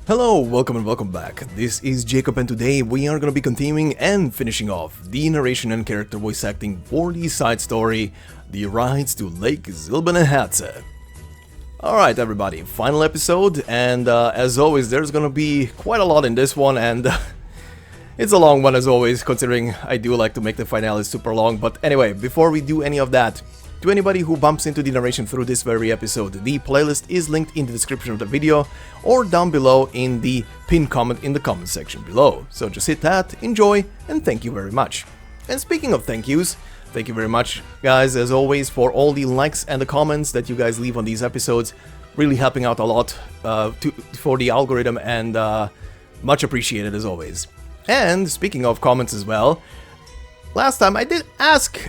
Hello, welcome and welcome back. This is Jacob and today we are going to be continuing and finishing off the narration and character voice acting for the side story, The Rides to Lake Silberneherze. Alright everybody, final episode, and as always there's going to be quite a lot in this one, and it's a long one as always, considering I do like to make the finale super long. But anyway, before we do any of that, to anybody who bumps into the narration through this very episode, the playlist is linked in the description of the video or down below in the pinned comment in the comment section below. So just hit that, enjoy, and thank you very much. And speaking of thank yous, thank you very much guys as always for all the likes and the comments that you guys leave on these episodes. Really helping out a lot for the algorithm, and much appreciated as always. And speaking of comments as well, last time I did ask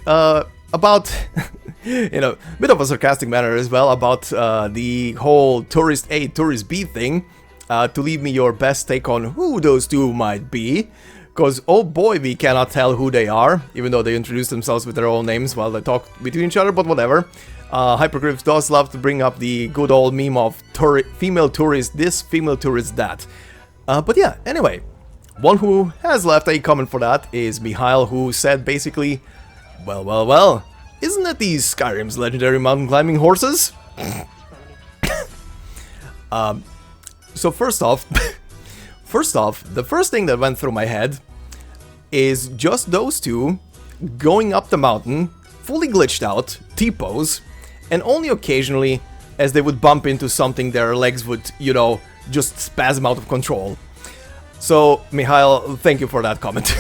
about, in a bit of a sarcastic manner as well, about the whole tourist A, tourist B thing, to leave me your best take on who those two might be, because oh boy, we cannot tell who they are, even though they introduce themselves with their own names while they talk between each other, but whatever. Hypergriffs does love to bring up the good old meme of female tourist this, female tourist that. But yeah, anyway, one who has left a comment for that is Mihail, who said basically, well, isn't that these Skyrim's legendary mountain climbing horses? So first off, the first thing that went through my head is just those two going up the mountain, fully glitched out, T-pose, and only occasionally, as they would bump into something, their legs would, you know, just spasm out of control. So, Mihail, thank you for that comment.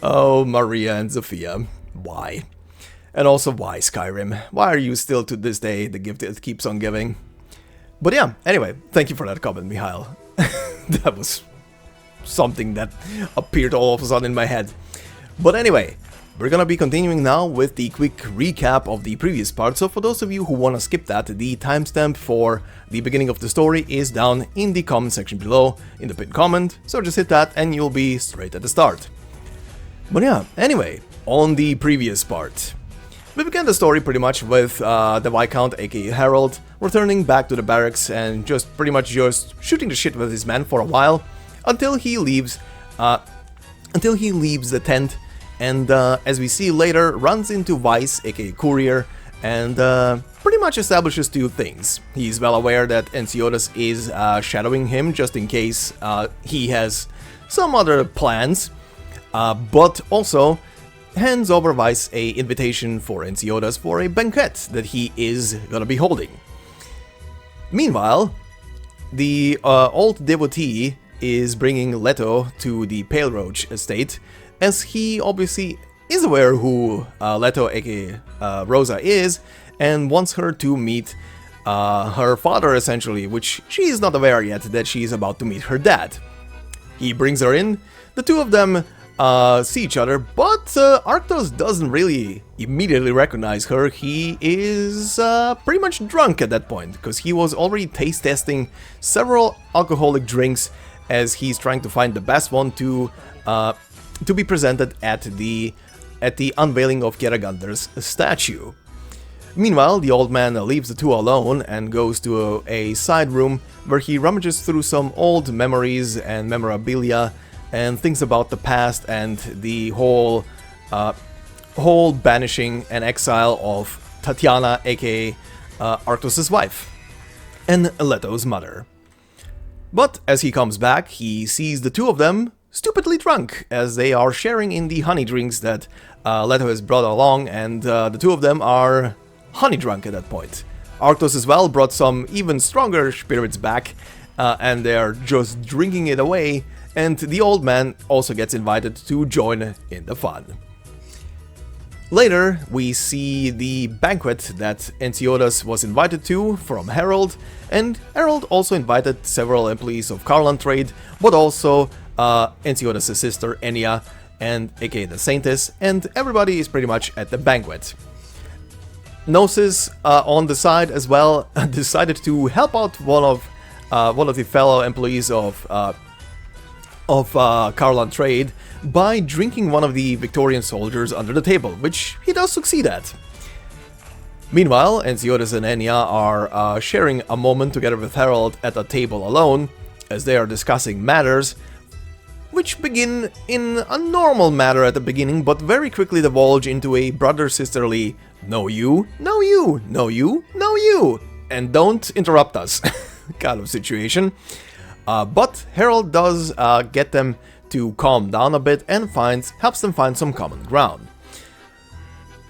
Oh, Maria and Zofia, why? And also, why Skyrim? Why are you still to this day the gift that keeps on giving? But yeah, anyway, thank you for that comment, Mihail. That was something that appeared all of a sudden in my head. But anyway, we're gonna be continuing now with the quick recap of the previous part, so for those of you who wanna skip that, the timestamp for the beginning of the story is down in the comment section below, in the pinned comment, so just hit that and you'll be straight at the start. But yeah, anyway, on the previous part, we began the story pretty much with the Viscount, aka Harold, returning back to the barracks and just pretty much just shooting the shit with his men for a while, until he leaves the tent. And as we see later, runs into Weiss, aka Courier, and pretty much establishes two things. He's well aware that Ensiodas is shadowing him just in case he has some other plans, but also hands over Weiss a invitation for Ensiodas for a banquet that he is gonna be holding. Meanwhile, the old devotee is bringing Leto to the Pale Roach estate, as he obviously is aware who Leto, aka Rosa, is, and wants her to meet her father, essentially, which she is not aware yet that she is about to meet her dad. He brings her in, the two of them see each other, but Arctos doesn't really immediately recognize her. He is pretty much drunk at that point, because he was already taste testing several alcoholic drinks as he's trying to find the best one to be presented at the unveiling of Kjeragandr's statue. Meanwhile, the old man leaves the two alone and goes to a side room where he rummages through some old memories and memorabilia and thinks about the past and the whole banishing and exile of Tatiana, aka Arctos' wife, and Leto's mother. But as he comes back, he sees the two of them stupidly drunk, as they are sharing in the honey drinks that Leto has brought along, and the two of them are honey drunk at that point. Arctos as well brought some even stronger spirits back, and they are just drinking it away, and the old man also gets invited to join in the fun. Later, we see the banquet that Ensiodas was invited to from Harold, and Harold also invited several employees of Karlan Trade, but also Ensiodas' sister Enya, and aka the Saintess, and everybody is pretty much at the banquet. Gnosis on the side as well decided to help out one of the fellow employees of Karlan Trade by drinking one of the Victorian soldiers under the table, which he does succeed at. Meanwhile, Ensiodas and Enya are sharing a moment together with Harold at a table alone, as they are discussing matters which begin in a normal manner at the beginning, but very quickly divulge into a brother-sisterly "no you, no you, no you, no you, and don't interrupt us" kind of situation. But Harold does get them to calm down a bit and helps them find some common ground.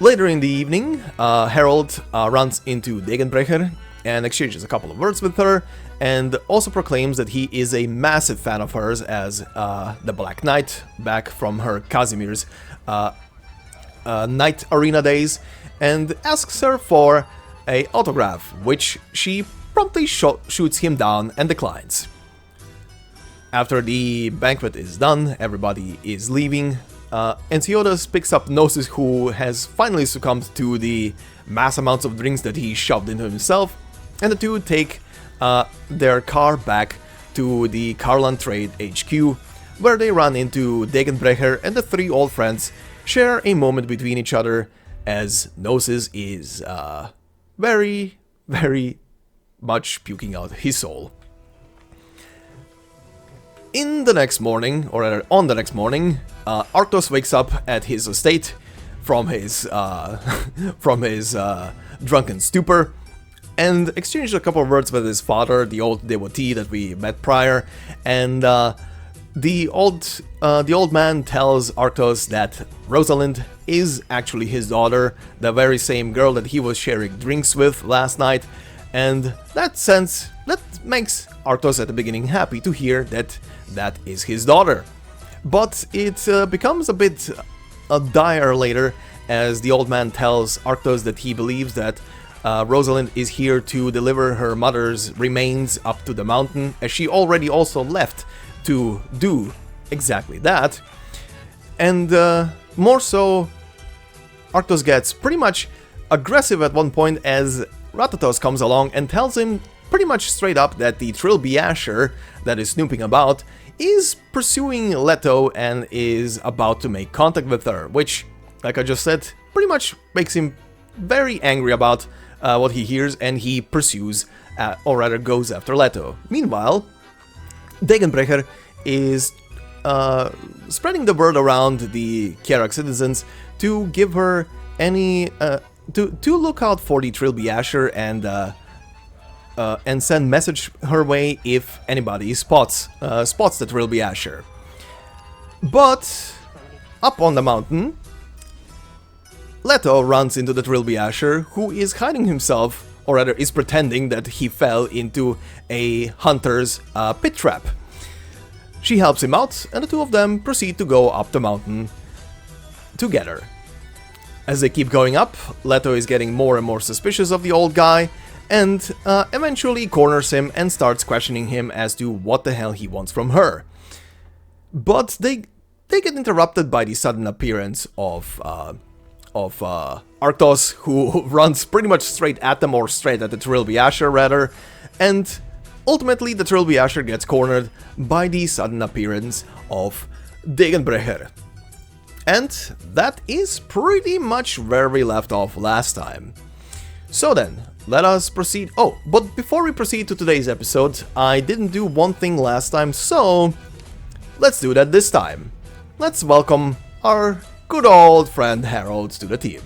Later in the evening, Harold runs into Degenbrecher and exchanges a couple of words with her, and also proclaims that he is a massive fan of hers as the Black Knight, back from her Casimir's Knight Arena days, and asks her for an autograph, which she promptly shoots him down and declines. After the banquet is done, everybody is leaving. Ensiodas picks up Gnosis, who has finally succumbed to the mass amounts of drinks that he shoved into himself, and the two take their car back to the Karlan Trade HQ, where they run into Degenbrecher, and the three old friends share a moment between each other as Gnosis is very, very much puking out his soul. In the next morning, or rather on the next morning, Arctos wakes up at his estate from his drunken stupor, and exchanges a couple of words with his father, the old devotee that we met prior, and the old man tells Arctos that Rosalind is actually his daughter, the very same girl that he was sharing drinks with last night, and that makes Arctos at the beginning happy to hear that that is his daughter. But it becomes a bit dire later, as the old man tells Arctos that he believes that Rosalind is here to deliver her mother's remains up to the mountain, as she already also left to do exactly that. And more so, Arctos gets pretty much aggressive at one point as Ratatos comes along and tells him pretty much straight up that the Trilby Asher that is snooping about is pursuing Leto and is about to make contact with her, which, like I just said, pretty much makes him very angry about what he hears, and he pursues, or rather goes after Leto. Meanwhile, Degenbrecher is spreading the word around the Kjerag citizens to give her any to look out for the Trilby Asher and send message her way if anybody spots the Trilby Asher. But up on the mountain, Leto runs into the Trilby Asher, who is hiding himself, or rather is pretending that he fell into a hunter's pit trap. She helps him out, and the two of them proceed to go up the mountain together. As they keep going up, Leto is getting more and more suspicious of the old guy, and eventually corners him and starts questioning him as to what the hell he wants from her. But they get interrupted by the sudden appearance of Arctos, who runs pretty much straight at them, or straight at the Trilby Asher rather, and ultimately the Trilby Asher gets cornered by the sudden appearance of Degenbrecher. And that is pretty much where we left off last time. So then, let us proceed. Oh, but before we proceed to today's episode, I didn't do one thing last time, so let's do that this time. Let's welcome our good old friend Harold to the team.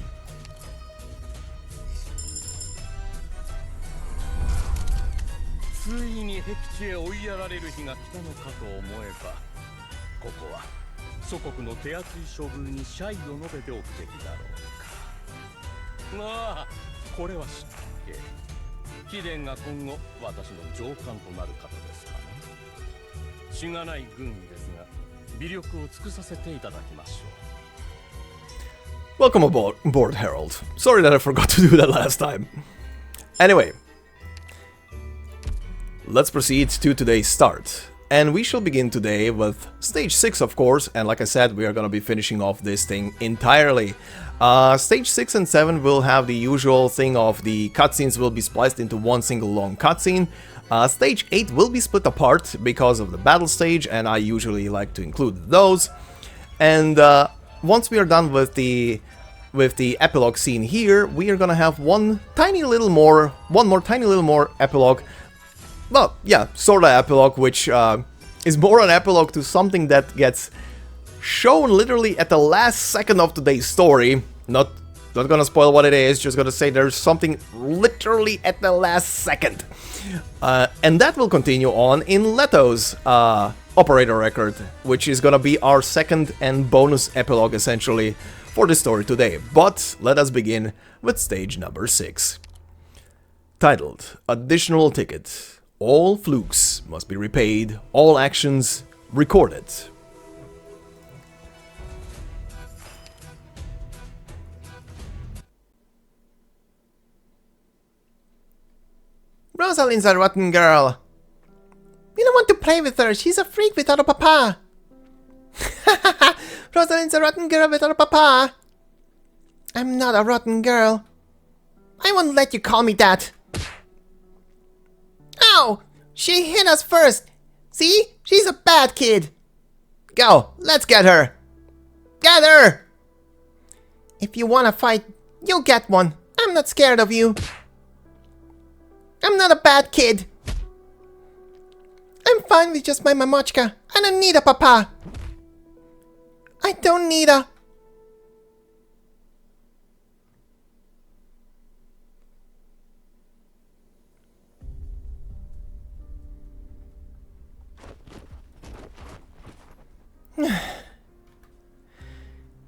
Welcome aboard, Harold. Sorry that I forgot to do that last time. Anyway, let's proceed to today's start. And we shall begin today with Stage 6, of course, and like I said, we are gonna be finishing off this thing entirely. Stage 6 and 7 will have the usual thing of the cutscenes will be spliced into one single long cutscene. Stage 8 will be split apart because of the battle stage, and I usually like to include those. And once we are done with the with the epilogue scene here, we are gonna have one more tiny little more epilogue. Well, yeah, sorta epilogue, which is more an epilogue to something that gets shown literally at the last second of today's story. Not gonna spoil what it is, just gonna say there's something literally at the last second. And that will continue on in Leto's operator record, which is gonna be our second and bonus epilogue essentially for the story today. But let us begin with stage number 6. Titled Additional Ticket. All flukes must be repaid, all actions recorded. Rosalind's a rotten girl. We don't want to play with her. She's a freak without a papa. Rosalind's a rotten girl without a papa. I'm not a rotten girl. I won't let you call me that. Ow! She hit us first. See? She's a bad kid. Go, let's get her. Get her! If you want to fight, you'll get one. I'm not scared of you. I'm not a bad kid. I'm fine with just my mamochka. I don't need a papa. I don't need a...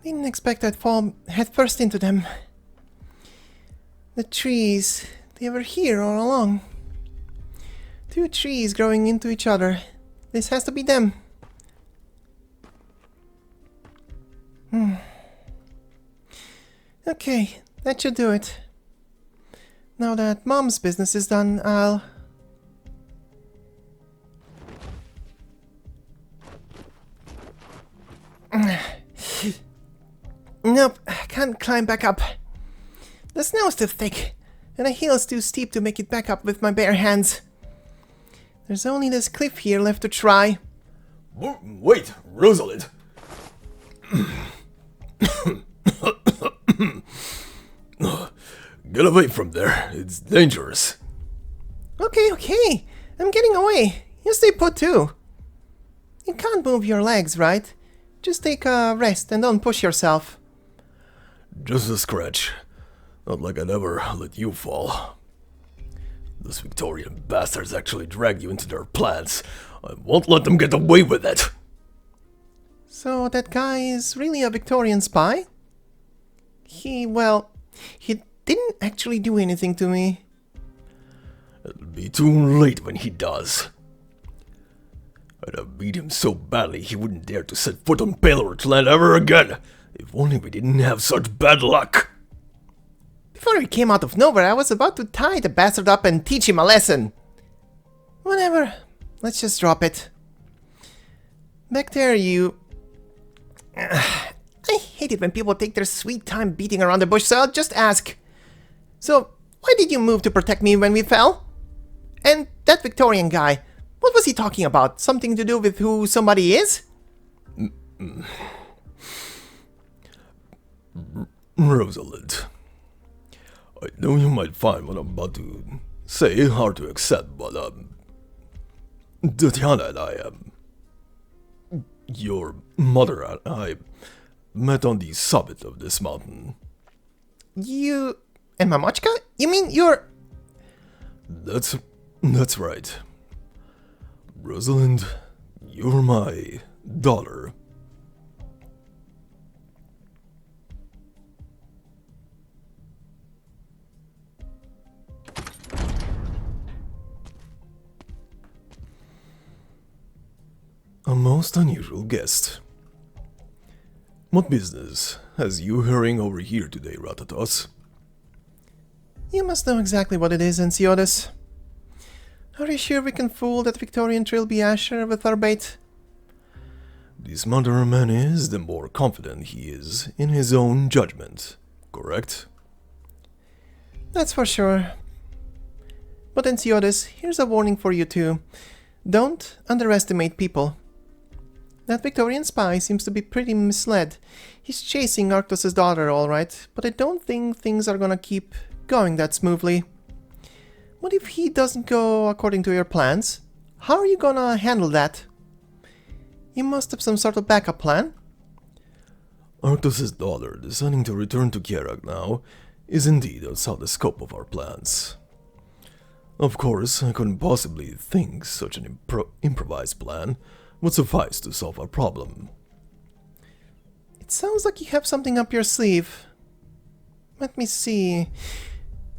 Didn't expect I'd fall headfirst into them. The trees, they were here all along. 2 trees growing into each other. This has to be them. Okay, that should do it. Now that Mom's business is done, I'll... Nope, I can't climb back up. The snow's too thick, and the hill's too steep to make it back up with my bare hands. There's only this cliff here left to try. Wait, Rosalind. Get away from there, it's dangerous. Okay, I'm getting away. You stay put too. You can't move your legs, right? Just take a rest and don't push yourself. Just a scratch. Not like I'd ever let you fall. Those Victorian bastards actually dragged you into their plans. I won't let them get away with it. So that guy is really a Victorian spy? He didn't actually do anything to me. It'll be too late when he does. I'd have beat him so badly he wouldn't dare to set foot on Paleridge land ever again. If only we didn't have such bad luck. Before he came out of nowhere, I was about to tie the bastard up and teach him a lesson. Whatever. Let's just drop it. Back there, you... I hate it when people take their sweet time beating around the bush, so I'll just ask. So, why did you move to protect me when we fell? And that Victorian guy, what was he talking about? Something to do with who somebody is? Rosalind, I know you might find what I'm about to say hard to accept, but Tatiana and I, your mother and I met on the summit of this mountain. You and Mamochka? You mean you're... That's right. Rosalind, you're my daughter. A most unusual guest. What business has you hurrying over here today, Ratatos? You must know exactly what it is, Ensiotis. Are you sure we can fool that Victorian Trilby Asher with our bait? The smarter a man is, the more confident he is in his own judgment, correct? That's for sure. But Ensiotis, here's a warning for you too. Don't underestimate people. That Victorian spy seems to be pretty misled. He's chasing Arctos' daughter, alright, but I don't think things are gonna keep going that smoothly. What if he doesn't go according to your plans? How are you gonna handle that? You must have some sort of backup plan? Arctos' daughter deciding to return to Kjerag now is indeed outside the scope of our plans. Of course, I couldn't possibly think such an improvised plan would suffice to solve our problem. It sounds like you have something up your sleeve. Let me see.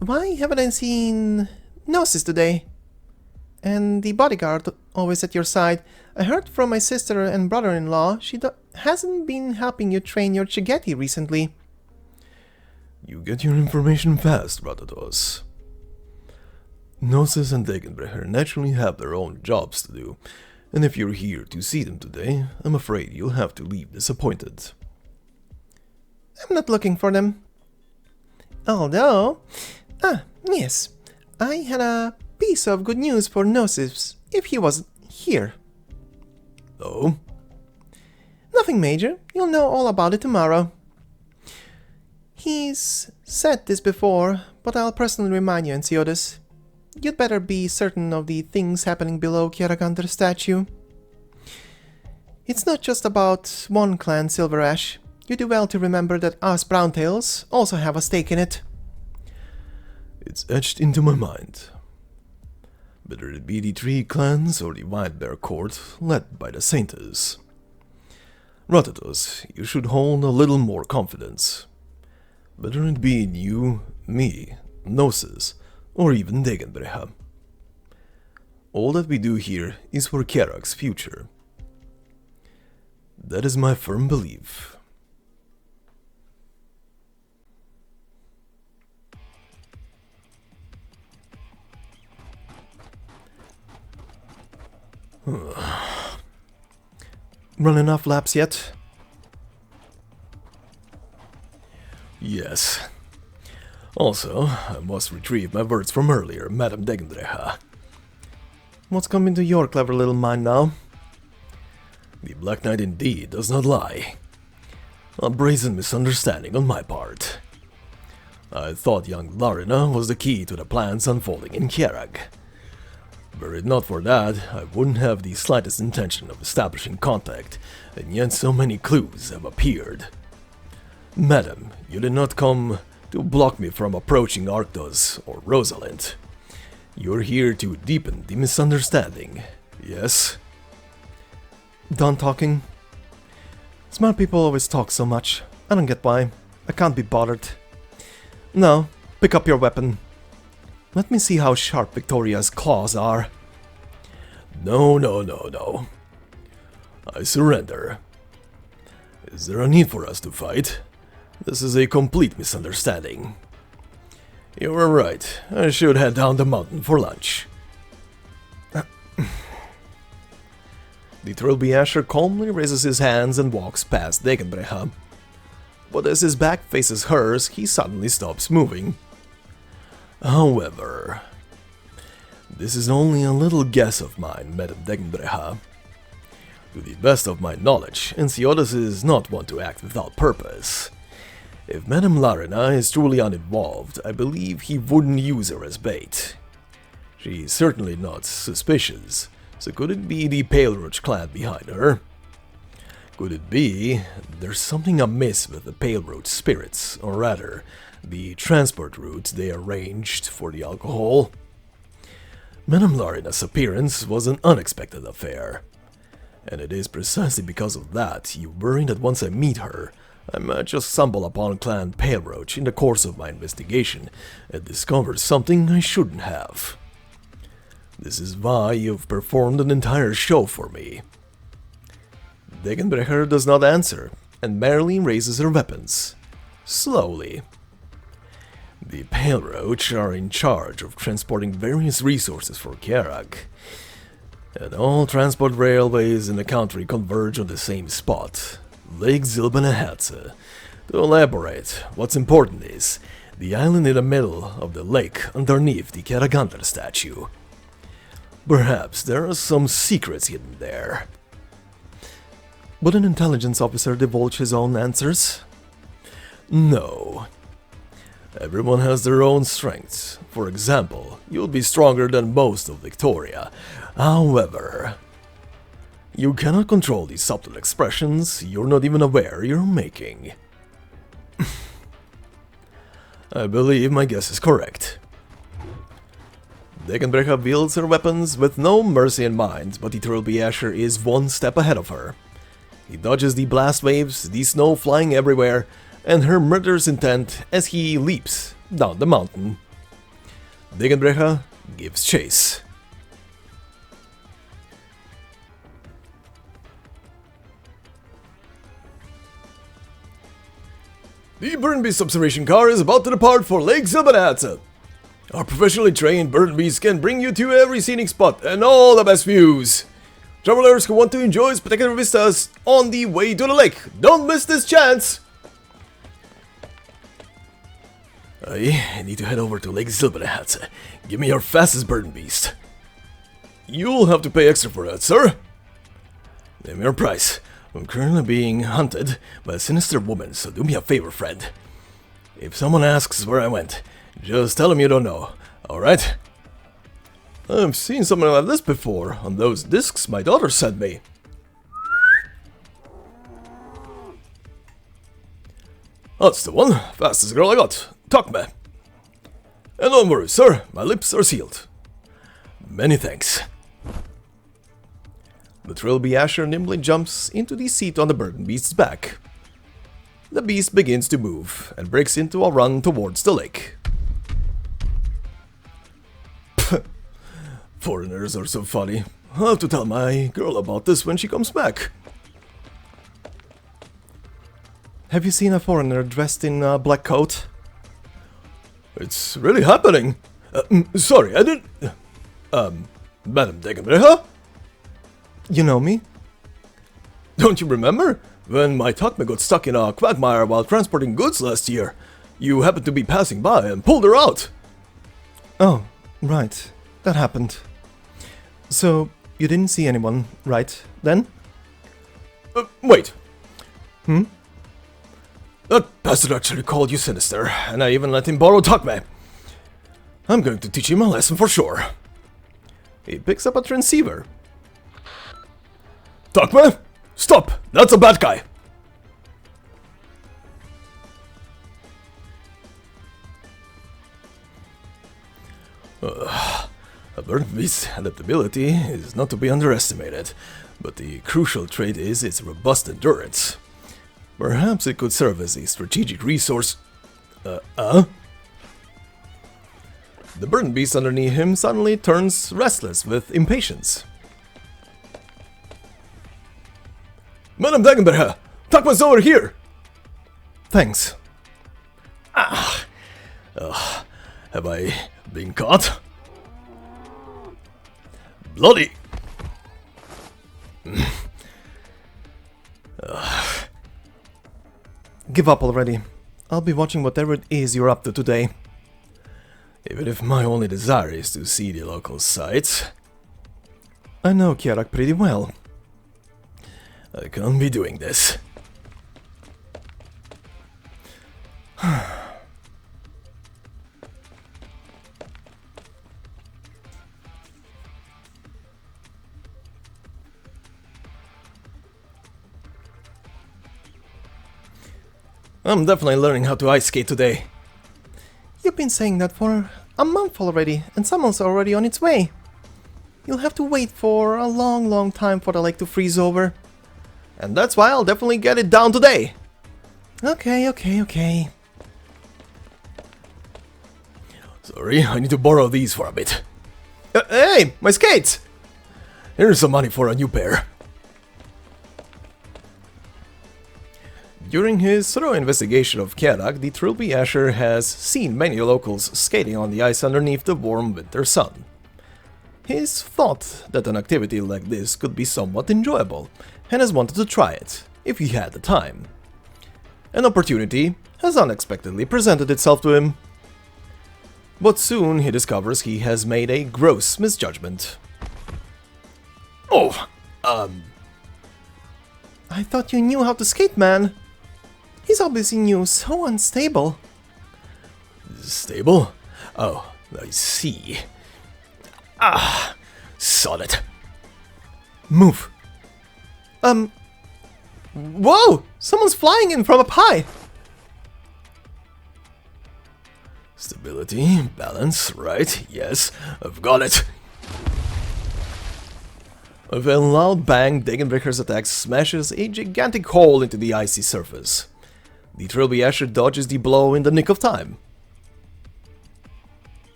Why haven't I seen Gnosis today? And the bodyguard always at your side. I heard from my sister and brother-in-law she hasn't been helping you train your Chigeti recently. You get your information fast, Arctos. Gnosis and Degenbrecher naturally have their own jobs to do, and if you're here to see them today, I'm afraid you'll have to leave disappointed. I'm not looking for them. Although... yes. I had a piece of good news for Gnosis if he was here. Oh? Nothing major. You'll know all about it tomorrow. He's said this before, but I'll personally remind you, Ensiotis. You'd better be certain of the things happening below Kjeragandr's statue. It's not just about one clan, Silver Ash. You do well to remember that us Browntails also have a stake in it. It's etched into my mind. Whether it be the three clans or the White Bear Court led by the Saints. Arctos, you should hold a little more confidence. Whether it be in you, me, Gnosis, or even Degenbrecher. All that we do here is for Kjerag's future. That is my firm belief. Run enough laps yet? Yes. Also, I must retrieve my words from earlier, Madame Degenbrecher. What's come into your clever little mind now? The Black Knight indeed does not lie. A brazen misunderstanding on my part. I thought young Larina was the key to the plans unfolding in Kjerag. Were it not for that, I wouldn't have the slightest intention of establishing contact, and yet so many clues have appeared. Madam, you did not come to block me from approaching Arctos or Rosalind. You're here to deepen the misunderstanding, yes? Done talking? Smart people always talk so much. I don't get why. I can't be bothered. No, pick up your weapon. Let me see how sharp Victoria's claws are. No. I surrender. Is there a need for us to fight? This is a complete misunderstanding. You were right. I should head down the mountain for lunch. The Trilby Asher calmly raises his hands and walks past Degenbrecher. But as his back faces hers, he suddenly stops moving. However, this is only a little guess of mine, Madame Degenbrecher. To the best of my knowledge, Ensiotis is not one to act without purpose. If Madame Larina is truly uninvolved, I believe he wouldn't use her as bait. She's certainly not suspicious, so could it be the Pale Roach clan behind her? Could it be there's something amiss with the Pale Roach spirits, or rather, the transport routes they arranged for the alcohol? Madame Larina's appearance was an unexpected affair, and it is precisely because of that you worry that once I meet her, I might just stumble upon Clan Pale Roach in the course of my investigation and discover something I shouldn't have. This is why you've performed an entire show for me. Degenbrecher does not answer, and merely raises her weapons. Slowly. The Pale Roach are in charge of transporting various resources for Kjerag, and all transport railways in the country converge on the same spot, Lake Silberneherze. To elaborate, what's important is the island in the middle of the lake underneath the Kjeragandr statue. Perhaps there are some secrets hidden there. Would an intelligence officer divulge his own answers? No. Everyone has their own strengths. For example, you'll be stronger than most of Victoria. However, you cannot control these subtle expressions you're not even aware you're making. I believe my guess is correct. Degenbrecher wields her weapons with no mercy in mind, but the Trilby Asher is one step ahead of her. He dodges the blast waves, the snow flying everywhere, and her murderous intent as he leaps down the mountain. Degenbrecher gives chase. The Burden Beast observation car is about to depart for Lake Silberneherze. Our professionally trained Burden Beasts can bring you to every scenic spot and all the best views. Travelers who want to enjoy spectacular vistas on the way to the lake, don't miss this chance! I need to head over to Lake Silberneherze. Give me your fastest Burden Beast. You'll have to pay extra for that, sir. Name your price. I'm currently being hunted by a sinister woman, so do me a favor, friend. If someone asks where I went, just tell them you don't know, alright? I've seen something like this before on those discs my daughter sent me. That's the one, fastest girl I got. Talk me. And don't worry, sir, my lips are sealed. Many thanks. The Trilby Asher nimbly jumps into the seat on the Burden Beast's back. The beast begins to move and breaks into a run towards the lake. Foreigners are so funny. I'll have to tell my girl about this when she comes back. Have you seen a foreigner dressed in a black coat? It's really happening. Sorry, I didn't... Madam Degenbrecher? You know me? Don't you remember? When my Takme got stuck in a quagmire while transporting goods last year, you happened to be passing by and pulled her out. Oh, right. That happened. So, you didn't see anyone, right, then? Wait. That bastard actually called you sinister, and I even let him borrow Takme. I'm going to teach him a lesson for sure. He picks up a transceiver. Takme! Stop! That's a bad guy! A Burden Beast's adaptability is not to be underestimated, but the crucial trait is its robust endurance. Perhaps it could serve as a strategic resource. The Burden Beast underneath him suddenly turns restless with impatience. Madam Degenbrecher, Takma's over here! Thanks. Have I been caught? Bloody! Give up already. I'll be watching whatever it is you're up to today. Even if my only desire is to see the local sights. I know Kjerag pretty well. I can't be doing this. I'm definitely learning how to ice skate today. You've been saying that for a month already, and summer's already on its way. You'll have to wait for a long time for the lake to freeze over. And that's why I'll definitely get it down today. Okay. Sorry, I need to borrow these for a bit. Hey, my skates! Here's some money for a new pair. During his thorough investigation of Kjerag, the Trilby Asher has seen many locals skating on the ice underneath the warm winter sun. He's thought that an activity like this could be somewhat enjoyable, and has wanted to try it, if he had the time. An opportunity has unexpectedly presented itself to him. But soon he discovers he has made a gross misjudgment. I thought you knew how to skate, man. He's obviously new, so unstable. Stable? Oh, I see. Ah, solid. Move. Whoa! Someone's flying in from up high! Stability, balance, right, yes, I've got it. With a loud bang, Degenbrecher's attack smashes a gigantic hole into the icy surface. The Trilby Asher dodges the blow in the nick of time.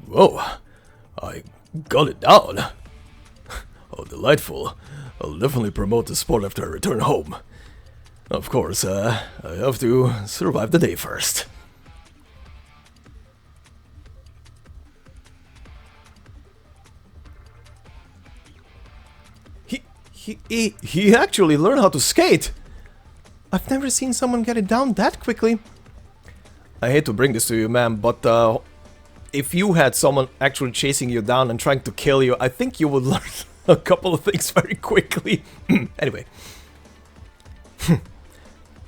Whoa, I got it down. Oh, delightful. I'll definitely promote the sport after I return home. Of course, I have to survive the day first. He actually learned how to skate! I've never seen someone get it down that quickly. I hate to bring this to you, ma'am, but if you had someone actually chasing you down and trying to kill you, I think you would learn a couple of things very quickly. Anyway.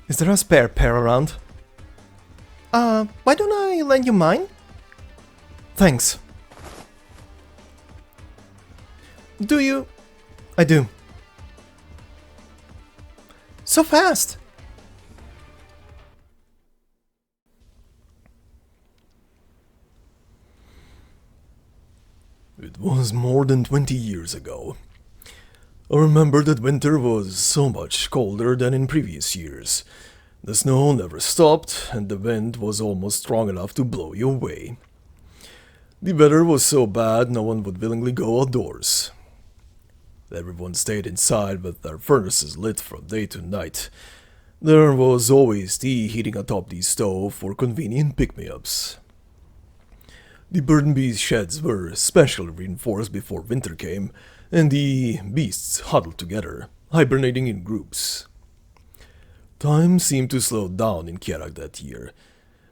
Is there a spare pair around? Why don't I lend you mine? Thanks. Do you? I do. So fast! It was more than 20 years ago. I remember that winter was so much colder than in previous years. The snow never stopped, and the wind was almost strong enough to blow you away. The weather was so bad no one would willingly go outdoors. Everyone stayed inside with their furnaces lit from day to night. There was always tea heating atop the stove for convenient pick-me-ups. The Burdenby's sheds were specially reinforced before winter came, and the beasts huddled together, hibernating in groups. Time seemed to slow down in Kjerag that year.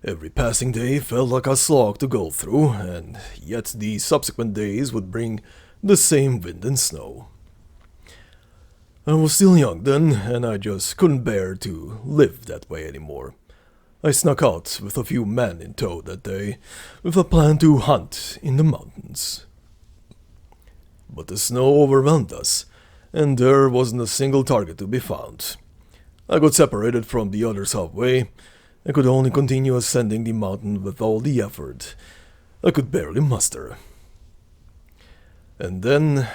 Every passing day felt like a slog to go through, and yet the subsequent days would bring the same wind and snow. I was still young then, and I just couldn't bear to live that way anymore. I snuck out with a few men in tow that day, with a plan to hunt in the mountains. But the snow overwhelmed us, and there wasn't a single target to be found. I got separated from the others halfway, and could only continue ascending the mountain with all the effort I could barely muster. And then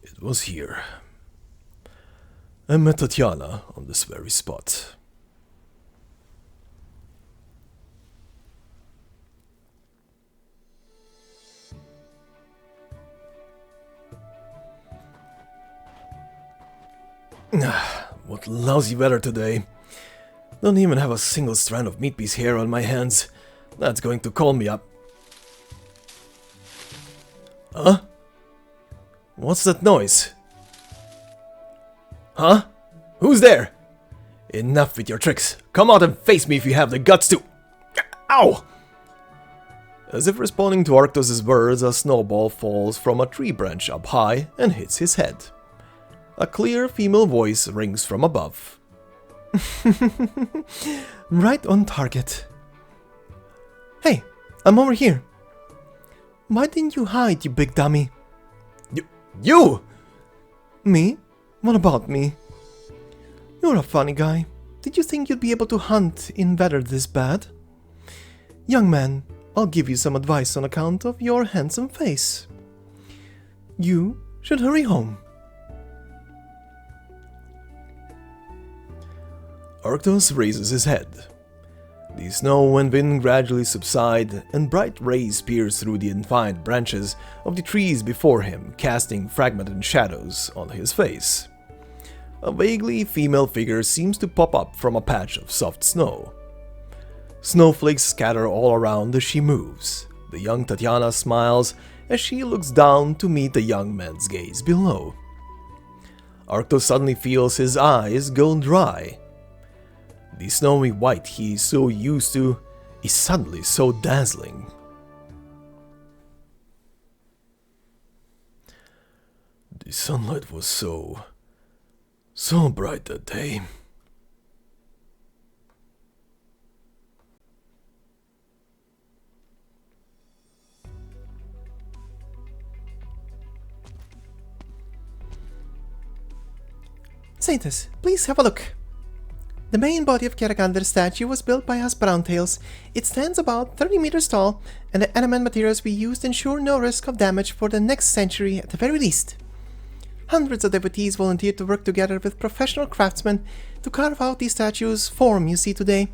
it was here. I met Tatiana on this very spot. What lousy weather today. Don't even have a single strand of meat piece hair on my hands. That's going to call me up. Huh? What's that noise? Huh? Who's there? Enough with your tricks. Come out and face me if you have the guts to... Ow! As if responding to Arctos' words, a snowball falls from a tree branch up high and hits his head. A clear female voice rings from above. Right on target. Hey, I'm over here. Why didn't you hide, you big dummy? You! Me? What about me? You're a funny guy. Did you think you'd be able to hunt in weather this bad? Young man, I'll give you some advice on account of your handsome face. You should hurry home. Arctos raises his head. The snow and wind gradually subside, and bright rays pierce through the entwined branches of the trees before him, casting fragmented shadows on his face. A vaguely female figure seems to pop up from a patch of soft snow. Snowflakes scatter all around as she moves. The young Tatiana smiles as she looks down to meet the young man's gaze below. Arctos suddenly feels his eyes go dry. The snowy white he is so used to is suddenly so dazzling. The sunlight was so bright that day. Saintus, please have a look. The main body of Kjeragandr's statue was built by us Browntails. It stands about 30 meters tall, and the adamant materials we used ensure no risk of damage for the next century at the very least. Hundreds of devotees volunteered to work together with professional craftsmen to carve out the statue's form you see today,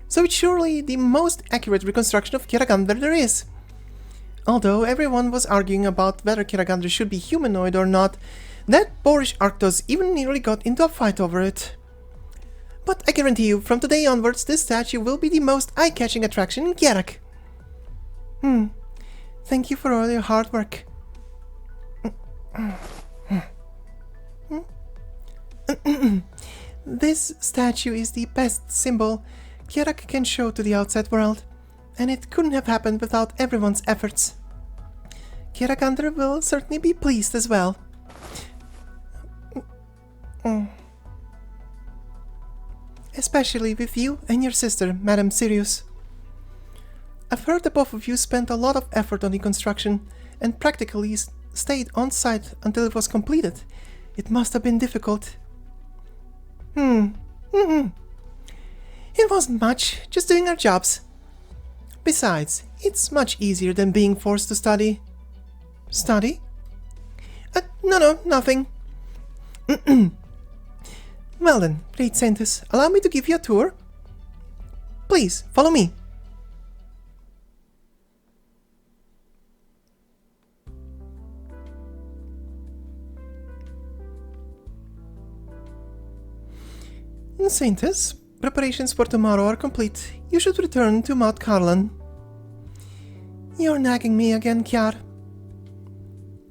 so it's surely the most accurate reconstruction of Kjeragandr there is. Although everyone was arguing about whether Kjeragandr should be humanoid or not, that boorish Arctos even nearly got into a fight over it. But I guarantee you, from today onwards, this statue will be the most eye-catching attraction in Kjerag. Thank you for all your hard work. This statue is the best symbol Kjerag can show to the outside world, and it couldn't have happened without everyone's efforts. Kjeragandr will certainly be pleased as well. Especially with you and your sister, Madame Sirius. I've heard that both of you spent a lot of effort on the construction and practically stayed on site until it was completed. It must have been difficult. It wasn't much, just doing our jobs. Besides, it's much easier than being forced to study. Study? No, nothing. Well then, great Saintus, allow me to give you a tour. Please, follow me. Saintus, preparations for tomorrow are complete. You should return to Mount Carlan. You're nagging me again, Kjar.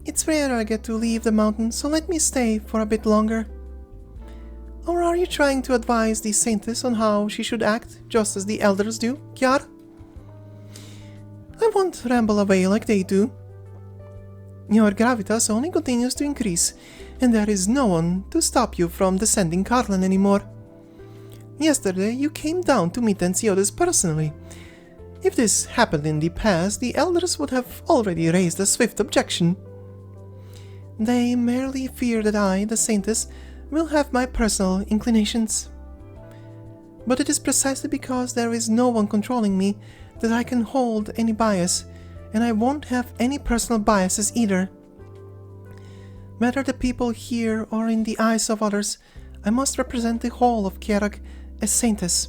It's rare I get to leave the mountain, so let me stay for a bit longer. Or are you trying to advise the Saintess on how she should act, just as the elders do, Kjar? I won't ramble away like they do. Your gravitas only continues to increase, and there is no one to stop you from descending Carlan anymore. Yesterday you came down to meet Ensiodes personally. If this happened in the past, the elders would have already raised a swift objection. They merely fear that I, the Saintess, will have my personal inclinations. But it is precisely because there is no one controlling me that I can hold any bias, and I won't have any personal biases either. Whether the people here or in the eyes of others, I must represent the whole of Kjerag as Saintess,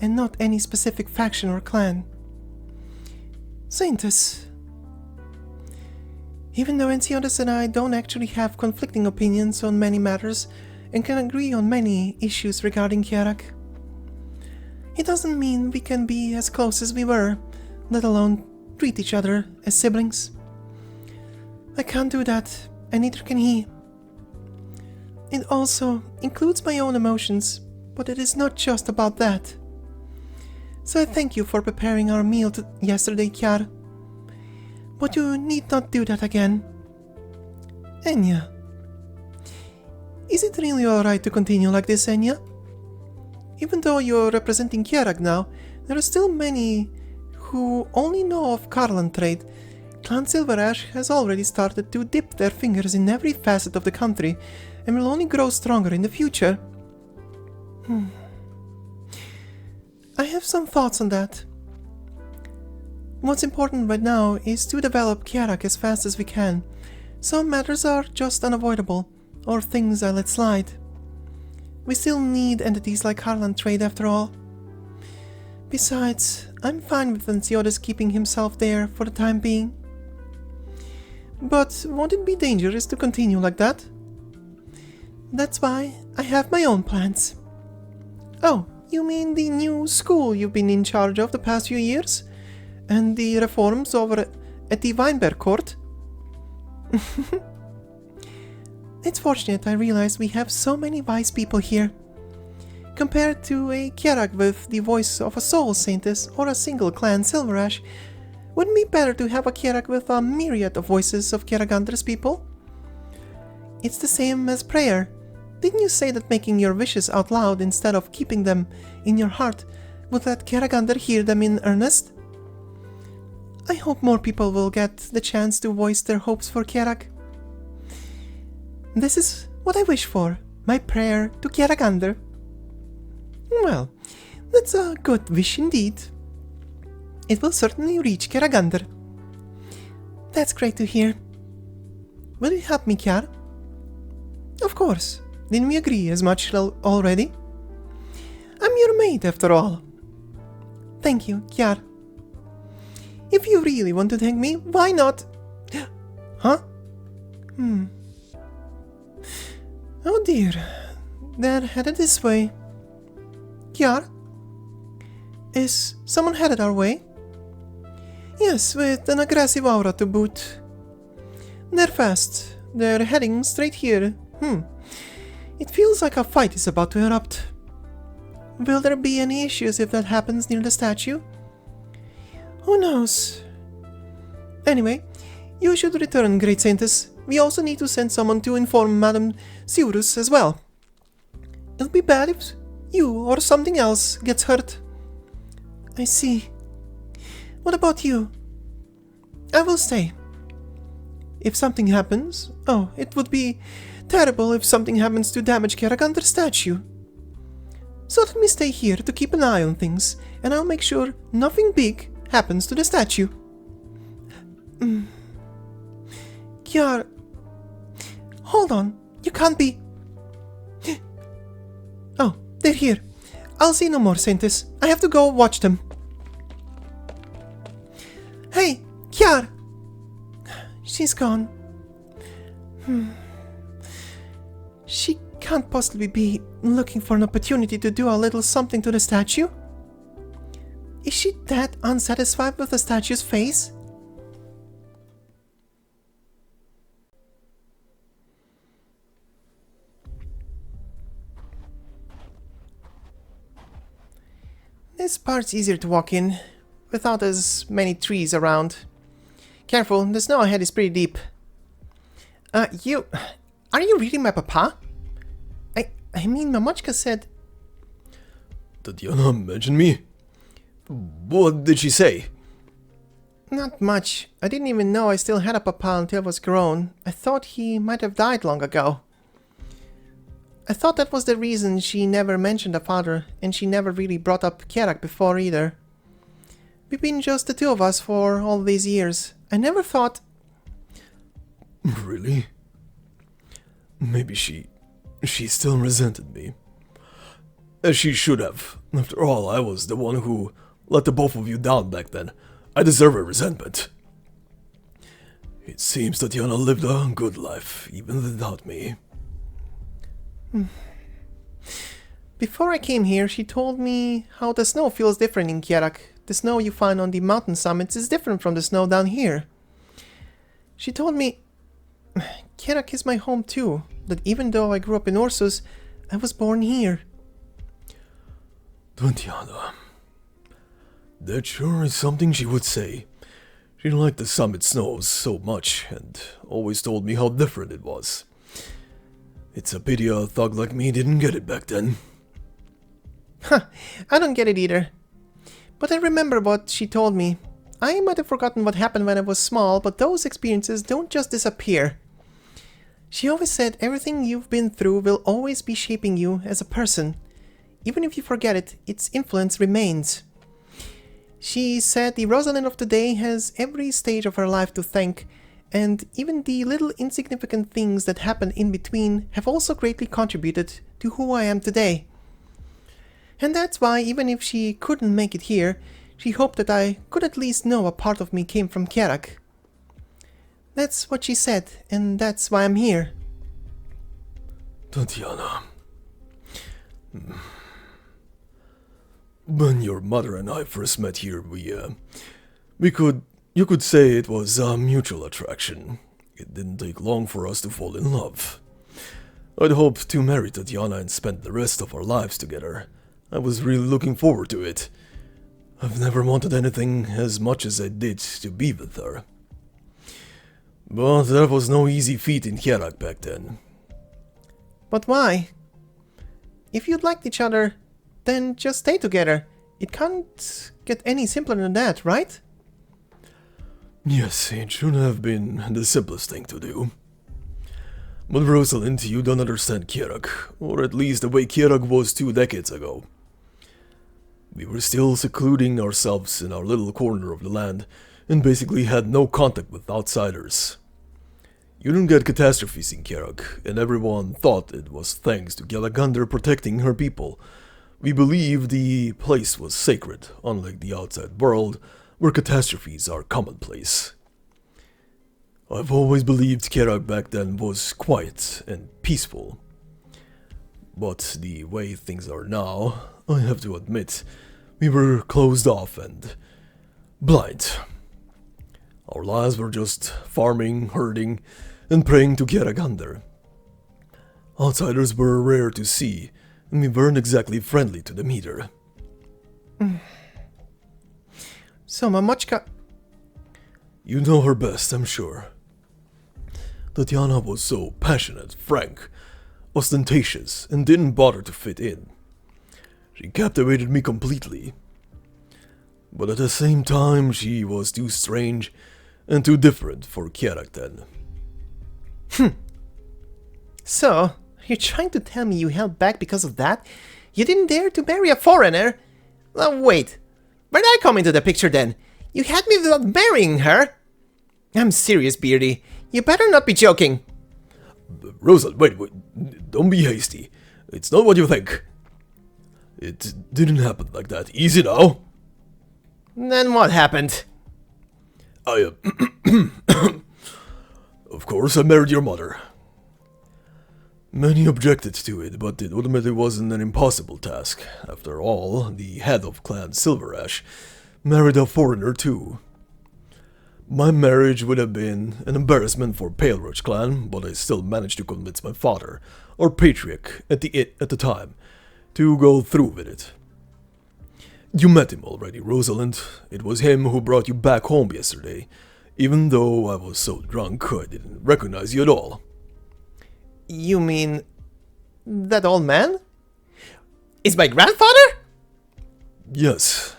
and not any specific faction or clan. Saintess. Even though Ensiodes and I don't actually have conflicting opinions on many matters, and can agree on many issues regarding Kjerag, it doesn't mean we can be as close as we were, let alone treat each other as siblings. I can't do that, and neither can he. It also includes my own emotions, but it is not just about that. So I thank you for preparing our meal yesterday, Kjar. But you need not do that again. Enya. Is it really alright to continue like this, Enya? Even though you're representing Kjerag now, there are still many who only know of Carlan trade. Clan Silberneherze has already started to dip their fingers in every facet of the country, and will only grow stronger in the future. I have some thoughts on that. What's important right now is to develop Kjerag as fast as we can. Some matters are just unavoidable, or things I let slide. We still need entities like Carlan trade after all. Besides, I'm fine with Ensiodes keeping himself there for the time being. But won't it be dangerous to continue like that? That's why I have my own plans. Oh, you mean the new school you've been in charge of the past few years? And the reforms over at the Weinberg court? It's fortunate I realize we have so many wise people here. Compared to a Kjerag with the voice of a soul saintess or a single clan Silberneherze, wouldn't it be better to have a Kjerag with a myriad of voices of Kjeragandr's people? It's the same as prayer. Didn't you say that making your wishes out loud instead of keeping them in your heart would let Kjeragandr hear them in earnest? I hope more people will get the chance to voice their hopes for Kjerag. This is what I wish for, my prayer to Kjeragandr. Well, that's a good wish indeed. It will certainly reach Kjeragandr. That's great to hear. Will you help me, Kjer? Of course. Didn't we agree as much already? I'm your mate, after all. Thank you, Kjer. If you really want to thank me, why not? Huh? Oh dear. They're headed this way. Kjer? Is someone headed our way? Yes, with an aggressive aura to boot. They're fast. They're heading straight here. It feels like a fight is about to erupt. Will there be any issues if that happens near the statue? Who knows? Anyway, you should return, Great Saintess. We also need to send someone to inform Madame Siurus as well. It'll be bad if you or something else gets hurt. I see. What about you? I will stay. If something happens... Oh, it would be terrible if something happens to damage Kjeragandr's statue. So let me stay here to keep an eye on things, and I'll make sure nothing big happens to the statue. Kjer... Hold on, you can't be... Oh, they're here. I'll see no more, Saintess. I have to go watch them. Hey, Kjer! She's gone. She can't possibly be looking for an opportunity to do a little something to the statue. Is she that unsatisfied with the statue's face? This part's easier to walk in, without as many trees around. Careful, the snow ahead is pretty deep. Are you reading my papa? I mean, Mamochka said... Tatiana mentioned me? What did she say? Not much. I didn't even know I still had a papa until I was grown. I thought he might have died long ago. I thought that was the reason she never mentioned a father, and she never really brought up Kjerag before either. We've been just the two of us for all these years. I never thought... Really? Maybe she still resented me. As she should have. After all, I was the one who let the both of you down back then. I deserve a resentment. It seems Tatiana lived a good life, even without me. Before I came here, she told me how the snow feels different in Kjerag. The snow you find on the mountain summits is different from the snow down here. She told me Kjerag is my home too, that even though I grew up in Ursus, I was born here. Tatiana. That sure is something she would say. She liked the summit snows so much, and always told me how different it was. It's a pity a thug like me didn't get it back then. I don't get it either. But I remember what she told me. I might have forgotten what happened when I was small, but those experiences don't just disappear. She always said everything you've been through will always be shaping you as a person. Even if you forget it, its influence remains. She said the Rosalind of today has every stage of her life to thank, and even the little insignificant things that happened in between have also greatly contributed to who I am today. And that's why, even if she couldn't make it here, she hoped that I could at least know a part of me came from Kjerag. That's what she said, and that's why I'm here. Tatiana. When your mother and I first met here, you could say it was a mutual attraction. It didn't take long for us to fall in love. I'd hoped to marry Tatiana and spend the rest of our lives together. I was really looking forward to it. I've never wanted anything as much as I did to be with her. But that was no easy feat in Kjerag back then. But why? If you'd liked each other, then just stay together. It can't get any simpler than that, right? Yes, it should have been the simplest thing to do. But Rosalind, you don't understand Kjerag, or at least the way Kjerag was 2 decades ago. We were still secluding ourselves in our little corner of the land, and basically had no contact with outsiders. You don't get catastrophes in Kjerag, and everyone thought it was thanks to Kjeragandr protecting her people. We believed the place was sacred, unlike the outside world, where catastrophes are commonplace. I've always believed Kjerag back then was quiet and peaceful. But the way things are now, I have to admit, we were closed off and blind. Our lives were just farming, herding, and praying to Kjeragandr. Outsiders were rare to see, and we weren't exactly friendly to them either. So Mamochka... You know her best, I'm sure. Tatiana was so passionate, frank, ostentatious, and didn't bother to fit in. She captivated me completely. But at the same time, she was too strange and too different for Kjerag then. So, you're trying to tell me you held back because of that? You didn't dare to marry a foreigner? Wait, where'd I come into the picture then? You had me without marrying her? I'm serious, Beardy. You better not be joking. Rosal, wait, don't be hasty. It's not what you think. It didn't happen like that. Easy now. Then what happened? Of course, I married your mother. Many objected to it, but it ultimately wasn't an impossible task. After all, the head of Clan Silberash married a foreigner too. My marriage would have been an embarrassment for Pale Roach clan, but I still managed to convince my father, or patriarch at the time, to go through with it. You met him already, Rosalind. It was him who brought you back home yesterday, even though I was so drunk I didn't recognize you at all. You mean... that old man? Is my grandfather? Yes.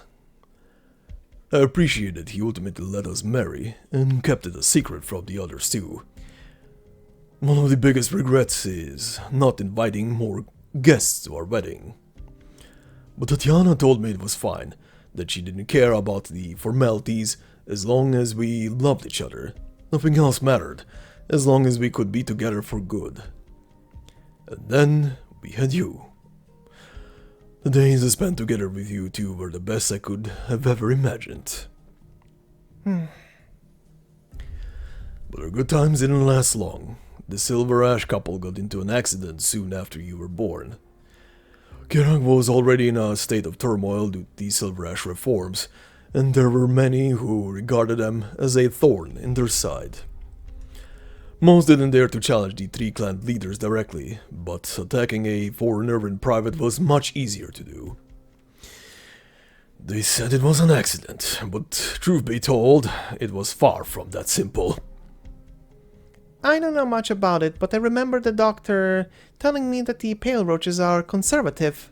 I appreciate that he ultimately let us marry, and kept it a secret from the others too. One of the biggest regrets is not inviting more guests to our wedding. But Tatiana told me it was fine, that she didn't care about the formalities as long as we loved each other. Nothing else mattered, as long as we could be together for good. And then we had you. The days I spent together with you two were the best I could have ever imagined. But our good times didn't last long. The Silberash couple got into an accident soon after you were born. Kjerag was already in a state of turmoil due to the Silberash reforms, and there were many who regarded them as a thorn in their side. Most didn't dare to challenge the 3 clan leaders directly, but attacking a foreigner in private was much easier to do. They said it was an accident, but truth be told, it was far from that simple. I don't know much about it, but I remember the doctor telling me that the Pale Roaches are conservative.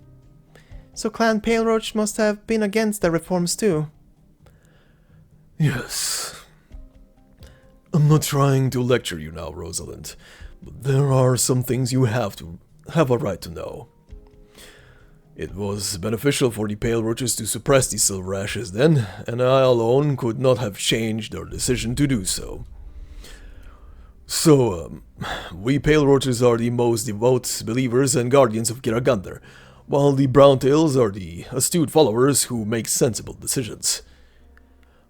So Clan Pale Roach must have been against the reforms too. Yes. I'm not trying to lecture you now, Rosalind, but there are some things you have a right to know. It was beneficial for the Pale Roaches to suppress the Silberashes then, and I alone could not have changed their decision to do so. So, we Pale Roaches are the most devout believers and guardians of Kjeragandr, while the Browntails are the astute followers who make sensible decisions.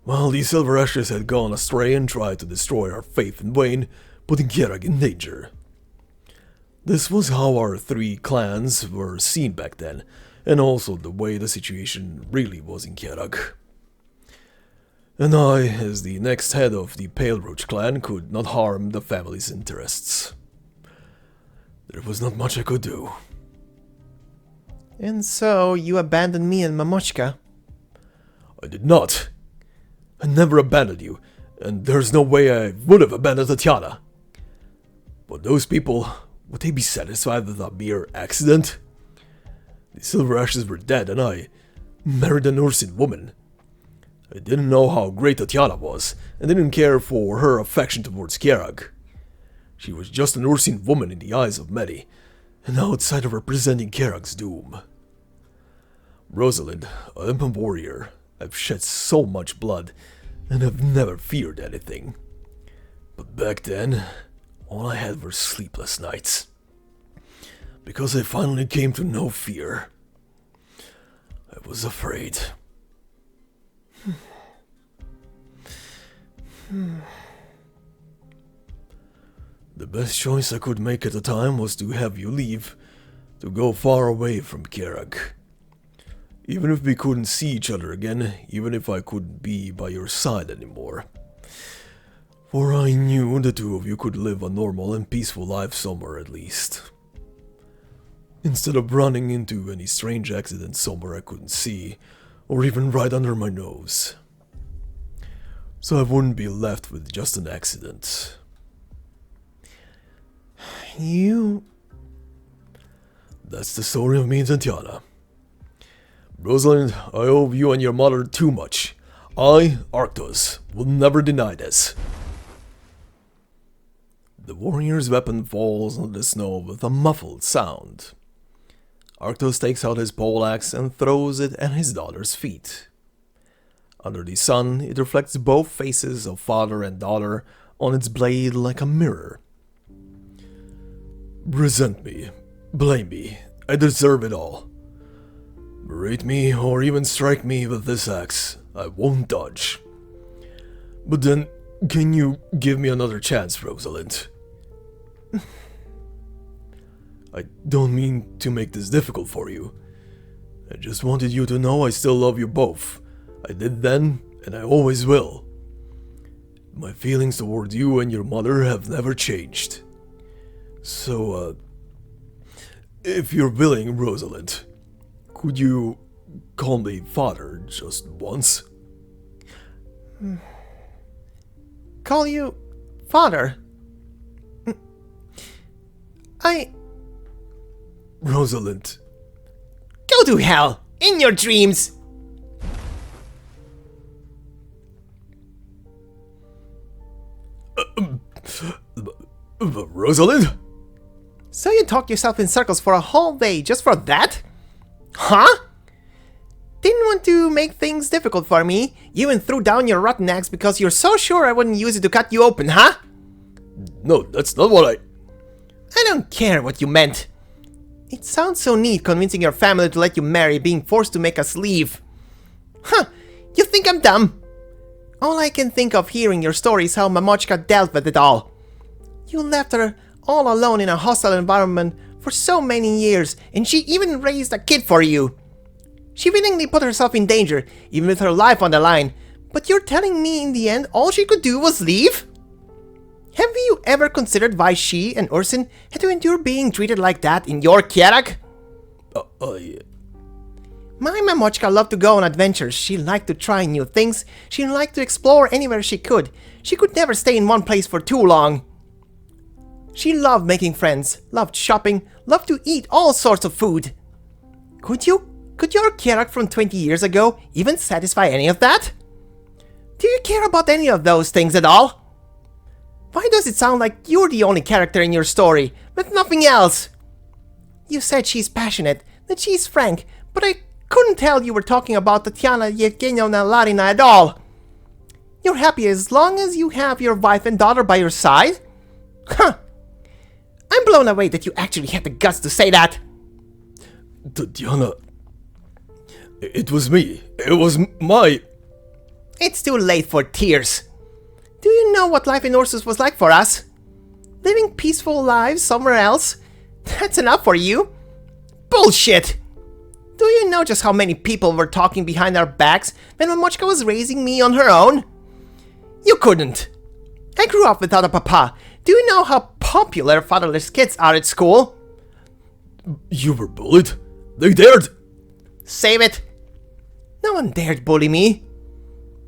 While the Silberashes had gone astray and tried to destroy our faith in Wayne, putting Kjerag in danger. This was how our 3 clans were seen back then, and also the way the situation really was in Kjerag. And I, as the next head of the Pale Roach clan, could not harm the family's interests. There was not much I could do. And so you abandoned me and Mamochka. I did not. I never abandoned you, and there's no way I would have abandoned Tatiana. But those people Would they be satisfied with a mere accident? The Silver Ashes were dead and I married an Ursin woman. I didn't know how great Tatiana was, and didn't care for her affection towards Kjerag. She was just an Ursin woman in the eyes of many, an outsider representing Kjerag's doom. Rosalind, I am a warrior. I've shed so much blood, and have never feared anything. But back then, all I had were sleepless nights. Because I finally came to know fear. I was afraid. The best choice I could make at the time was to have you leave, to go far away from Kjerag. Even if we couldn't see each other again, even if I couldn't be by your side anymore. For I knew the two of you could live a normal and peaceful life somewhere at least. Instead of running into any strange accident somewhere I couldn't see, or even right under my nose. So I wouldn't be left with just an accident. That's the story of me and Tatiana. Rosalind, I owe you and your mother too much. I, Arctos, will never deny this. The warrior's weapon falls on the snow with a muffled sound. Arctos takes out his poleaxe and throws it at his daughter's feet. Under the sun, it reflects both faces of father and daughter on its blade like a mirror. Resent me, blame me, I deserve it all. Berate me or even strike me with this axe, I won't dodge. But then, can you give me another chance, Rosalind? I don't mean to make this difficult for you. I just wanted you to know I still love you both. I did then, and I always will. My feelings toward you and your mother have never changed. So, if you're willing, Rosalind, could you call me father just once? Call you father? Rosalind. Go to hell! In your dreams! Rosalind? So you talked yourself in circles for a whole day just for that? Huh? Didn't want to make things difficult for me. You even threw down your rotten axe because you're so sure I wouldn't use it to cut you open, huh? No, that's not what I don't care what you meant. It sounds so neat convincing your family to let you marry, being forced to make us leave. Huh, you think I'm dumb? All I can think of hearing your story is how Mamochka dealt with it all. You left her all alone in a hostile environment for so many years, and she even raised a kid for you. She willingly put herself in danger, even with her life on the line, but you're telling me in the end all she could do was leave? Have you ever considered why she and Ursin had to endure being treated like that in your Kjerag? Yeah. My Mamochka loved to go on adventures. She liked to try new things. She liked to explore anywhere she could. She could never stay in one place for too long. She loved making friends, loved shopping, loved to eat all sorts of food. Could your Kjerag from 20 years ago even satisfy any of that? Do you care about any of those things at all? Why does it sound like you're the only character in your story, with nothing else? You said she's passionate, that she's frank, but I couldn't tell you were talking about Tatiana Yevgenyevna Larina at all. You're happy as long as you have your wife and daughter by your side? Huh. I'm blown away that you actually had the guts to say that. Tatiana, it was me. It was my... It's too late for tears. Do you know what life in Ursus was like for us? Living peaceful lives somewhere else? That's enough for you? Bullshit! Do you know just how many people were talking behind our backs when Mamochka was raising me on her own? You couldn't. I grew up without a papa. Do you know how popular fatherless kids are at school? You were bullied? They dared! Save it! No one dared bully me.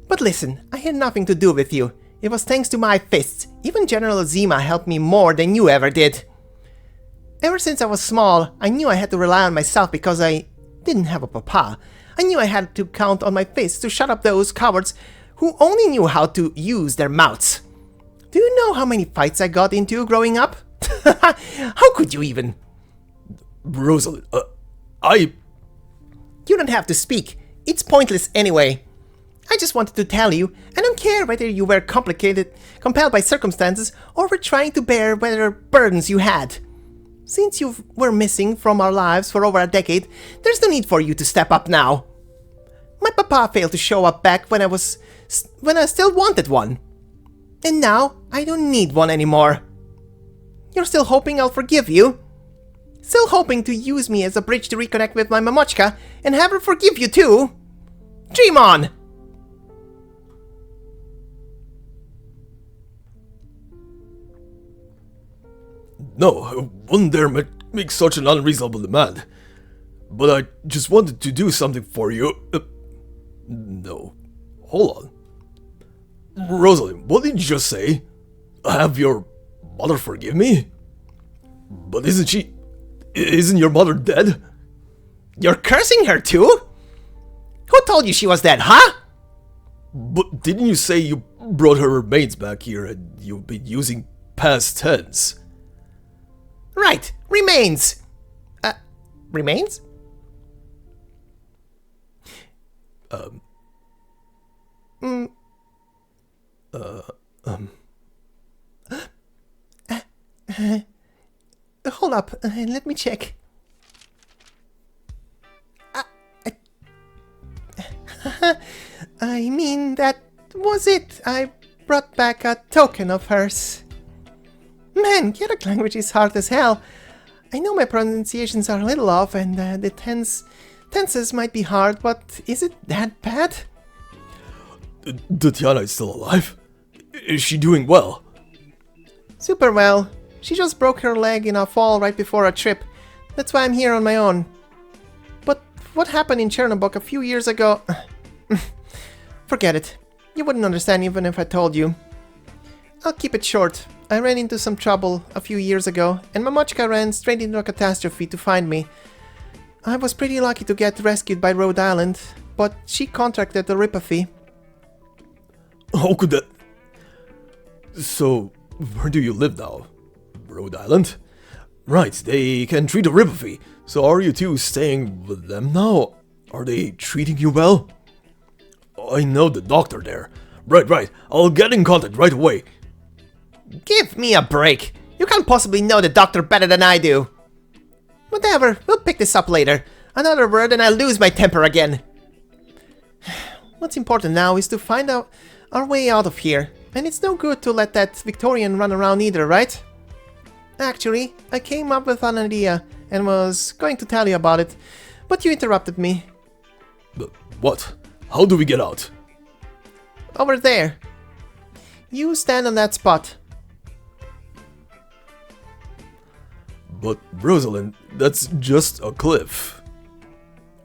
But listen, I had nothing to do with you. It was thanks to my fists. Even General Zima helped me more than you ever did. Ever since I was small, I knew I had to rely on myself because I didn't have a papa. I knew I had to count on my fists to shut up those cowards who only knew how to use their mouths. Do you know how many fights I got into growing up? How could you even? Rosalind, You don't have to speak. It's pointless anyway. I just wanted to tell you, I don't care whether you were compelled by circumstances, or were trying to bear whatever burdens you had. Since you were missing from our lives for over a decade, there's no need for you to step up now. My papa failed to show up back when I still wanted one. And now, I don't need one anymore. You're still hoping I'll forgive you? Still hoping to use me as a bridge to reconnect with my Mamochka and have her forgive you too? Dream on! No, I wouldn't dare make such an unreasonable demand. But I just wanted to do something for you. No. Hold on. Rosalind, what did you just say? Have your mother forgive me? But isn't your mother dead? You're cursing her too? Who told you she was dead, huh? But didn't you say you brought her remains back here and you've been using past tense? Right, remains. Remains? Hold up, let me check. I mean, that was it. I brought back a token of hers. Man, Kjerag language is hard as hell. I know my pronunciations are a little off and the tenses might be hard, but is it that bad? Tatiana is still alive? Is she doing well? Super well. She just broke her leg in a fall right before a trip. That's why I'm here on my own. But what happened in Chernobog a few years ago... Forget it. You wouldn't understand even if I told you. I'll keep it short. I ran into some trouble a few years ago, and Mamochka ran straight into a catastrophe to find me. I was pretty lucky to get rescued by Rhode Island, but she contracted the ripathy. How could that... So, where do you live now? Rhode Island? Right, they can treat a ripathy. So are you two staying with them now? Are they treating you well? I know the doctor there. Right. I'll get in contact right away. Give me a break. You can't possibly know the doctor better than I do. Whatever, we'll pick this up later. Another word and I'll lose my temper again. What's important now is to find out our way out of here. And it's no good to let that Victorian run around either, right? Actually, I came up with an idea and was going to tell you about it, but you interrupted me. What? How do we get out? Over there. You stand on that spot. But Rosalind, that's just a cliff.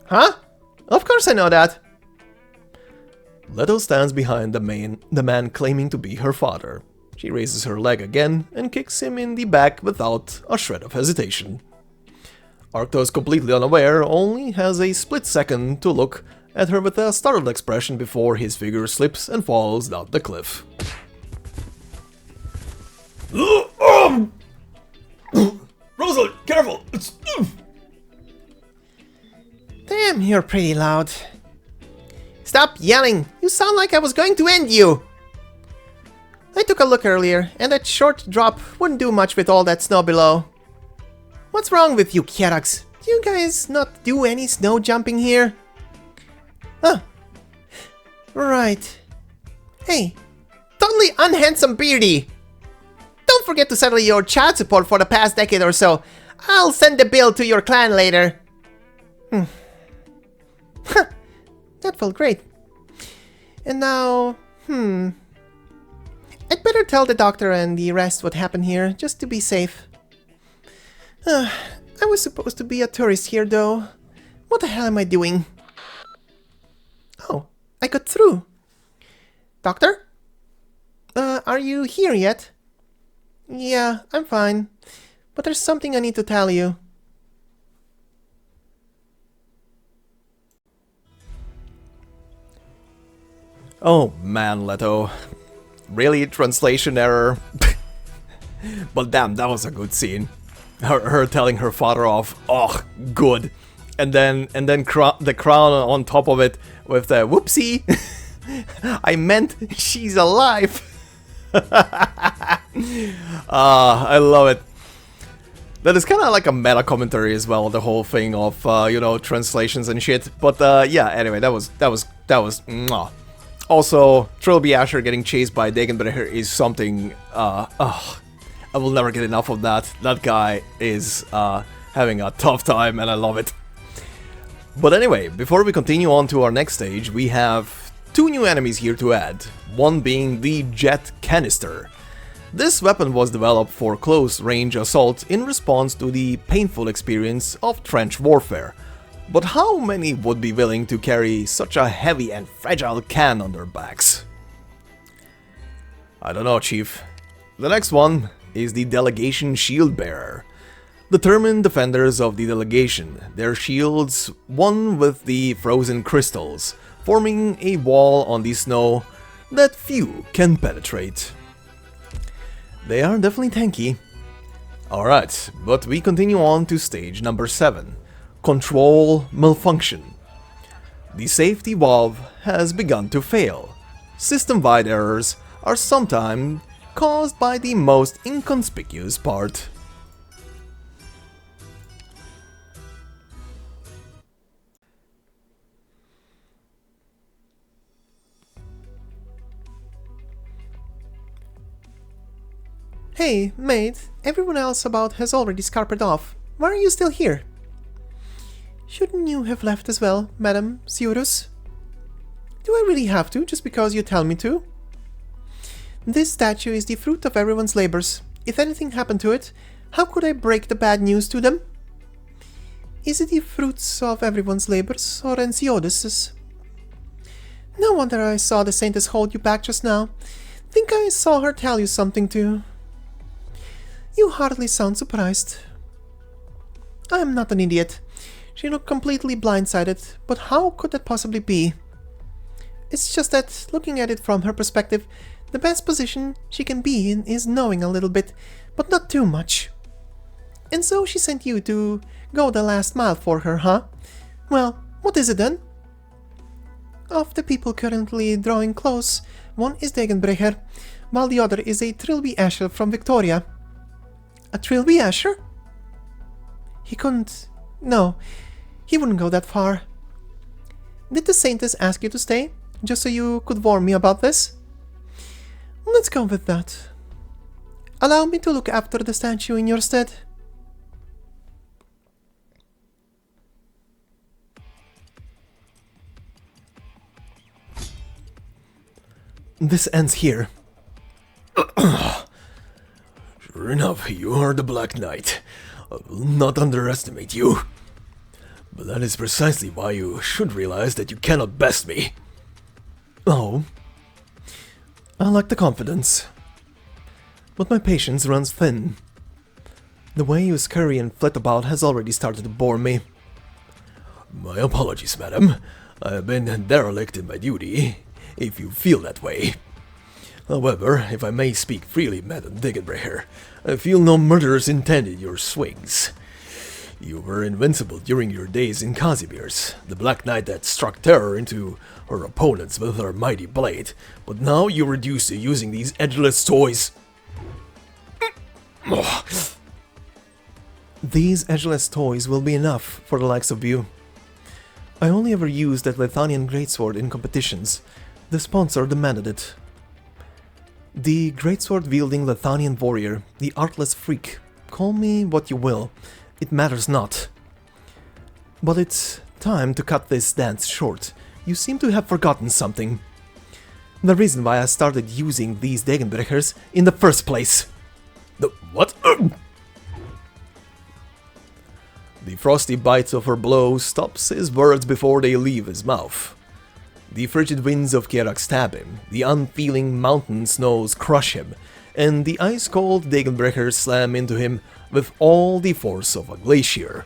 Huh? Of course I know that. Leto stands behind the man claiming to be her father. She raises her leg again and kicks him in the back without a shred of hesitation. Arctos, completely unaware, only has a split second to look at her with a startled expression before his figure slips and falls down the cliff. Rosalind, careful! Damn, you're pretty loud. Stop yelling! You sound like I was going to end you! I took a look earlier, and that short drop wouldn't do much with all that snow below. What's wrong with you, Kjerags? Do you guys not do any snow jumping here? Huh. Right. Hey, totally unhandsome beardy! Don't forget to settle your child support for the past decade or so. I'll send the bill to your clan later. That felt great. And now, I'd better tell the doctor and the rest what happened here, just to be safe. I was supposed to be a tourist here, though. What the hell am I doing? Oh, I got through. Doctor? Are you here yet? Yeah, I'm fine. but there's something I need to tell you. Oh man, Leto. Really? Translation error? But damn, that was a good scene. Her telling her father off. Oh, good. And then the crown on top of it with the whoopsie. I meant she's alive. I love it. That is kind of like a meta commentary as well, the whole thing of you know, translations and shit. But yeah, anyway, that was mwah. Also, Trilby Asher getting chased by Degenbrecher is something I will never get enough of that. That guy is having a tough time and I love it. But anyway, before we continue on to our next stage, we have two new enemies here to add, one being the jet canister. This weapon was developed for close-range assault in response to the painful experience of trench warfare. But how many would be willing to carry such a heavy and fragile can on their backs? I don't know, Chief. The next one is the Delegation Shield Bearer. Determined defenders of the Delegation, their shields one with the frozen crystals, forming a wall on the snow that few can penetrate. They are definitely tanky. Alright, but we continue on to stage number 7. Control Malfunction. The safety valve has begun to fail. System-wide errors are sometimes caused by the most inconspicuous part. Hey, mate, everyone else about has already scarpered off. Why are you still here? Shouldn't you have left as well, Madam Ciurus? Do I really have to, just because you tell me to? This statue is the fruit of everyone's labors. If anything happened to it, how could I break the bad news to them? Is it the fruits of everyone's labors, or Ensiodis's? No wonder I saw the Saintess hold you back just now. Think I saw her tell you something too. You hardly sound surprised. I am not an idiot. She looked completely blindsided, but how could that possibly be? It's just that, looking at it from her perspective, the best position she can be in is knowing a little bit, but not too much. And so she sent you to go the last mile for her, huh? Well, what is it then? Of the people currently drawing close, one is Degenbrecher, while the other is a Trilby Asher from Victoria. A Trilby Asher? He couldn't... No, he wouldn't go that far. Did the Saintess ask you to stay, just so you could warn me about this? Let's go with that. Allow me to look after the statue in your stead. This ends here. Sure enough, you are the Black Knight. I will not underestimate you. But that is precisely why you should realize that you cannot best me. Oh. I like the confidence. But my patience runs thin. The way you scurry and flit about has already started to bore me. My apologies, madam. I have been derelict in my duty, if you feel that way. However, if I may speak freely, Madam Degenbrecher, I feel no murderers intended your swings. You were invincible during your days in Kazimierz, the Black Knight that struck terror into her opponents with her mighty blade, but now you're reduced to using these edgeless toys. These edgeless toys will be enough for the likes of you. I only ever used that Lithanian greatsword in competitions. The sponsor demanded it. The greatsword-wielding Lithanian warrior, the artless freak, call me what you will, it matters not. But it's time to cut this dance short. You seem to have forgotten something. The reason why I started using these Degenbrechers in the first place. The what? The frosty bite of her blow stops his words before they leave his mouth. The frigid winds of Kjerag stab him, the unfeeling mountain snows crush him, and the ice-cold Degenbrecher slam into him with all the force of a glacier.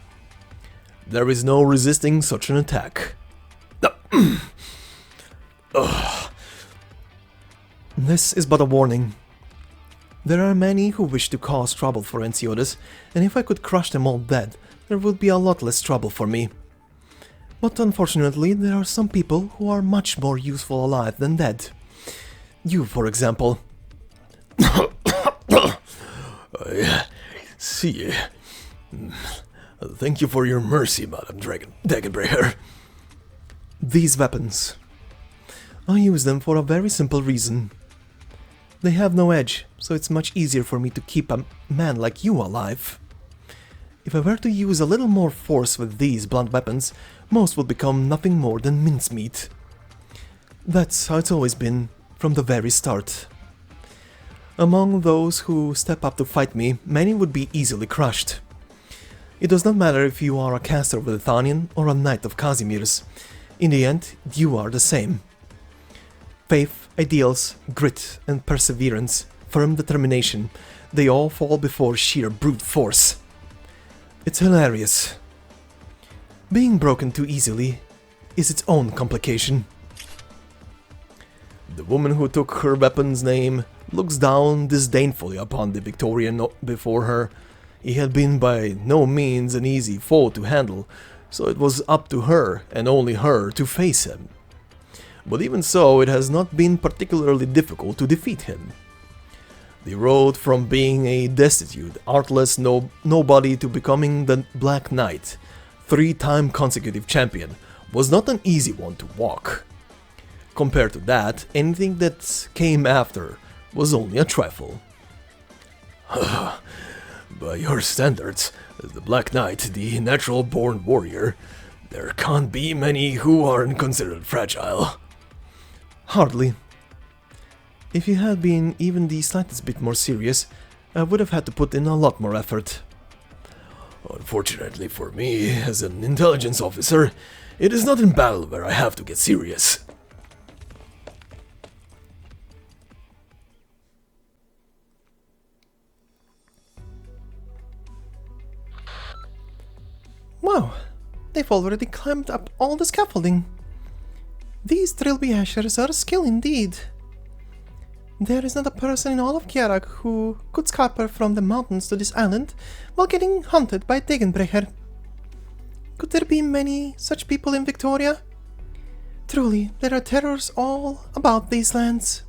There is no resisting such an attack. This is but a warning. There are many who wish to cause trouble for Ensiodes, and if I could crush them all dead, there would be a lot less trouble for me. But unfortunately, there are some people who are much more useful alive than dead. You, for example. I see. Thank you for your mercy, Madam Degenbrecher. These weapons. I use them for a very simple reason. They have no edge, so it's much easier for me to keep a man like you alive. If I were to use a little more force with these blunt weapons, most would become nothing more than mincemeat. That's how it's always been, from the very start. Among those who step up to fight me, many would be easily crushed. It does not matter if you are a caster of the Thanian or a knight of Casimir's. In the end, you are the same. Faith, ideals, grit and perseverance, firm determination, they all fall before sheer brute force. It's hilarious. Being broken too easily is its own complication. The woman who took her weapon's name looks down disdainfully upon the Victorian before her. He had been by no means an easy foe to handle, so it was up to her, and only her, to face him. But even so, it has not been particularly difficult to defeat him. The road from being a destitute, artless nobody to becoming the Black Knight, 3-time consecutive champion, was not an easy one to walk. Compared to that, anything that came after was only a trifle. By your standards, as the Black Knight, the natural-born warrior, there can't be many who aren't considered fragile. Hardly. If you had been even the slightest bit more serious, I would have had to put in a lot more effort. Unfortunately for me, as an intelligence officer, it is not in battle where I have to get serious. Wow, they've already climbed up all the scaffolding. These Trilby Ashers are skill indeed. There is not a person in all of Kjerag who could scamper from the mountains to this island while getting hunted by Degenbrecher. Could there be many such people in Victoria? Truly, there are terrors all about these lands.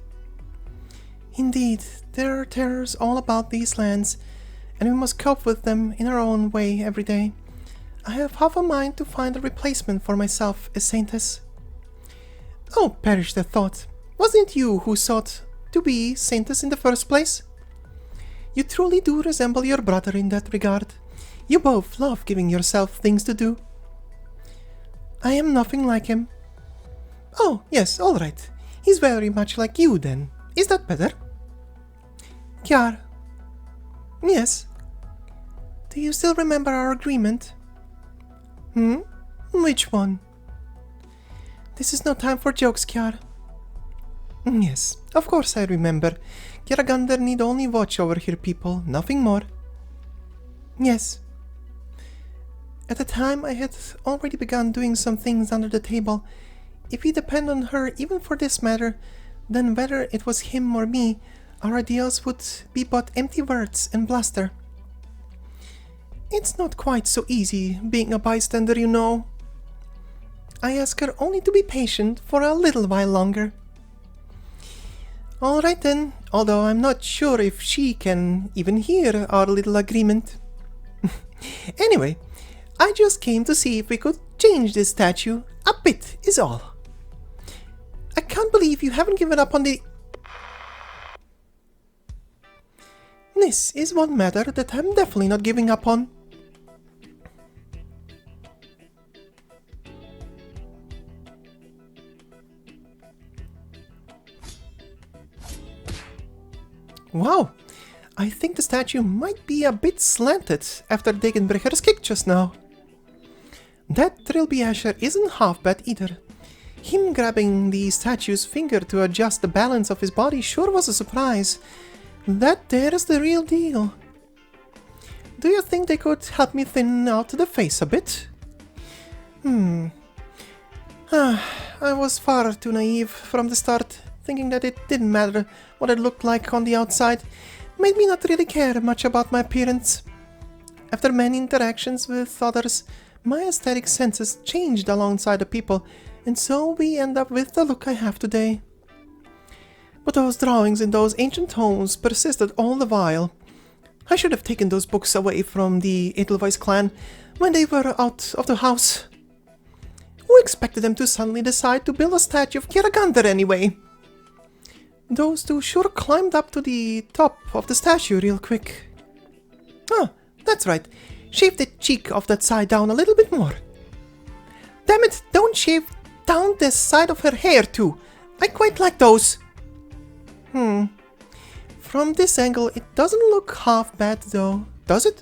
Indeed, there are terrors all about these lands, and we must cope with them in our own way every day. I have half a mind to find a replacement for myself as Saintess. Oh, perish the thought. Wasn't it you who sought to be Saintess in the first place? You truly do resemble your brother in that regard. You both love giving yourself things to do. I am nothing like him. Oh, yes, all right. He's very much like you, then. Is that better? Kjar. Yes. Do you still remember our agreement? Which one? This is no time for jokes, Kjar. Yes, of course I remember. Kjeragandr need only watch over her people, nothing more. Yes. At the time I had already begun doing some things under the table. If we depend on her even for this matter, then whether it was him or me, our ideals would be but empty words and bluster. It's not quite so easy being a bystander, you know. I ask her only to be patient for a little while longer. Alright then, although I'm not sure if she can even hear our little agreement. Anyway, I just came to see if we could change this statue a bit, is all. I can't believe you haven't given up on the... This is one matter that I'm definitely not giving up on. Wow, I think the statue might be a bit slanted after Degenbrecher's kick just now. That Trilby Asher isn't half bad either. Him grabbing the statue's finger to adjust the balance of his body sure was a surprise. That there's the real deal. Do you think they could help me thin out the face a bit? I was far too naive from the start, thinking that it didn't matter what I looked like on the outside. Made me not really care much about my appearance. After many interactions with others, my aesthetic senses changed alongside the people, and so we end up with the look I have today. But those drawings in those ancient tomes persisted all the while. I should have taken those books away from the Edelweiss clan when they were out of the house. Who expected them to suddenly decide to build a statue of Kjeragandr anyway? Those two sure climbed up to the top of the statue real quick. Oh, that's right. Shave the cheek of that side down a little bit more. Damn it, don't shave down the side of her hair too. I quite like those. From this angle, it doesn't look half bad though, does it?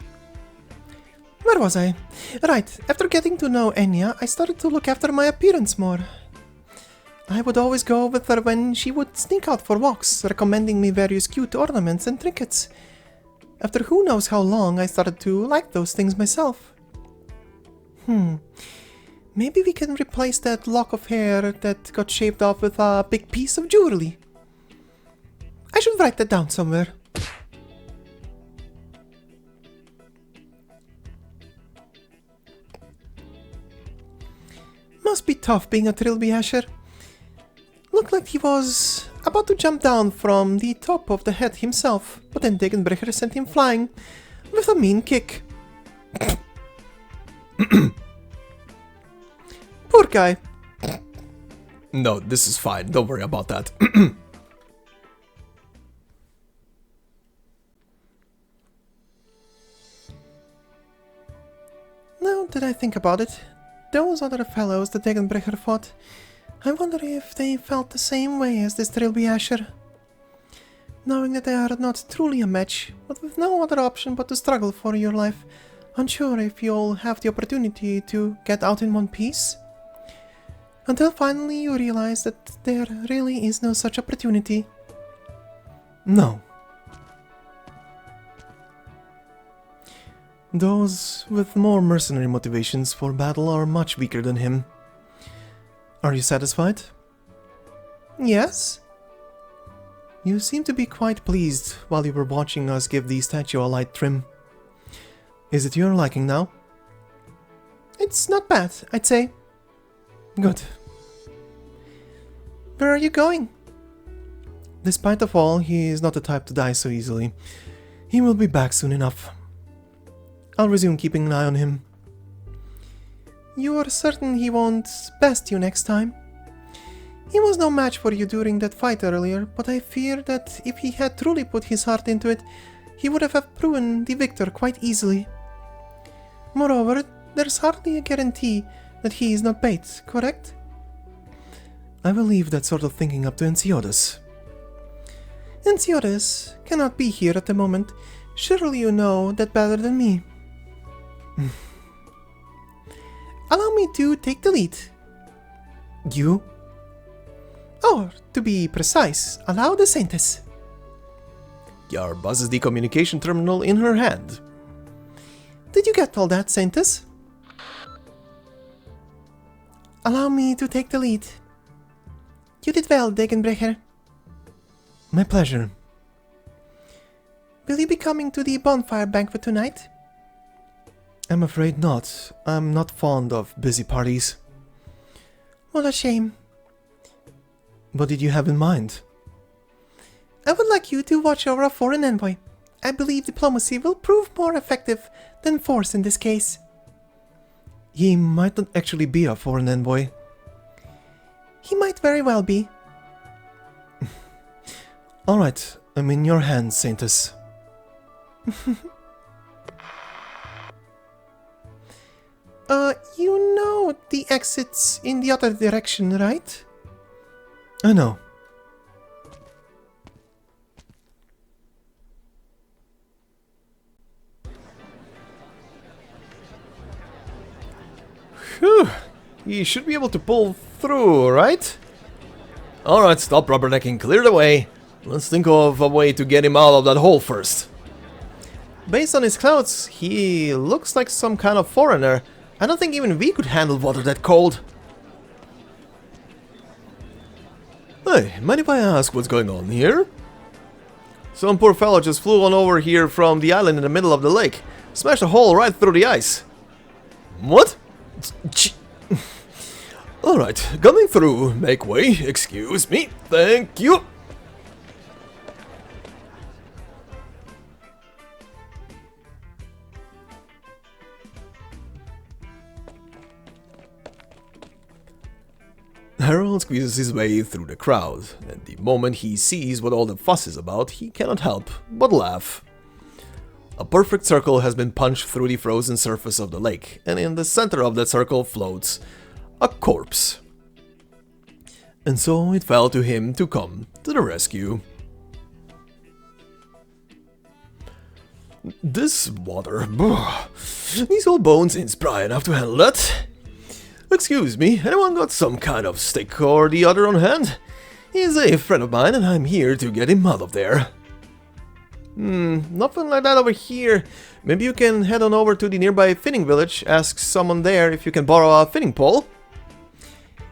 Where was I? Right, after getting to know Enya, I started to look after my appearance more. I would always go with her when she would sneak out for walks, recommending me various cute ornaments and trinkets. After who knows how long, I started to like those things myself. Maybe we can replace that lock of hair that got shaved off with a big piece of jewelry. I should write that down somewhere. Must be tough being a Trilby Asher. Looked like he was about to jump down from the top of the head himself, but then Degenbrecher sent him flying with a mean kick. Poor guy. No, this is fine. Don't worry about that. Now that I think about it, those other fellows the Degenbrecher fought, I wonder if they felt the same way as this Trilby Asher. Knowing that they are not truly a match, but with no other option but to struggle for your life, unsure if you'll have the opportunity to get out in one piece. Until finally you realize that there really is no such opportunity. No. Those with more mercenary motivations for battle are much weaker than him. Are you satisfied? Yes? You seem to be quite pleased while you were watching us give the statue a light trim. Is it your liking now? It's not bad, I'd say. Good. Where are you going? Despite of all, he is not the type to die so easily. He will be back soon enough. I'll resume keeping an eye on him. You are certain he won't best you next time? He was no match for you during that fight earlier, but I fear that if he had truly put his heart into it, he would have proven the victor quite easily. Moreover, there's hardly a guarantee that he is not bait, correct? I will leave that sort of thinking up to Ensiodas. Ensiodas cannot be here at the moment. Surely you know that better than me. Allow me to take the lead. You? Or, to be precise, allow the Saintess. Kjar buzzes the communication terminal in her hand. Did you get all that, Saintess? Allow me to take the lead. You did well, Degenbrecher. My pleasure. Will you be coming to the bonfire banquet tonight? I'm afraid not. I'm not fond of busy parties. What a shame. What did you have in mind? I would like you to watch over a foreign envoy. I believe diplomacy will prove more effective than force in this case. He might not actually be a foreign envoy. He might very well be. Alright, I'm in your hands, Saintess. You know the exit's in the other direction, right? I know. Phew! You should be able to pull through, right? Alright, stop rubbernecking, clear the way. Let's think of a way to get him out of that hole first. Based on his clothes, he looks like some kind of foreigner. I don't think even we could handle water that cold. Hey, mind if I ask what's going on here? Some poor fellow just flew on over here from the island in the middle of the lake. Smashed a hole right through the ice. What? Alright, coming through. Make way. Excuse me. Thank you. Harold squeezes his way through the crowd, and the moment he sees what all the fuss is about, he cannot help but laugh. A perfect circle has been punched through the frozen surface of the lake, and in the center of that circle floats a corpse. And so it fell to him to come to the rescue. This water, these old bones ain't spry enough to handle that. Excuse me, anyone got some kind of stick or the other on hand? He's a friend of mine and I'm here to get him out of there. Nothing like that over here. Maybe you can head on over to the nearby finning village, ask someone there if you can borrow a finning pole.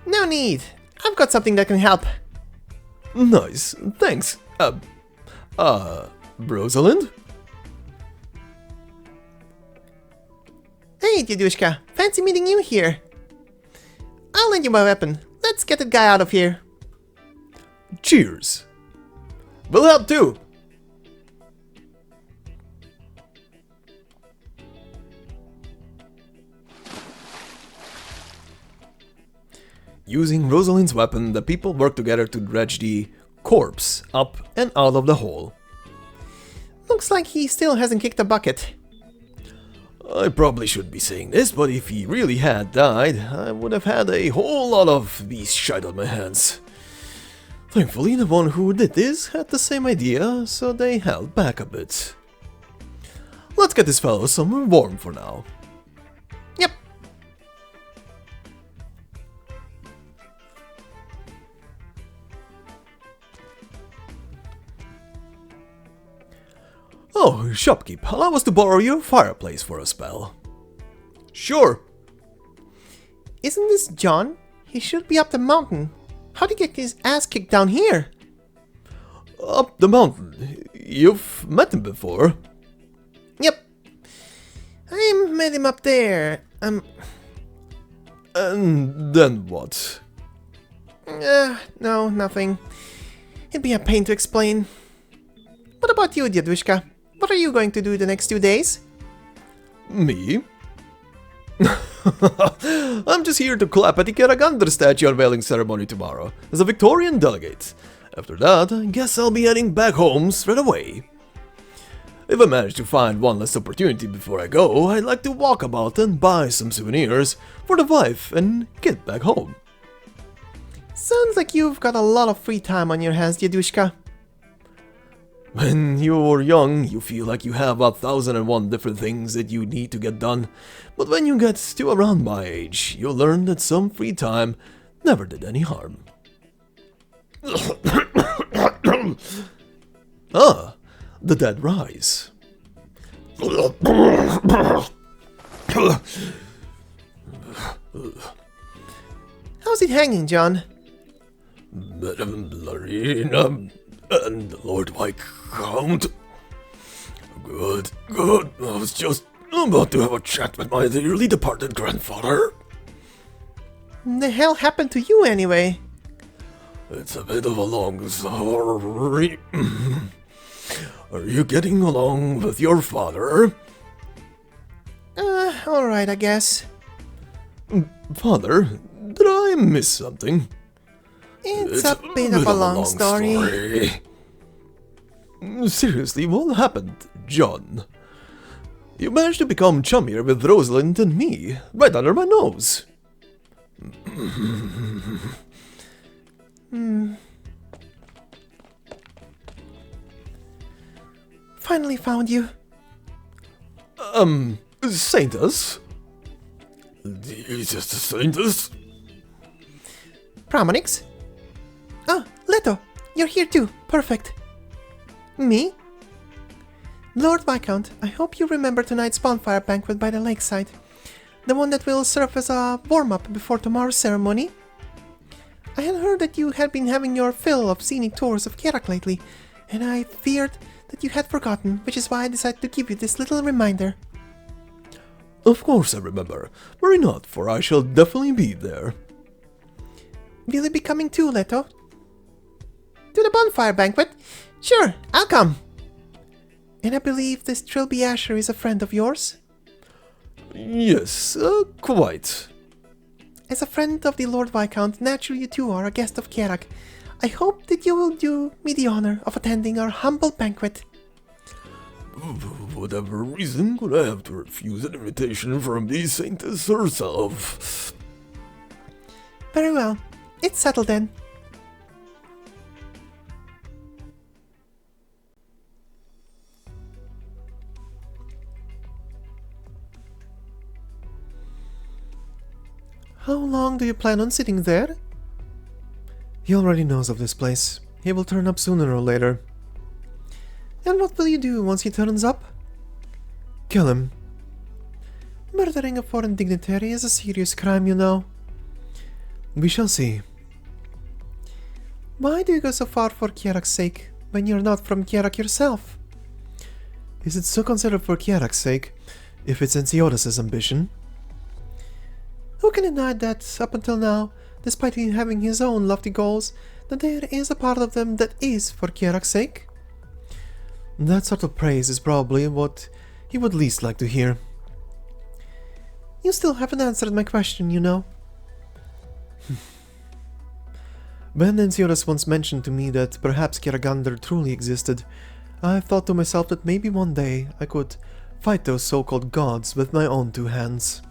No need. I've got something that can help. Nice, thanks. Rosalind? Hey, Dedushka, fancy meeting you here. I'll lend you my weapon. Let's get that guy out of here. Cheers. We'll help too. Using Rosalind's weapon, the people work together to dredge the corpse up and out of the hole. Looks like he still hasn't kicked a bucket. I probably shouldn't be saying this, but if he really had died, I would have had a whole lot of these shite on my hands. Thankfully, the one who did this had the same idea, so they held back a bit. Let's get this fellow somewhere warm for now. Yep. Oh, shopkeep, allow us to borrow your fireplace for a spell. Sure. Isn't this John? He should be up the mountain. How'd he get his ass kicked down here? Up the mountain? You've met him before? Yep. I met him up there. And then what? No, nothing. It'd be a pain to explain. What about you, Dedushka? What are you going to do the next 2 days? Me? I'm just here to clap at the Kjeragandr statue unveiling ceremony tomorrow as a Victorian delegate. After that, I guess I'll be heading back home straight away. If I manage to find one last opportunity before I go, I'd like to walk about and buy some souvenirs for the wife and get back home. Sounds like you've got a lot of free time on your hands, Dedushka. When you're young, you feel like you have 1,001 different things that you need to get done, but when you get to around my age, you'll learn that some free time never did any harm. Ah, the dead rise. How's it hanging, John? Madame Larina and the Lord Viscount. Good. I was just about to have a chat with my dearly departed grandfather. The hell happened to you anyway? It's a bit of a long story. Are you getting along with your father? Alright, I guess. Father, did I miss something? It's a bit of a long story. Seriously, what happened, John? You managed to become chummier with Rosalind and me, right under my nose. Finally found you. Saintus? Jesus, Saintus? Pramonix? Oh, Leto, you're here too. Perfect. Me? Lord Viscount, I hope you remember tonight's bonfire banquet by the lakeside. The one that will serve as a warm-up before tomorrow's ceremony. I had heard that you had been having your fill of scenic tours of Kjerag lately, and I feared that you had forgotten, which is why I decided to give you this little reminder. Of course I remember. Worry not, for I shall definitely be there. Will you be coming too, Leto? To the bonfire banquet? Sure, I'll come. And I believe this Trilby Asher is a friend of yours? Yes, quite. As a friend of the Lord Viscount, naturally you too are a guest of Kjerag. I hope that you will do me the honor of attending our humble banquet. Whatever reason could I have to refuse an invitation from the Saintess herself? Very well. It's settled then. How long do you plan on sitting there? He already knows of this place. He will turn up sooner or later. And what will you do once he turns up? Kill him. Murdering a foreign dignitary is a serious crime, you know. We shall see. Why do you go so far for Kjerag's sake, when you're not from Kjerag yourself? Is it so considered for Kjerag's sake, if it's Ensiodas' ambition? Who can deny that, up until now, despite him having his own lofty goals, that there is a part of them that is for Kjerag's sake? That sort of praise is probably what he would least like to hear. You still haven't answered my question, you know. When Ensiodas once mentioned to me that perhaps Kjeragandr truly existed, I thought to myself that maybe one day I could fight those so-called gods with my own two hands.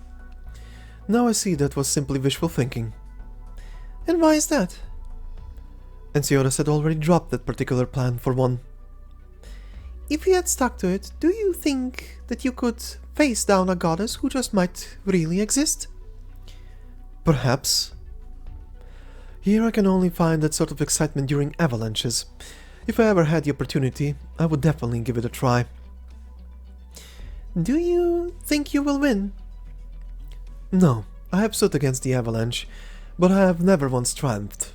Now I see that was simply wishful thinking. And why is that? Ensiodas had already dropped that particular plan for one. If you had stuck to it, do you think that you could face down a goddess who just might really exist? Perhaps. Here I can only find that sort of excitement during avalanches. If I ever had the opportunity, I would definitely give it a try. Do you think you will win? No, I have stood against the avalanche, but I have never once triumphed.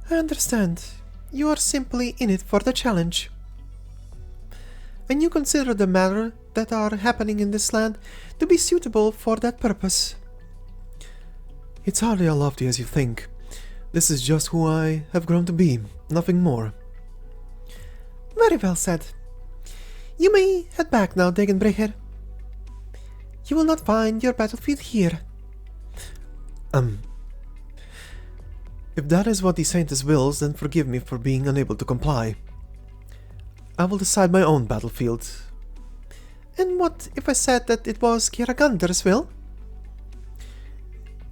I understand. You are simply in it for the challenge. And you consider the matter that are happening in this land to be suitable for that purpose. It's hardly as lofty as you think. This is just who I have grown to be, nothing more. Very well said. You may head back now, Degenbrecher. You will not find your battlefield here. If that is what the Saintess wills, then forgive me for being unable to comply. I will decide my own battlefield. And what if I said that it was Kjeragandr's will?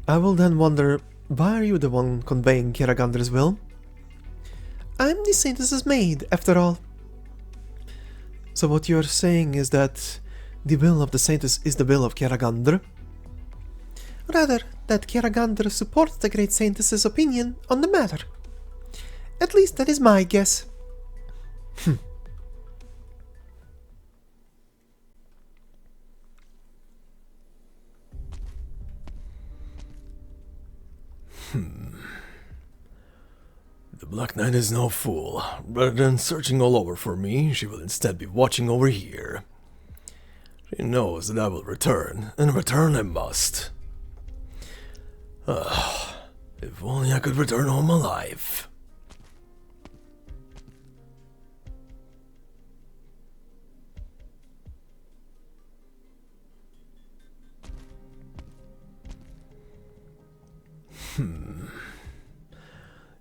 I will then wonder, why are you the one conveying Kjeragandr's will? I'm the Saintess's maid, after all. So what you are saying is that the will of the Saintess is the will of Kjeragandr? Rather, that Kjeragandr supports the great Saintess's opinion on the matter. At least that is my guess. The Black Knight is no fool. Rather than searching all over for me, she will instead be watching over here. She knows that I will return, and return I must. If only I could return home alive.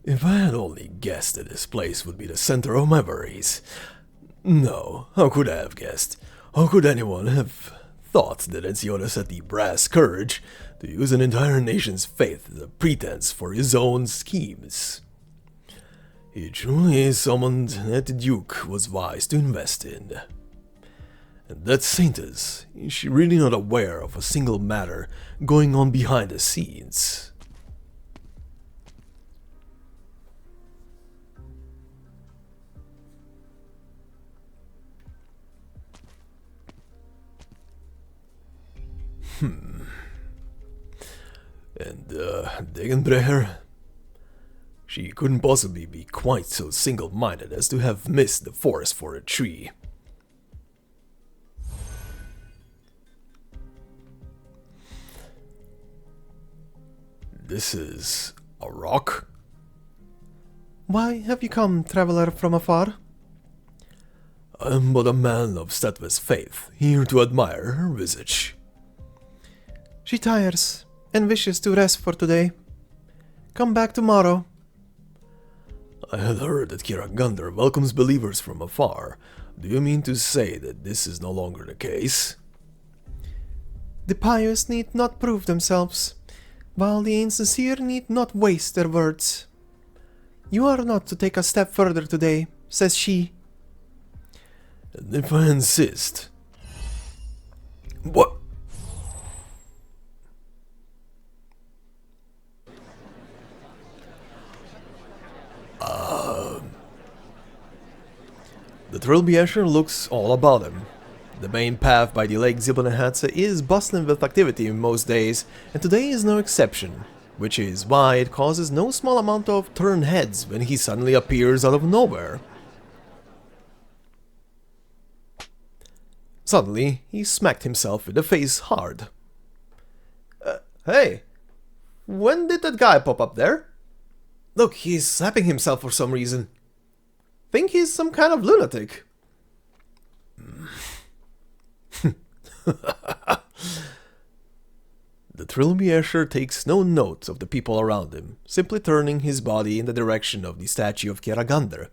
If I had only guessed that this place would be the center of my worries. No, how could I have guessed? How could anyone have thought that Ensiodas had the brass courage to use an entire nation's faith as a pretense for his own schemes? He truly is someone that the Duke was wise to invest in. And that Saintess, is she really not aware of a single matter going on behind the scenes? And, Degenbrecher? She couldn't possibly be quite so single-minded as to have missed the forest for a tree. This is a rock? Why have you come, traveler from afar? I am but a man of steadfast faith, here to admire her visage. She tires and wishes to rest for today. Come back tomorrow. I had heard that Kjeragandr welcomes believers from afar. Do you mean to say that this is no longer the case? The pious need not prove themselves, while the insincere need not waste their words. You are not to take a step further today, says she. And if I insist... What? The Trilby Asher looks all about him. The main path by the Lake Silberneherze is bustling with activity most days, and today is no exception, which is why it causes no small amount of turned heads when he suddenly appears out of nowhere. Suddenly, he smacked himself in the face hard. Hey, when did that guy pop up there? Look, he's slapping himself for some reason. Think he's some kind of lunatic. The Trilby Asher takes no note of the people around him, simply turning his body in the direction of the statue of Kjeragandr.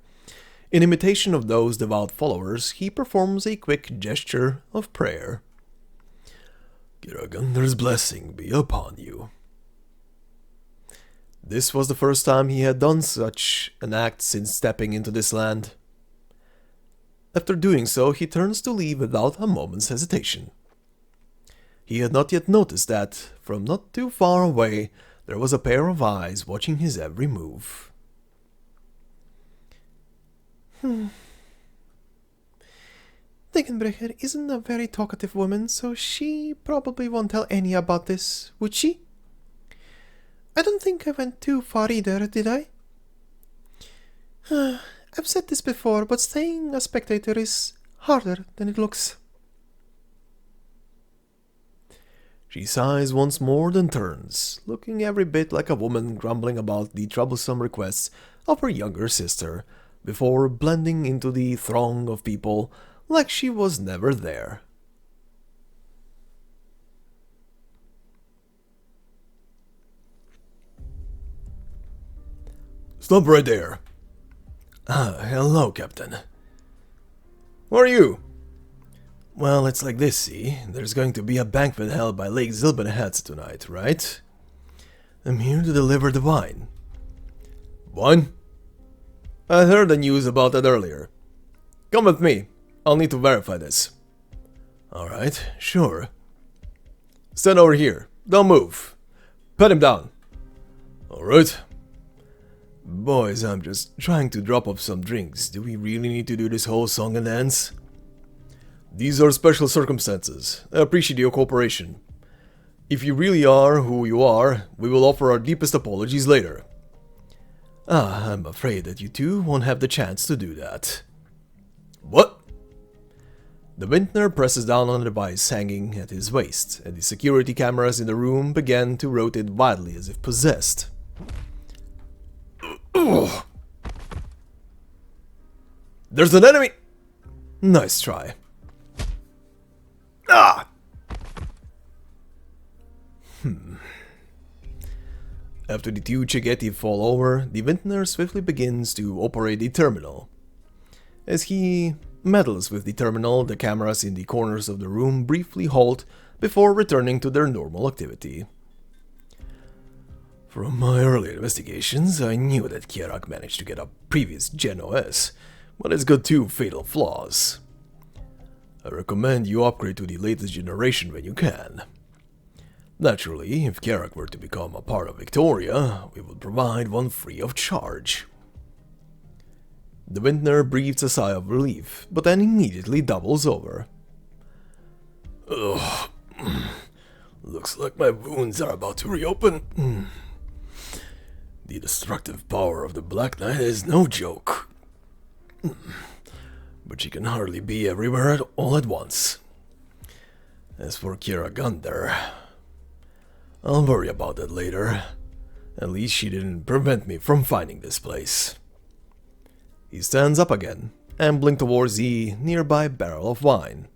In imitation of those devout followers, he performs a quick gesture of prayer. Kjeragandr's blessing be upon you. This was the first time he had done such an act since stepping into this land. After doing so, he turns to leave without a moment's hesitation. He had not yet noticed that, from not too far away, there was a pair of eyes watching his every move. Degenbrecher isn't a very talkative woman, so she probably won't tell any about this, would she? I don't think I went too far either, did I? I've said this before, but staying a spectator is harder than it looks. She sighs once more, then turns, looking every bit like a woman grumbling about the troublesome requests of her younger sister, before blending into the throng of people like she was never there. Stop right there. Hello, Captain. Who are you? Well, it's like this, see? There's going to be a banquet held by Lake Silberneherze tonight, right? I'm here to deliver the wine. Wine? I heard the news about that earlier. Come with me. I'll need to verify this. Alright, sure. Stand over here. Don't move. Put him down. Alright. Boys, I'm just trying to drop off some drinks. Do we really need to do this whole song and dance? These are special circumstances. I appreciate your cooperation. If you really are who you are, we will offer our deepest apologies later. I'm afraid that you two won't have the chance to do that. What? The vintner presses down on the device hanging at his waist, and the security cameras in the room began to rotate wildly as if possessed. There's an enemy! Nice try. After the two Chegeti fall over, the vintner swiftly begins to operate the terminal. As he meddles with the terminal, the cameras in the corners of the room briefly halt before returning to their normal activity. From my earlier investigations, I knew that Kjerag managed to get a previous Gen OS, but it's got two fatal flaws. I recommend you upgrade to the latest generation when you can. Naturally, if Kjerag were to become a part of Victoria, we would provide one free of charge. The vintner breathes a sigh of relief, but then immediately doubles over. Ugh. Looks like my wounds are about to reopen. The destructive power of the Black Knight is no joke. But she can hardly be everywhere all at once. As for Kjeragandr, I'll worry about that later. At least she didn't prevent me from finding this place. He stands up again, ambling towards the nearby barrel of wine.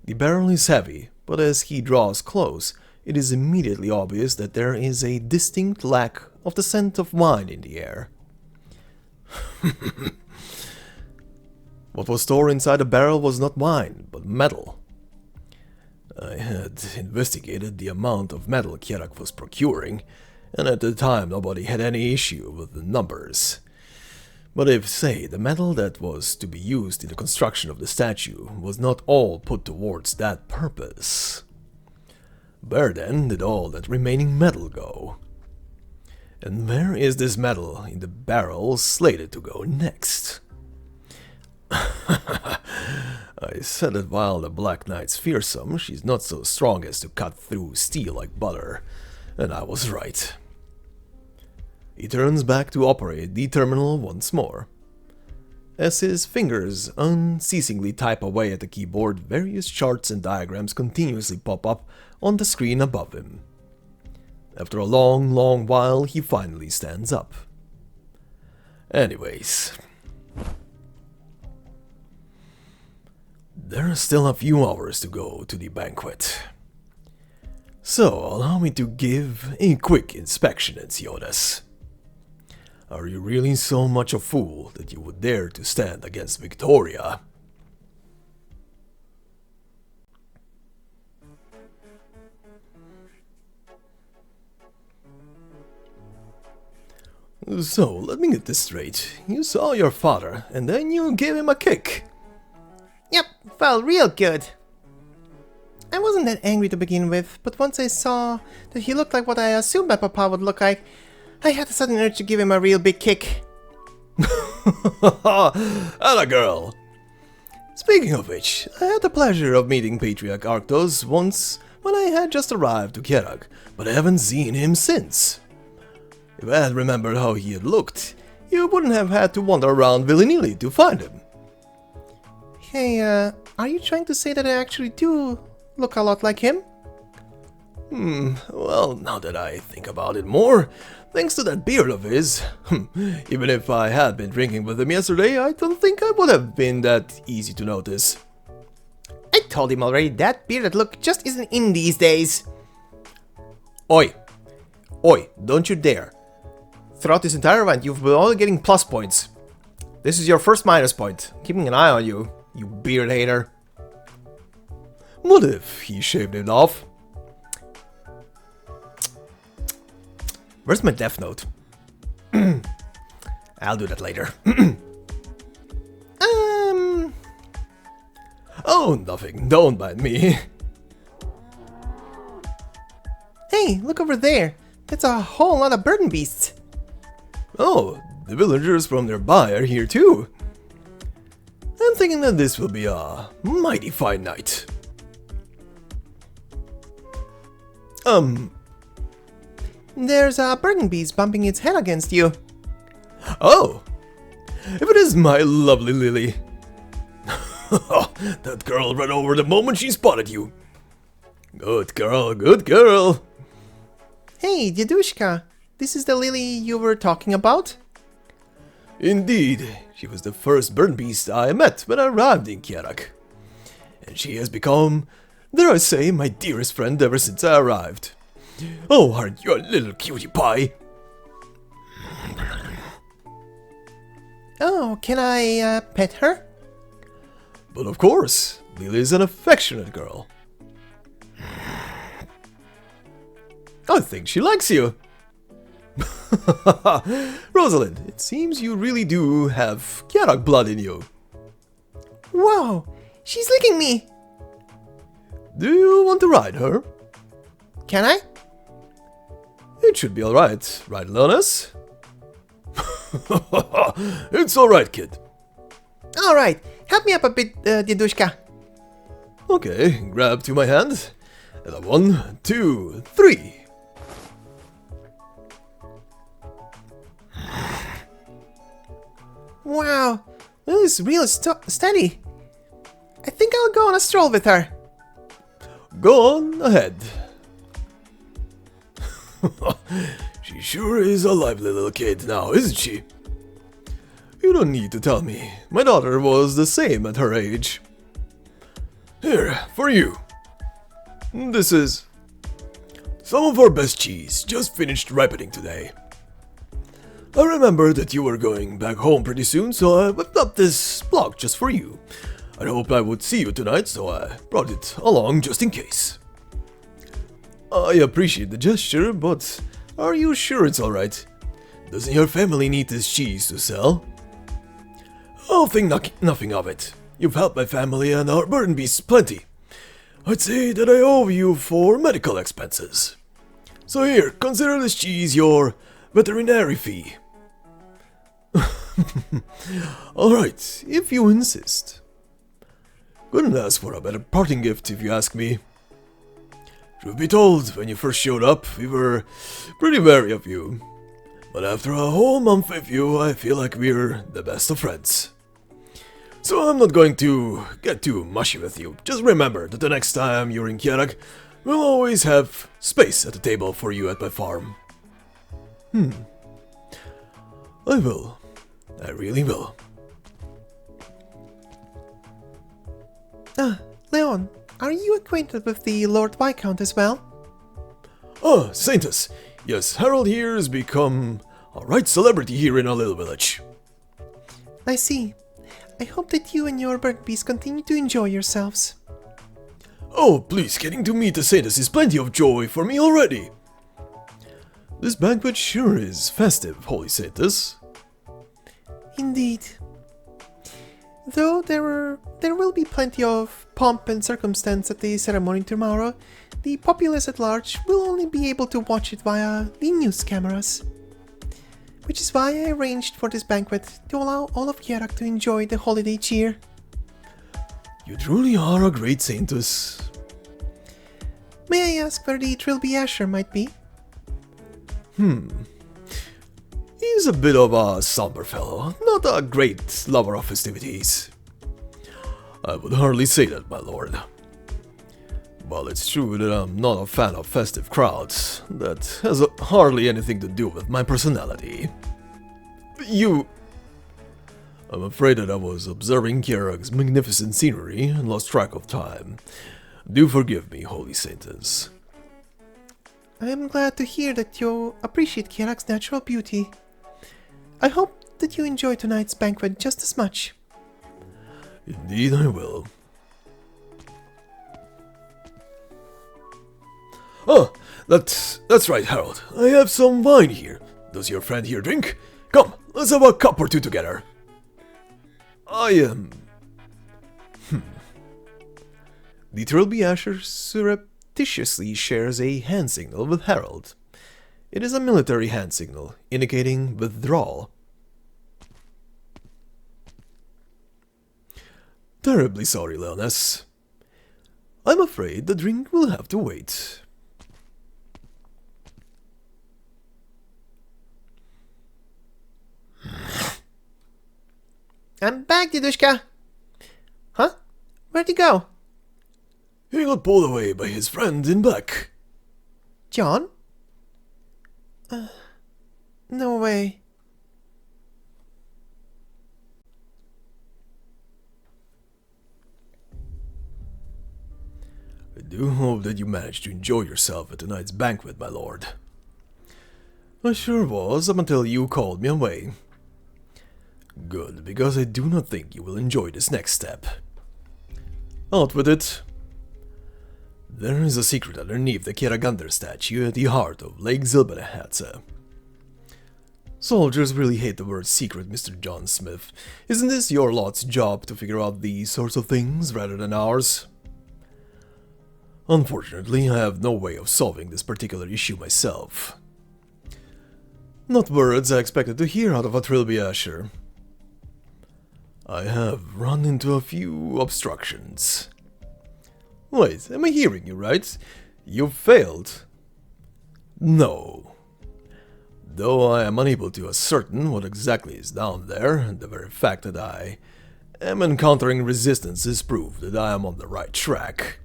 The barrel is heavy, but as he draws close, it is immediately obvious that there is a distinct lack of the scent of wine in the air. What was stored inside the barrel was not wine, but metal. I had investigated the amount of metal Kjerag was procuring, and at the time nobody had any issue with the numbers. But if, say, the metal that was to be used in the construction of the statue was not all put towards that purpose, where then did all that remaining metal go? And where is this metal in the barrel slated to go next? I said that while the Black Knight's fearsome, she's not so strong as to cut through steel like butter, and I was right. He turns back to operate the terminal once more. As his fingers unceasingly type away at the keyboard, various charts and diagrams continuously pop up on the screen above him. After a long while, he finally stands up. Anyways, there are still a few hours to go to the banquet. So, allow me to give a quick inspection and see this. Are you really so much a fool that you would dare to stand against Victoria? So, let me get this straight. You saw your father, and then you gave him a kick. Yep, felt real good. I wasn't that angry to begin with, but once I saw that he looked like what I assumed my papa would look like, I had a sudden urge to give him a real big kick. Atta girl! Speaking of which, I had the pleasure of meeting Patriarch Arctos once when I had just arrived to Kjerag, but I haven't seen him since. If I had remembered how he had looked, you wouldn't have had to wander around willy-nilly to find him. Hey, are you trying to say that I actually do look a lot like him? Well, now that I think about it more, thanks to that beard of his, even if I had been drinking with him yesterday, I don't think I would have been that easy to notice. I told him already that bearded look just isn't in these days. Oi, don't you dare. Throughout this entire event, you've been only getting plus points. This is your first minus point. Keeping an eye on you, you beard hater. What if he shaved it off? Where's my death note? I'll do that later. Oh, nothing. Don't mind me. Hey, look over there. That's a whole lot of burden beasts. Oh, the villagers from nearby are here too. I'm thinking that this will be a mighty fine night. There's a burden beast bumping its head against you. Oh, if it is my lovely Lily. That girl ran over the moment she spotted you. Good girl, good girl. Hey, Dedushka, this is the Lily you were talking about? Indeed, she was the first burn beast I met when I arrived in Kjerag. And she has become, dare I say, my dearest friend ever since I arrived. Oh, aren't you a little cutie pie? Oh, can I pet her? But of course, Lily's an affectionate girl. I think she likes you. Rosalind, it seems you really do have Kjerag blood in you. Whoa, she's licking me. Do you want to ride her? Can I? It should be alright, right, Leonis? It's alright, kid. Alright, help me up a bit, Dedushka. Okay, grab to my hand. And a 1, 2, 3. Wow, that is real steady. I think I'll go on a stroll with her. Go on ahead. She sure is a lively little kid now, isn't she? You don't need to tell me. My daughter was the same at her age. Here, for you. This is some of our best cheese, just finished ripening today. I remember that you were going back home pretty soon, so I whipped up this block just for you. I hoped I would see you tonight, so I brought it along just in case. I appreciate the gesture, but are you sure it's alright? Doesn't your family need this cheese to sell? I'll think nothing of it. You've helped my family and our burden beasts plenty. I'd say that I owe you for medical expenses. So here, consider this cheese your veterinary fee. Alright, if you insist. Couldn't ask for a better parting gift if you ask me. Truth be told, when you first showed up, we were pretty wary of you. But after a whole month with you, I feel like we're the best of friends. So I'm not going to get too mushy with you. Just remember that the next time you're in Kjerag, we'll always have space at the table for you at my farm. I will. I really will. Leon, are you acquainted with the Lord Viscount as well? Ah, Saintus. Yes, Harold here has become a right celebrity here in our little village. I see. I hope that you and your bird bees continue to enjoy yourselves. Oh, please, getting to meet the Saintus is plenty of joy for me already. This banquet sure is festive, Holy Saintus. Indeed. Though there will be plenty of pomp and circumstance at the ceremony tomorrow, the populace at large will only be able to watch it via the news cameras. Which is why I arranged for this banquet to allow all of Kjerag to enjoy the holiday cheer. You truly are a great Saintus. May I ask where the Trilby Asher might be? He's a bit of a somber fellow, not a great lover of festivities. I would hardly say that, my lord. While it's true that I'm not a fan of festive crowds, that has hardly anything to do with my personality. I'm afraid that I was observing Kjerag's magnificent scenery and lost track of time. Do forgive me, Holy Saintus. I am glad to hear that you appreciate Kjerag's natural beauty. I hope that you enjoy tonight's banquet just as much. Indeed I will. Oh, that's right, Harold. I have some wine here. Does your friend here drink? Come, let's have a cup or two together. I am... The Trilby Asher surreptitiously shares a hand signal with Harold. It is a military hand signal, indicating withdrawal. Terribly sorry, Leoness. I'm afraid the drink will have to wait. I'm back, Didushka. Huh? Where'd he go? He got pulled away by his friend in black. John? No way. I do hope that you managed to enjoy yourself at tonight's banquet, my lord. I sure was, up until you called me away. Good, because I do not think you will enjoy this next step. Out with it. There is a secret underneath the Kjeragandr statue at the heart of Lake Silberneherze. Soldiers really hate the word secret, Mr. John Smith. Isn't this your lot's job to figure out these sorts of things rather than ours? Unfortunately, I have no way of solving this particular issue myself. Not words I expected to hear out of a Trilby Asher. I have run into a few obstructions. Wait, am I hearing you right? You failed? No. Though I am unable to ascertain what exactly is down there, the very fact that I am encountering resistance is proof that I am on the right track.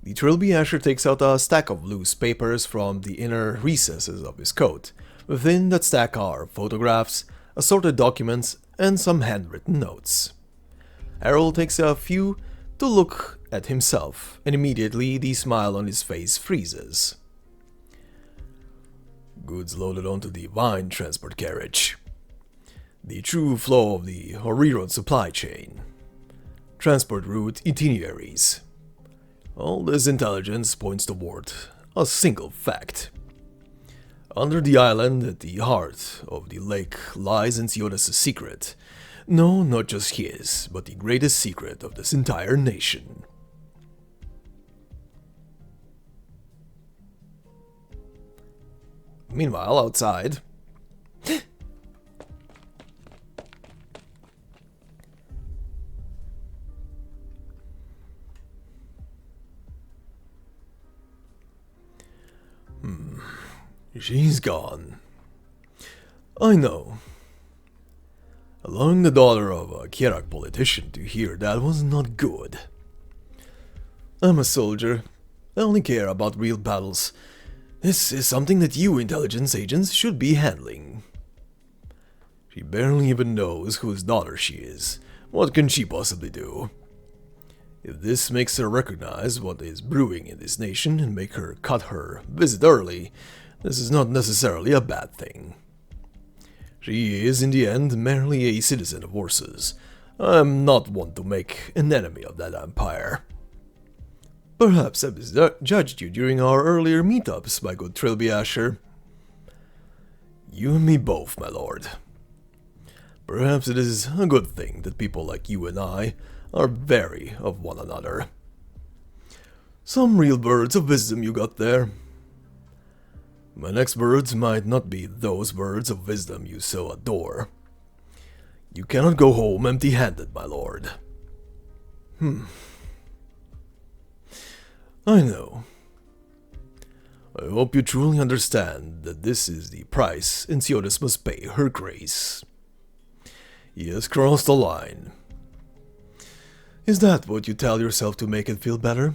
The Trilby Asher takes out a stack of loose papers from the inner recesses of his coat. Within that stack are photographs, assorted documents, and some handwritten notes. Harold takes a few to look at himself, and immediately the smile on his face freezes. Goods loaded onto the vine transport carriage. The true flow of the Oriron supply chain. Transport route itineraries. All this intelligence points toward a single fact. Under the island, at the heart of the lake, lies Ensiodas' secret. No, not just his, but the greatest secret of this entire nation. Meanwhile, outside... She's gone. I know. Allowing the daughter of a Kjerag politician to hear that was not good. I'm a soldier. I only care about real battles. This is something that you intelligence agents should be handling. She barely even knows whose daughter she is. What can she possibly do? If this makes her recognize what is brewing in this nation and make her cut her visit early, this is not necessarily a bad thing. She is, in the end, merely a citizen of Ursus. I am not one to make an enemy of that empire. Perhaps I misjudged you during our earlier meetups, my good Trilby Asher. You and me both, my lord. Perhaps it is a good thing that people like you and I are wary of one another. Some real words of wisdom you got there. My next words might not be those words of wisdom you so adore. You cannot go home empty-handed, my lord. I know. I hope you truly understand that this is the price Ensiodas must pay her grace. He has crossed the line. Is that what you tell yourself to make it feel better?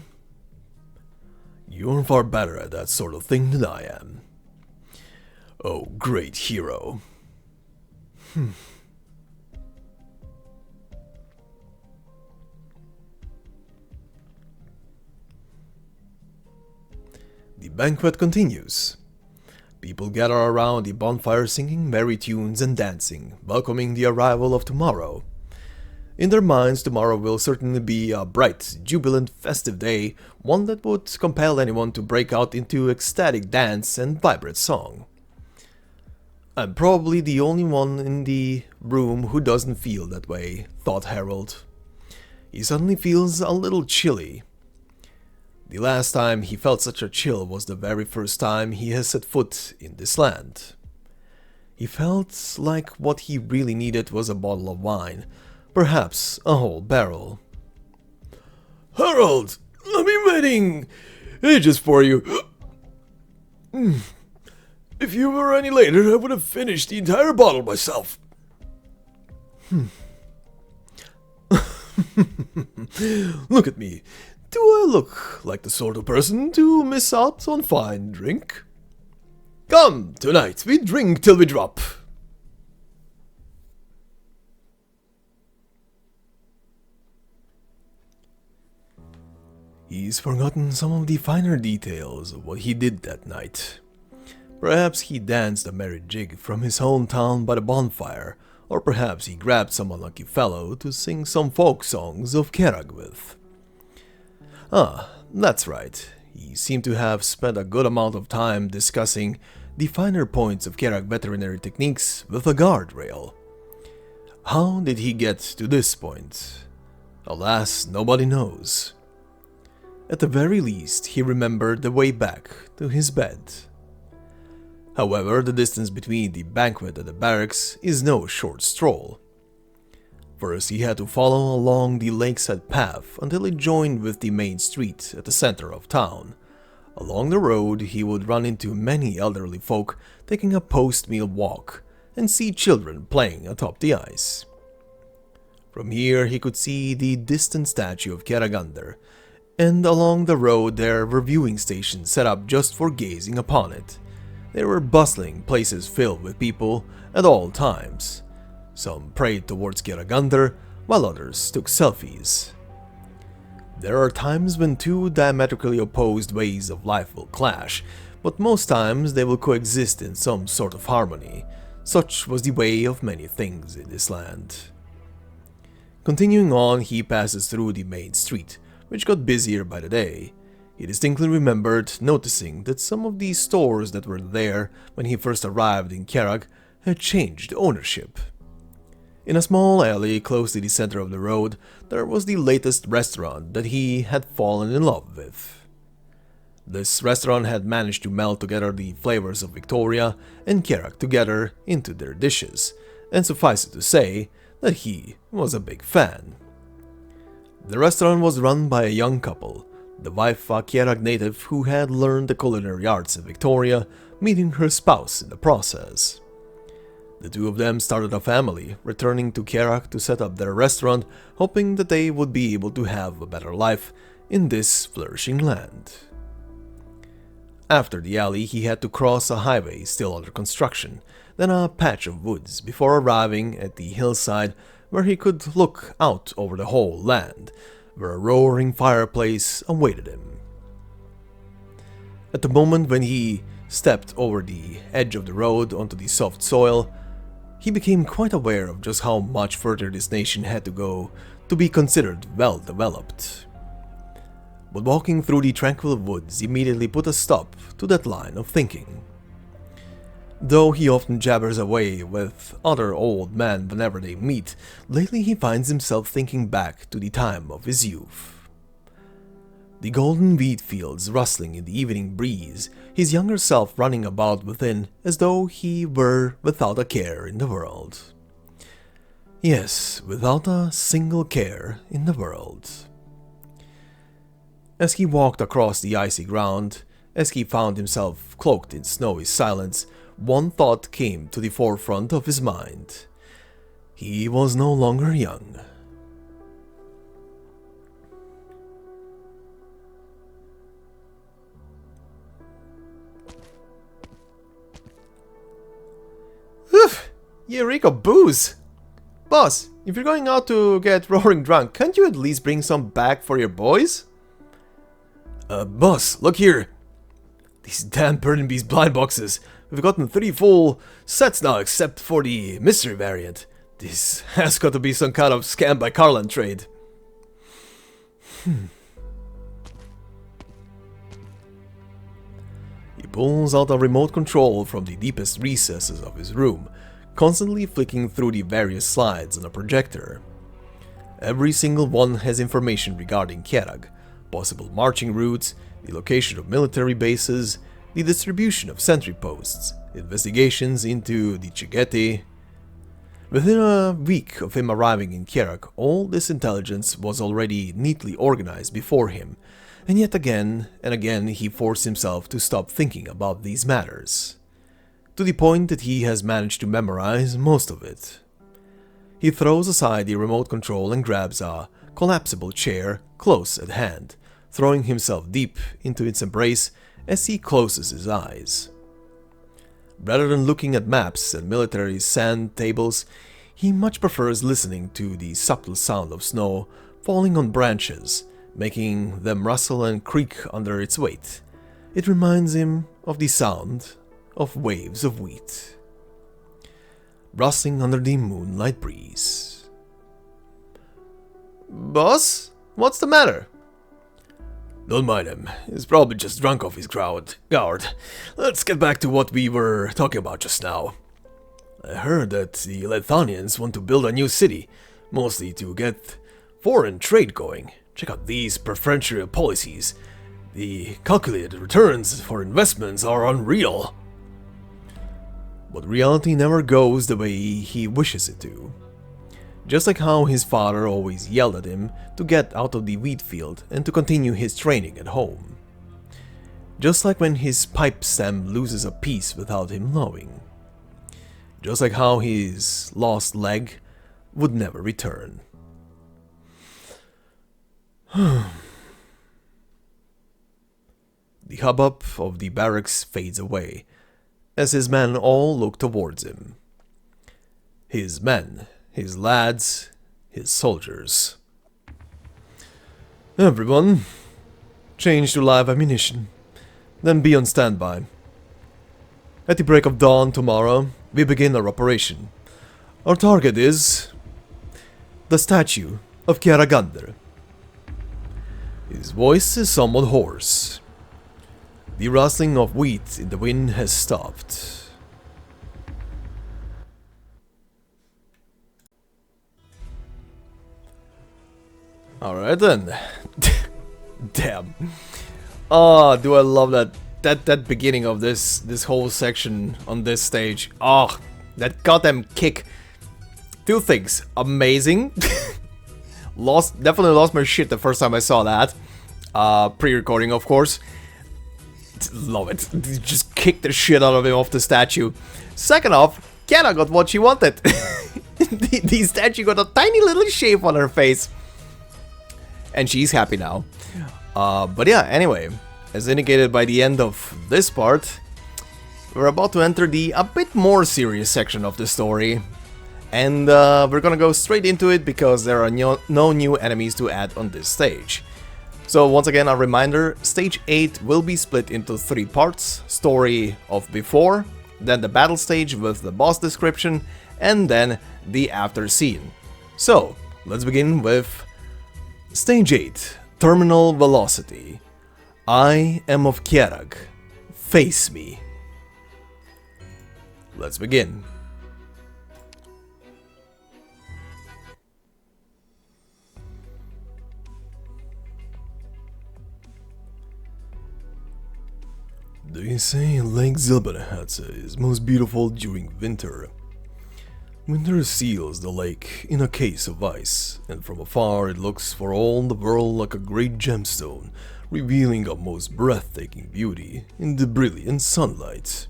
You're far better at that sort of thing than I am. Oh, great hero. The banquet continues. People gather around the bonfire singing merry tunes and dancing, welcoming the arrival of tomorrow. In their minds, tomorrow will certainly be a bright, jubilant, festive day, one that would compel anyone to break out into ecstatic dance and vibrant song. I'm probably the only one in the room who doesn't feel that way, thought Harold. He suddenly feels a little chilly. The last time he felt such a chill was the very first time he has set foot in this land. He felt like what he really needed was a bottle of wine, perhaps a whole barrel. Harold, I've been waiting ages for you. If you were any later, I would have finished the entire bottle myself. Look at me. Do I look like the sort of person to miss out on fine drink? Come, tonight we drink till we drop. He's forgotten some of the finer details of what he did that night. Perhaps he danced a merry jig from his hometown by the bonfire, or perhaps he grabbed some unlucky fellow to sing some folk songs of Kjerag with. Ah, that's right. He seemed to have spent a good amount of time discussing the finer points of Kjerag veterinary techniques with a guardrail. How did he get to this point? Alas, nobody knows. At the very least, he remembered the way back to his bed. However, the distance between the banquet and the barracks is no short stroll. First, he had to follow along the lakeside path until it joined with the main street at the center of town. Along the road, he would run into many elderly folk taking a post-meal walk and see children playing atop the ice. From here, he could see the distant statue of Kjeragandr, and along the road there were viewing stations set up just for gazing upon it. There were bustling places filled with people at all times. Some prayed towards Kjeragandr, while others took selfies. There are times when two diametrically opposed ways of life will clash, but most times they will coexist in some sort of harmony. Such was the way of many things in this land. Continuing on, he passes through the main street, which got busier by the day. He distinctly remembered noticing that some of these stores that were there when he first arrived in Kjerag had changed ownership. In a small alley close to the center of the road, there was the latest restaurant that he had fallen in love with. This restaurant had managed to meld together the flavors of Victoria and Kjerag together into their dishes, and suffice it to say that he was a big fan. The restaurant was run by a young couple, the wife a Kjerag native who had learned the culinary arts in Victoria, meeting her spouse in the process. The two of them started a family, returning to Kjerag to set up their restaurant, hoping that they would be able to have a better life in this flourishing land. After the alley, he had to cross a highway still under construction, then a patch of woods before arriving at the hillside where he could look out over the whole land, where a roaring fireplace awaited him. At the moment when he stepped over the edge of the road onto the soft soil, he became quite aware of just how much further this nation had to go to be considered well developed. But walking through the tranquil woods immediately put a stop to that line of thinking. Though he often jabbers away with other old men whenever they meet, lately he finds himself thinking back to the time of his youth. The golden wheat fields rustling in the evening breeze, his younger self running about within as though he were without a care in the world. Yes, without a single care in the world. As he walked across the icy ground, as he found himself cloaked in snowy silence, one thought came to the forefront of his mind. He was no longer young. Oof! Eureka booze! Boss, if you're going out to get roaring drunk, can't you at least bring some back for your boys? Boss, look here! These damn Burden Beast blind boxes! We've gotten 3 full sets now except for the mystery variant. This has got to be some kind of scam by Carland Trade. He pulls out a remote control from the deepest recesses of his room, constantly flicking through the various slides on a projector. Every single one has information regarding Kjerag, possible marching routes, the location of military bases, the distribution of sentry posts, investigations into the Chigeti. Within a week of him arriving in Kjerag, all this intelligence was already neatly organized before him, and yet again and again he forced himself to stop thinking about these matters, to the point that he has managed to memorize most of it. He throws aside the remote control and grabs a collapsible chair close at hand, throwing himself deep into its embrace as he closes his eyes. Rather than looking at maps and military sand tables, he much prefers listening to the subtle sound of snow falling on branches, making them rustle and creak under its weight. It reminds him of the sound of waves of wheat, rustling under the moonlight breeze. Boss, what's the matter? Don't mind him, he's probably just drunk off his guard. Let's get back to what we were talking about just now. I heard that the Lethanians want to build a new city, mostly to get foreign trade going. Check out these preferential policies. The calculated returns for investments are unreal. But reality never goes the way he wishes it to. Just like how his father always yelled at him to get out of the wheat field and to continue his training at home. Just like when his pipe stem loses a piece without him knowing. Just like how his lost leg would never return. The hubbub of the barracks fades away, as his men all look towards him. His men, his lads, his soldiers. Everyone, change to live ammunition, then be on standby. At the break of dawn tomorrow, we begin our operation. Our target is the statue of Kjeragandr. His voice is somewhat hoarse. The rustling of wheat in the wind has stopped. Alright then. Damn. Oh, do I love that beginning of this whole section on this stage. Oh, that goddamn kick. Two things. Amazing. Definitely lost my shit the first time I saw that. Pre-recording, of course. Love it. Just kicked the shit out of him off the statue. Second off, Kjerag got what she wanted. the statue got a tiny little shape on her face. And she's happy now. But yeah, anyway, as indicated by the end of this part, we're about to enter the a bit more serious section of the story. And we're gonna go straight into it because there are no new enemies to add on this stage. So once again, a reminder, stage 8 will be split into 3 parts: story of before, then the battle stage with the boss description, and then the after scene. So, let's begin with stage 8, terminal velocity. I am of Kjerag. Face me. Let's begin. They say Lake Silberneherze is most beautiful during winter. Winter seals the lake in a case of ice, and from afar it looks for all the world like a great gemstone, revealing a most breathtaking beauty in the brilliant sunlight.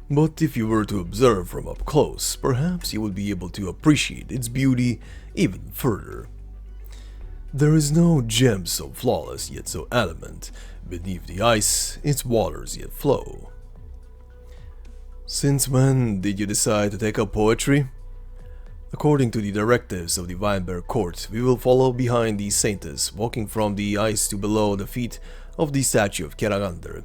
But if you were to observe from up close, perhaps you would be able to appreciate its beauty even further. There is no gem so flawless yet so adamant. Beneath the ice, its waters yet flow. Since when did you decide to take up poetry? According to the directives of the Weinberg court, we will follow behind the saintess, walking from the ice to below the feet of the statue of Kjeragandr.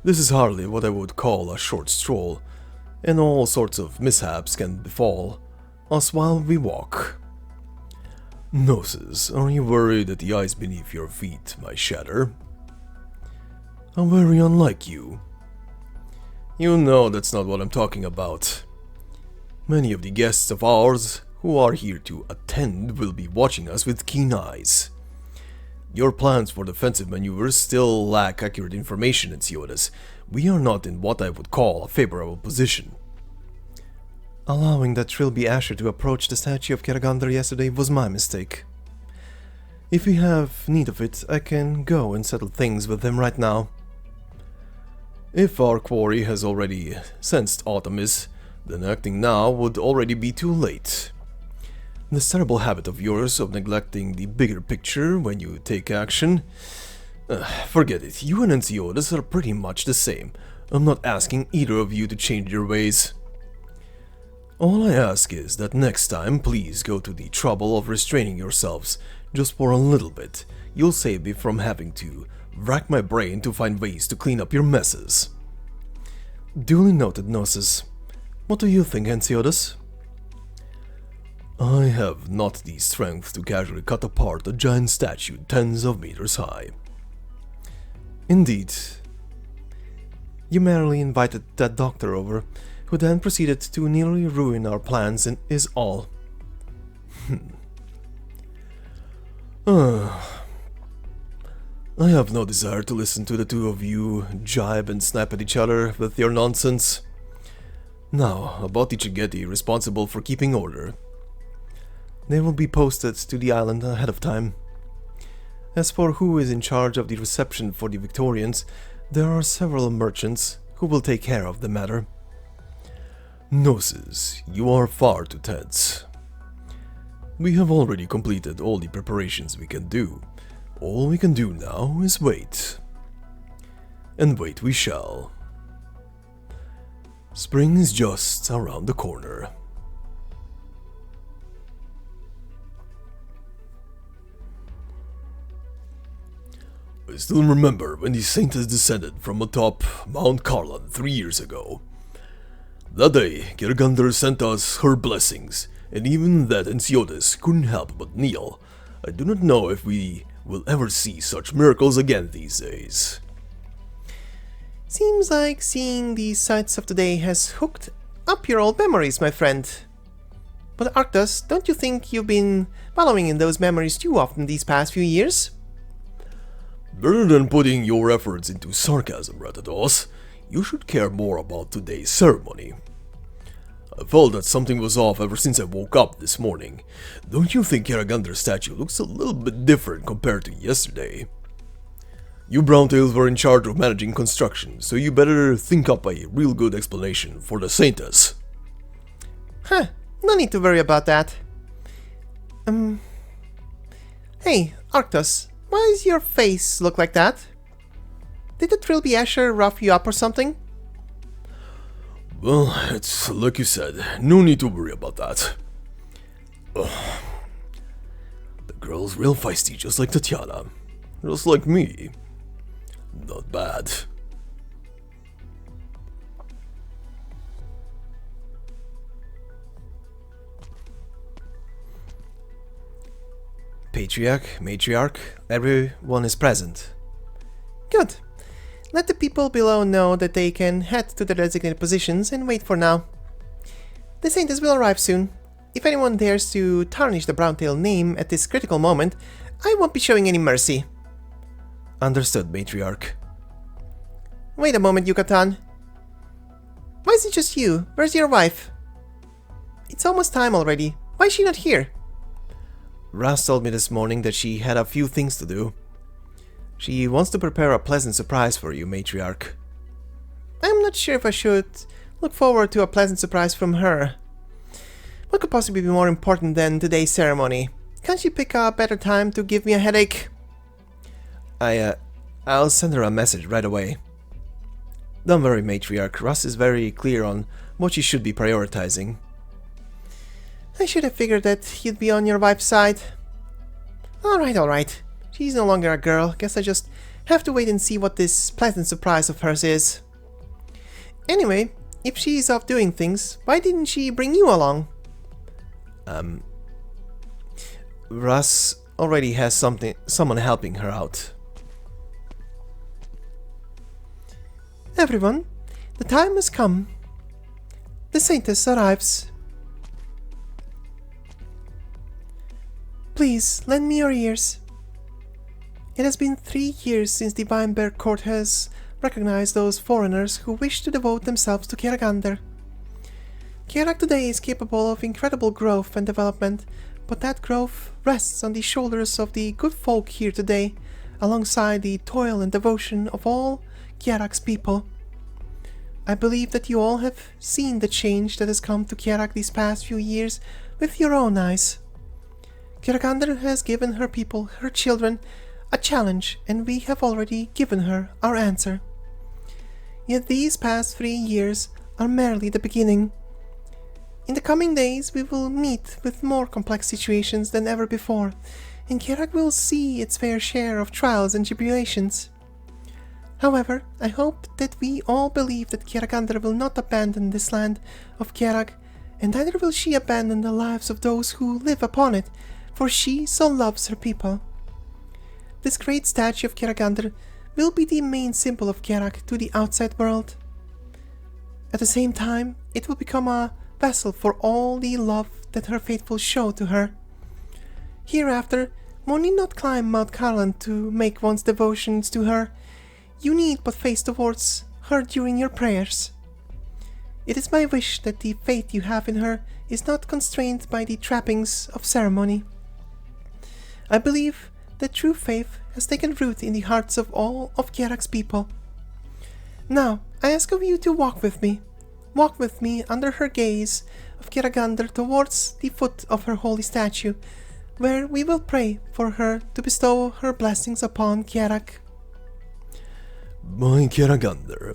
This is hardly what I would call a short stroll, and all sorts of mishaps can befall us while we walk. Gnosis, are you worried that the ice beneath your feet might shatter? How very unlike you. You know that's not what I'm talking about. Many of the guests of ours who are here to attend will be watching us with keen eyes. Your plans for defensive maneuvers still lack accurate information, Ensiodas. We are not in what I would call a favorable position. Allowing that Trilby Asher to approach the statue of Kjeragandr yesterday was my mistake. If we have need of it, I can go and settle things with him right now. If our quarry has already sensed Artemis, then acting now would already be too late. This terrible habit of yours of neglecting the bigger picture when you take action... forget it, you and Ensiodas are pretty much the same. I'm not asking either of you to change your ways. All I ask is that next time, please go to the trouble of restraining yourselves, just for a little bit. You'll save me from having to rack my brain to find ways to clean up your messes. Duly noted, Gnosis. What do you think, Ensiodas? I have not the strength to casually cut apart a giant statue tens of meters high. Indeed. You merely invited that doctor over, who then proceeded to nearly ruin our plans and is all. I have no desire to listen to the two of you jibe and snap at each other with your nonsense. Now, about the Chigeti responsible for keeping order. They will be posted to the island ahead of time. As for who is in charge of the reception for the Victorians, there are several merchants who will take care of the matter. Gnosis, you are far too tense. We have already completed all the preparations we can do. All we can do now is wait. And wait we shall. Spring is just around the corner. I still remember when the Saints descended from atop Mount Carlan 3 years ago. That day, Kjeragandr sent us her blessings, and even that Ensiotis couldn't help but kneel. I do not know if we will ever see such miracles again these days. Seems like seeing these sights of today has hooked up your old memories, my friend. But Arctos, don't you think you've been wallowing in those memories too often these past few years? Rather than putting your efforts into sarcasm, Arctos, you should care more about today's ceremony. I felt that something was off ever since I woke up this morning. Don't you think Kjeragandr's statue looks a little bit different compared to yesterday? You Browntails were in charge of managing construction, so you better think up a real good explanation for the Saintess. Huh, no need to worry about that. Hey, Arctos, why does your face look like that? Did the Trilby Asher rough you up or something? Well, it's like you said, no need to worry about that. Ugh. The girl's real feisty, just like Tatiana. Just like me. Not bad. Patriarch, matriarch, everyone is present. Good. Let the people below know that they can head to their designated positions and wait for now. The Saintess will arrive soon. If anyone dares to tarnish the Browntail name at this critical moment, I won't be showing any mercy. Understood, matriarch. Wait a moment, Yucatan. Why is it just you? Where's your wife? It's almost time already. Why is she not here? Ras told me this morning that she had a few things to do. She wants to prepare a pleasant surprise for you, matriarch. I'm not sure if I should look forward to a pleasant surprise from her. What could possibly be more important than today's ceremony? Can't she pick a better time to give me a headache? I'll send her a message right away. Don't worry, matriarch. Russ is very clear on what she should be prioritizing. I should have figured that you'd be on your wife's side. Alright. She's no longer a girl. Guess I just have to wait and see what this pleasant surprise of hers is. Anyway, if she's off doing things, why didn't she bring you along? Russ already has someone helping her out. Everyone, the time has come. The Saintess arrives. Please, lend me your ears. It has been 3 years since the Bear Court has recognized those foreigners who wish to devote themselves to Kjeragandr. Kjerag today is capable of incredible growth and development, but that growth rests on the shoulders of the good folk here today, alongside the toil and devotion of all Kjerag's people. I believe that you all have seen the change that has come to Kjerag these past few years with your own eyes. Kjeragandr has given her people, her children, a challenge, and we have already given her our answer. Yet these past 3 years are merely the beginning. In the coming days we will meet with more complex situations than ever before, and Kjerag will see its fair share of trials and tribulations. However, I hope that we all believe that Kjeragandr will not abandon this land of Kjerag, and neither will she abandon the lives of those who live upon it, for she so loves her people. This great statue of Kjeragandr will be the main symbol of Kjerag to the outside world. At the same time, it will become a vessel for all the love that her faithful show to her. Hereafter, one need not climb Mount Carlan to make one's devotions to her. You need but face towards her during your prayers. It is my wish that the faith you have in her is not constrained by the trappings of ceremony. I believe that true faith has taken root in the hearts of all of Kjerag's people. Now, I ask of you to walk with me. Walk with me under her gaze of Kjeragandr towards the foot of her holy statue, where we will pray for her to bestow her blessings upon Kjerag. By Kjeragandr.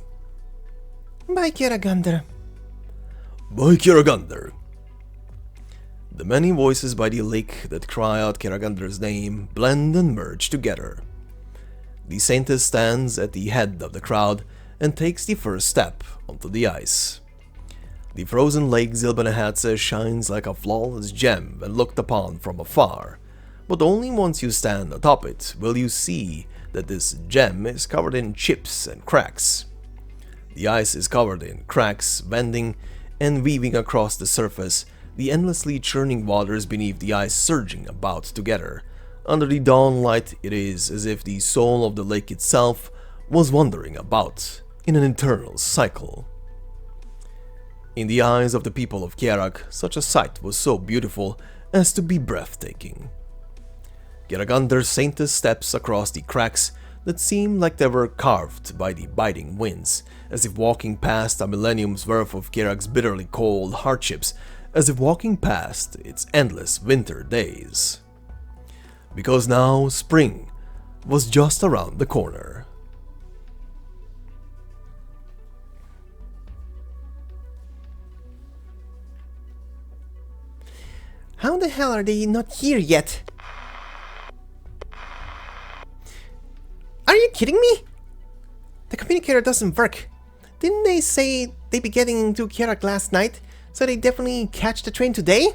By Kjeragandr. By Kjeragandr. The many voices by the lake that cry out Kjeragandr's name blend and merge together. The saintess stands at the head of the crowd and takes the first step onto the ice. The frozen Lake Silberneherze shines like a flawless gem when looked upon from afar, but only once you stand atop it will you see that this gem is covered in chips and cracks. The ice is covered in cracks, bending and weaving across the surface, the endlessly churning waters beneath the ice surging about together. Under the dawn light, it is as if the soul of the lake itself was wandering about in an eternal cycle. In the eyes of the people of Kjerag, such a sight was so beautiful as to be breathtaking. Kjeragandr's saintess steps across the cracks that seem like they were carved by the biting winds, as if walking past a millennium's worth of Kjerag's bitterly cold hardships, as if walking past its endless winter days. Because now spring was just around the corner. How the hell are they not here yet? Are you kidding me? The communicator doesn't work. Didn't they say they'd be getting into Kjerag last night, so they definitely catch the train today?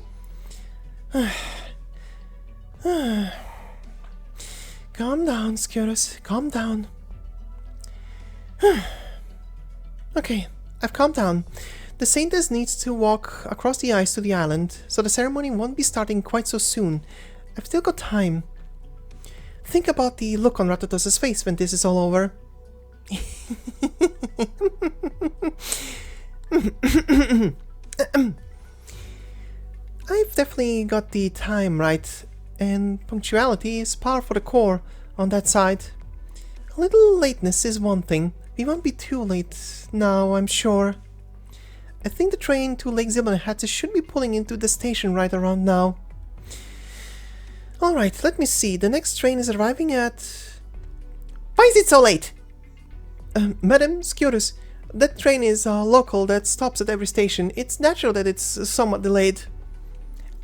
Calm down, Skurus. Calm down. Okay, I've calmed down. The saintess needs to walk across the ice to the island, so the ceremony won't be starting quite so soon. I've still got time. Think about the look on Arctos' face when this is all over. I've definitely got the time right, and punctuality is par for the core on that side. A little lateness is one thing. We won't be too late now, I'm sure. I think the train to Lake Silberneherze should be pulling into the station right around now. Alright, let me see. The next train is arriving at... Why is it so late? Madam Skurus, that train is a local that stops at every station. It's natural that it's somewhat delayed.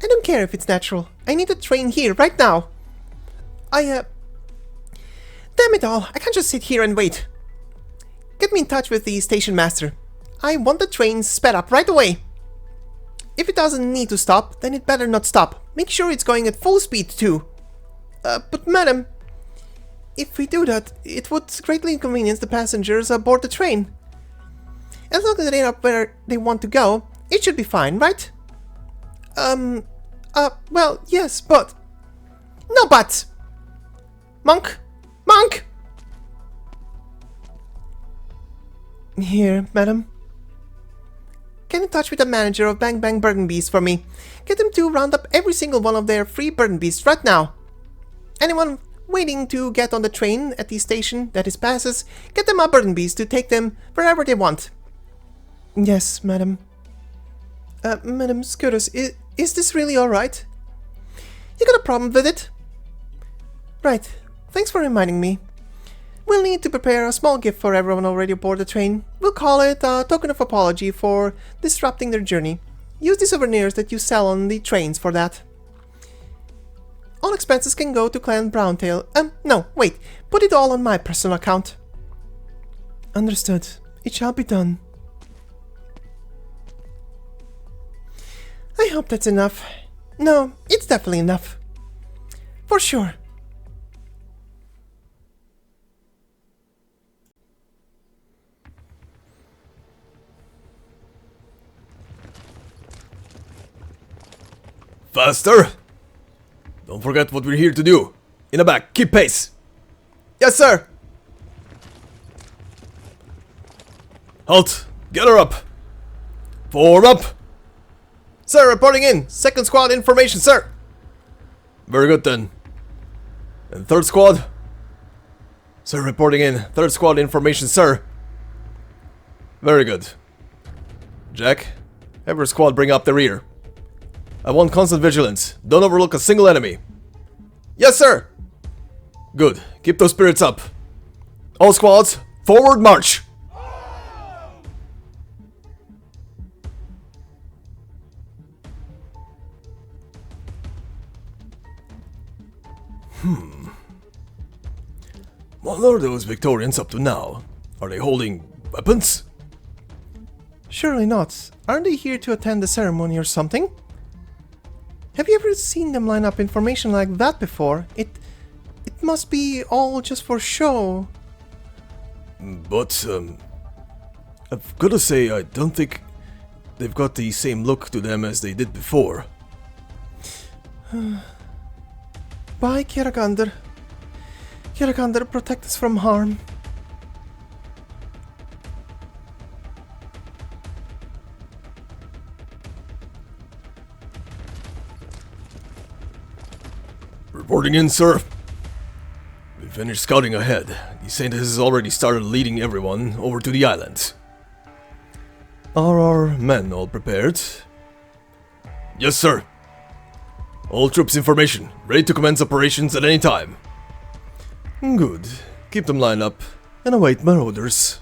I don't care if it's natural. I need a train here, right now. Damn it all, I can't just sit here and wait. Get me in touch with the station master. I want the train sped up right away. If it doesn't need to stop, then it better not stop. Make sure it's going at full speed too. But madam, if we do that, it would greatly inconvenience the passengers aboard the train. As long as they are where they want to go, it should be fine, right? Well, yes, but... No buts! Monk! Monk! Here, madam. Get in touch with the manager of Bang Bang Burden Beast for me. Get them to round up every single one of their free Burden Beasts right now. Anyone waiting to get on the train at the station that is passes, get them a Burden Beast to take them wherever they want. Yes, madam. Madam Skurus, is this really alright? You got a problem with it? Right, thanks for reminding me. We'll need to prepare a small gift for everyone already aboard the train. We'll call it a token of apology for disrupting their journey. Use the souvenirs that you sell on the trains for that. All expenses can go to Clan Browntail. No, wait. Put it all on my personal account. Understood. It shall be done. I hope that's enough. No, it's definitely enough. For sure. Faster! Don't forget what we're here to do. In the back, keep pace. Yes, sir. Halt! Get her up! Form up! Sir, reporting in! Second squad information, sir! Very good then. And third squad? Sir, reporting in. Third squad information, sir. Very good. Jack, have your squad bring up the rear. I want constant vigilance. Don't overlook a single enemy. Yes, sir! Good. Keep those spirits up. All squads, forward march! What are those Victorians up to now? Are they holding weapons? Surely not. Aren't they here to attend the ceremony or something? Have you ever seen them line up information like that before? It must be all just for show. But, I've gotta say, I don't think they've got the same look to them as they did before. Bye, Kjeragandr. Kjeragandr, protect us from harm. Reporting in, sir. We finished scouting ahead. The Saint has already started leading everyone over to the island. Are our men all prepared? Yes, sir. All troops information, ready to commence operations at any time. Good. Keep them lined up and await my orders.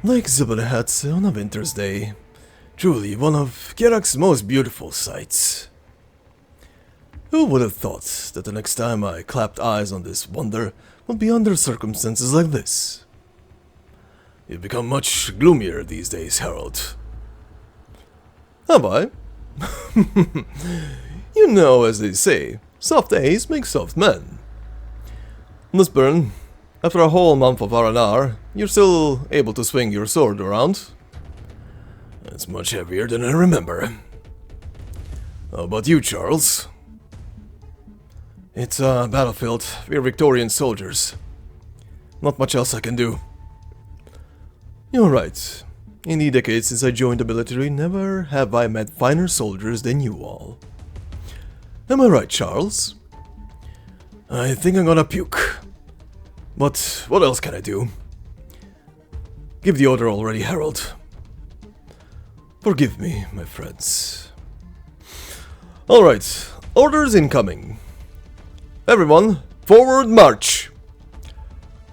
Lake Silberneherze on a winter's day. Truly one of Kjerag's most beautiful sights. Who would have thought that the next time I clapped eyes on this wonder would be under circumstances like this? You've become much gloomier these days, Harold. Have I? You know, as they say, soft days make soft men. Miss Byrne, after a whole month of R&R, you're still able to swing your sword around. It's much heavier than I remember. How about you, Charles? It's a battlefield. We're Victorian soldiers. Not much else I can do. You're right. In the decades since I joined the military, never have I met finer soldiers than you all. Am I right, Charles? I think I'm gonna puke. But what else can I do? Give the order already, Harold. Forgive me, my friends. Alright, orders incoming. Everyone, forward march!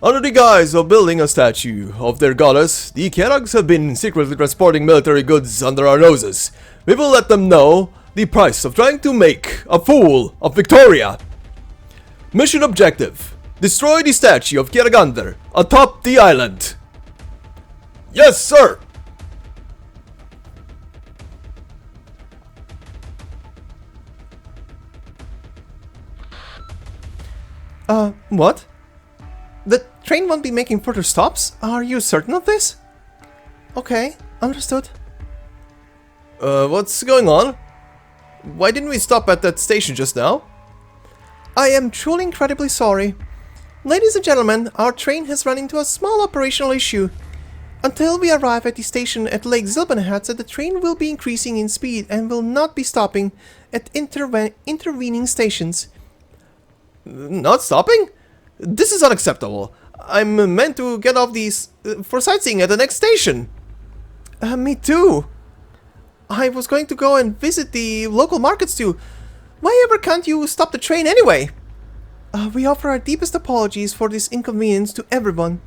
Under the guise of building a statue of their goddess, the Kjerags have been secretly transporting military goods under our noses. We will let them know the price of trying to make a fool of Victoria. Mission objective: destroy the statue of Kjeragandr atop the island. Yes, sir! What? The train won't be making further stops? Are you certain of this? Okay, understood. What's going on? Why didn't we stop at that station just now? I am truly incredibly sorry. Ladies and gentlemen, our train has run into a small operational issue. Until we arrive at the station at Lake Silberneherze, the train will be increasing in speed and will not be stopping at intervening stations. Not stopping? This is unacceptable. I'm meant to get off these for sightseeing at the next station. Me too. I was going to go and visit the local markets too. Why ever can't you stop the train anyway? We offer our deepest apologies for this inconvenience to everyone.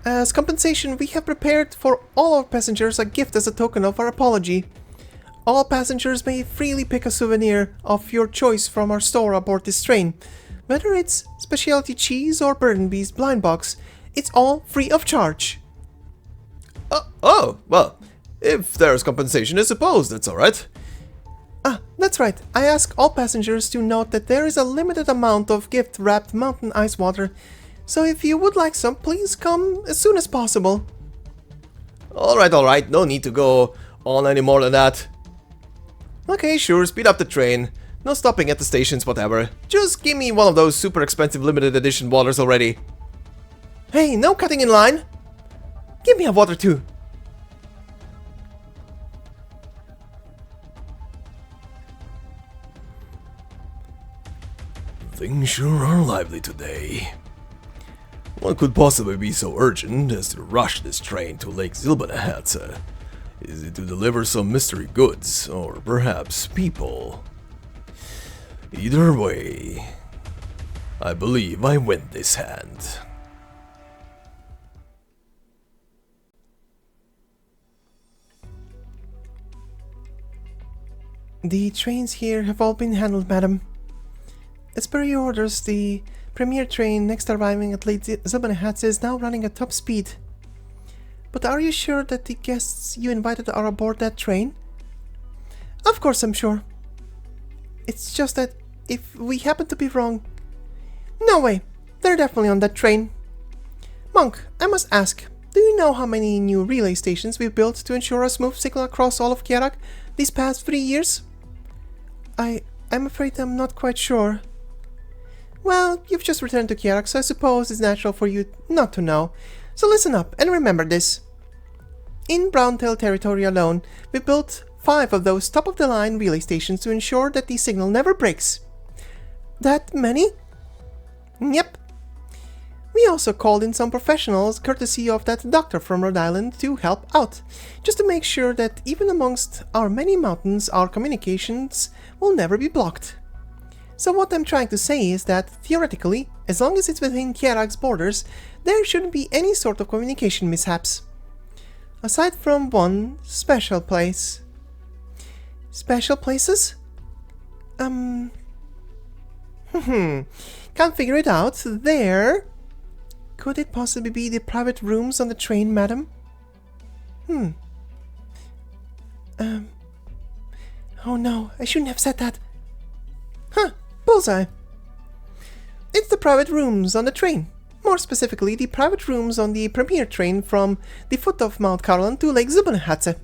As compensation, we have prepared for all our passengers a gift as a token of our apology. All passengers may freely pick a souvenir of your choice from our store aboard this train. Whether it's specialty cheese or Burnaby's blind box, it's all free of charge. Oh, well, if there's compensation, I suppose that's alright. That's right. I ask all passengers to note that there is a limited amount of gift-wrapped mountain ice water, so if you would like some, please come as soon as possible. Alright, no need to go on any more than that. Okay, sure, speed up the train. No stopping at the stations, whatever. Just give me one of those super expensive limited edition waters already. Hey, no cutting in line! Give me a water too. Things sure are lively today. What could possibly be so urgent as to rush this train to Lake Silberneherze? Is it to deliver some mystery goods, or perhaps people? Either way, I believe I win this hand. The trains here have all been handled, madam. As per your orders, the premier train next arriving at Lake Silberneherze is now running at top speed. But are you sure that the guests you invited are aboard that train? Of course I'm sure. It's just that if we happen to be wrong... No way, they're definitely on that train. Monk, I must ask, do you know how many new relay stations we've built to ensure a smooth signal across all of Kjerag these past 3 years? I'm afraid I'm not quite sure. Well, you've just returned to Kjerag, so I suppose it's natural for you not to know. So listen up and remember this. In Browntail territory alone, we built 5 of those top-of-the-line relay stations to ensure that the signal never breaks. That many? Yep. We also called in some professionals, courtesy of that doctor from Rhode Island, to help out, just to make sure that even amongst our many mountains, our communications will never be blocked. So what I'm trying to say is that, theoretically, as long as it's within Kjerag's borders, there shouldn't be any sort of communication mishaps. Aside from one special place. Special places? Can't figure it out. There... Could it possibly be the private rooms on the train, madam? Oh no, I shouldn't have said that. Huh, bullseye. It's the private rooms on the train. More specifically, the private rooms on the premier train from the foot of Mount Carlin to Lake Silberneherze.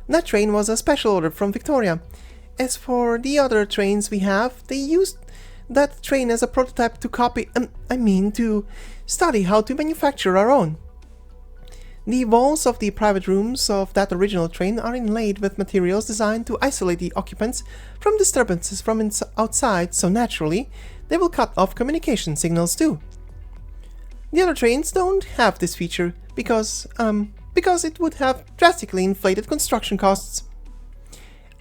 That train was a special order from Victoria. As for the other trains we have, they used that train as a prototype to copy, to study how to manufacture our own. The walls of the private rooms of that original train are inlaid with materials designed to isolate the occupants from disturbances from outside, so naturally, they will cut off communication signals too. The other trains don't have this feature because it would have drastically inflated construction costs.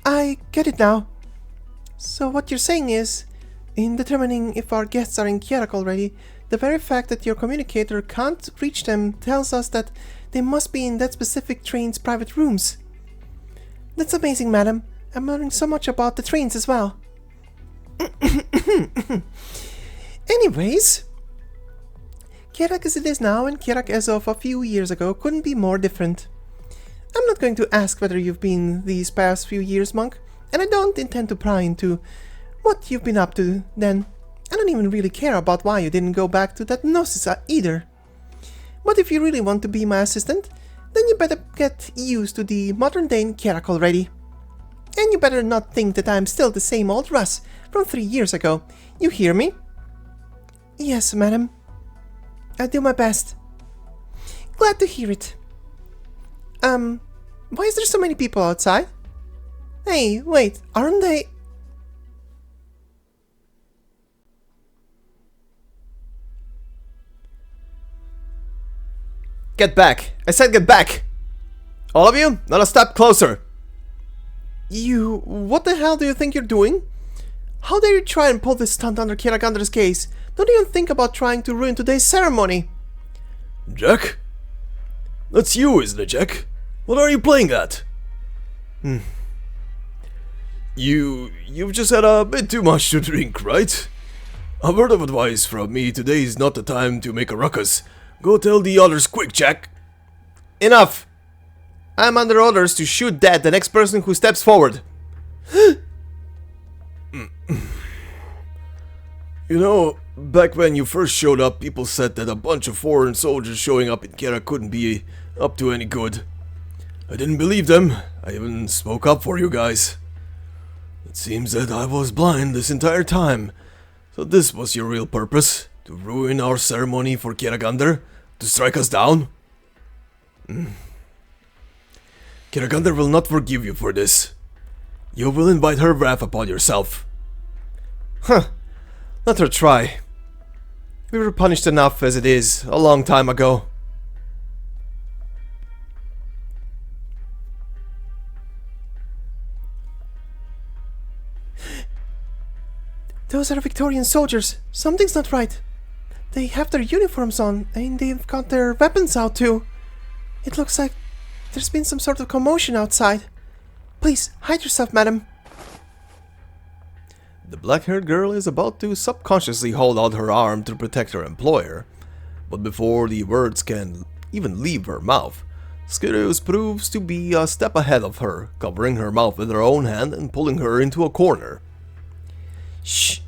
I get it now. So what you're saying is, in determining if our guests are in Kjerag already, the very fact that your communicator can't reach them tells us that they must be in that specific train's private rooms. That's amazing, madam. I'm learning so much about the trains as well. Anyways, Kjerag as it is now and Kjerag as of a few years ago couldn't be more different. I'm not going to ask whether you've been these past few years, Monk, and I don't intend to pry into what you've been up to then. I don't even really care about why you didn't go back to that Gnosis either. But if you really want to be my assistant, then you better get used to the modern-day Kjerag already. And you better not think that I'm still the same old Russ from 3 years ago. You hear me? Yes, madam. I'll do my best. Glad to hear it. Why is there so many people outside? Hey, wait, aren't they... Get back! I said get back! All of you, not a step closer! You... what the hell do you think you're doing? How dare you try and pull this stunt under Kjeragandr's case? Don't even think about trying to ruin today's ceremony! Jack? That's you, isn't it, Jack? What are you playing at? You've just had a bit too much to drink, right? A word of advice from me, today is not the time to make a ruckus. Go tell the others quick, Jack. Enough! I'm under orders to shoot dead the next person who steps forward. You know, back when you first showed up, people said that a bunch of foreign soldiers showing up in Kjerag couldn't be up to any good. I didn't believe them. I even spoke up for you guys. It seems that I was blind this entire time. So this was your real purpose? To ruin our ceremony for Kjeragandr? To strike us down? Kjeragandr will not forgive you for this. You will invite her wrath upon yourself. Huh. Let her try. We were punished enough as it is, a long time ago. Those are Victorian soldiers. Something's not right. They have their uniforms on, and they've got their weapons out too. It looks like there's been some sort of commotion outside. Please, hide yourself, madam. The black-haired girl is about to subconsciously hold out her arm to protect her employer, but before the words can even leave her mouth, Skirius proves to be a step ahead of her, covering her mouth with her own hand and pulling her into a corner. Shh!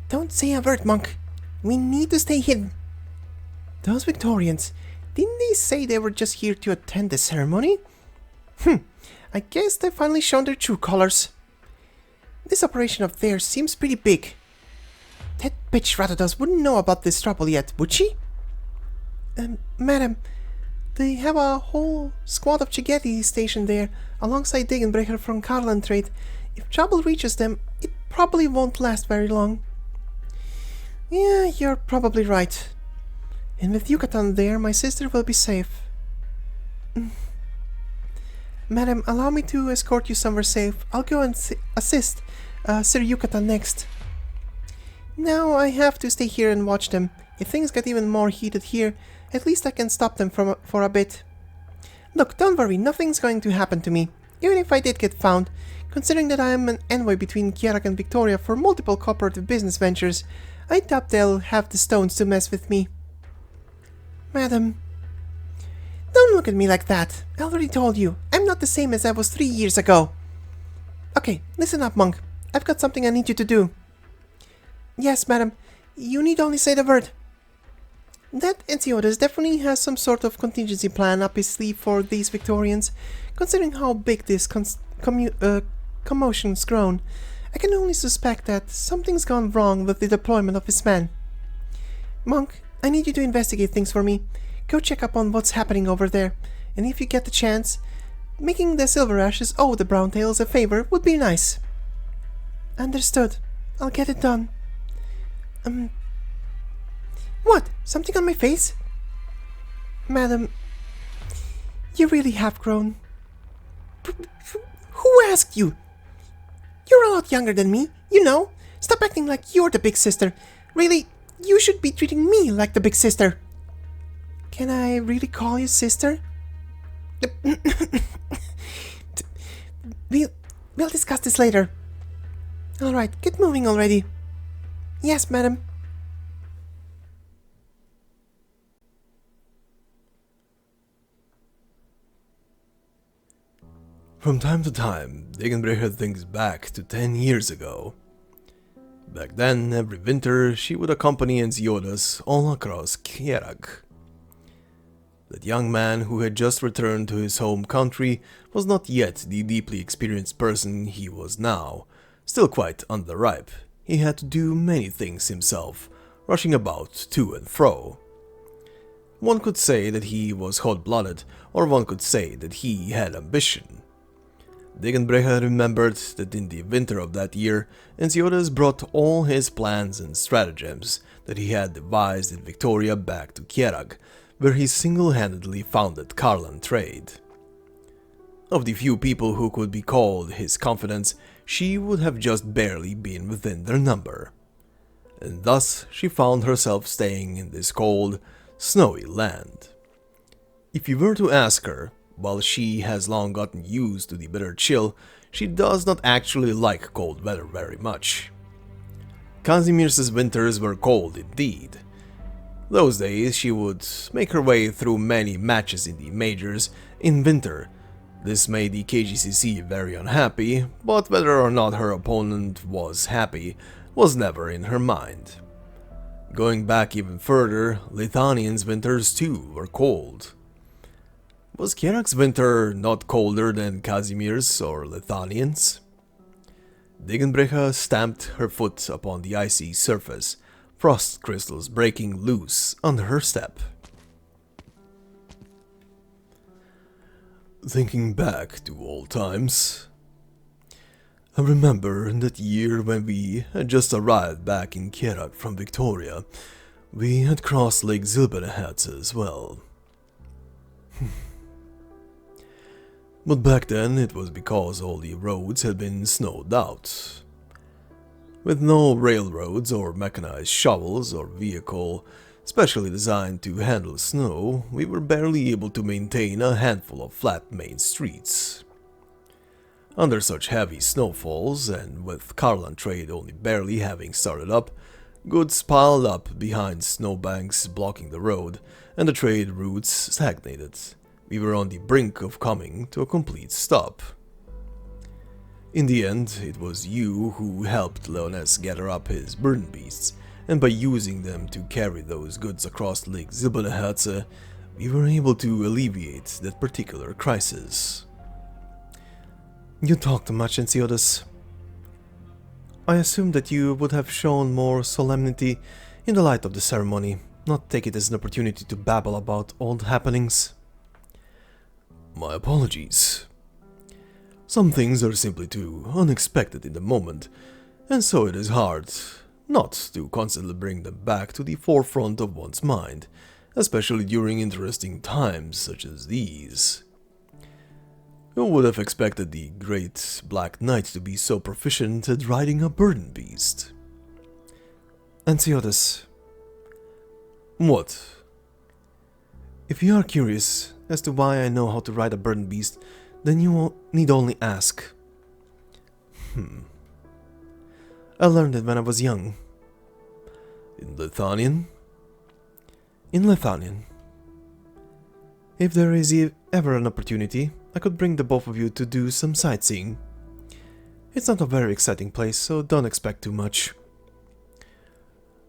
Don't say a word, monk. We need to stay hidden. Those Victorians, didn't they say they were just here to attend the ceremony? I guess they've finally shown their true colors. This operation of theirs seems pretty big. That bitch Arctos wouldn't know about this trouble yet, would she? Madam, they have a whole squad of Chigeti stationed there, alongside Degenbrecher from Karlan. If trouble reaches them, it probably won't last very long. Yeah, you're probably right. And with Yucatan there, my sister will be safe. Madam, allow me to escort you somewhere safe. I'll go and assist Sir Yucatan next. Now I have to stay here and watch them. If things get even more heated here, at least I can stop them for a bit. Look, don't worry, nothing's going to happen to me. Even if I did get found, considering that I am an envoy between Kjerag and Victoria for multiple cooperative business ventures, I doubt they'll have the stones to mess with me. Madam, don't look at me like that. I already told you, I'm not the same as I was 3 years ago. Okay, listen up, monk. I've got something I need you to do. Yes, madam. You need only say the word. That Ensiodas definitely has some sort of contingency plan up his sleeve for these Victorians, considering how big this commotion's grown. I can only suspect that something's gone wrong with the deployment of his men. Monk, I need you to investigate things for me. Go check up on what's happening over there, and if you get the chance, making the Silver Ashes owe the Browntails a favor would be nice. Understood. I'll get it done. What? Something on my face? Madam, you really have grown. Who asked you? You're a lot younger than me, you know. Stop acting like you're the big sister. Really, you should be treating me like the big sister. Can I really call you sister? We'll discuss this later. Alright, get moving already. Yes, madam. From time to time, Degenbrecher thinks back to 10 years ago. Back then, every winter, she would accompany Ensiodas all across Kjerag. That young man who had just returned to his home country was not yet the deeply experienced person he was now, still quite underripe. He had to do many things himself, rushing about to and fro. One could say that he was hot-blooded, or one could say that he had ambition. Degenbrecher remembered that in the winter of that year, Ensiodas brought all his plans and stratagems that he had devised in Victoria back to Kjerag, where he single-handedly founded Karlan trade. Of the few people who could be called his confidants, she would have just barely been within their number. And thus she found herself staying in this cold, snowy land. If you were to ask her, while she has long gotten used to the bitter chill, she does not actually like cold weather very much. Kazimier's winters were cold indeed. Those days she would make her way through many matches in the majors in winter. This made the KGCC very unhappy, but whether or not her opponent was happy was never in her mind. Going back even further, Lithanian's winters too were cold. Was Kjerag's winter not colder than Kazimier's or Lithanian's? Degenbrecher stamped her foot upon the icy surface, frost crystals breaking loose under her step. Thinking back to old times, I remember that year when we had just arrived back in Kjerag from Victoria. We had crossed Lake Silberneherze as well. But back then it was because all the roads had been snowed out. With no railroads or mechanized shovels or vehicle specially designed to handle snow, we were barely able to maintain a handful of flat main streets. Under such heavy snowfalls, and with Karlan trade only barely having started up, goods piled up behind snowbanks blocking the road, and the trade routes stagnated. We were on the brink of coming to a complete stop. In the end, it was you who helped Leones gather up his burden beasts, and by using them to carry those goods across Lake Silberneherze, we were able to alleviate that particular crisis. You talk too much, Ensiodas. I assumed that you would have shown more solemnity in the light of the ceremony, not take it as an opportunity to babble about old happenings. My apologies. Some things are simply too unexpected in the moment, and so it is hard not to constantly bring them back to the forefront of one's mind, especially during interesting times such as these. Who would have expected the great Black Knight to be so proficient at riding a burden beast? Ensiodas. What? If you are curious as to why I know how to ride a burden beast, then you need only ask. I learned it when I was young. In Lithanian? In Lithanian. If there is ever an opportunity, I could bring the both of you to do some sightseeing. It's not a very exciting place, so don't expect too much.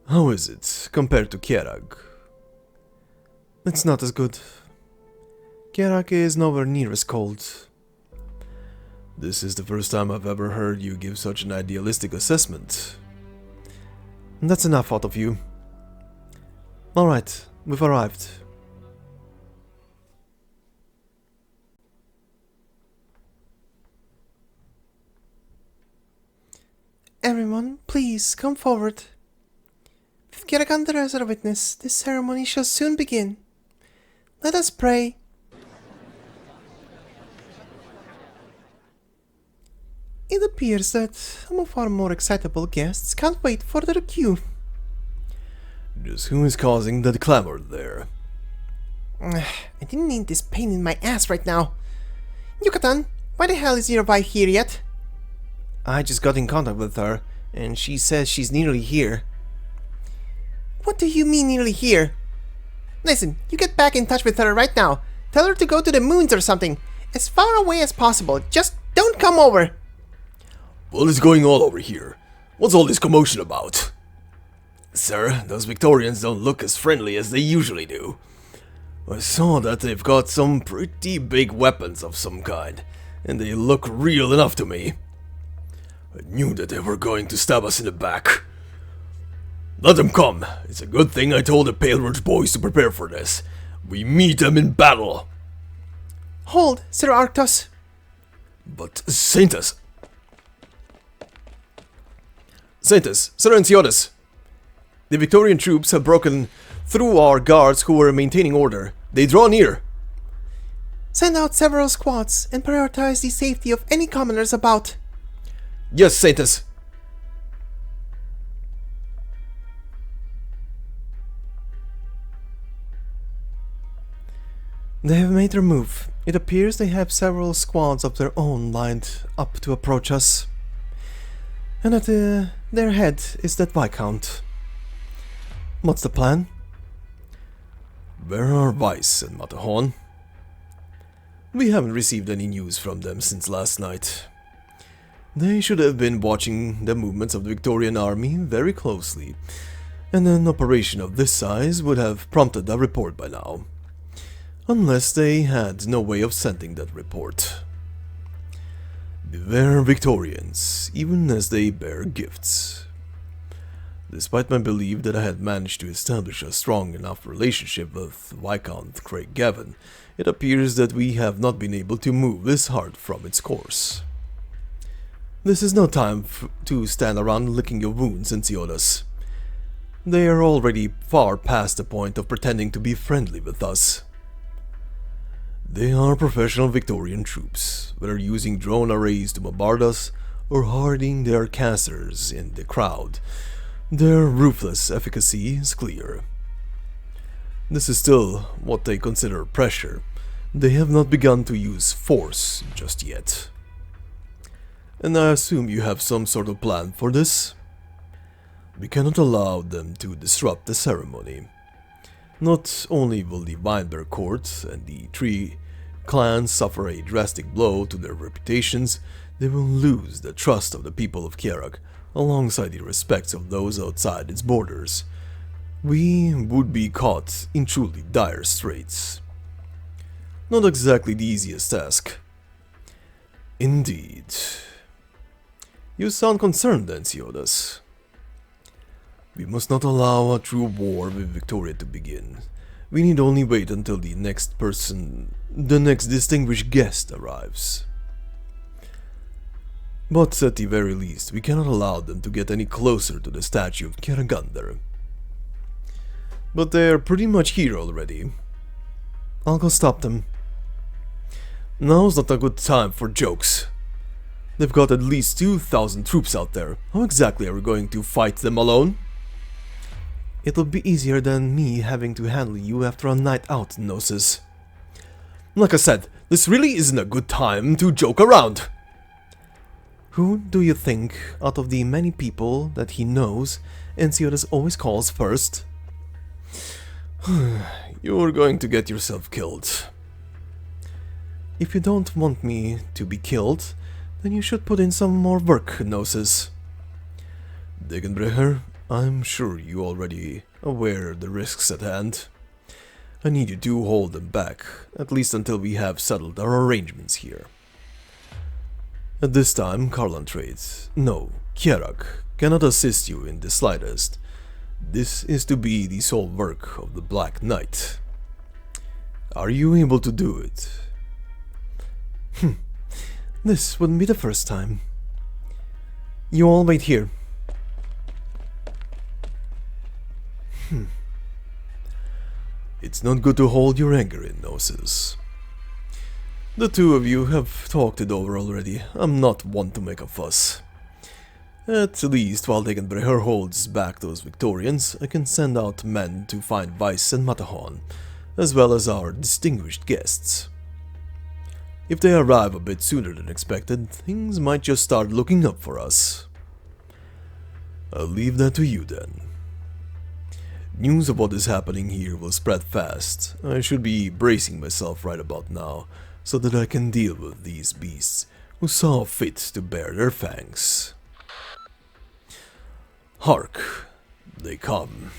How is it compared to Kjerag? It's not as good. Kjerag is nowhere near as cold. This is the first time I've ever heard you give such an idealistic assessment. That's enough out of you. Alright, we've arrived. Everyone, please come forward. With Kjeragandr as our witness, this ceremony shall soon begin. Let us pray. It appears that some of our more excitable guests can't wait for their cue. Just who is causing that clamor there? I didn't need this pain in my ass right now. Yucatan, why the hell is your wife here yet? I just got in contact with her, and she says she's nearly here. What do you mean nearly here? Listen, you get back in touch with her right now. Tell her to go to the moons or something. As far away as possible. Just don't come over. What is going on over here? What's all this commotion about? Sir, those Victorians don't look as friendly as they usually do. I saw that they've got some pretty big weapons of some kind, and they look real enough to me. I knew that they were going to stab us in the back. Let them come. It's a good thing I told the Pale Rouge boys to prepare for this. We meet them in battle. Hold, Sir Arctos. But Saintus... Saintus, Sir Ensiodas. The Victorian troops have broken through our guards who were maintaining order. They draw near. Send out several squads and prioritize the safety of any commoners about. Yes, Saintus. They have made their move. It appears they have several squads of their own lined up to approach us. And at their head is that Viscount. What's the plan? Where are Weiss and Matterhorn? We haven't received any news from them since last night. They should have been watching the movements of the Victorian army very closely, and an operation of this size would have prompted a report by now. Unless they had no way of sending that report. Beware Victorians, even as they bear gifts. Despite my belief that I had managed to establish a strong enough relationship with Viscount Craig Gavin, it appears that we have not been able to move this heart from its course. This is no time to stand around licking your wounds, Ensiodas. They are already far past the point of pretending to be friendly with us. They are professional Victorian troops, whether using drone arrays to bombard us or herding their casters in the crowd. Their ruthless efficacy is clear. This is still what they consider pressure. They have not begun to use force just yet. And I assume you have some sort of plan for this? We cannot allow them to disrupt the ceremony. Not only will the Weinberg court and the three clans suffer a drastic blow to their reputations, they will lose the trust of the people of Kjerag, alongside the respects of those outside its borders. We would be caught in truly dire straits. Not exactly the easiest task. Indeed. You sound concerned, Ensiodas. We must not allow a true war with Victoria to begin. We need only wait until the next distinguished guest arrives. But at the very least, we cannot allow them to get any closer to the statue of Kjeragandr. But they're pretty much here already. I'll go stop them. Now's not a good time for jokes. They've got at least 2,000 troops out there. How exactly are we going to fight them alone? It'll be easier than me having to handle you after a night out, Gnosis. Like I said, this really isn't a good time to joke around. Who do you think, out of the many people that he knows, Ensiodas always calls first? You're going to get yourself killed. If you don't want me to be killed, then you should put in some more work, Gnosis. Degenbrecher, I'm sure you already aware of the risks at hand. I need you to hold them back, at least until we have settled our arrangements here. At this time, Kjerag cannot assist you in the slightest. This is to be the sole work of the Black Knight. Are you able to do it? This wouldn't be the first time. You all wait here. It's not good to hold your anger in, Gnosis. The two of you have talked it over already. I'm not one to make a fuss. At least while Degenbrecher holds back those Victorians, I can send out men to find Weiss and Matterhorn, as well as our distinguished guests. If they arrive a bit sooner than expected, things might just start looking up for us. I'll leave that to you then. News of what is happening here will spread fast. I should be bracing myself right about now, so that I can deal with these beasts who saw fit to bear their fangs. Hark, they come.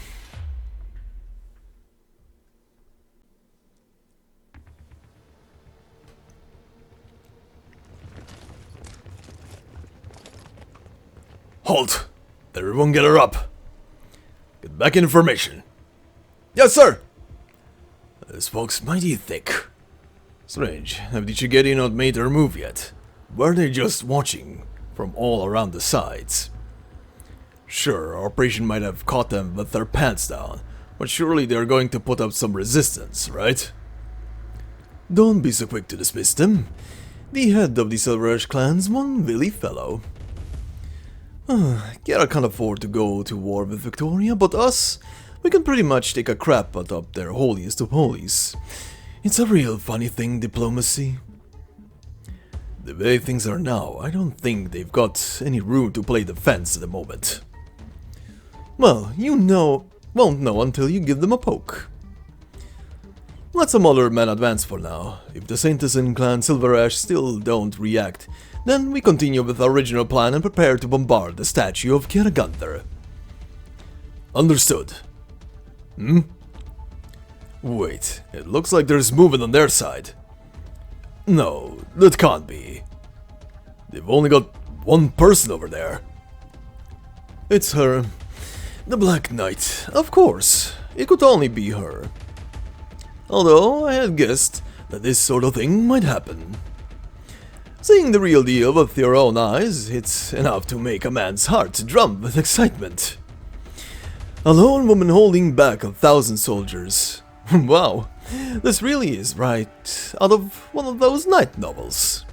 Halt! Everyone get her up. Get back in formation. Yes, sir! This fog's mighty thick. Strange, have the Chigedi not made their move yet? Were they just watching from all around the sides? Sure, our operation might have caught them with their pants down, but surely they're going to put up some resistance, right? Don't be so quick to dismiss them. The head of the Silberneherze clan's one wily fellow. Kjerag can't afford to go to war with Victoria, but us, we can pretty much take a crap atop their holiest of holies. It's a real funny thing, diplomacy. The way things are now, I don't think they've got any room to play defense at the moment. Well, won't know until you give them a poke. Let some other men advance for now. If the Saintes and Clan Silberneherze still don't react, then we continue with our original plan and prepare to bombard the statue of Kjeragandr. Understood. Wait, it looks like there's movement on their side. No, that can't be. They've only got one person over there. It's her. The Black Knight, of course. It could only be her. Although I had guessed that this sort of thing might happen. Seeing the real deal with your own eyes, it's enough to make a man's heart drum with excitement. A lone woman holding back 1,000 soldiers. Wow, this really is right out of one of those night novels.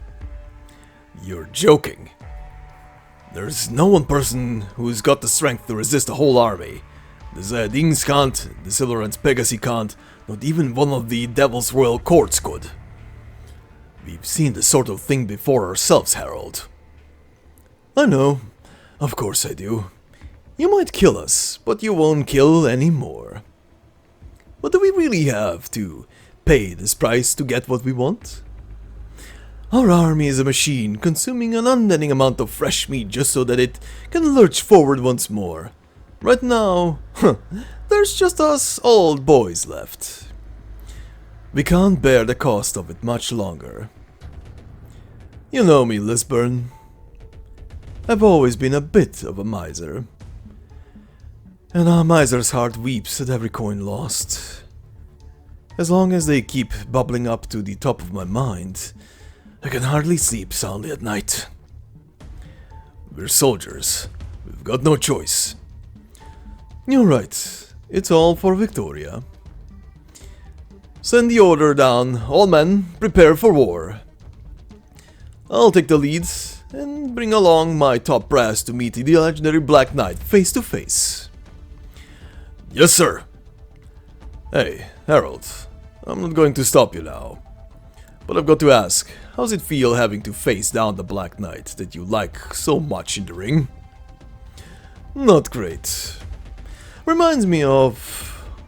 You're joking. There's no one person who's got the strength to resist a whole army. The Zayadings can't, the Silverhands Pegasi can't, not even one of the Devil's Royal Courts could. We've seen this sort of thing before ourselves, Harold. I know, of course I do. You might kill us, but you won't kill any more. But do we really have to pay this price to get what we want? Our army is a machine, consuming an unending amount of fresh meat just so that it can lurch forward once more. Right now, there's just us old boys left. We can't bear the cost of it much longer. You know me, Lisburn. I've always been a bit of a miser. And a miser's heart weeps at every coin lost. As long as they keep bubbling up to the top of my mind, I can hardly sleep soundly at night. We're soldiers. We've got no choice. You're right. It's all for Victoria. Send the order down. All men, prepare for war. I'll take the lead and bring along my top brass to meet the legendary Black Knight face to face. Yes, sir. Hey, Harold. I'm not going to stop you now. But I've got to ask, how's it feel having to face down the Black Knight that you like so much in the ring? Not great. Reminds me of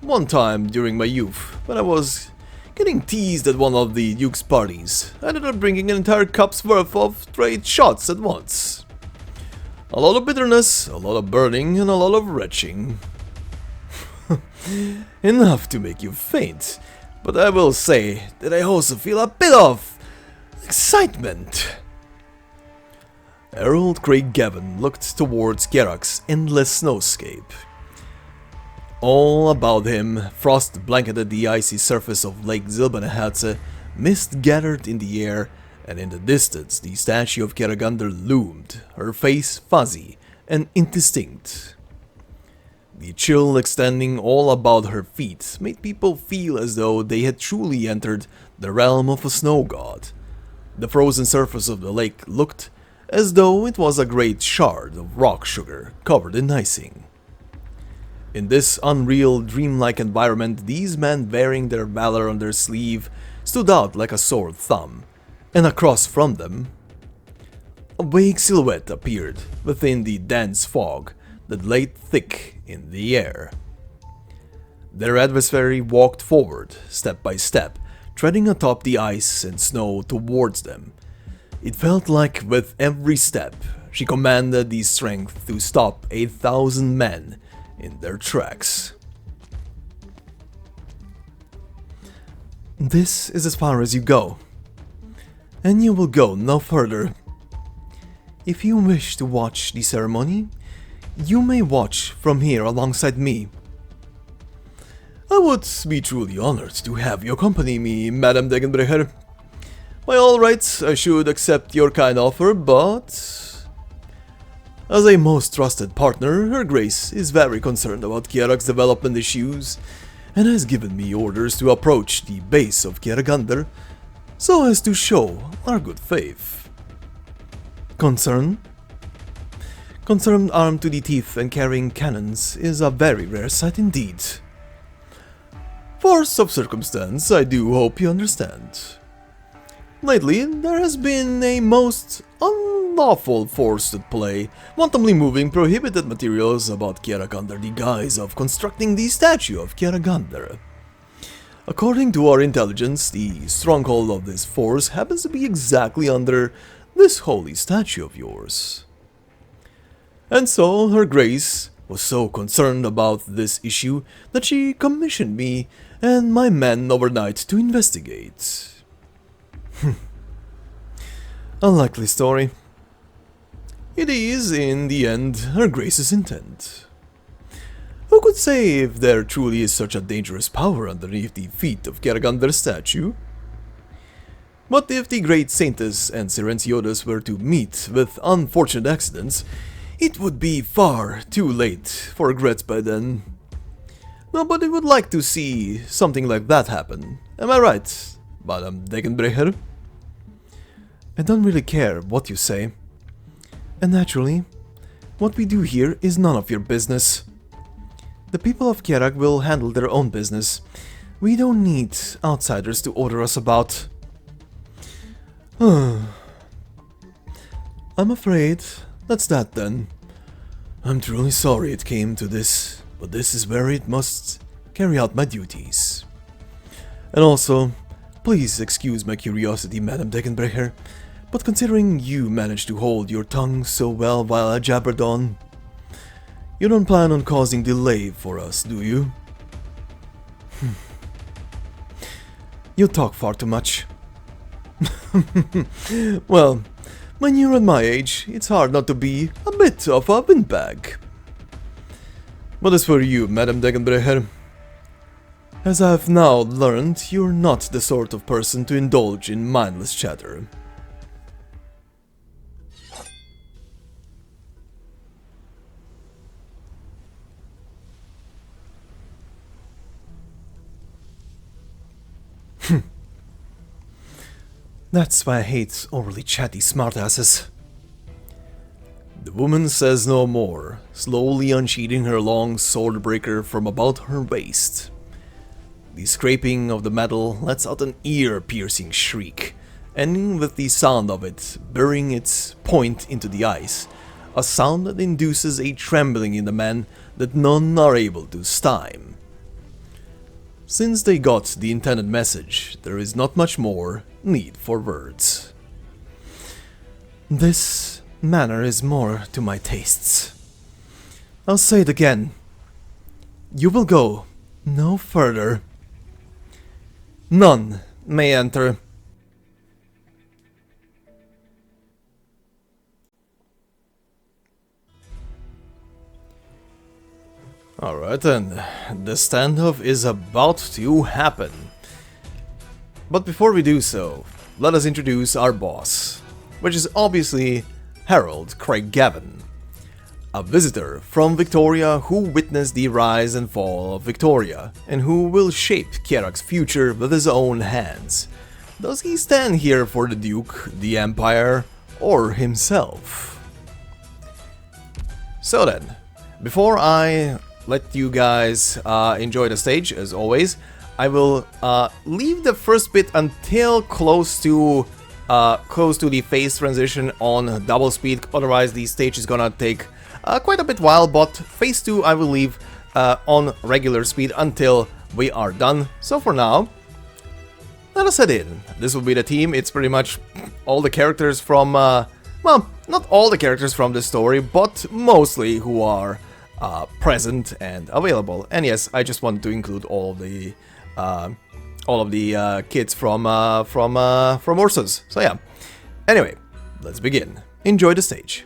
one time during my youth when I was getting teased at one of the Duke's parties. I ended up drinking an entire cup's worth of straight shots at once. A lot of bitterness, a lot of burning, and a lot of retching. Enough to make you faint, but I will say that I also feel a bit of excitement. Harold Craig Gavin looked towards Kjerag's endless snowscape. All about him, frost blanketed the icy surface of Lake Silberneherze, mist gathered in the air, and in the distance the statue of Kjeragandr loomed, her face fuzzy and indistinct. The chill extending all about her feet made people feel as though they had truly entered the realm of a snow god. The frozen surface of the lake looked as though it was a great shard of rock sugar covered in icing. In this unreal, dreamlike environment, these men wearing their valor on their sleeve stood out like a sore thumb, and across from them, a vague silhouette appeared within the dense fog that lay thick in the air. Their adversary walked forward, step by step, treading atop the ice and snow towards them. It felt like with every step, she commanded the strength to stop 1,000 men in their tracks. This is as far as you go, and you will go no further. If you wish to watch the ceremony, you may watch from here alongside me. I would be truly honored to have you accompany me, Madame Degenbrecher. By all rights, I should accept your kind offer, but as a most trusted partner, Her Grace is very concerned about Kjerag's development issues, and has given me orders to approach the base of Kjeragandr, so as to show our good faith. Concern? Concern armed to the teeth and carrying cannons is a very rare sight indeed. Force of circumstance, I do hope you understand. Lately, there has been a most unlawful force at play, wantonly moving prohibited materials about Kjerag under the guise of constructing the statue of Kjeragandr. According to our intelligence, the stronghold of this force happens to be exactly under this holy statue of yours. And so, Her Grace was so concerned about this issue that she commissioned me and my men overnight to investigate. A likely story. It is, in the end, Her Grace's intent. Who could say if there truly is such a dangerous power underneath the feet of Kjeragandr's statue? But if the great Saintess and Silenciotus were to meet with unfortunate accidents, it would be far too late for regrets by then. Nobody would like to see something like that happen. Am I right, Madame Degenbrecher? I don't really care what you say. And naturally, what we do here is none of your business. The people of Kjerag will handle their own business. We don't need outsiders to order us about. I'm afraid that's that then. I'm truly sorry it came to this, but this is where it must carry out my duties. And also, please excuse my curiosity, Madame Degenbrecher, but considering you managed to hold your tongue so well while I jabbered on, you don't plan on causing delay for us, do you? You talk far too much. Well, when you're at my age, it's hard not to be a bit of a windbag. But as for you, Madame Degenbrecher, as I've now learned, you're not the sort of person to indulge in mindless chatter. That's why I hate overly chatty smartasses. The woman says no more, slowly unsheathing her long swordbreaker from about her waist. The scraping of the metal lets out an ear-piercing shriek, ending with the sound of it burying its point into the ice, a sound that induces a trembling in the men that none are able to stime. Since they got the intended message, there is not much more need for words. This manner is more to my tastes. I'll say it again. You will go no further. None may enter. Alright then, the standoff is about to happen. But before we do so, let us introduce our boss, which is obviously Harold Craig Gavin, a visitor from Victoria who witnessed the rise and fall of Victoria, and who will shape Kjerag's future with his own hands. Does he stand here for the Duke, the Empire, or himself? So then, before I let you guys enjoy the stage, as always, I will leave the first bit until close to the phase transition on double speed. Otherwise, the stage is gonna take quite a bit while. But phase 2 I will leave on regular speed until we are done. So for now, let us head in. This will be the team. It's pretty much all the characters from well, not all the characters from the story, but mostly who are present and available. And yes, I just wanted to include all of the kids from Ursus. So yeah. Anyway, let's begin. Enjoy the stage.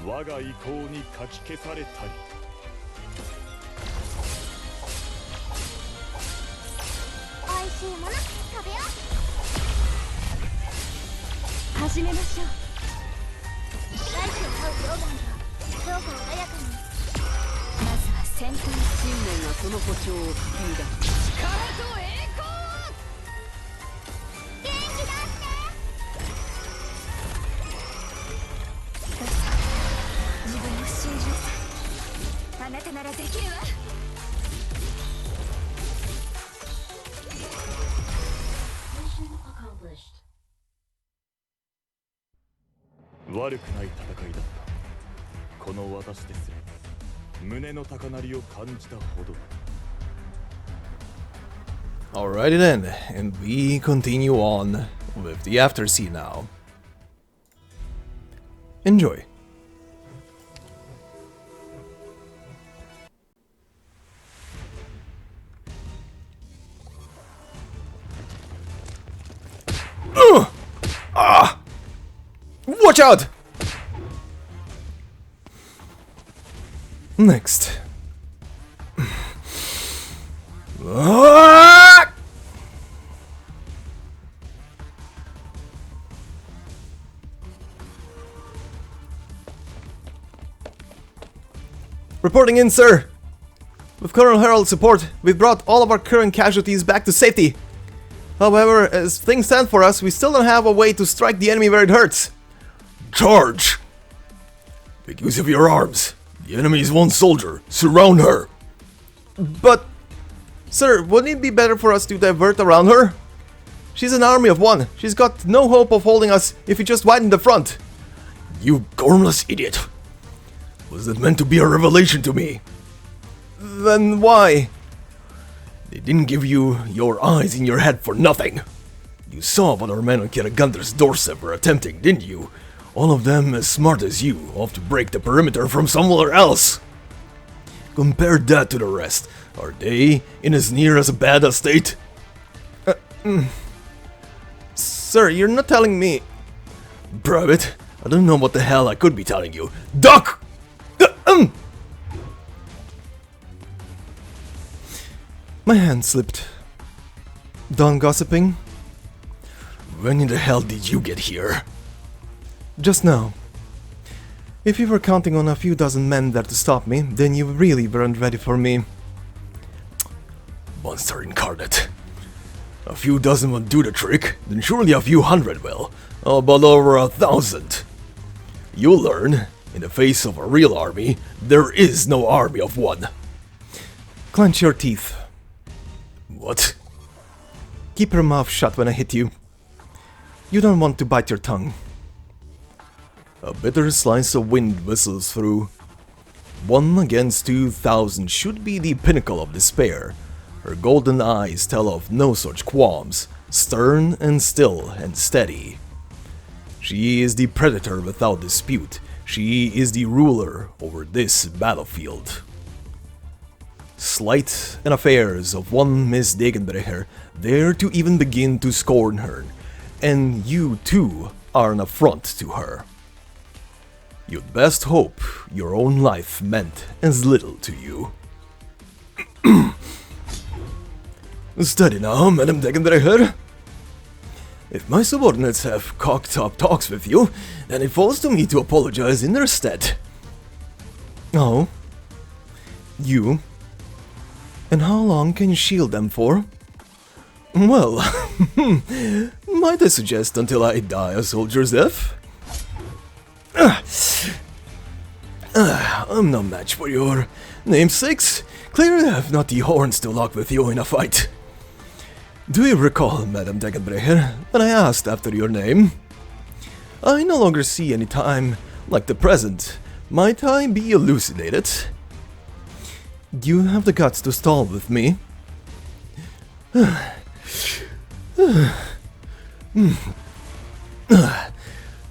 我が意向にかき消されたりおいしいもの食べよう始めましょうライフを飼う溶岩がどうか穏やかにまずは戦闘信念がその歩調をかき乱力と栄光元気だって自分を信じなさいあなたならできるわ悪くない戦いだったこの私ですら胸の高鳴りを感じたほど Alrighty then, and we continue on with the after scene now. Enjoy. Watch out! Next. Reporting in, sir. With Colonel Harold's support, we've brought all of our current casualties back to safety. However, as things stand for us, we still don't have a way to strike the enemy where it hurts. Charge! Make use of your arms. The enemy is one soldier. Surround her. But, sir, wouldn't it be better for us to divert around her? She's an army of one. She's got no hope of holding us if we just widen the front. You gormless idiot. Was that meant to be a revelation to me? Then why? They didn't give you your eyes in your head for nothing. You saw what our men on Kjeragandr's doorstep were attempting, didn't you? All of them as smart as you, off to break the perimeter from somewhere else. Compare that to the rest. Are they in as near as bad a state? Sir, you're not telling me... Private, I don't know what the hell I could be telling you. Duck! My hand slipped. Done gossiping? When in the hell did you get here? Just now. If you were counting on a few dozen men there to stop me, then you really weren't ready for me. Monster incarnate. A few dozen won't do the trick, then surely a few hundred will. Oh, but over 1,000. You'll learn, in the face of a real army, there is no army of one. Clench your teeth. What? Keep your mouth shut when I hit you. You don't want to bite your tongue. A bitter slice of wind whistles through. 1 against 2,000 should be the pinnacle of despair. Her golden eyes tell of no such qualms, stern and still and steady. She is the predator without dispute. She is the ruler over this battlefield. Slight and affairs of one Miss Degenbrecher dare to even begin to scorn her, and you too are an affront to her. You'd best hope your own life meant as little to you. Steady now, Madame Degenbrecher. If my subordinates have cocked up talks with you, then it falls to me to apologize in their stead. Oh? You? And how long can you shield them for? Well, might I suggest until I die a soldier's death? I'm no match for your namesakes. Clearly I have not the horns to lock with you in a fight. Do you recall, Madame Degenbrecher, when I asked after your name? I no longer see any time like the present. Might I be elucidated? You have the guts to stall with me.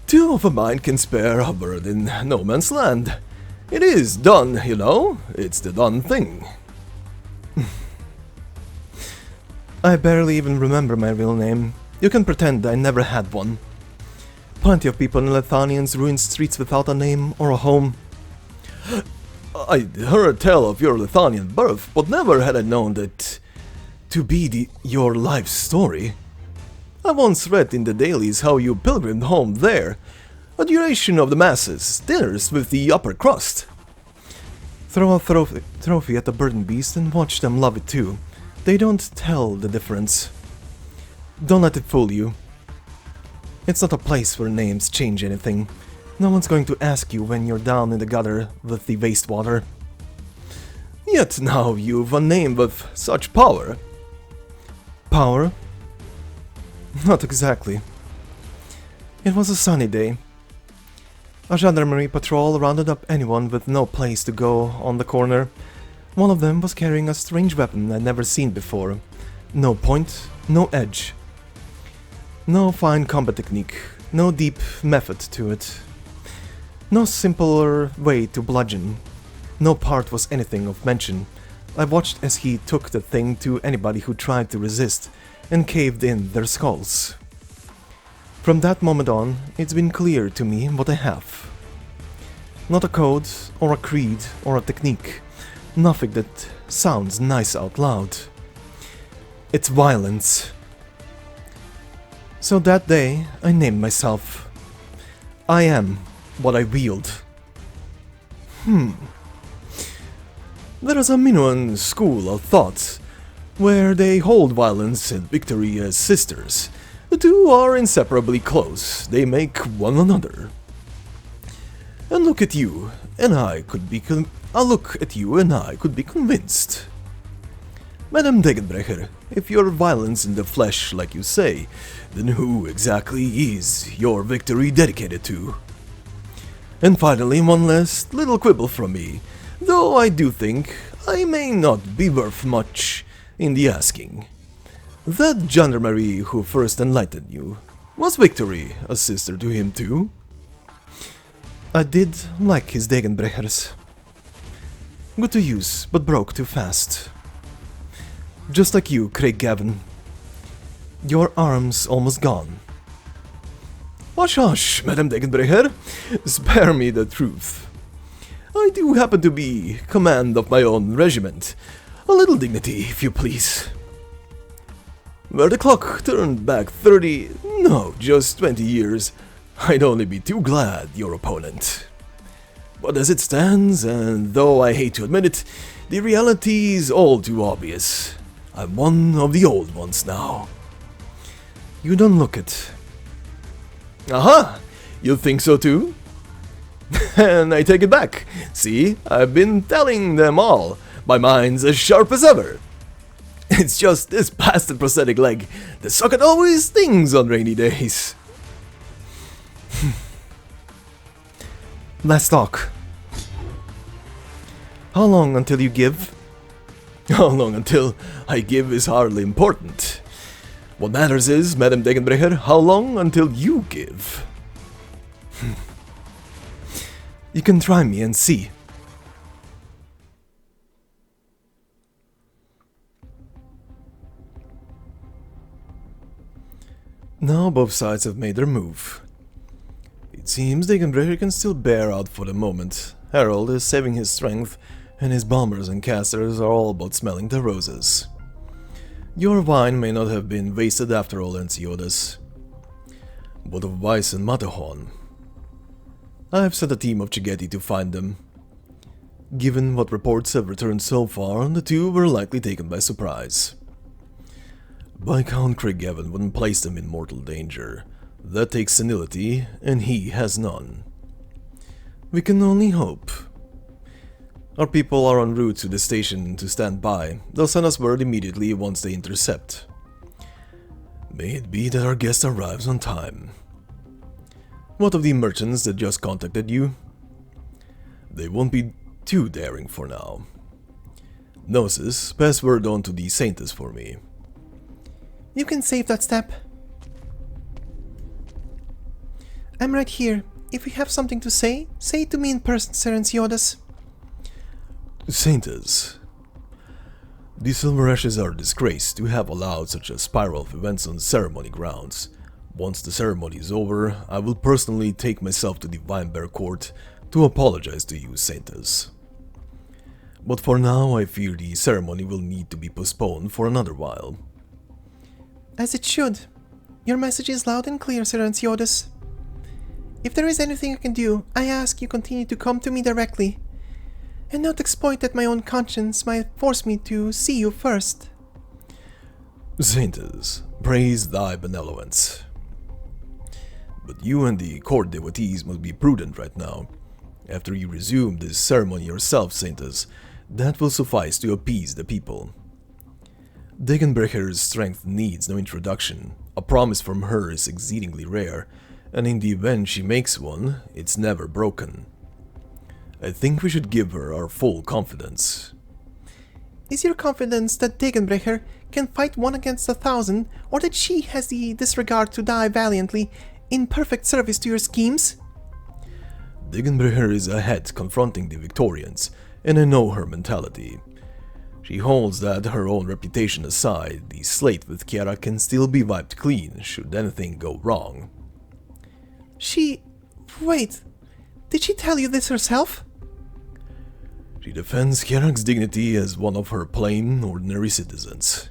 Two of a mind can spare a bird in no man's land. It is done, you know. It's the done thing. I barely even remember my real name. You can pretend I never had one. Plenty of people in Lithanian's ruined streets without a name or a home. I heard tell of your Lithanian birth, but never had I known that to be your life story. I once read in the dailies how you pilgrimed home there, a duration of the masses, dinners with the upper crust. Throw a trophy at the burdened beast and watch them love it too. They don't tell the difference. Don't let it fool you. It's not a place where names change anything. No one's going to ask you when you're down in the gutter with the wastewater. Yet now you've a name with such power. Power? Not exactly. It was a sunny day. A gendarmerie patrol rounded up anyone with no place to go on the corner. One of them was carrying a strange weapon I'd never seen before. No point, no edge. No fine combat technique, no deep method to it. No simpler way to bludgeon. No part was anything of mention. I watched as he took the thing to anybody who tried to resist and caved in their skulls. From that moment on, it's been clear to me what I have. Not a code, or a creed, or a technique. Nothing that sounds nice out loud. It's violence. So that day, I named myself. I am what I wield. There is a Minoan school of thought, where they hold violence and victory as sisters. The two are inseparably close, they make one another. And look at you, and I could be convinced. Madame Degenbrecher, if you're violence in the flesh like you say, then who exactly is your victory dedicated to? And finally, one last little quibble from me, though I do think I may not be worth much in the asking. That gendarmerie who first enlightened you, was Victory a sister to him too? I did like his Degenbrechers. Good to use, but broke too fast. Just like you, Craig Gavin. Your arm's almost gone. Hush hush, Madame Degenbrecher. Spare me the truth. I do happen to be command of my own regiment. A little dignity, if you please. Were the clock turned back 30, no, just 20 years, I'd only be too glad your opponent. But as it stands, and though I hate to admit it, the reality is all too obvious. I'm one of the old ones now. You don't look it. Aha! You think so too? And I take it back. See, I've been telling them all. My mind's as sharp as ever. It's just this bastard prosthetic leg. The socket always stings on rainy days. Let's talk. How long until you give? How long until I give is hardly important. What matters is, Madam Degenbrecher, how long until you give? You can try me and see. Now both sides have made their move. It seems Degenbrecher can still bear out for the moment. Harold is saving his strength, and his bombers and casters are all but smelling the roses. Your wine may not have been wasted after all, Enciodas. What of Weiss and Matterhorn? I have sent a team of Chigeti to find them. Given what reports have returned so far, the two were likely taken by surprise. Viscount Craigavon wouldn't place them in mortal danger. That takes senility, and he has none. We can only hope. Our people are en route to the station to stand by. They'll send us word immediately once they intercept. May it be that our guest arrives on time. What of the merchants that just contacted you? They won't be too daring for now. Gnosis, pass word on to the Saintess for me. You can save that step. I'm right here. If you have something to say it to me in person, Sir Enciodas. Saintess, the Silberneherze are disgraced to have allowed such a spiral of events on ceremony grounds. Once the ceremony is over, I will personally take myself to the Weinberg court to apologize to you, Saintess. But for now, I fear the ceremony will need to be postponed for another while. As it should. Your message is loud and clear, Sir Enciodas. If there is anything I can do, I ask you continue to come to me directly, and not exploit that my own conscience might force me to see you first. Saintess, praise thy benevolence. But you and the court devotees must be prudent right now. After you resume this ceremony yourself, Saintess, that will suffice to appease the people. Degenbrecher's strength needs no introduction. A promise from her is exceedingly rare, and in the event she makes one, it's never broken. I think we should give her our full confidence. Is your confidence that Degenbrecher can fight 1 against 1,000, or that she has the disregard to die valiantly in perfect service to your schemes? Degenbrecher is ahead confronting the Victorians, and I know her mentality. She holds that, her own reputation aside, the slate with Kjerag can still be wiped clean should anything go wrong. Wait, did she tell you this herself? She defends Kjerag's dignity as one of her plain, ordinary citizens.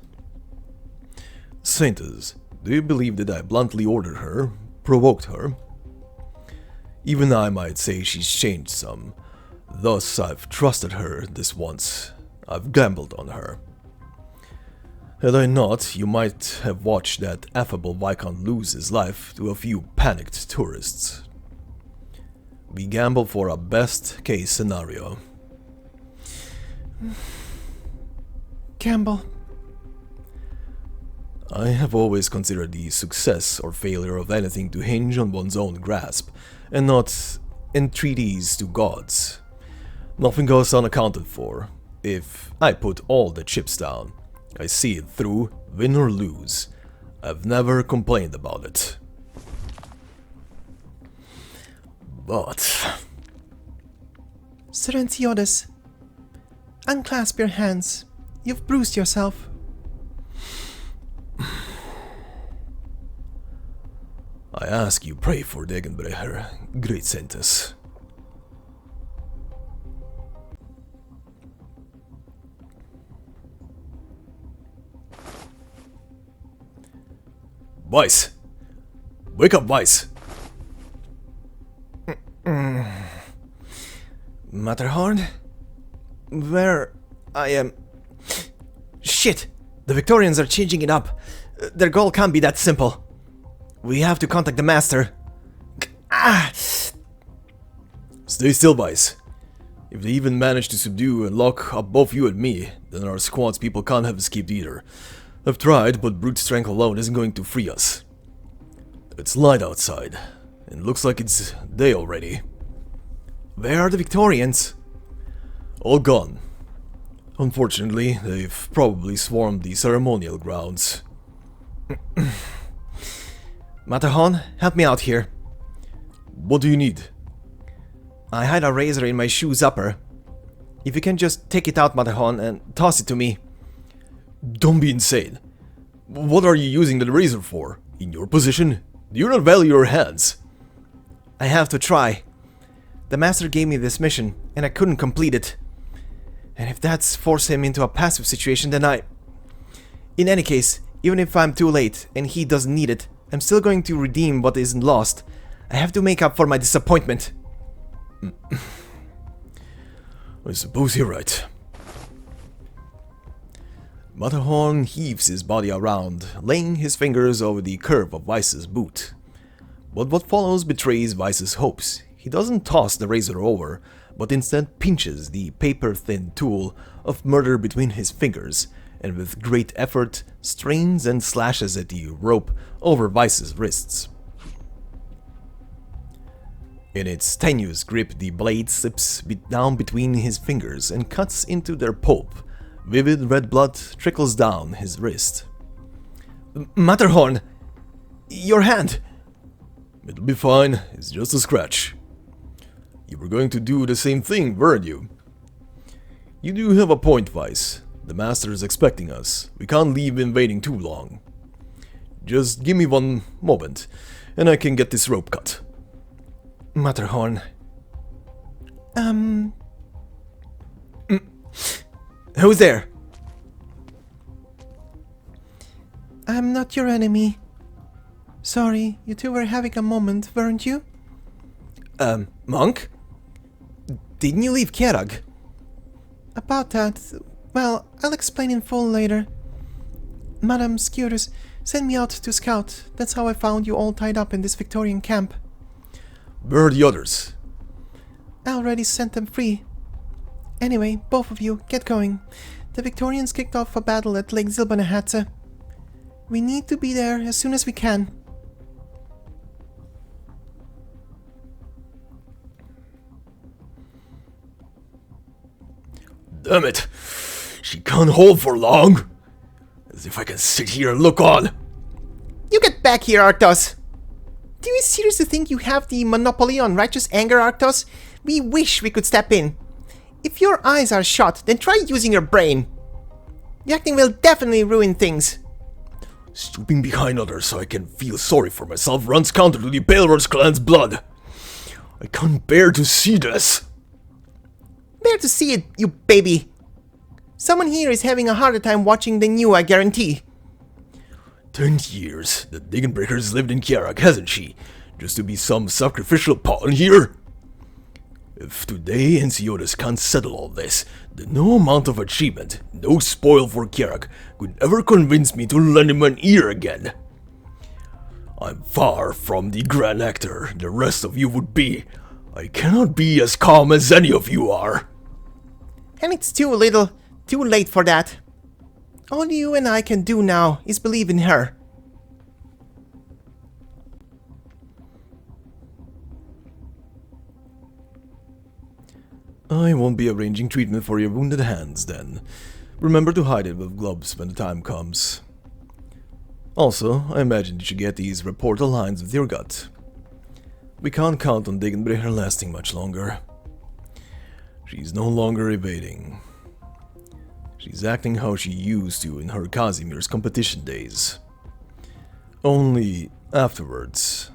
Saintess, do you believe that I bluntly ordered her, provoked her? Even I might say she's changed some. Thus, I've trusted her this once. I've gambled on her. Had I not, you might have watched that affable Viscount lose his life to a few panicked tourists. We gamble for a best-case scenario. Gamble. I have always considered the success or failure of anything to hinge on one's own grasp, and not entreaties to gods. Nothing goes unaccounted for. If I put all the chips down, I see it through, win or lose. I've never complained about it. But... Sir Enciodas, unclasp your hands. You've bruised yourself. I ask you pray for Degenbrecher, great Saintess. Weiss! Wake up, Weiss! Matterhorn? Where I am... Shit! The Victorians are changing it up. Their goal can't be that simple. We have to contact the Master. Stay still, Weiss. If they even manage to subdue and lock up both you and me, then our squad's people can't have escaped either. I've tried, but brute strength alone isn't going to free us. It's light outside, and looks like it's day already. Where are the Victorians? All gone. Unfortunately, they've probably swarmed the ceremonial grounds. Matterhorn, help me out here. What do you need? I hide a razor in my shoe's upper. If you can just take it out, Matterhorn, and toss it to me. Don't be insane. What are you using the razor for? In your position? Do you not value your hands? I have to try. The master gave me this mission, and I couldn't complete it. And if that's forced him into a passive situation, then In any case, even if I'm too late and he doesn't need it, I'm still going to redeem what isn't lost. I have to make up for my disappointment. I suppose you're right. Matterhorn heaves his body around, laying his fingers over the curve of Weiss's boot. But what follows betrays Weiss's hopes. He doesn't toss the razor over, but instead pinches the paper-thin tool of murder between his fingers, and with great effort strains and slashes at the rope over Weiss's wrists. In its tenuous grip, the blade slips down between his fingers and cuts into their pulp. Vivid red blood trickles down his wrist. Matterhorn! Your hand! It'll be fine, it's just a scratch. You were going to do the same thing, weren't you? You do have a point, Weiss. The master is expecting us. We can't leave him waiting too long. Just give me one moment, and I can get this rope cut. Matterhorn. Who's there? I'm not your enemy. Sorry, you two were having a moment, weren't you? Monk? Didn't you leave Kjerag? About that, well, I'll explain in full later. Madame Skewers sent me out to scout. That's how I found you all tied up in this Victorian camp. Where are the others? I already sent them free. Anyway, both of you, get going. The Victorians kicked off a battle at Lake Silberneherze. We need to be there as soon as we can. Damn it! She can't hold for long! As if I can sit here and look on! You get back here, Arctos! Do you seriously think you have the monopoly on righteous anger, Arctos? We wish we could step in. If your eyes are shut, then try using your brain. The acting will definitely ruin things. Stooping behind others so I can feel sorry for myself runs counter to the Palewards clan's blood. I can't bear to see this. Bear to see it, you baby. Someone here is having a harder time watching than you, I guarantee. 10 years, the Degenbrecher's lived in Kjerag, hasn't she? Just to be some sacrificial pawn here? If today Ensiotis can't settle all this, then no amount of achievement, no spoil for Kjerag, could ever convince me to lend him an ear again. I'm far from the grand actor the rest of you would be. I cannot be as calm as any of you are. And it's too late for that. All you and I can do now is believe in her. I won't be arranging treatment for your wounded hands, then. Remember to hide it with gloves when the time comes. Also, I imagine you should get these report aligns with your gut. We can't count on Degenbrecher lasting much longer. She's no longer evading. She's acting how she used to in her Casimir's competition days. Only afterwards.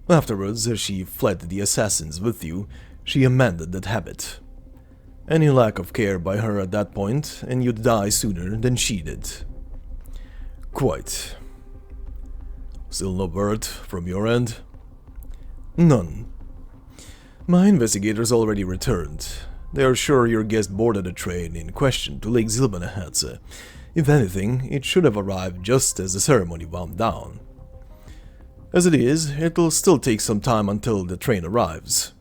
Afterwards, as she fled the assassins with you, she amended that habit. Any lack of care by her at that point, and you'd die sooner than she did. Quite. Still no word from your end? None. My investigators already returned. They are sure your guest boarded a train in question to Lake Silberneherze. If anything, it should have arrived just as the ceremony wound down. As it is, it'll still take some time until the train arrives.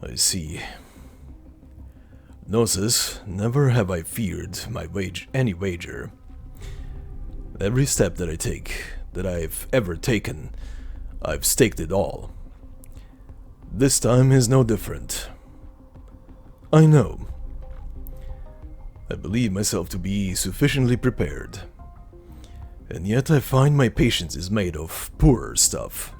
I see. Gnosis, never have I feared any wager. Every step that I take, that I've ever taken, I've staked it all. This time is no different. I know. I believe myself to be sufficiently prepared. And yet I find my patience is made of poorer stuff.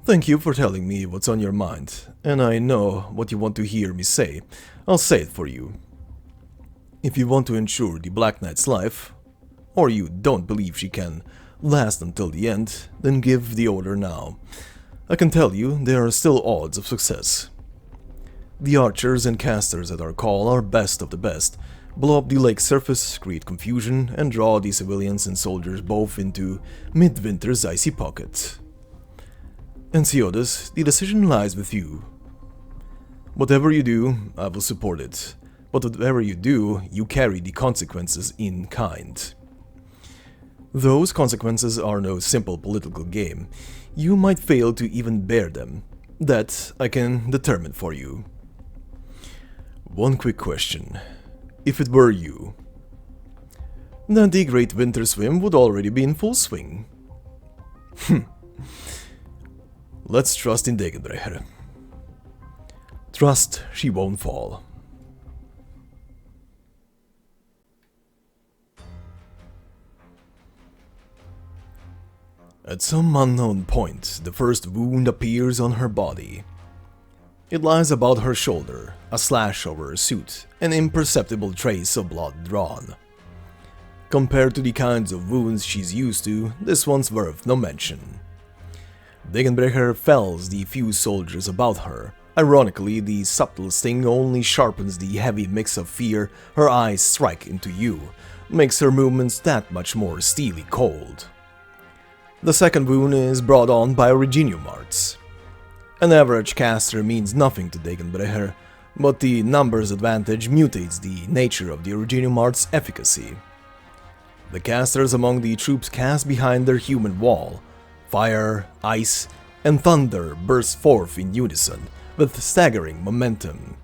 Thank you for telling me what's on your mind, and I know what you want to hear me say. I'll say it for you. If you want to ensure the Black Knight's life, or you don't believe she can last until the end, then give the order now. I can tell you there are still odds of success. The archers and casters at our call are best of the best, blow up the lake surface, create confusion, and draw the civilians and soldiers both into Midwinter's icy pocket. Ensiodas, the decision lies with you. Whatever you do, I will support it, but whatever you do, you carry the consequences in kind. Those consequences are no simple political game. You might fail to even bear them. That I can determine for you. One quick question. If it were you, then the Great Winter Swim would already be in full swing. Let's trust in Degenbrecher. Trust she won't fall. At some unknown point, the first wound appears on her body. It lies about her shoulder, a slash over her suit, an imperceptible trace of blood drawn. Compared to the kinds of wounds she's used to, this one's worth no mention. Degenbrecher fells the few soldiers about her. Ironically, the subtle sting only sharpens the heavy mix of fear her eyes strike into you, makes her movements that much more steely cold. The second wound is brought on by Reginium arts. An average caster means nothing to Degenbrecher, but the numbers advantage mutates the nature of the Reginium arts' efficacy. The casters among the troops cast behind their human wall. Fire, ice, and thunder burst forth in unison, with staggering momentum.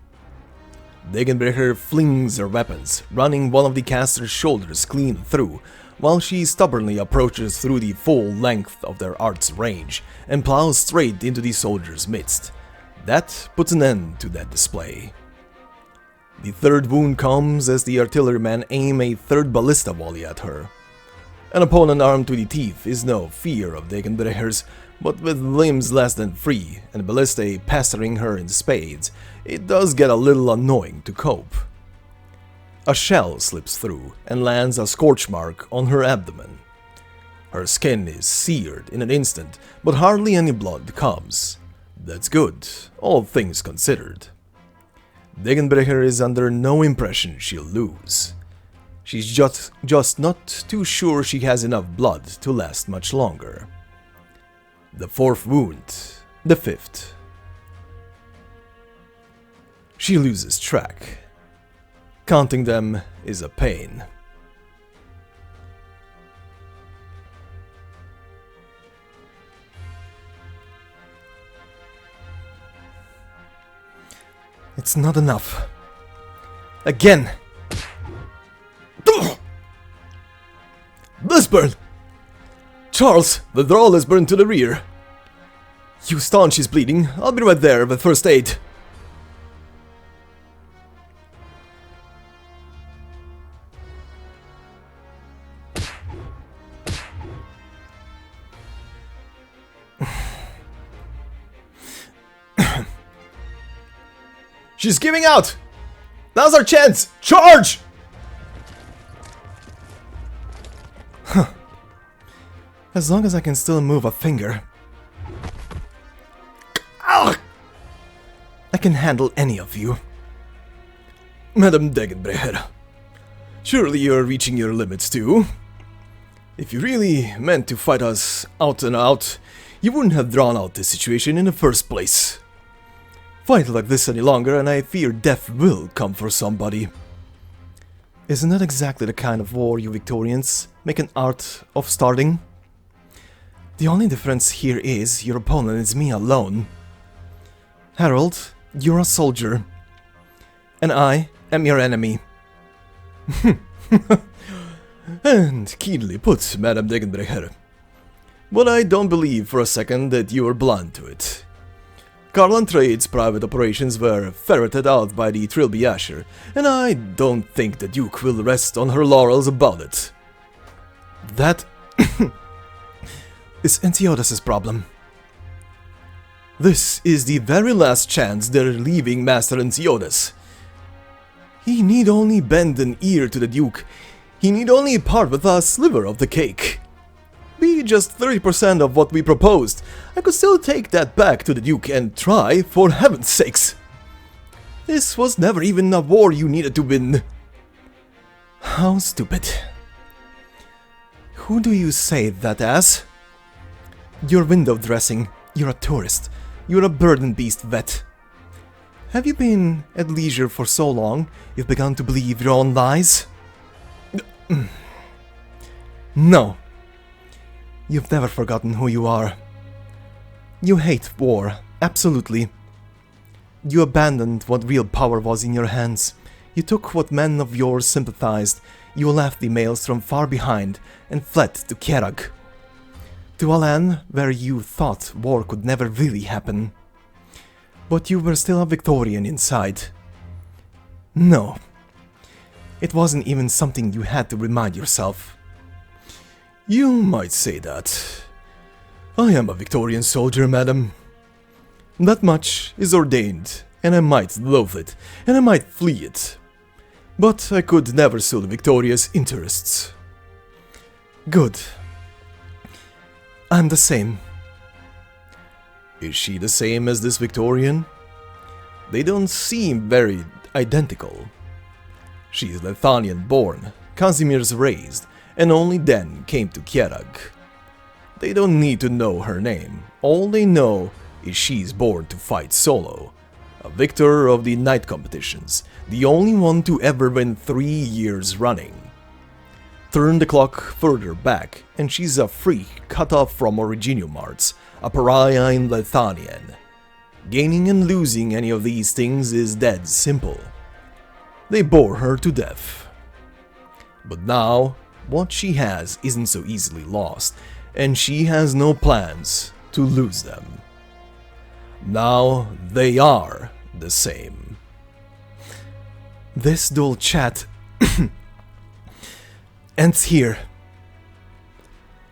Degenbrecher flings her weapons, running one of the caster's shoulders clean through, while she stubbornly approaches through the full length of their art's range and plows straight into the soldier's midst. That puts an end to that display. The third wound comes as the artillerymen aim a third ballista volley at her. An opponent armed to the teeth is no fear of Degenbrecher's, but with limbs less than free and ballistae pestering her in spades, it does get a little annoying to cope. A shell slips through and lands a scorch mark on her abdomen. Her skin is seared in an instant, but hardly any blood comes. That's good, all things considered. Degenbrecher is under no impression she'll lose. She's just not too sure she has enough blood to last much longer. The fourth wound, the fifth. She loses track. Counting them is a pain. It's not enough. Again! Lisburn! Charles, withdraw Lisburn to the rear. You staunch his bleeding. I'll be right there with first aid. She's giving out! Now's our chance! Charge! Huh. As long as I can still move a finger. Ow! I can handle any of you. Madame Degenbrecher, surely you're reaching your limits too. If you really meant to fight us out and out, you wouldn't have drawn out this situation in the first place. Fight like this any longer and I fear death will come for somebody. Isn't that exactly the kind of war you Victorians make an art of starting? The only difference here is your opponent is me alone. Harold, you're a soldier. And I am your enemy. And keenly put, Madame Degenbrecher. But I don't believe for a second that you are blind to it. Trade's private operations were ferreted out by the Trilby Asher, and I don't think the Duke will rest on her laurels about it. That is Antiochus's problem. This is the very last chance they're leaving Master Antiochus. He need only bend an ear to the Duke. He need only part with a sliver of the cake. Be just 30% of what we proposed. I could still take that back to the Duke and try, for heaven's sakes. This was never even a war you needed to win. How stupid. Who do you say that as? You're window dressing. You're a tourist. You're a burden beast vet. Have you been at leisure for so long, you've begun to believe your own lies? No. You've never forgotten who you are. You hate war, absolutely. You abandoned what real power was in your hands. You took what men of yours sympathized. You left the males from far behind and fled to Kjerag. To a land where you thought war could never really happen. But you were still a Victorian inside. No. It wasn't even something you had to remind yourself. You might say that. I am a Victorian soldier, madam. That much is ordained, and I might loathe it, and I might flee it. But I could never sue Victoria's interests. Good. I'm the same. Is she the same as this Victorian? They don't seem very identical. She's Lethanian born, Casimir's raised, and only then came to Kjerag. They don't need to know her name. All they know is she's born to fight solo. A victor of the night competitions, the only one to ever win 3 years running. Turn the clock further back, and she's a freak cut off from Originiumarts, a pariah in Lethanian. Gaining and losing any of these things is dead simple. They bore her to death. But now, what she has isn't so easily lost, and she has no plans to lose them. Now they are the same. This dull chat ends here.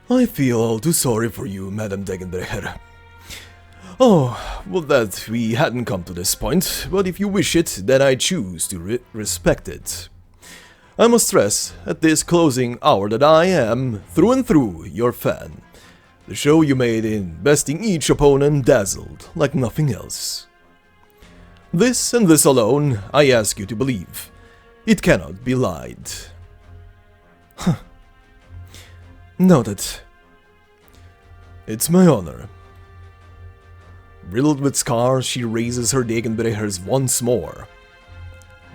I feel all too sorry for you, Madam Degenbrecher. Oh, well, that we hadn't come to this point, but if you wish it, then I choose to respect it. I must stress at this closing hour that I am, through and through, your fan. The show you made in besting each opponent dazzled like nothing else. This and this alone I ask you to believe. It cannot be lied. Huh. Noted. It's my honor. Riddled with scars, she raises her Degenbrechers once more.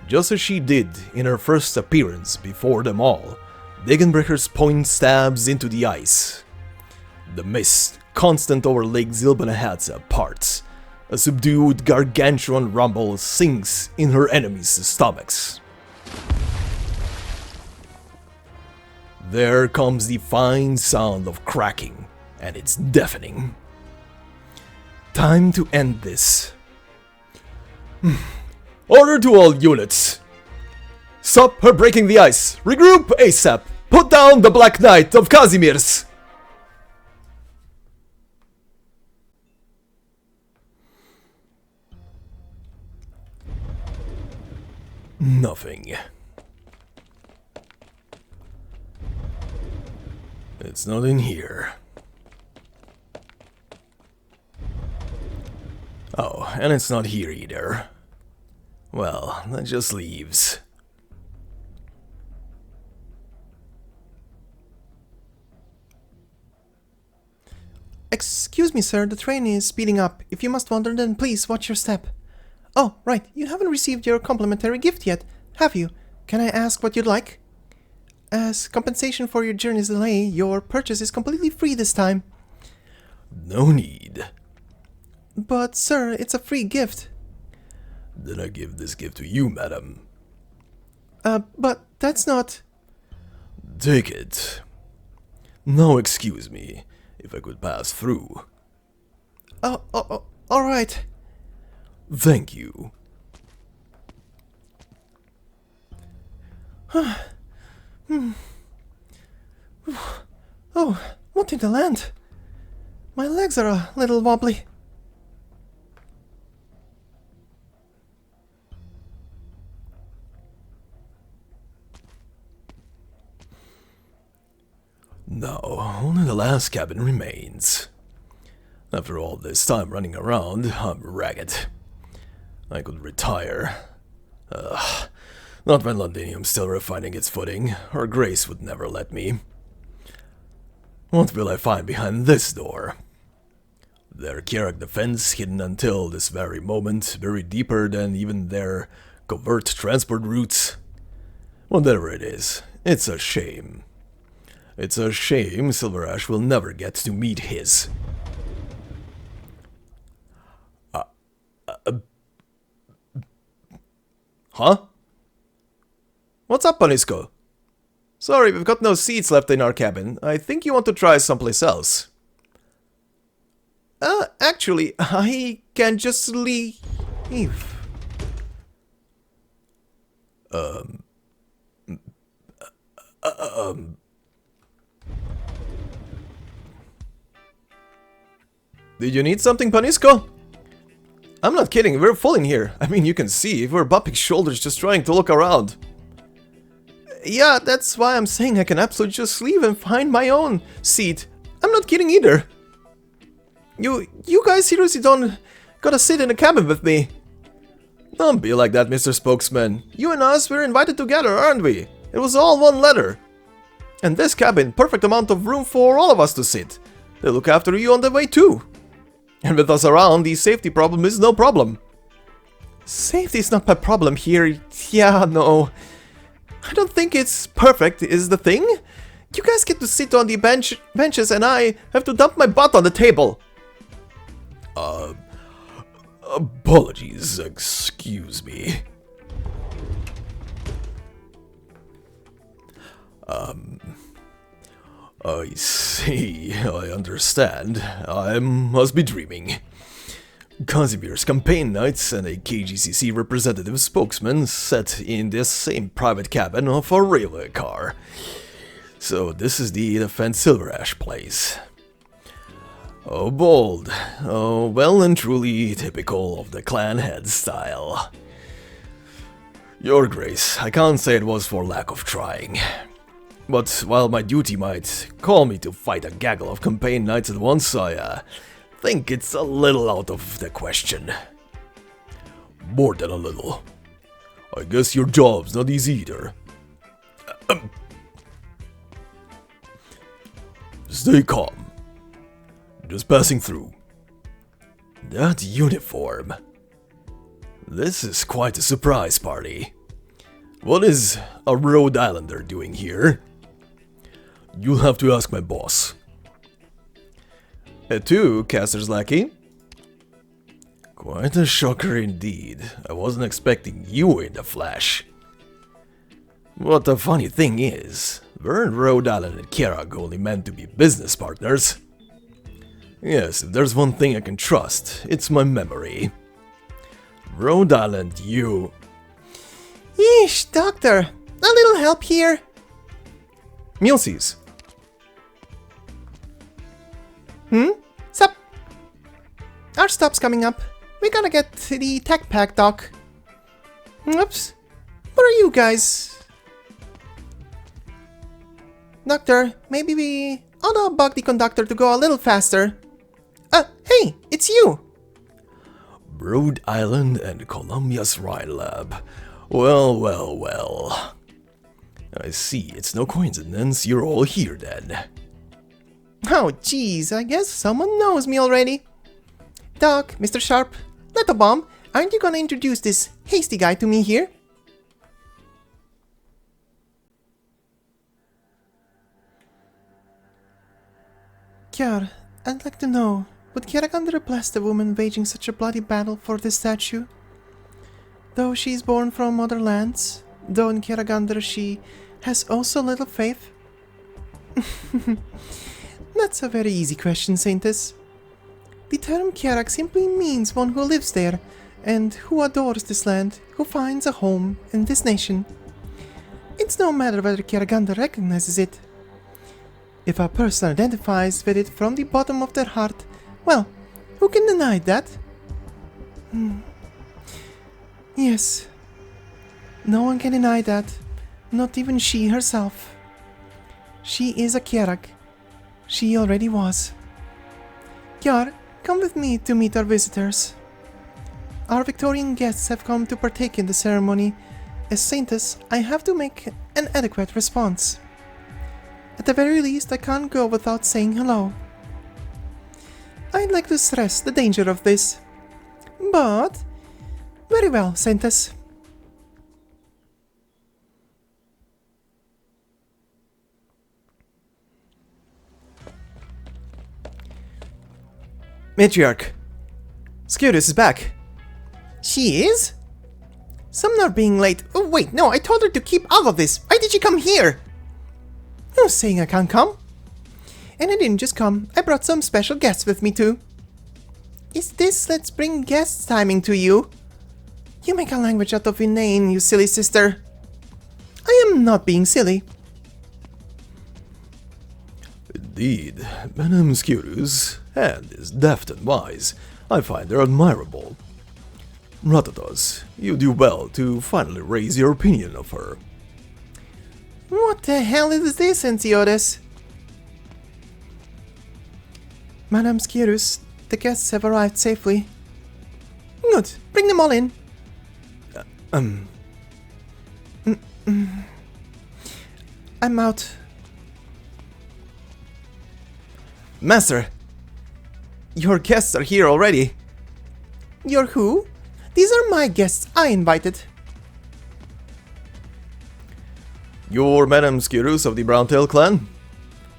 Just as she did in her first appearance before them all, Degenbrecher's point stabs into the ice. The mist, constant over Lake Silberneherze, parts. A subdued gargantuan rumble sinks in her enemies' stomachs. There comes the fine sound of cracking, and it's deafening. Time to end this. Order to all units! Stop her breaking the ice! Regroup ASAP! Put down the Black Knight of Casimir's! Nothing. It's not in here. Oh, and it's not here either. Well, that just leaves. Excuse me, sir, the train is speeding up. If you must wander, then please watch your step. Oh, right, you haven't received your complimentary gift yet, have you? Can I ask what you'd like? As compensation for your journey's delay, your purchase is completely free this time. No need. But, sir, it's a free gift. Then I give this gift to you, madam. But that's not... Take it. Now excuse me, if I could pass through. Oh, alright. Thank you. Oh, what in the land? My legs are a little wobbly. Now, only the last cabin remains. After all this time running around, I'm ragged. I could retire. Not when Londinium's still refining its footing. Her Grace would never let me. What will I find behind this door? Their Kjerag defense, hidden until this very moment, buried deeper than even their covert transport routes. Whatever it is, it's a shame. It's a shame Silverash will never get to meet his. Huh? What's up, Panisco? Sorry, we've got no seats left in our cabin. I think you want to try someplace else. Actually, I can just leave. Did you need something, Panisco? I'm not kidding, we're full in here. I mean, you can see, we're bumping shoulders just trying to look around. Yeah, that's why I'm saying I can absolutely just leave and find my own seat. I'm not kidding either. You guys seriously don't gotta sit in a cabin with me. Don't be like that, Mr. Spokesman. You and us, we're invited together, aren't we? It was all one letter. And this cabin, perfect amount of room for all of us to sit. They'll look after you on the way too. And with us around, the safety problem is no problem. Safety is not my problem here. Yeah, no. I don't think it's perfect, is the thing. You guys get to sit on the benches and I have to dump my butt on the table. Apologies, excuse me. I see, I understand. I must be dreaming. Casimir's campaign knights and a KGCC representative spokesman sat in this same private cabin of a railway car. So this is the Defense Silverash place. Oh, bold. Oh, well and truly typical of the clan head style. Your Grace, I can't say it was for lack of trying. But while my duty might call me to fight a gaggle of campaign knights at once, I think it's a little out of the question. More than a little. I guess your job's not easy either. Stay calm. Just passing through. That uniform. This is quite a surprise party. What is a Rhode Islander doing here? You'll have to ask my boss. Too, Caster's lackey. Quite a shocker indeed. I wasn't expecting you in the flesh. What the funny thing is, weren't Rhode Island and Kjerag only meant to be business partners? Yes, if there's one thing I can trust, it's my memory. Rhode Island, you... Yeesh, Doctor, a little help here. Mulesies. Sup? Our stop's coming up. We gotta get to the tech pack, Doc. Oops. What are you guys? Doctor, maybe we ought to bug the conductor to go a little faster. Hey, it's you! Rhode Island and Columbia's Rhine Lab. Well, well, well. I see, it's no coincidence you're all here then. Oh, jeez, I guess someone knows me already. Doc, Mr. Sharp, Leto Bomb, aren't you gonna introduce this hasty guy to me here? Kjer, I'd like to know, would Kjeragandr bless the woman waging such a bloody battle for this statue? Though she is born from other lands, though in Kjeragandr she has also little faith? That's a very easy question, Saintess. The term Kjerag simply means one who lives there, and who adores this land, who finds a home in this nation. It's no matter whether Kjeragandr recognizes it. If a person identifies with it from the bottom of their heart, well, who can deny that? Yes. No one can deny that, not even she herself. She is a Kjerag. She already was. Kjar, come with me to meet our visitors. Our Victorian guests have come to partake in the ceremony. As Saintess, I have to make an adequate response. At the very least, I can't go without saying hello. I'd like to stress the danger of this. But... very well, Saintess. Matriarch, Skirus is back. She is? Sumner being late. Oh wait, no, I told her to keep out of this. Why did she come here? No saying I can't come. And I didn't just come, I brought some special guests with me too. Is this let's bring guests timing to you? You make a language out of inane, you silly sister. I am not being silly. Indeed, Madame Skirus hand is deft and wise. I find her admirable. Ratatas, you do well to finally raise your opinion of her. What the hell is this, Enciores? Madame Skirus, the guests have arrived safely. Good, bring them all in. I'm out. Master, your guests are here already. You're who? These are my guests I invited. You're Madame Skirus of the Browntail clan?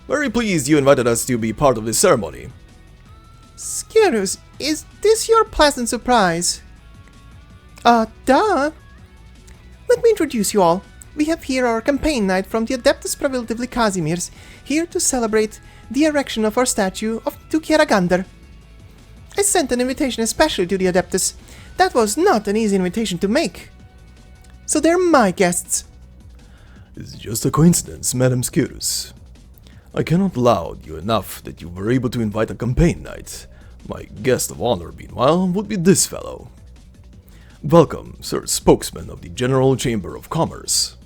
Very pleased you invited us to be part of this ceremony. Skirus, is this your pleasant surprise? Duh. Let me introduce you all. We have here our campaign knight from the Adeptus Praviltivli Casimirs, here to celebrate the erection of our statue to Kjeragandr. I sent an invitation especially to the Adeptus. That was not an easy invitation to make. So they're my guests. It's just a coincidence, Madame Skirus. I cannot laud you enough that you were able to invite a campaign knight. My guest of honor, meanwhile, would be this fellow. Welcome, Sir Spokesman of the General Chamber of Commerce.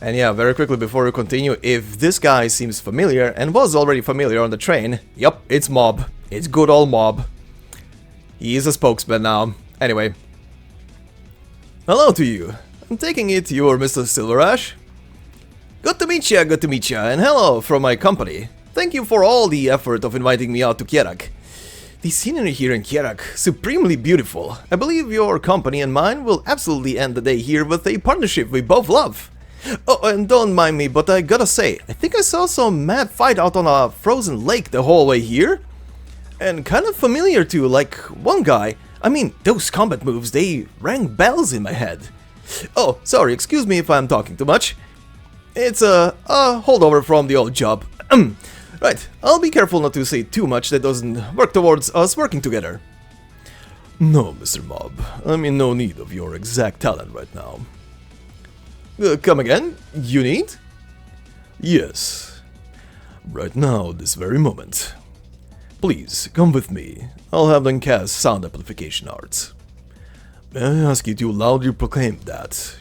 And yeah, very quickly before we continue, if this guy seems familiar, and was already familiar on the train, yep, it's Mob. It's good old Mob. He is a spokesman now. Anyway. Hello to you. I'm taking it you're Mr. Silverash. Good to meet ya, and hello from my company. Thank you for all the effort of inviting me out to Kjerag. The scenery here in Kjerag, supremely beautiful. I believe your company and mine will absolutely end the day here with a partnership we both love. Oh, and don't mind me, but I gotta say, I think I saw some mad fight out on a frozen lake the whole way here. And kind of familiar too, like one guy. I mean, those combat moves, they rang bells in my head. Oh, sorry, excuse me if I'm talking too much. It's a holdover from the old job. Right, I'll be careful not to say too much that doesn't work towards us working together. No, Mr. Mob, I'm in no need of your exact talent right now. Come again? You need? Yes. Right now, this very moment. Please, come with me. I'll have them cast sound amplification arts. May I ask you to loudly proclaim that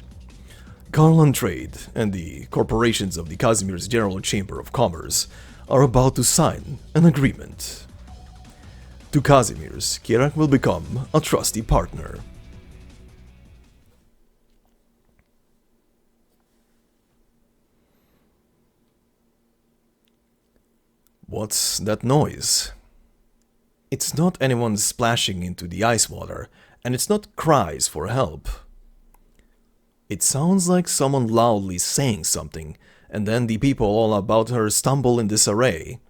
Carl Trade and the corporations of the Casimir's General Chamber of Commerce are about to sign an agreement. To Casimir's, Kjerag will become a trusty partner. What's that noise? It's not anyone splashing into the ice water, and it's not cries for help. It sounds like someone loudly saying something, and then the people all about her stumble in disarray.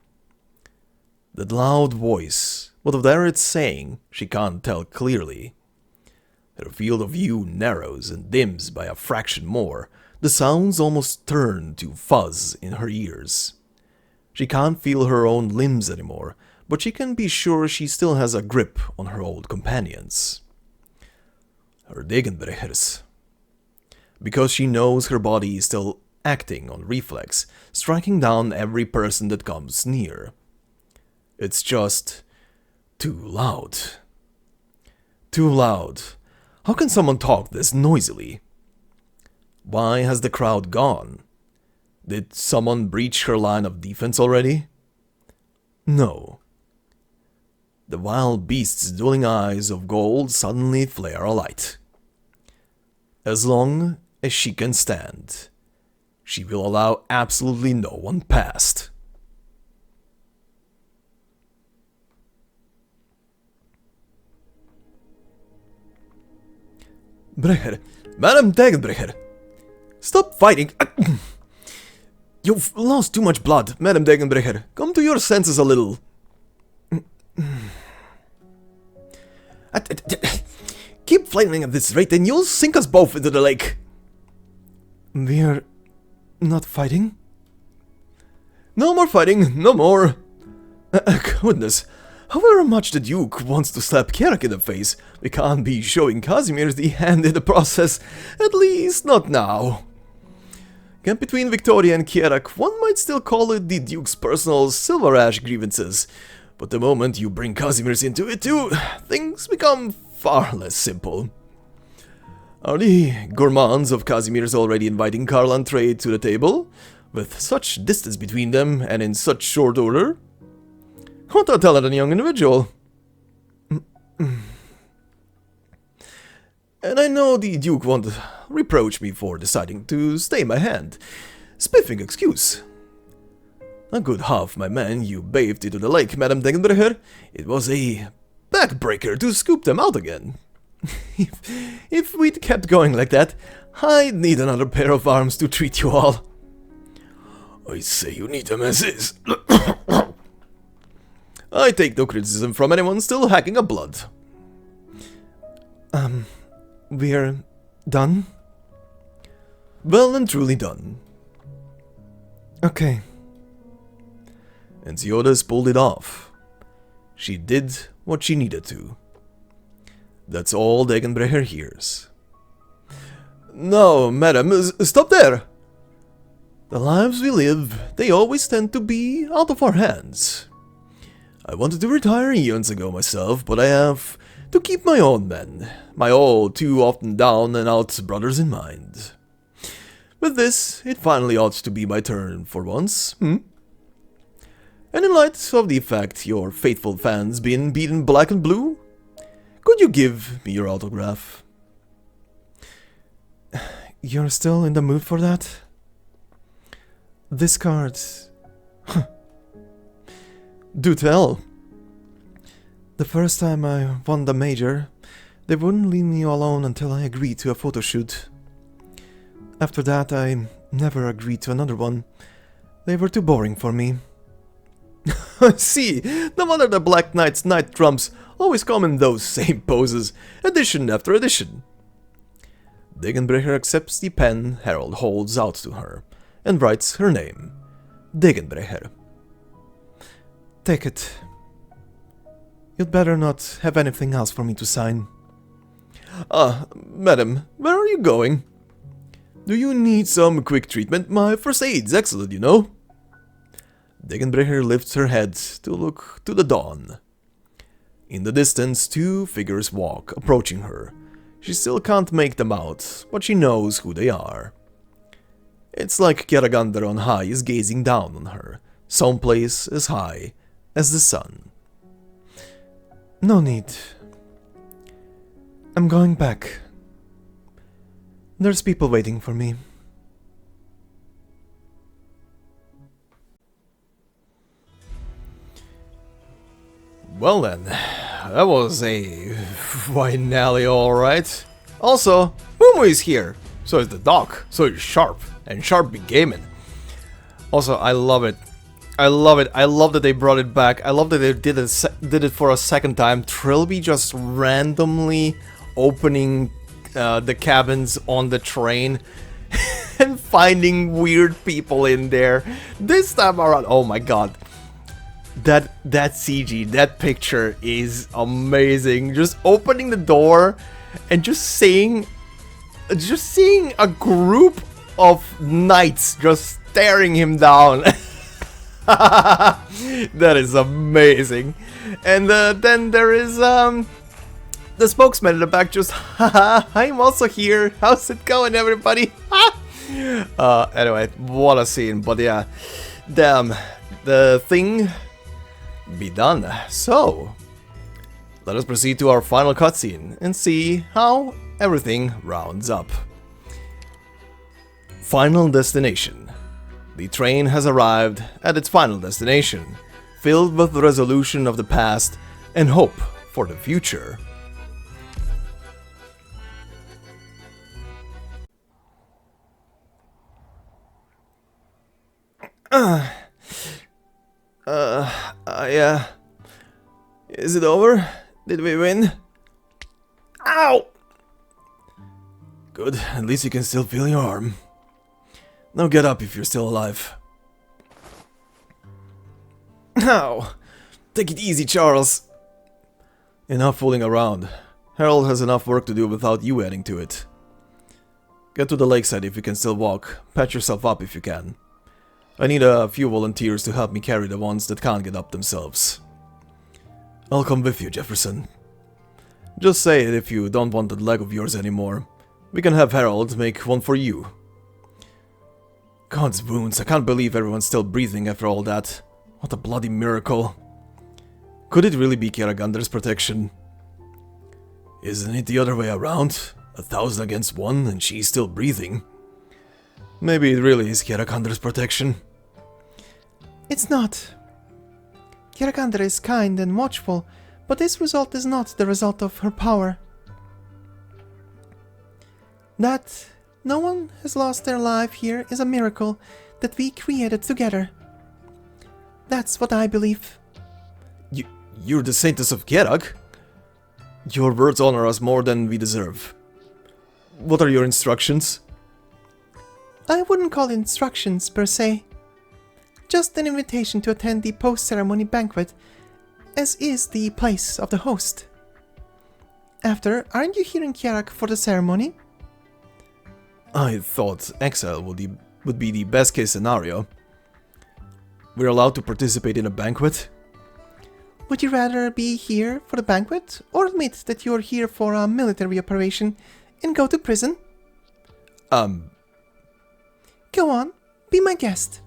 That loud voice, whatever it's saying, she can't tell clearly. Her field of view narrows and dims by a fraction more. The sounds almost turn to fuzz in her ears. She can't feel her own limbs anymore, but she can be sure she still has a grip on her old companions. Her Degenbrechers. Because she knows her body is still acting on reflex, striking down every person that comes near. It's just too loud. Too loud. How can someone talk this noisily? Why has the crowd gone? Did someone breach her line of defense already? No. The wild beast's dueling eyes of gold suddenly flare alight. As long as she can stand, she will allow absolutely no one past. Brecher, Madam Degenbrecher, stop fighting! You've lost too much blood, Madam Degenbrecher. Come to your senses a little. Keep flailing at this rate and you'll sink us both into the lake. We're not fighting? No more fighting, no more. Goodness, however much the Duke wants to slap Kjerag in the face, we can't be showing Casimir the hand in the process, at least not now. Camp between Victoria and Kjerag, one might still call it the Duke's personal Silver Ash grievances, but the moment you bring Casimir's into it too, things become far less simple. Are the gourmands of Casimir's already inviting Karl and Trade to the table, with such distance between them and in such short order? What a talented young individual. And I know the Duke won't reproach me for deciding to stay my hand. Spiffing excuse. A good half my men you bathed into the lake, Madam Degenbrecher. It was a backbreaker to scoop them out again. if we'd kept going like that, I'd need another pair of arms to treat you all. I say you need them as is. I take no criticism from anyone still hacking up blood. We're done? Well and truly done. Okay. And Ziodas pulled it off. She did what she needed to. That's all Degenbrecher hears. No, madam, stop there! The lives we live, they always tend to be out of our hands. I wanted to retire eons ago myself, but I have to keep my own men, my all too often down and out brothers in mind. With this, it finally ought to be my turn for once, And in light of the fact your faithful fans been beaten black and blue, could you give me your autograph? You're still in the mood for that? This card... Do tell. The first time I won the major, they wouldn't leave me alone until I agreed to a photo shoot. After that, I never agreed to another one. They were too boring for me. I see, no wonder the Black Knight's night trumps always come in those same poses, edition after edition. Degenbrecher accepts the pen Harold holds out to her, and writes her name, Degenbrecher. Take it. You'd better not have anything else for me to sign. Madam, where are you going? Do you need some quick treatment? My first aid's excellent, you know. Degenbrecher lifts her head to look to the dawn. In the distance, two figures walk, approaching her. She still can't make them out, but she knows who they are. It's like Kjeragandr on high is gazing down on her, someplace as high as the sun. No need. I'm going back. There's people waiting for me. Well then, that was a finale, alright. Also, Mumu is here. So is the doc. So is Sharp. And Sharp be gaming. Also, I love it. I love it. I love that they brought it back. I love that they did it for a second time. Trilby just randomly opening the cabins on the train and finding weird people in there. This time around, oh my god. That CG, that picture is amazing. Just opening the door and just seeing a group of knights just staring him down. That is amazing. And then there is the spokesman in the back just, haha, I'm also here. How's it going, everybody? Anyway, what a scene. But yeah, damn, the thing be done. So, let us proceed to our final cutscene and see how everything rounds up. Final destination. The train has arrived at its final destination, filled with the resolution of the past and hope for the future. Is it over? Did we win? Ow! Good, at least you can still feel your arm. Now get up if you're still alive. Ow! Take it easy, Charles. Enough fooling around. Harold has enough work to do without you adding to it. Get to the lakeside if you can still walk. Patch yourself up if you can. I need a few volunteers to help me carry the ones that can't get up themselves. I'll come with you, Jefferson. Just say it if you don't want that leg of yours anymore. We can have Harold make one for you. God's wounds, I can't believe everyone's still breathing after all that. What a bloody miracle. Could it really be Kjeragandr's protection? Isn't it the other way around? 1,000 against 1 and she's still breathing. Maybe it really is Kjeragandr's protection. It's not. Kjeragandr is kind and watchful, but this result is not the result of her power. That no one has lost their life here is a miracle that we created together. That's what I believe. You're the Saintess of Kjerag? Your words honor us more than we deserve. What are your instructions? I wouldn't call it instructions per se. Just an invitation to attend the post-ceremony banquet, as is the place of the host. After, aren't you here in Kjerag for the ceremony? I thought exile would be the best case scenario. We're allowed to participate in a banquet? Would you rather be here for the banquet, or admit that you're here for a military operation and go to prison? Go on, be my guest.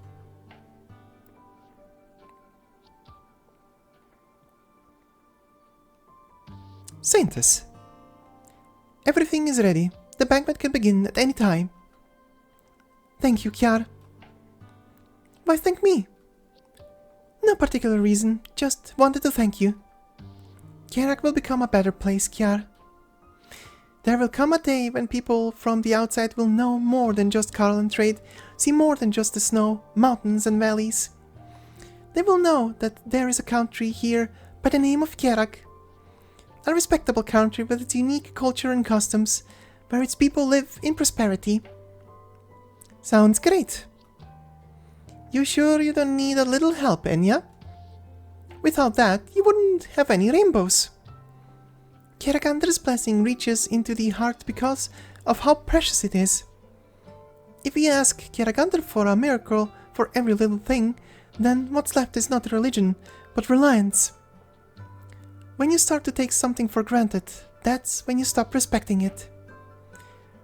Saintess. Everything is ready. The banquet can begin at any time. Thank you, Kjar. Why thank me? No particular reason, just wanted to thank you. Kjerag will become a better place, Kjar. There will come a day when people from the outside will know more than just Carl and trade, see more than just the snow, mountains and valleys. They will know that there is a country here by the name of Kjerag. A respectable country with its unique culture and customs, where its people live in prosperity. Sounds great. You sure you don't need a little help, Enya? Without that, you wouldn't have any rainbows. Kjeragandr's blessing reaches into the heart because of how precious it is. If we ask Kjeragandr for a miracle for every little thing, then what's left is not religion, but reliance. When you start to take something for granted, that's when you stop respecting it.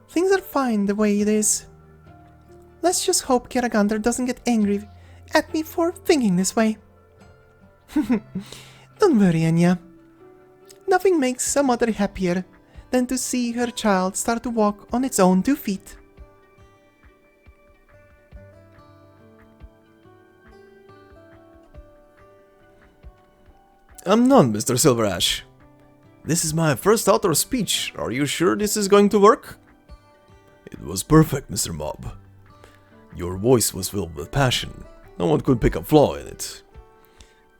Things are fine the way it is. Let's just hope Kjeragandr doesn't get angry at me for thinking this way. Don't worry, Enya. Nothing makes a mother happier than to see her child start to walk on its own 2 feet. I'm none, Mr. Silverash. This is my first outdoor speech. Are you sure this is going to work? It was perfect, Mr. Mob. Your voice was filled with passion. No one could pick a flaw in it.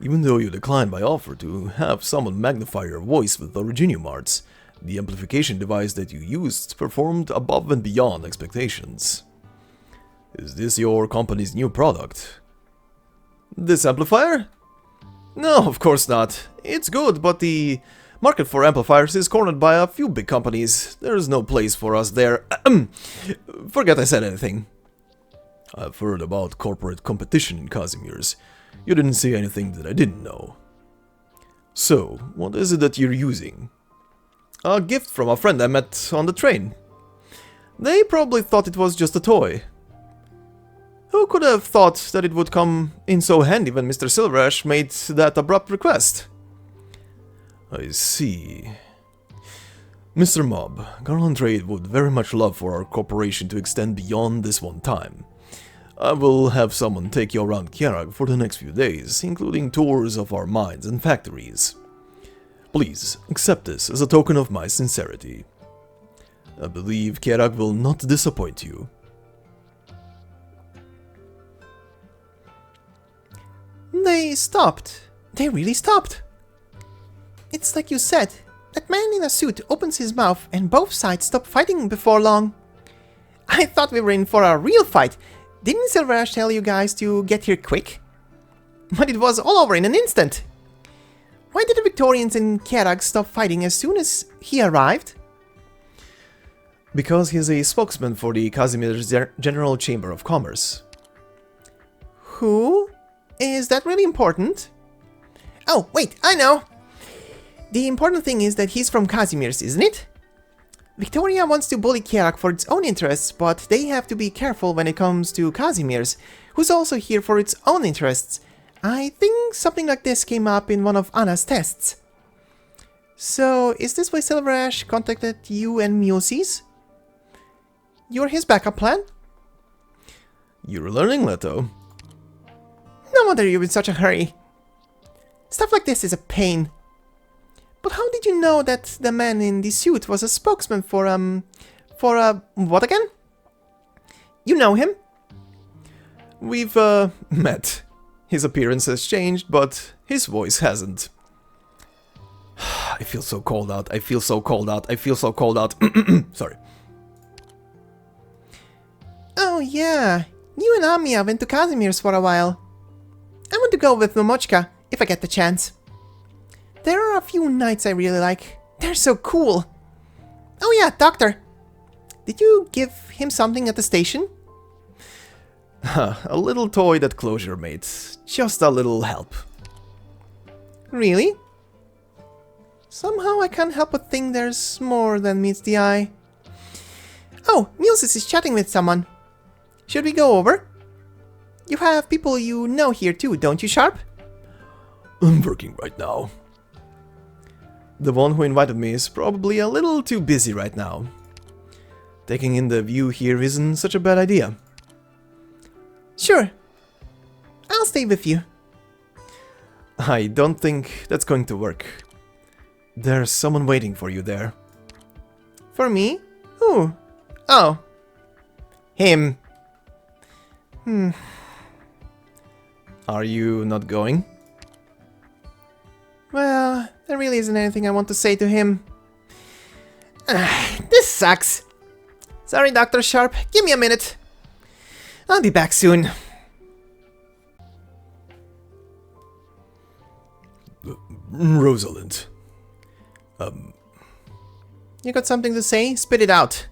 Even though you declined my offer to have someone magnify your voice with Originium Arts, the amplification device that you used performed above and beyond expectations. Is this your company's new product? This amplifier? No, of course not. It's good, but the market for amplifiers is cornered by a few big companies. There's no place for us there. Forget I said anything. I've heard about corporate competition in Kazimierz. You didn't say anything that I didn't know. So, what is it that you're using? A gift from a friend I met on the train. They probably thought it was just a toy. Who could have thought that it would come in so handy when Mr. Silverneherze made that abrupt request? I see. Mr. Mob, Garland would very much love for our corporation to extend beyond this one time. I will have someone take you around Kjerag for the next few days, including tours of our mines and factories. Please, accept this as a token of my sincerity. I believe Kjerag will not disappoint you. They stopped. They really stopped. It's like you said. That man in a suit opens his mouth and both sides stop fighting before long. I thought we were in for a real fight. Didn't Silverneherze tell you guys to get here quick? But it was all over in an instant. Why did the Victorians in Kjerag stop fighting as soon as he arrived? Because he's a spokesman for the Kazimierz General Chamber of Commerce. Who? Is that really important? Oh, wait, I know! The important thing is that he's from Kazimierz, isn't it? Victoria wants to bully Kjerag for its own interests, but they have to be careful when it comes to Kazimierz, who's also here for its own interests. I think something like this came up in one of Anna's tests. So, is this why Silverneherze contacted you and Muses? You're his backup plan? You're learning, Leto. No wonder you're in such a hurry. Stuff like this is a pain. But how did you know that the man in the suit was a spokesman for what again? You know him? We've, met. His appearance has changed, but his voice hasn't. I feel so called out, I feel so called out, I feel so called out. Sorry. Oh yeah, you and Amia went to Kazimierz for a while. I want to go with Momochka, if I get the chance. There are a few knights I really like. They're so cool. Oh yeah, Doctor. Did you give him something at the station? A little toy that Closure made. Just a little help. Really? Somehow I can't help but think there's more than meets the eye. Oh, Muses is chatting with someone. Should we go over? You have people you know here too, don't you, Sharp? I'm working right now. The one who invited me is probably a little too busy right now. Taking in the view here isn't such a bad idea. Sure. I'll stay with you. I don't think that's going to work. There's someone waiting for you there. For me? Who? Oh. Him. Are you not going? Well, there really isn't anything I want to say to him. This sucks. Sorry, Dr. Sharp. Give me a minute. I'll be back soon. Rosalind. You got something to say? Spit it out.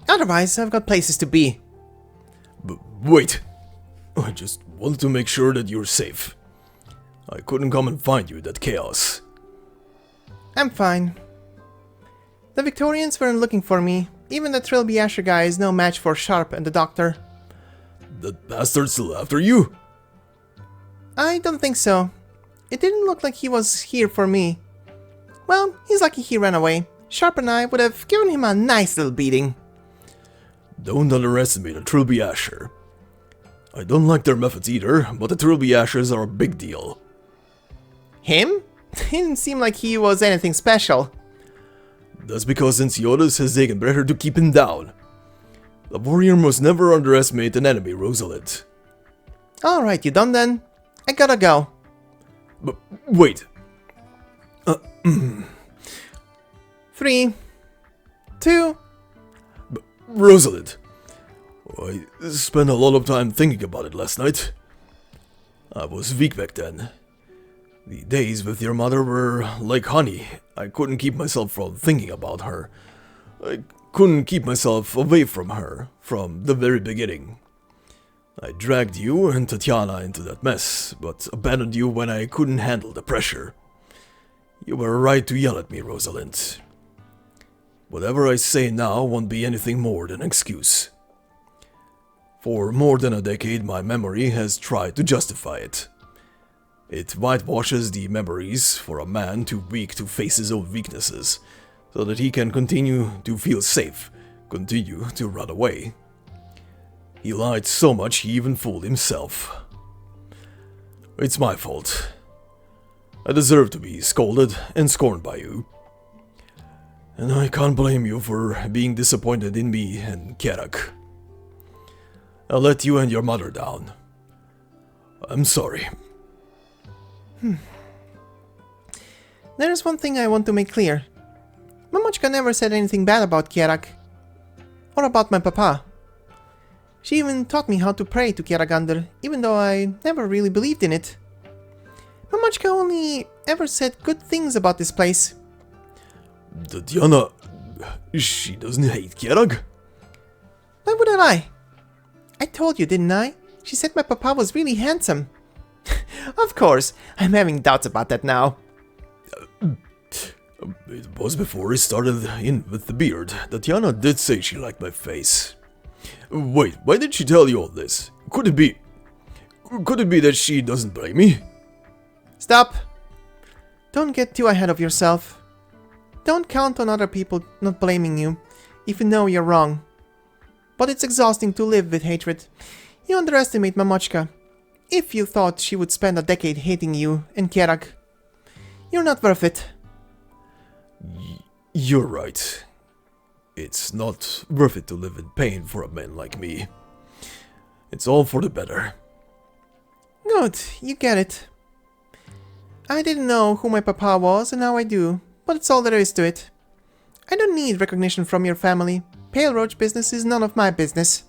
Otherwise, I've got places to be. Wait. I just wanted to make sure that you're safe. I couldn't come and find you in that chaos. I'm fine. The Victorians weren't looking for me. Even the Trilby Asher guy is no match for Sharp and the Doctor. That bastard's still after you? I don't think so. It didn't look like he was here for me. Well, he's lucky he ran away. Sharp and I would have given him a nice little beating. Don't underestimate the Trilby Asher. I don't like their methods either, but the Trilby Ashers are a big deal. Him? Didn't seem like he was anything special. That's because Ensiodas has Degenbrecher to keep him down. The warrior must never underestimate an enemy, Rosalind. Alright, you done then? I gotta go. But wait. 3, 2... Rosalind. I spent a lot of time thinking about it last night. I was weak back then. The days with your mother were like honey. I couldn't keep myself from thinking about her. I couldn't keep myself away from her from the very beginning. I dragged you and Tatiana into that mess, but abandoned you when I couldn't handle the pressure. You were right to yell at me, Rosalind. Whatever I say now won't be anything more than an excuse. For more than a decade, my memory has tried to justify it. It whitewashes the memories for a man too weak to face his own weaknesses, so that he can continue to feel safe, continue to run away. He lied so much he even fooled himself. It's my fault. I deserve to be scolded and scorned by you. And I can't blame you for being disappointed in me and Kjerag. I let you and your mother down. I'm sorry. There's one thing I want to make clear. Mamochka never said anything bad about Kjerag. Or about my papa. She even taught me how to pray to Kjeragandr, even though I never really believed in it. Mamochka only ever said good things about this place. Tatiana, she doesn't hate Kjerag? Why would I lie? I told you, didn't I? She said my papa was really handsome. Of course, I'm having doubts about that now. It was before he started in with the beard. Tatiana did say she liked my face. Wait, why did she tell you all this? Could it be that she doesn't blame me? Stop. Don't get too ahead of yourself. Don't count on other people not blaming you, if you know you're wrong. But it's exhausting to live with hatred. You underestimate Mamochka. If you thought she would spend a decade hating you and Kjerag, you're not worth it. You're right. It's not worth it to live in pain for a man like me. It's all for the better. Good, you get it. I didn't know who my papa was, and now I do, but it's all there is to it. I don't need recognition from your family. Pale Roach business is none of my business.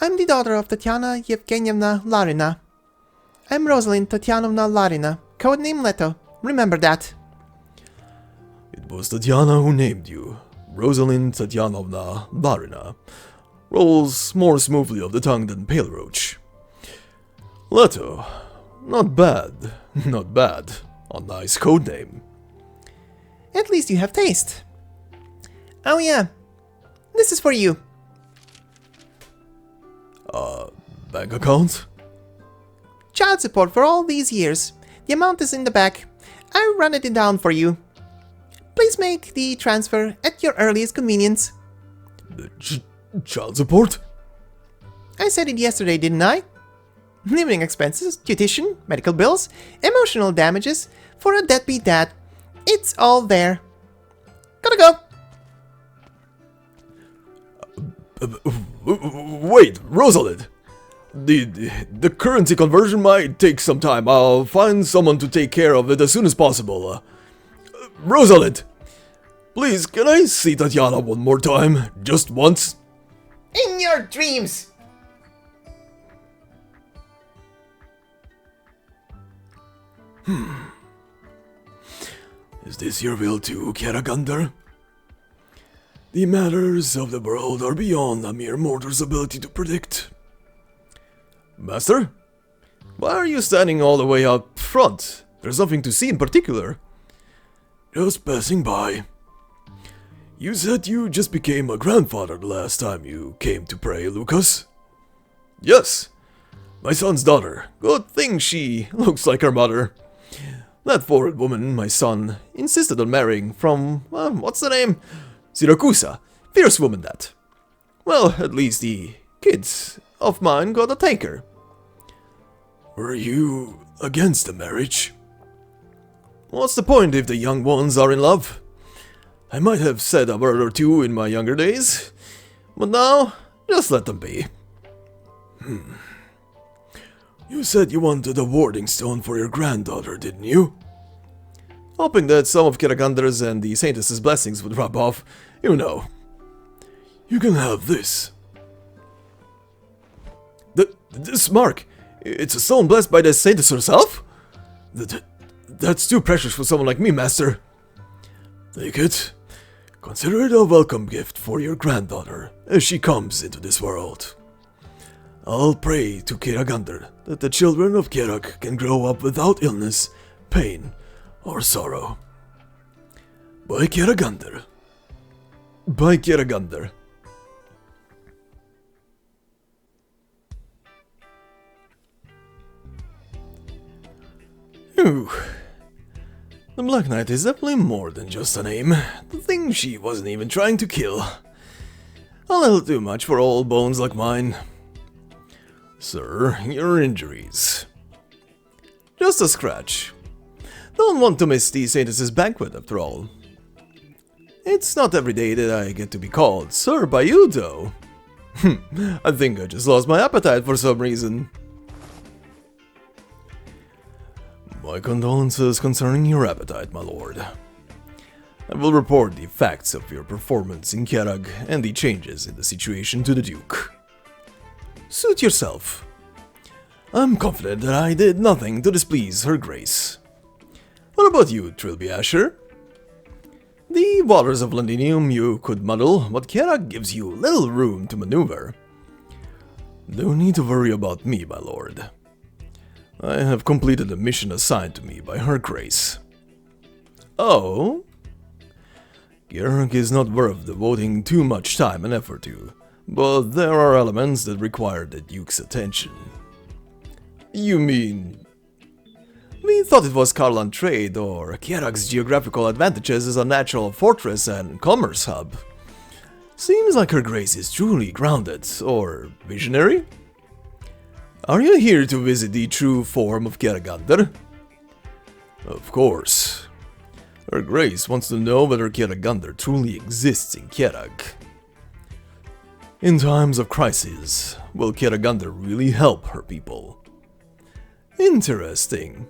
I'm the daughter of Tatiana Yevgenyevna Larina. I'm Rosalind Tatianovna Larina, codename Leto. Remember that. It was Tatiana who named you. Rosalind Tatianovna Larina. Rolls more smoothly off the tongue than Pale Roach. Leto. Not bad. Not bad. A nice codename. At least you have taste. Oh yeah. This is for you. Bank account? Child support for all these years. The amount is in the back. I run it down for you. Please make the transfer at your earliest convenience. The child support? I said it yesterday, didn't I? Living expenses, tuition, medical bills, emotional damages for a deadbeat dad. It's all there. Gotta go. Wait, Rosalind! The currency conversion might take some time. I'll find someone to take care of it as soon as possible. Rosalind! Please, can I see Tatiana one more time? Just once? In your dreams! Is this your will too, Kjeragandr? The matters of the world are beyond a mere mortal's ability to predict. Master? Why are you standing all the way up front? There's nothing to see in particular. Just passing by. You said you just became a grandfather the last time you came to pray, Lucas? Yes. My son's daughter. Good thing she looks like her mother. That forward woman, my son, insisted on marrying from, what's the name? Syracusa. Fierce woman, that. Well, at least the kids of mine got a taker. Were you against the marriage? What's the point if the young ones are in love? I might have said a word or two in my younger days, but now, just let them be. You said you wanted a warding stone for your granddaughter, didn't you? Hoping that some of Kjeragandr's and the Saintess's blessings would rub off, you know. You can have this. This mark, it's a stone blessed by the Saintess herself? That's too precious for someone like me, master. Take it. Consider it a welcome gift for your granddaughter as she comes into this world. I'll pray to Kjeragandr that the children of Kjerag can grow up without illness, pain, or sorrow. By Kjeragandr. By Kjeragandr. Ooh. The Black Knight is definitely more than just a name. The thing she wasn't even trying to kill. A little too much for old bones like mine. Sir, your injuries. Just a scratch. Don't want to miss the Saintess' banquet after all. It's not every day that I get to be called Sir by you though. I think I just lost my appetite for some reason. My condolences concerning your appetite, my lord. I will report the facts of your performance in Kjerag and the changes in the situation to the Duke. Suit yourself. I'm confident that I did nothing to displease her grace. What about you, Trilby Asher? The waters of Londinium you could muddle, but Kjerag gives you little room to maneuver. No need to worry about me, my lord. I have completed the mission assigned to me by her grace. Oh? Kjerag is not worth devoting too much time and effort to, but there are elements that require the Duke's attention. You mean... We thought it was Karlan trade or Kjerag's geographical advantages as a natural fortress and commerce hub. Seems like her grace is truly grounded, or visionary? Are you here to visit the true form of Kjeragandr? Of course. Her grace wants to know whether Kjeragandr truly exists in Kjerag. In times of crisis, will Kjeragandr really help her people? Interesting.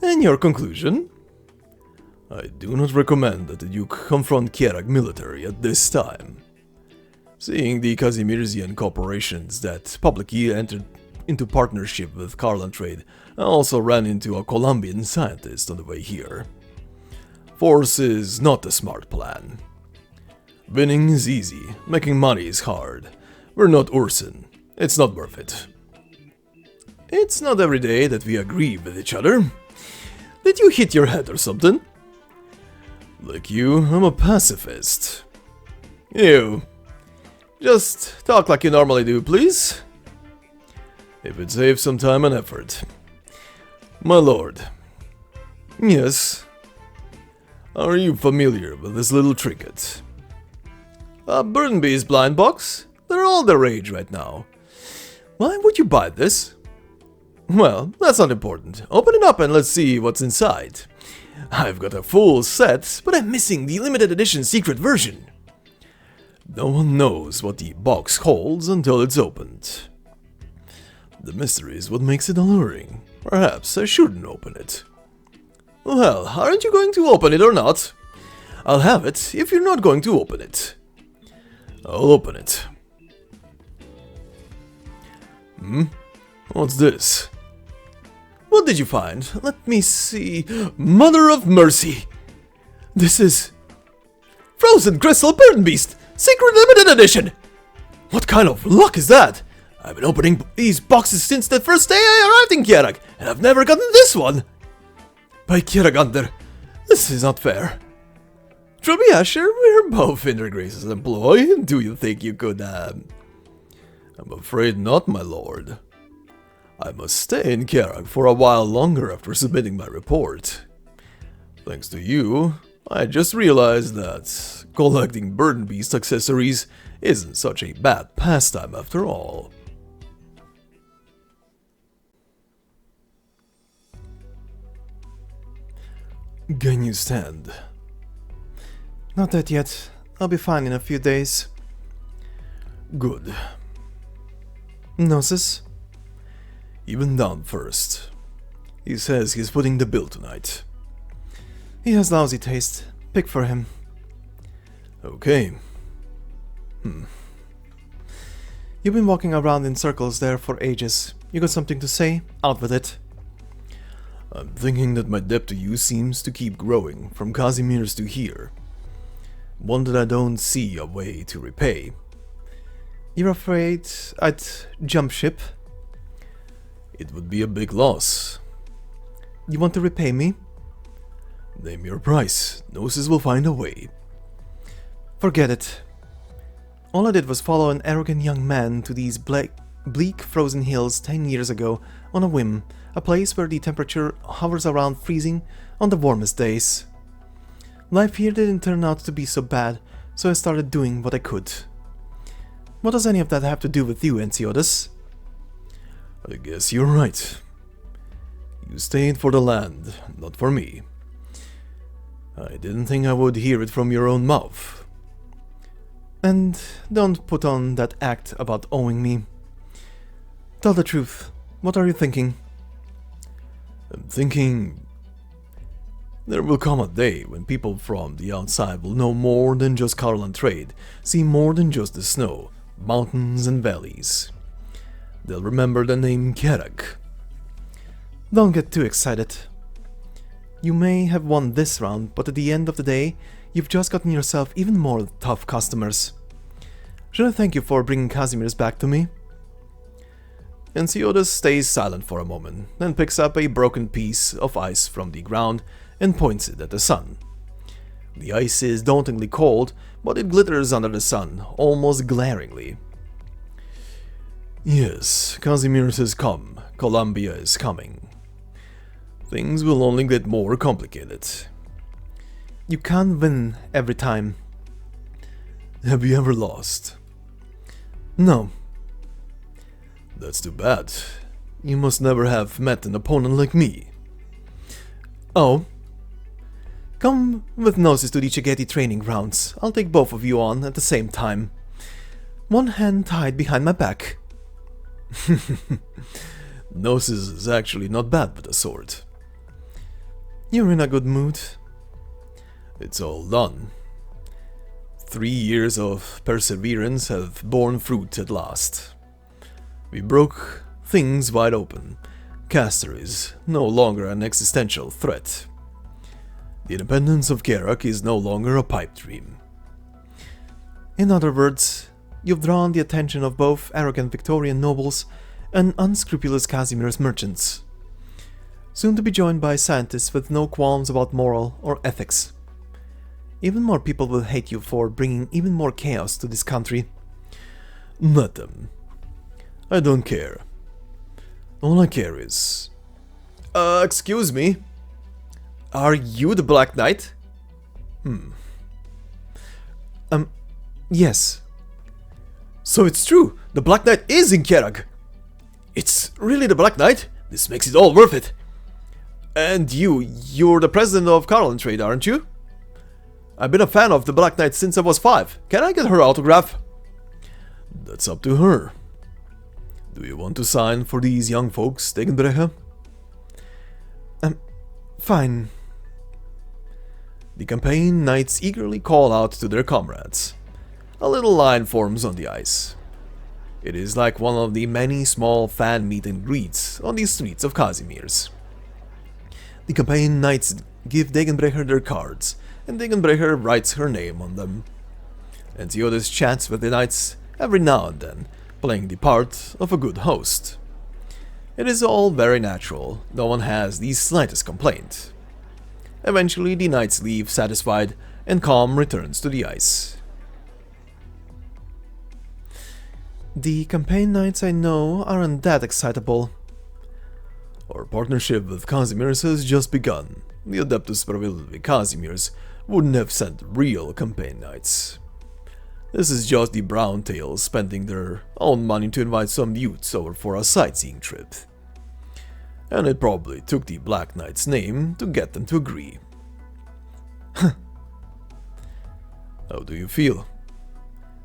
And your conclusion? I do not recommend that the Duke confront Kjerag military at this time. Seeing the Kazimierzian corporations that publicly entered into partnership with Karlan trade, I also ran into a Colombian scientist on the way here. Force is not a smart plan. Winning is easy, making money is hard. We're not Urson. It's not worth it. It's not every day that we agree with each other. Did you hit your head or something? Like you, I'm a pacifist. Ew. Just talk like you normally do, please. If it saves some time and effort. My lord. Yes. Are you familiar with this little trinket? A Burdenby's blind box? They're all the rage right now. Why would you buy this? Well, that's not important. Open it up and let's see what's inside. I've got a full set, but I'm missing the limited edition secret version. No one knows what the box holds until it's opened. The mystery is what makes it alluring. Perhaps I shouldn't open it. Well, aren't you going to open it or not? I'll have it if you're not going to open it. I'll open it. What's this? What did you find? Let me see. Mother of Mercy! This is... Frozen Crystal Burden Beast! Secret Limited Edition! What kind of luck is that? I've been opening these boxes since the first day I arrived in Kjerag, and I've never gotten this one! By Kjeragandr, this is not fair. Trilby Asher, we're both in her grace's employ. Do you think you could, I'm afraid not, my lord. I must stay in Kjerag for a while longer after submitting my report. Thanks to you, I just realized that collecting Burden Beast accessories isn't such a bad pastime after all. Can you stand? Not that yet. I'll be fine in a few days. Good. Gnosis? Even down first. He says he's putting the bill tonight. He has lousy taste. Pick for him. Okay. You've been walking around in circles there for ages. You got something to say? Out with it. I'm thinking that my debt to you seems to keep growing from Casimir's to here. One that I don't see a way to repay. You're afraid I'd jump ship? It would be a big loss. You want to repay me? Name your price. Gnosis will find a way. Forget it. All I did was follow an arrogant young man to these bleak frozen hills 10 years ago on a whim, a place where the temperature hovers around freezing on the warmest days. Life here didn't turn out to be so bad, so I started doing what I could. What does any of that have to do with you, Ensiodas? I guess you're right. You stayed for the land, not for me. I didn't think I would hear it from your own mouth. And don't put on that act about owing me. Tell the truth. What are you thinking? I'm thinking... There will come a day when people from the outside will know more than just cattle and trade, see more than just the snow, mountains and valleys. They'll remember the name Kjerag. Don't get too excited. You may have won this round, but at the end of the day, you've just gotten yourself even more tough customers. Should I thank you for bringing Casimir's back to me? Ensiodas stays silent for a moment, then picks up a broken piece of ice from the ground and points it at the sun. The ice is dauntingly cold, but it glitters under the sun, almost glaringly. Yes, Casimir has come. Columbia is coming. Things will only get more complicated. You can't win every time. Have you ever lost? No. That's too bad. You must never have met an opponent like me. Oh? Come with Gnosis to the Chegeti training grounds. I'll take both of you on at the same time. One hand tied behind my back. Gnosis is actually not bad with a sword. You're in a good mood. It's all done. 3 years of perseverance have borne fruit at last. We broke things wide open. Castor is no longer an existential threat. The independence of Kjerag is no longer a pipe dream. In other words, you've drawn the attention of both arrogant Victorian nobles and unscrupulous Casimir's merchants, soon to be joined by scientists with no qualms about moral or ethics. Even more people will hate you for bringing even more chaos to this country. Let them. I don't care. All I care is... Excuse me? Are you the Black Knight? Yes. So it's true, the Black Knight is in Kjerag. It's really the Black Knight? This makes it all worth it. And you're the president of Cattle and Trade, aren't you? I've been a fan of the Black Knight since I was 5. Can I get her autograph? That's up to her. Do you want to sign for these young folks, Degenbrecher? Fine. The campaign knights eagerly call out to their comrades. A little line forms on the ice. It is like one of the many small fan meet and greets on the streets of Casimir's. The campaign knights give Degenbrecher their cards, and Degenbrecher writes her name on them. Ensiodas chats with the knights every now and then, playing the part of a good host. It is all very natural, no one has the slightest complaint. Eventually the knights leave satisfied, and calm returns to the ice. The campaign knights I know aren't that excitable. Our partnership with Casimir's has just begun. The Adeptus Probability Casimir's wouldn't have sent real campaign knights. This is just the brown tails spending their own money to invite some youths over for a sightseeing trip. And it probably took the Black Knight's name to get them to agree. How do you feel?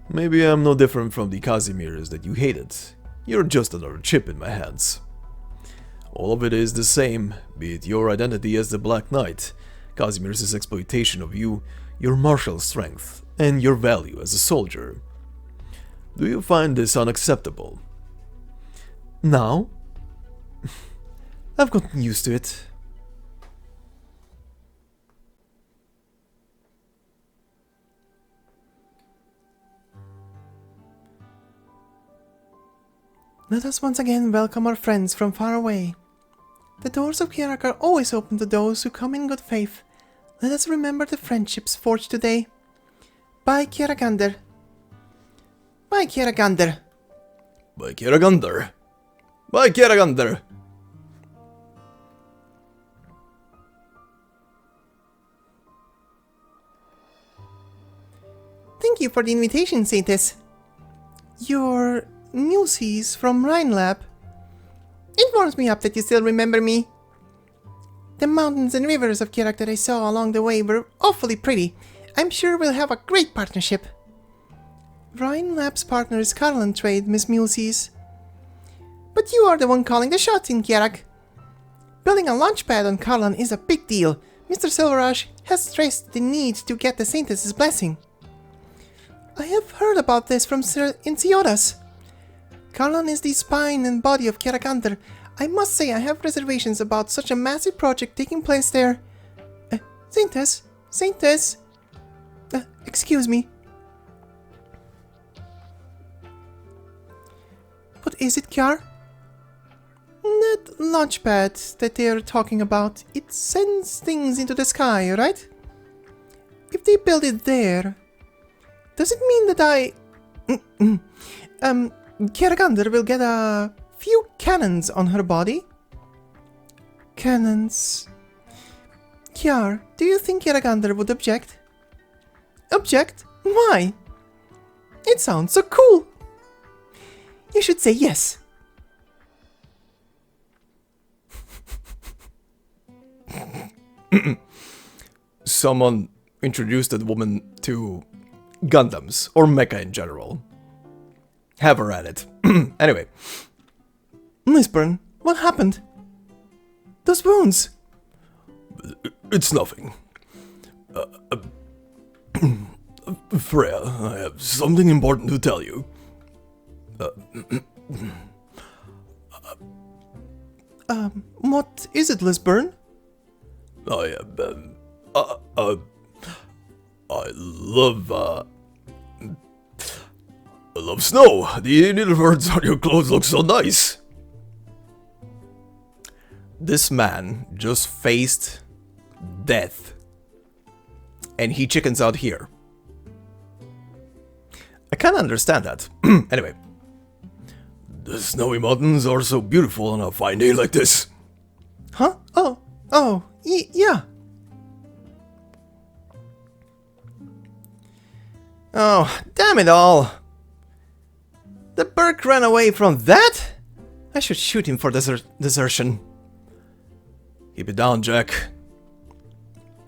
Maybe I'm no different from the Casimirs that you hated. You're just another chip in my hands. All of it is the same, be it your identity as the Black Knight, Casimir's exploitation of you, your martial strength, and your value as a soldier. Do you find this unacceptable? Now? I've gotten used to it. Let us once again welcome our friends from far away. The doors of Kjerag are always open to those who come in good faith. Let us remember the friendships forged today. By Kjeragandr. By Kjeragandr. By Kjeragandr. By Kjeragandr. Thank you for the invitation, Saintess. Your muses from Rhinelab. It warms me up that you still remember me. The mountains and rivers of Kjerag that I saw along the way were awfully pretty. I'm sure we'll have a great partnership. Rhinelab's partner is Karlan Trade, Miss Muses. But you are the one calling the shots in Kjerag. Building a launchpad on Karlan is a big deal. Mr. Silverrush has stressed the need to get the Saintess's blessing. I have heard about this from Sir Inciodas. Karlan is the spine and body of Kjeragandr. I must say I have reservations about such a massive project taking place there. Saintess? Saintess? Excuse me. What is it, Kjar? That launchpad that they're talking about, it sends things into the sky, right? If they build it there, does it mean that Kjeragandr will get a few cannons on her body? Cannons. Kjar, do you think Kjeragandr would object? Object? Why? It sounds so cool. You should say yes. Someone introduced that woman to Gundams, or mecha in general. Have her at it. Anyway. Lisburn, what happened? Those wounds. It's nothing. Freya, I have something important to tell you. What is it, Lisburn? I love snow. The little birds on your clothes look so nice. This man just faced death, and he chickens out here. I kinda understand that. Anyway. The snowy mountains are so beautiful on a fine day like this. Huh? Yeah. Oh, damn it all. The Burke ran away from that? I should shoot him for desertion. Keep it down, Jack.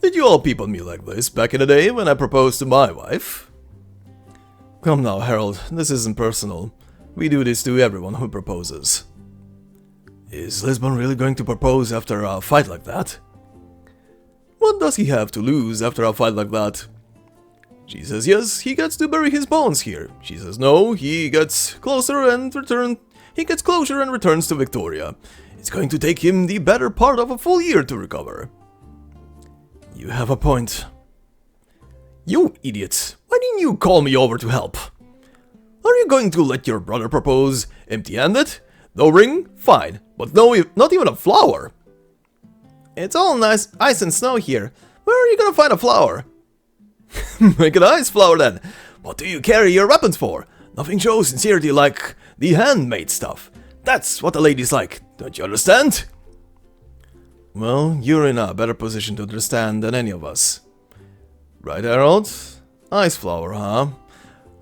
Did you all peep on me like this back in the day when I proposed to my wife? Come now, Harold, this isn't personal. We do this to everyone who proposes. Is Lisbon really going to propose after a fight like that? What does he have to lose after a fight like that? She says yes, he gets to bury his bones here. She says no, he gets closer and returns to Victoria. It's going to take him the better part of a full year to recover. You have a point. You idiots, why didn't you call me over to help? Are you going to let your brother propose empty-handed? No ring? Fine, but not even a flower. It's all nice ice and snow here. Where are you gonna find a flower? Make an ice flower then. What do you carry your weapons for? Nothing shows sincerity like the handmade stuff. That's what the ladies like, don't you understand? Well, you're in a better position to understand than any of us. Right, Harold? Ice flower, huh?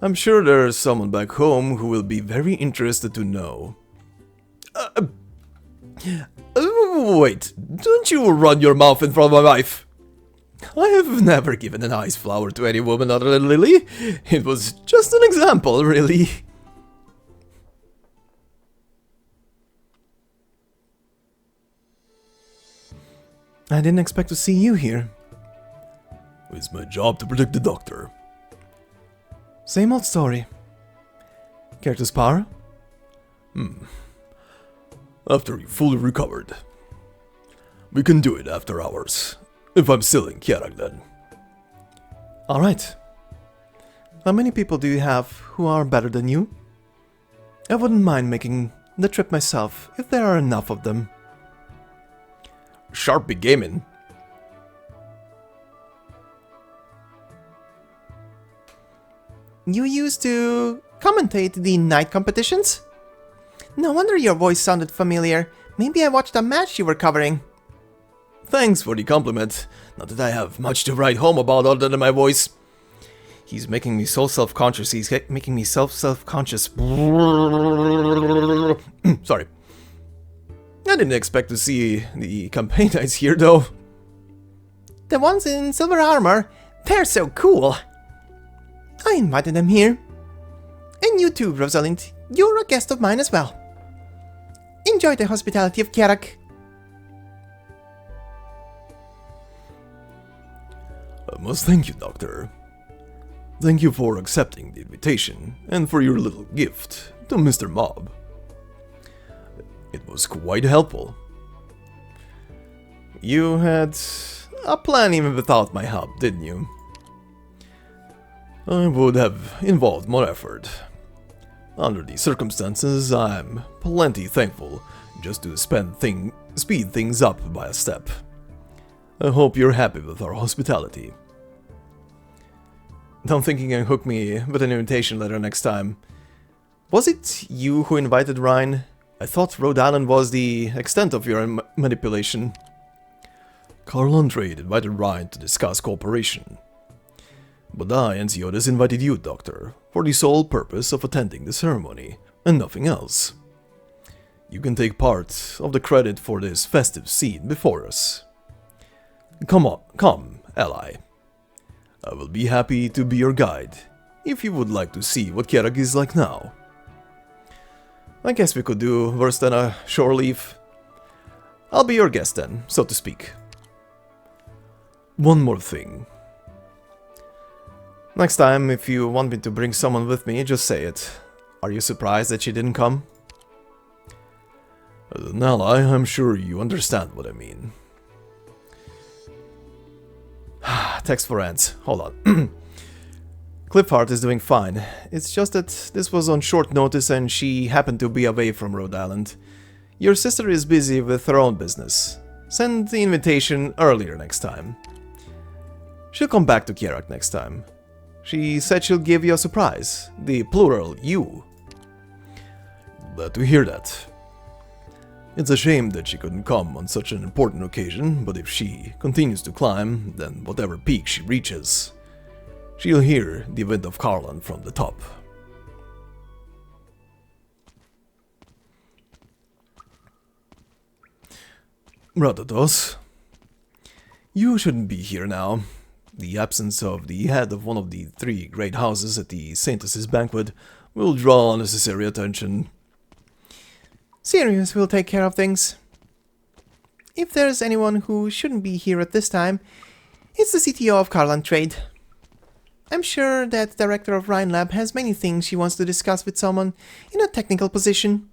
I'm sure there's someone back home who will be very interested to know. Wait, don't you run your mouth in front of my wife? I have never given an ice flower to any woman other than Lily. It was just an example, really. I didn't expect to see you here. It's my job to protect the doctor. Same old story. Care to spar? After you fully recovered. We can do it after hours. If I'm still in Kjerag then. Alright. How many people do you have who are better than you? I wouldn't mind making the trip myself, if there are enough of them. Sharp big gaming. You used to commentate the night competitions? No wonder your voice sounded familiar. Maybe I watched a match you were covering. Thanks for the compliment. Not that I have much to write home about other than my voice. He's making me so self-conscious. He's making me self-conscious. Sorry. I didn't expect to see the campaign knights here, though. The ones in silver armor, they're so cool. I invited them here. And you too, Rosalind. You're a guest of mine as well. Enjoy the hospitality of Kjerag. I must thank you, Doctor. Thank you for accepting the invitation and for your little gift to Mr. Mob. It was quite helpful. You had a plan even without my help, didn't you? I would have involved more effort. Under the circumstances, I'm plenty thankful just to speed things up by a step. I hope you're happy with our hospitality. Don't think you can hook me with an invitation letter next time. Was it you who invited Rhine? I thought Rhode Island was the extent of your manipulation. Carl Trade invited Rhine to discuss cooperation. But I and Ziodas invited you, Doctor, for the sole purpose of attending the ceremony, and nothing else. You can take part of the credit for this festive scene before us. Come, ally. I will be happy to be your guide, if you would like to see what Kjerag is like now. I guess we could do worse than a shore leave. I'll be your guest then, so to speak. One more thing. Next time, if you want me to bring someone with me, just say it. Are you surprised that she didn't come? As an ally, I'm sure you understand what I mean. Text for Ants. Hold on. Cliffheart is doing fine. It's just that this was on short notice and she happened to be away from Rhode Island. Your sister is busy with her own business. Send the invitation earlier next time. She'll come back to Kjerag next time. She said she'll give you a surprise. The plural, you. Glad to hear that. It's a shame that she couldn't come on such an important occasion, but if she continues to climb, then whatever peak she reaches, she'll hear the event of Karlan from the top. Arctos, you shouldn't be here now. The absence of the head of one of the 3 great houses at the Saintess's banquet will draw unnecessary attention. Sirius will take care of things. If there's anyone who shouldn't be here at this time, it's the CTO of Karlan Trade. I'm sure that Director of Rhine Lab has many things she wants to discuss with someone in a technical position.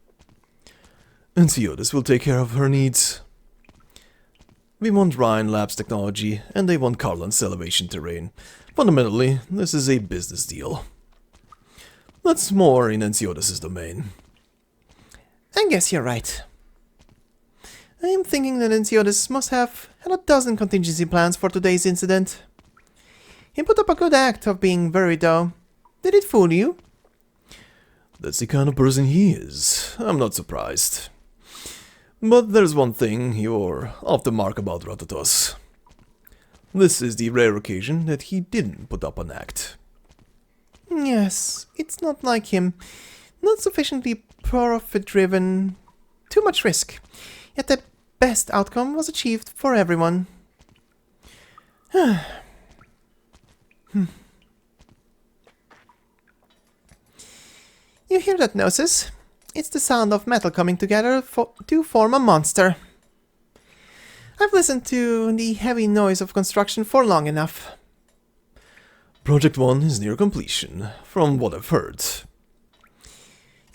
And Ziodas will take care of her needs. We want Rhine Lab's technology, and they want Karlan's elevation terrain. Fundamentally, this is a business deal. That's more in Ziodas' domain. I guess you're right. I am thinking that Ziodas must have had a dozen contingency plans for today's incident. He put up a good act of being worried though. Did it fool you? That's the kind of person he is. I'm not surprised. But there's one thing you're off the mark about Arctos. This is the rare occasion that he didn't put up an act. Yes, it's not like him. Not sufficiently profit-driven. Too much risk. Yet the best outcome was achieved for everyone. You hear that, Gnosis? It's the sound of metal coming together to form a monster. I've listened to the heavy noise of construction for long enough. Project 1 is near completion, from what I've heard.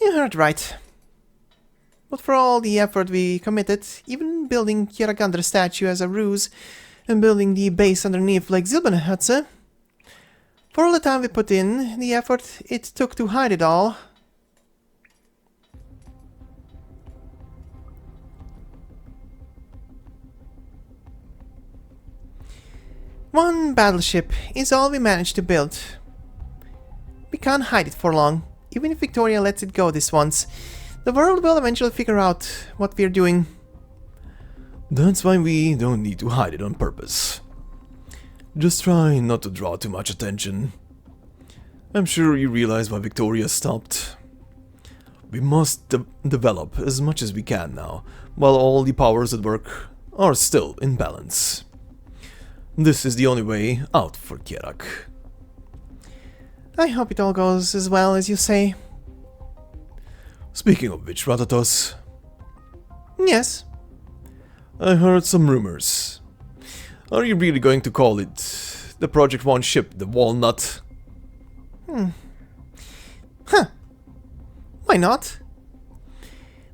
You heard right. But for all the effort we committed, even building Kjeragandr statue as a ruse, and building the base underneath Lake Silberneherze, for all the time we put in, the effort it took to hide it all, One battleship is all we managed to build. We can't hide it for long. Even if Victoria lets it go this once, the world will eventually figure out what we're doing. That's why we don't need to hide it on purpose. Just try not to draw too much attention. I'm sure you realize why Victoria stopped. We must develop as much as we can now, while all the powers at work are still in balance. This is the only way out for Kjerag. I hope it all goes as well as you say. Speaking of which, Arctos, Yes. I heard some rumors. Are you really going to call it the Project 1 ship, the Walnut? Huh. Why not?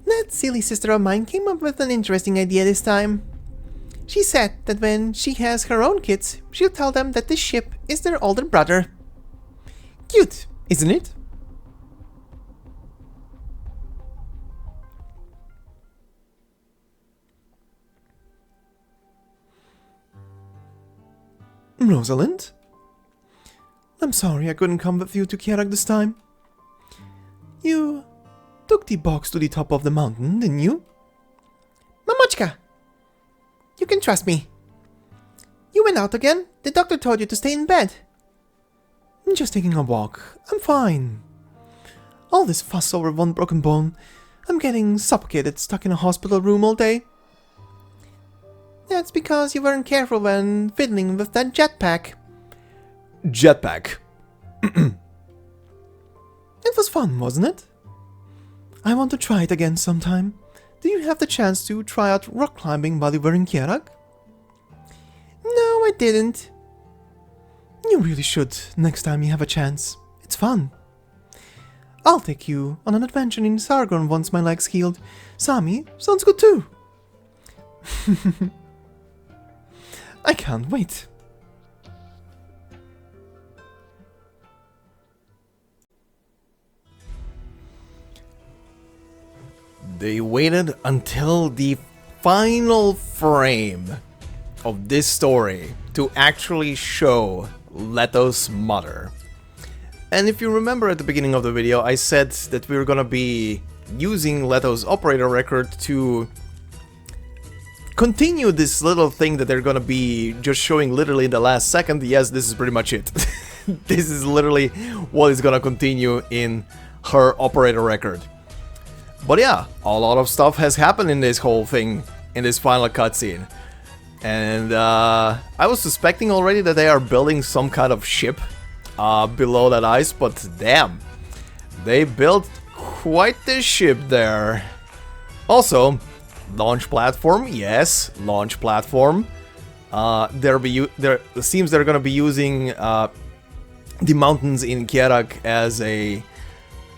That silly sister of mine came up with an interesting idea this time. She said that when she has her own kids, she'll tell them that this ship is their older brother. Cute, isn't it? Rosalind? I'm sorry I couldn't come with you to Kjerag this time. You took the box to the top of the mountain, didn't you? Mamochka! You can trust me. You went out again? The doctor told you to stay in bed. I'm just taking a walk. I'm fine. All this fuss over one broken bone. I'm getting suffocated stuck in a hospital room all day. That's because you weren't careful when fiddling with that jetpack. Jetpack. It was fun, wasn't it? I want to try it again sometime. Did you have the chance to try out rock climbing while you were in Kjerag? No, I didn't. You really should next time you have a chance. It's fun. I'll take you on an adventure in Sargon once my leg's healed. Sami sounds good too. I can't wait. They waited until the final frame of this story to actually show Leto's mother. And if you remember at the beginning of the video, I said that we were gonna be using Leto's operator record to continue this little thing that they're gonna be just showing literally in the last second. Yes, this is pretty much it. This is literally what is gonna continue in her operator record. But yeah, a lot of stuff has happened in this whole thing, in this final cutscene. And I was suspecting already that they are building some kind of ship below that ice, but damn, they built quite the ship there. Also, launch platform, yes, launch platform. It seems they're gonna be using the mountains in Kjerag as a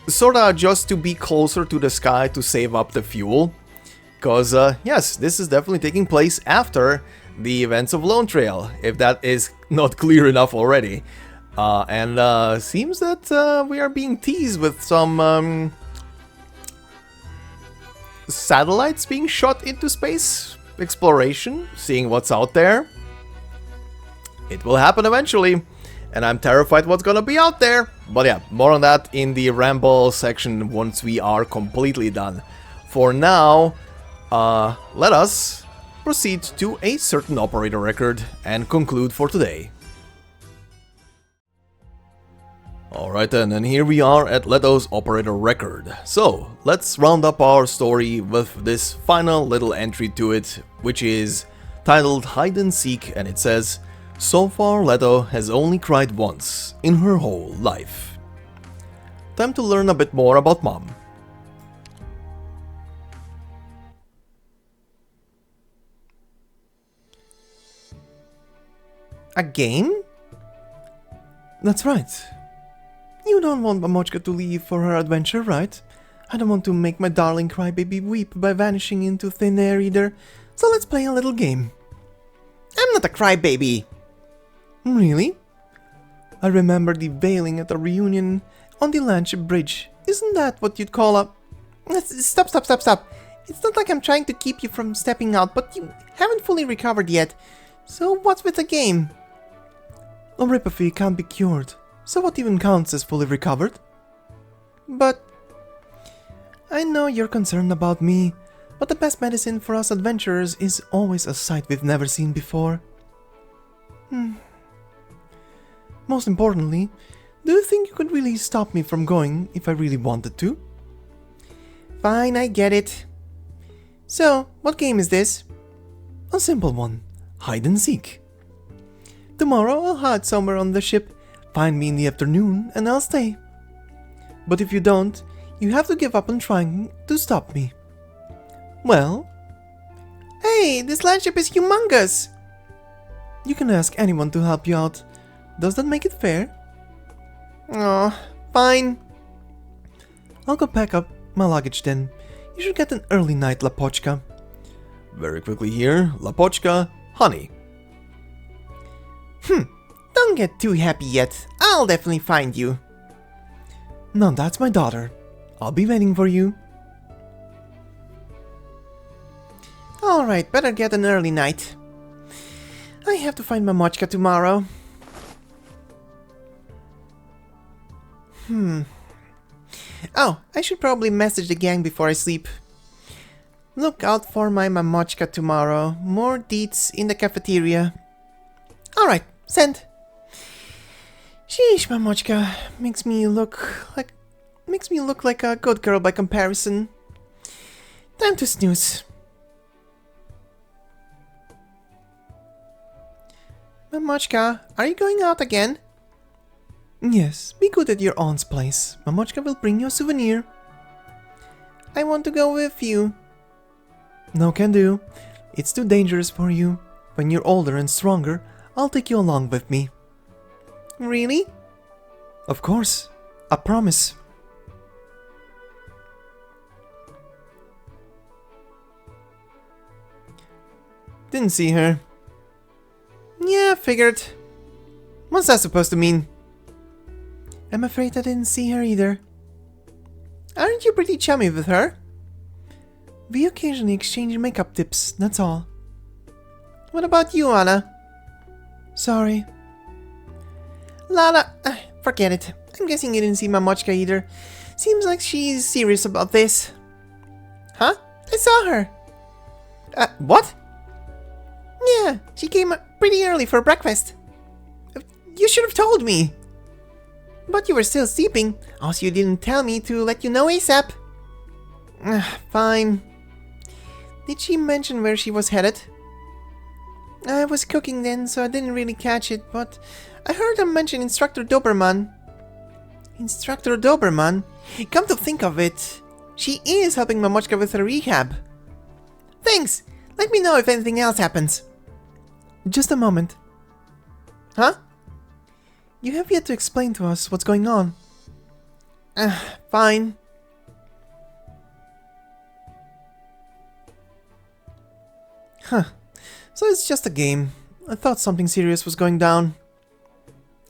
sorta just to be closer to the sky to save up the fuel. Because, yes, this is definitely taking place after the events of Lone Trail, if that is not clear enough already. And seems that we are being teased with some satellites being shot into space. Exploration, seeing what's out there. It will happen eventually, and I'm terrified what's gonna be out there. But yeah, more on that in the ramble section once we are completely done. For now, let us proceed to a certain operator record and conclude for today. Alright then, and here we are at Leto's operator record. So, let's round up our story with this final little entry to it, which is titled Hide and Seek, and it says, "So far Leto has only cried once in her whole life." Time to learn a bit more about Mom. A game? That's right. You don't want Mamochka to leave for her adventure, right? I don't want to make my darling crybaby weep by vanishing into thin air either, so let's play a little game. I'm not a crybaby. Really? I remember the wailing at the reunion on the Landship Bridge. Isn't that what you'd call a... Stop. It's not like I'm trying to keep you from stepping out, but you haven't fully recovered yet. So what's with the game? Oripathy can't be cured, so what even counts as fully recovered? But I know you're concerned about me, but the best medicine for us adventurers is always a sight we've never seen before. Most importantly, do you think you could really stop me from going if I really wanted to? Fine, I get it. So, what game is this? A simple one. Hide and seek. Tomorrow I'll hide somewhere on the ship, find me in the afternoon, and I'll stay. But if you don't, you have to give up on trying to stop me. Well, Hey, this landship is humongous! you can ask anyone to help you out. Does that make it fair? Oh, fine. I'll go pack up my luggage then. You should get an early night, Lapochka. Very quickly here, Lapochka, honey. Don't get too happy yet. I'll definitely find you. No, that's my daughter. I'll be waiting for you. Alright, better get an early night. I have to find Mamochka tomorrow. Oh, I should probably message the gang before I sleep. Look out for my Mamochka tomorrow. More deets in the cafeteria. Alright, send. Sheesh, Mamochka makes me look like a good girl by comparison. Time to snooze. Mamochka, are you going out again? Yes, be good at your aunt's place. Mamochka will bring you a souvenir. I want to go with you. No can do. It's too dangerous for you. When you're older and stronger, I'll take you along with me. Really? Of course. I promise. Didn't see her. Yeah, figured. What's that supposed to mean? I'm afraid I didn't see her either. Aren't you pretty chummy with her? We occasionally exchange makeup tips, that's all. What about you, Anna? Sorry. Lala, forget it. I'm guessing you didn't see Mamochka either. Seems like she's serious about this. Huh? I saw her. What? Yeah, she came pretty early for breakfast. You should have told me. But you were still sleeping, also you didn't tell me to let you know ASAP. Fine. Did she mention where she was headed? I was cooking then, so I didn't really catch it, but I heard her mention Instructor Doberman. Instructor Doberman? Come to think of it, she is helping Mamochka with her rehab. Thanks! Let me know if anything else happens. Just a moment. Huh? You have yet to explain to us what's going on. Fine. Huh. So it's just a game. I thought something serious was going down.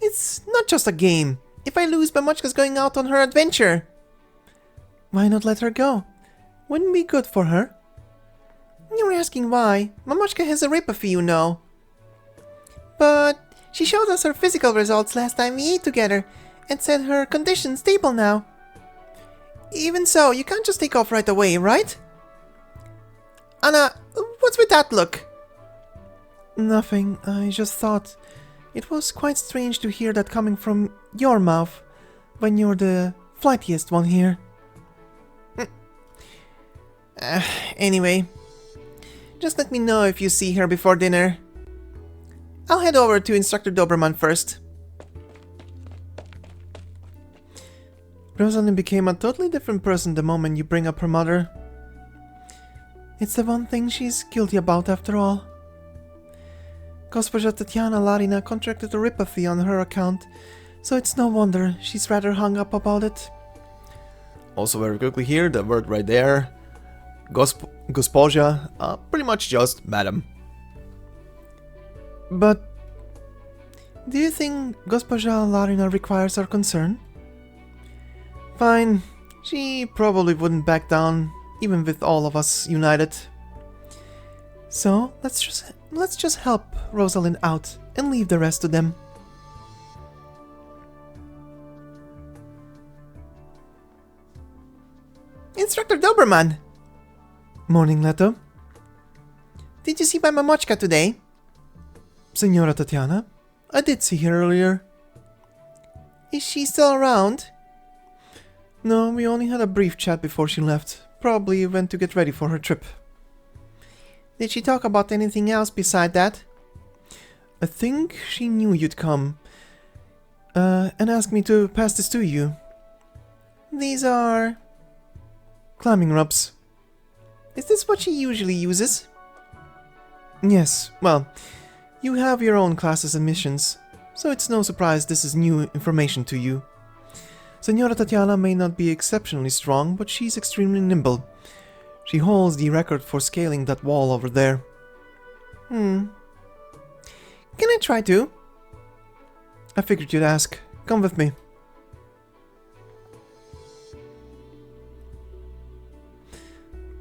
It's not just a game. If I lose, Mamochka's going out on her adventure. Why not let her go? Wouldn't be good for her. You're asking why. Mamochka has a ripathy, you know. But she showed us her physical results last time we ate together and said her condition's stable now. Even so, you can't just take off right away, right? Anna, what's with that look? Nothing, I just thought it was quite strange to hear that coming from your mouth when you're the flightiest one here. Anyway, just let me know if you see her before dinner. I'll head over to Instructor Doberman first. Rosalind became a totally different person the moment you bring up her mother. It's the one thing she's guilty about after all. Госпожа Tatiana Larina contracted a ripathy on her account, so it's no wonder she's rather hung up about it. Also very quickly here, the word right there. Госпожа, pretty much just madam. But do you think Госпожа Larina requires our concern? Fine, she probably wouldn't back down, even with all of us united. So let's just help Rosalind out and leave the rest to them. Instructor Doberman! Morning, Leto. Did you see my Mamochka today? Senora Tatiana, I did see her earlier. Is she still around? No, we only had a brief chat before she left. Probably went to get ready for her trip. Did she talk about anything else beside that? I think she knew you'd come. And asked me to pass this to you. These are... climbing rubs. Is this what she usually uses? Yes, well, you have your own classes and missions, so it's no surprise this is new information to you. Senora Tatiana may not be exceptionally strong, but she's extremely nimble. She holds the record for scaling that wall over there. Can I try to? I figured you'd ask. Come with me.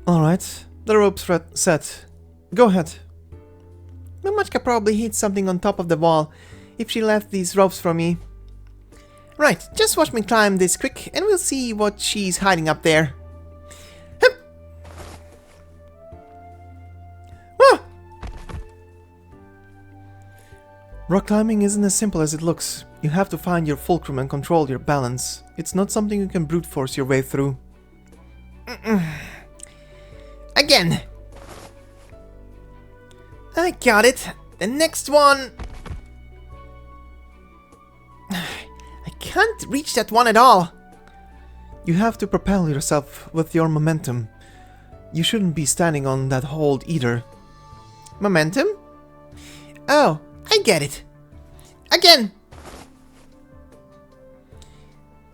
Alright, the rope's set. Go ahead. Mamochka probably hid something on top of the wall if she left these ropes for me. Right, just watch me climb this quick and we'll see what she's hiding up there. Hup. Ah! Rock climbing isn't as simple as it looks. You have to find your fulcrum and control your balance. It's not something you can brute force your way through. Again! I got it. The next one... I can't reach that one at all. You have to propel yourself with your momentum. You shouldn't be standing on that hold either. Momentum? Oh, I get it. Again!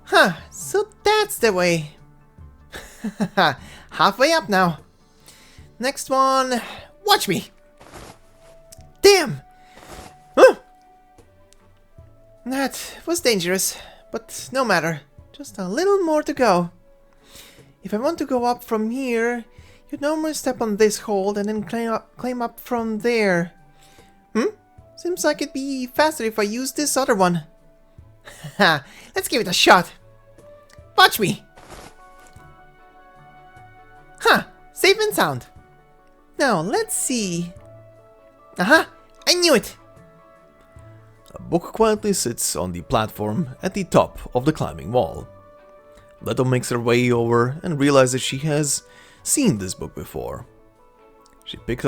Huh, so that's the way. Halfway up now. Next one. Watch me. Damn! Huh. That was dangerous, but no matter. Just a little more to go. If I want to go up from here, you'd normally step on this hold and then climb up from there. Seems like it'd be faster if I use this other one. Haha, let's give it a shot. Watch me. Huh, safe and sound. Now, let's see. Aha, I knew it. A book quietly sits on the platform at the top of the climbing wall. Leto makes her way over and realizes she has seen this book before. She picks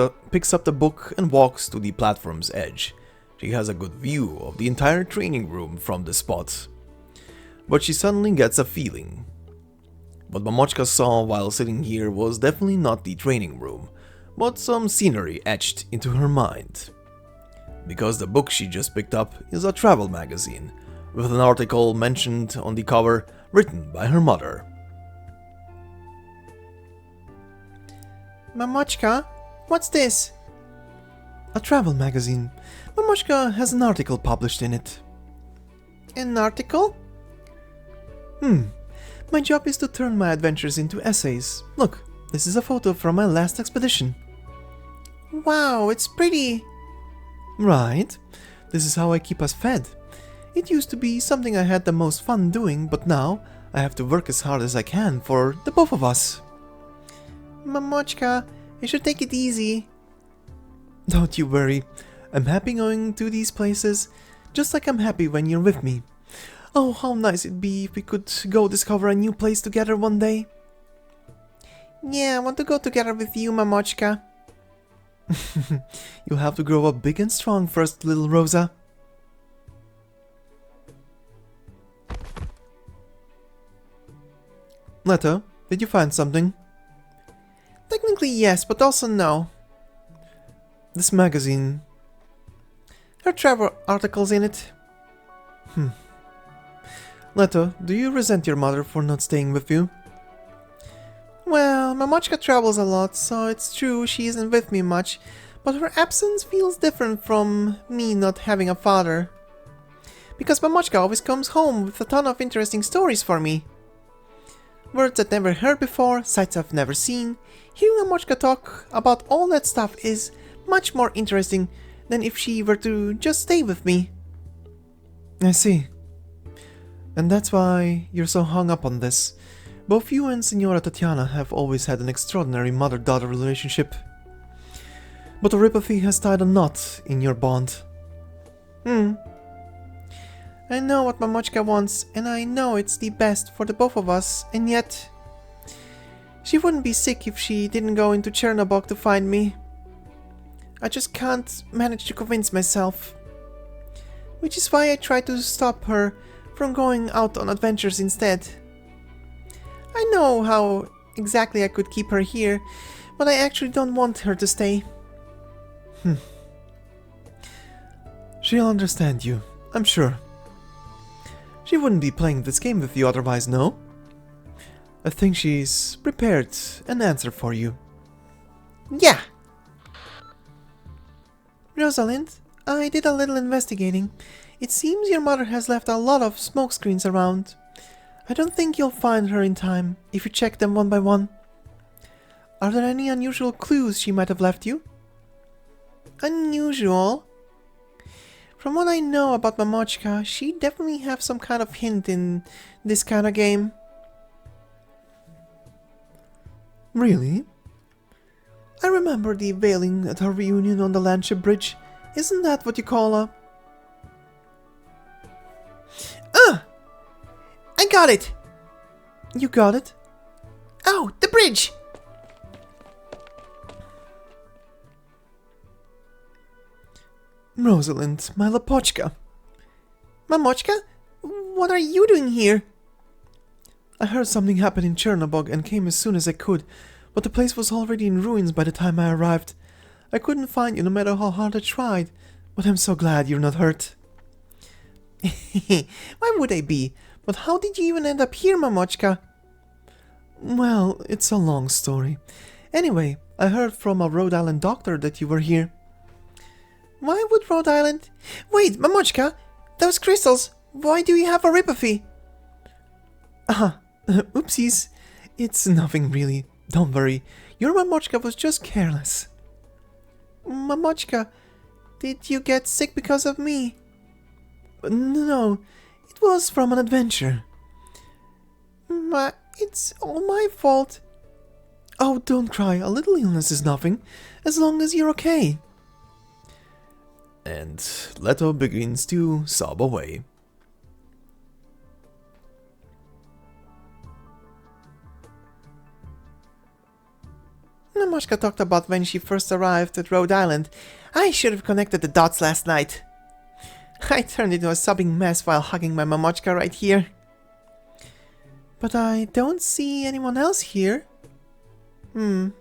up the book and walks to the platform's edge. She has a good view of the entire training room from this spot. But she suddenly gets a feeling. What Mamochka saw while sitting here was definitely not the training room, but some scenery etched into her mind. Because the book she just picked up is a travel magazine, with an article mentioned on the cover written by her mother. Mamochka, what's this? A travel magazine. Mamochka has an article published in it. An article? My job is to turn my adventures into essays. Look, this is a photo from my last expedition. Wow, it's pretty. Right. This is how I keep us fed. It used to be something I had the most fun doing, but now I have to work as hard as I can for the both of us. Mamochka, you should take it easy. Don't you worry. I'm happy going to these places, just like I'm happy when you're with me. Oh, how nice it'd be if we could go discover a new place together one day. Yeah, I want to go together with you, Mamochka. You'll have to grow up big and strong first, little Rosa. Leto, did you find something? Technically yes, but also no. This magazine. There are travel articles in it. Leto, do you resent your mother for not staying with you? Well, Mamochka travels a lot, so it's true she isn't with me much, but her absence feels different from me not having a father. Because Mamochka always comes home with a ton of interesting stories for me. Words I've never heard before, sights I've never seen. Hearing Mamochka talk about all that stuff is much more interesting than if she were to just stay with me. I see. And that's why you're so hung up on this. Both you and Signora Tatiana have always had an extraordinary mother-daughter relationship. But oripathy has tied a knot in your bond. I know what Mamochka wants, and I know it's the best for the both of us, and yet... She wouldn't be sick if she didn't go into Chernobog to find me. I just can't manage to convince myself. Which is why I try to stop her from going out on adventures instead. I know how exactly I could keep her here, but I actually don't want her to stay. She'll understand you, I'm sure. She wouldn't be playing this game with you otherwise, no? I think she's prepared an answer for you. Yeah! Rosalind, I did a little investigating. It seems your mother has left a lot of smokescreens around. I don't think you'll find her in time if you check them one by one. Are there any unusual clues she might have left you? Unusual? From what I know about Mamochka, she definitely has some kind of hint in this kind of game. Really? I remember the veiling at our reunion on the Landship Bridge. Isn't that what you call a... I got it! You got it? Oh, the bridge! Rosalind, my Lapochka. Mamochka? What are you doing here? I heard something happen in Chernobog and came as soon as I could, but the place was already in ruins by the time I arrived. I couldn't find you no matter how hard I tried, but I'm so glad you're not hurt. Why would I be? But how did you even end up here, Mamochka? Well, it's a long story. Anyway, I heard from a Rhode Island doctor that you were here. Why would Rhode Island... Wait, Mamochka! Those crystals! Why do you have oripathy? Oopsies. It's nothing really. Don't worry. Your Mamochka was just careless. Mamochka, did you get sick because of me? No, it was from an adventure. It's all my fault. Oh, don't cry. A little illness is nothing, as long as you're okay. And Leto begins to sob away. Mamochka talked about when she first arrived at Rhode Island. I should have connected the dots last night. I turned into a sobbing mess while hugging my Mamochka right here. But I don't see anyone else here. Oh,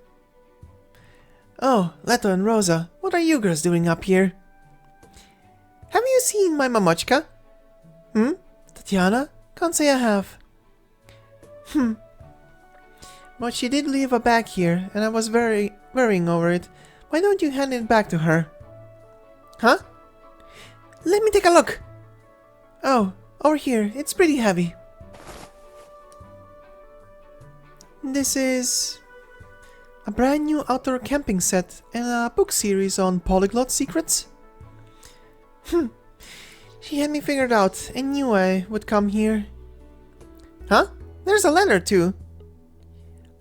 Leto and Rosa, what are you girls doing up here? Have you seen my Mamochka? Tatiana? Can't say I have. But she did leave a bag here, and I was very worrying over it. Why don't you hand it back to her? Huh? Let me take a look. Oh, over here. It's pretty heavy. This is a brand new outdoor camping set and a book series on polyglot secrets. She had me figured out and knew I would come here. Huh? There's a letter too.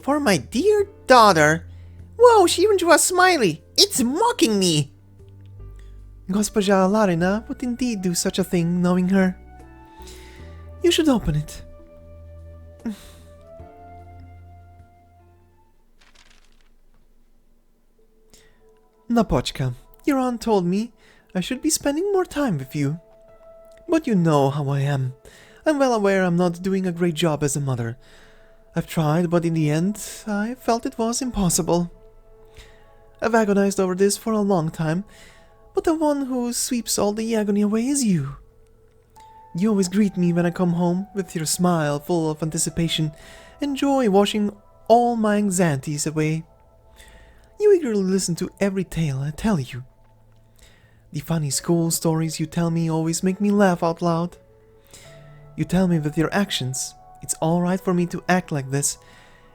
For my dear daughter. Whoa, she even drew a smiley. It's mocking me. Госпожа Larina would indeed do such a thing, knowing her. You should open it. Napochka, your aunt told me I should be spending more time with you. But you know how I am. I'm well aware I'm not doing a great job as a mother. I've tried, but in the end, I felt it was impossible. I've agonized over this for a long time, but the one who sweeps all the agony away is you. You always greet me when I come home with your smile full of anticipation and joy washing all my anxieties away. You eagerly listen to every tale I tell you. The funny school stories you tell me always make me laugh out loud. You tell me with your actions it's alright for me to act like this,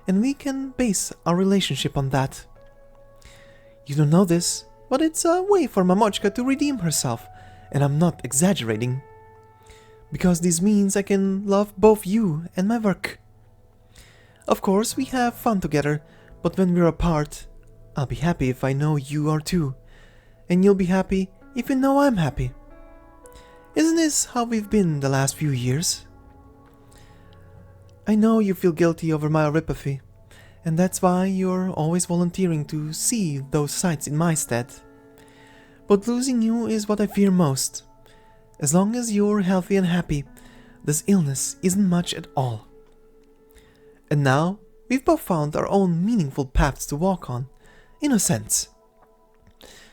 and we can base our relationship on that. You don't know this, but it's a way for Mamochka to redeem herself, and I'm not exaggerating. Because this means I can love both you and my work. Of course, we have fun together, but when we're apart, I'll be happy if I know you are too, and you'll be happy if you know I'm happy. Isn't this how we've been the last few years? I know you feel guilty over my oripathy, and that's why you're always volunteering to see those sights in my stead. But losing you is what I fear most. As long as you're healthy and happy, this illness isn't much at all. And now, we've both found our own meaningful paths to walk on, in a sense.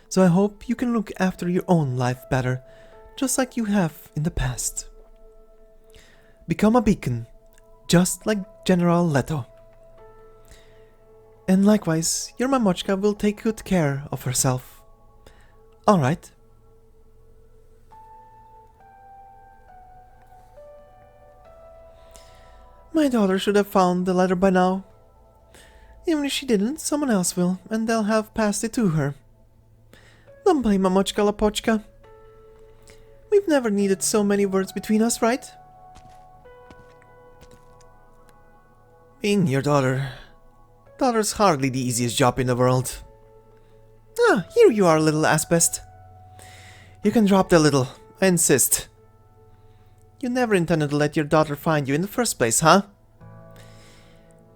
So I hope you can look after your own life better, just like you have in the past. Become a beacon, just like General Leto. And likewise, your Mamochka will take good care of herself. Alright. My daughter should have found the letter by now. Even if she didn't, someone else will, and they'll have passed it to her. Don't blame Mamochka Lapochka. We've never needed so many words between us, right? Being your daughter. Daughter's hardly the easiest job in the world. Ah, here you are, little asbest. You can drop the little, I insist. You never intended to let your daughter find you in the first place, huh?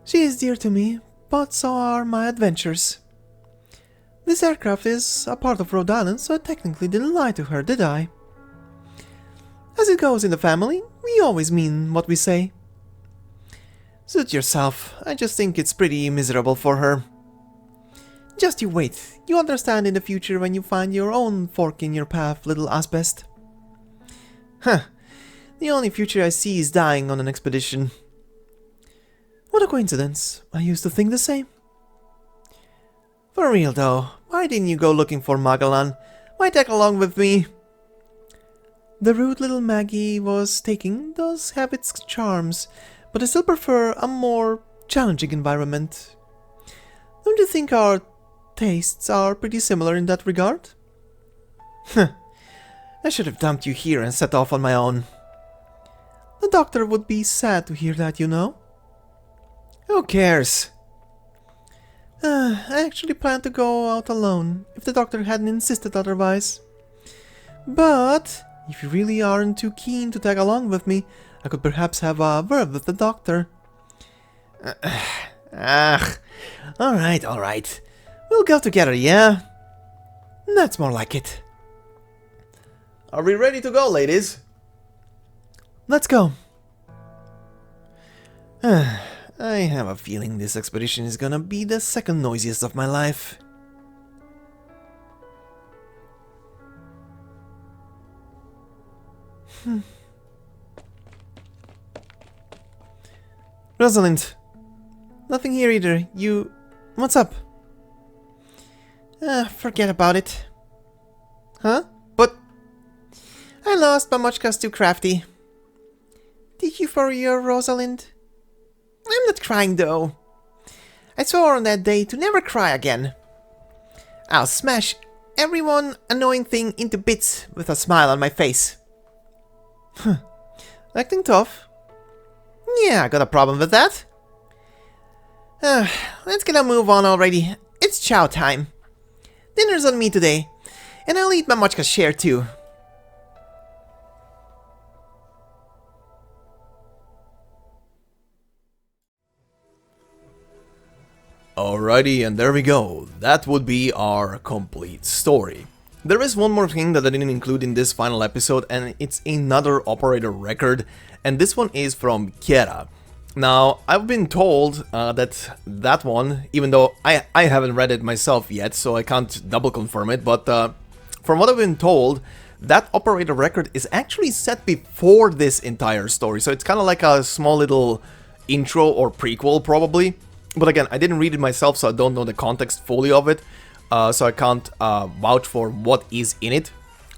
She is dear to me, but so are my adventures. This aircraft is a part of Rhode Island, so I technically didn't lie to her, did I? As it goes in the family, we always mean what we say. Suit yourself, I just think it's pretty miserable for her. Just you wait, you understand in the future when you find your own fork in your path, little asbest. Huh, the only future I see is dying on an expedition. What a coincidence, I used to think the same. For real though, why didn't you go looking for Magellan? Why tag along with me? The route little Maggie was taking does have its charms, but I still prefer a more challenging environment. Don't you think our tastes are pretty similar in that regard? Huh. I should have dumped you here and set off on my own. The doctor would be sad to hear that, you know. Who cares? I actually planned to go out alone, if the doctor hadn't insisted otherwise. But if you really aren't too keen to tag along with me, I could perhaps have a word with the doctor. Alright. We'll go together, yeah? That's more like it. Are we ready to go, ladies? Let's go. I have a feeling this expedition is gonna be the second noisiest of my life. Rosalind. Nothing here either. You... What's up? Forget about it. Huh? But... I lost, but Mamochka's too crafty. Did you for your Rosalind? I'm not crying though. I swore on that day to never cry again. I'll smash every annoying thing into bits with a smile on my face. Acting tough? Yeah, I got a problem with that. Let's get a move on already. It's chow time. Dinner's on me today, and I'll eat Mamochka's share too. Alrighty, and there we go. That would be our complete story. There is one more thing that I didn't include in this final episode, and it's another operator record, and this one is from Kjerag. Now, I've been told that one, even though I haven't read it myself yet, so I can't double confirm it, but from what I've been told, that operator record is actually set before this entire story, so it's kind of like a small little intro or prequel, probably. But again, I didn't read it myself, so I don't know the context fully of it, so I can't vouch for what is in it.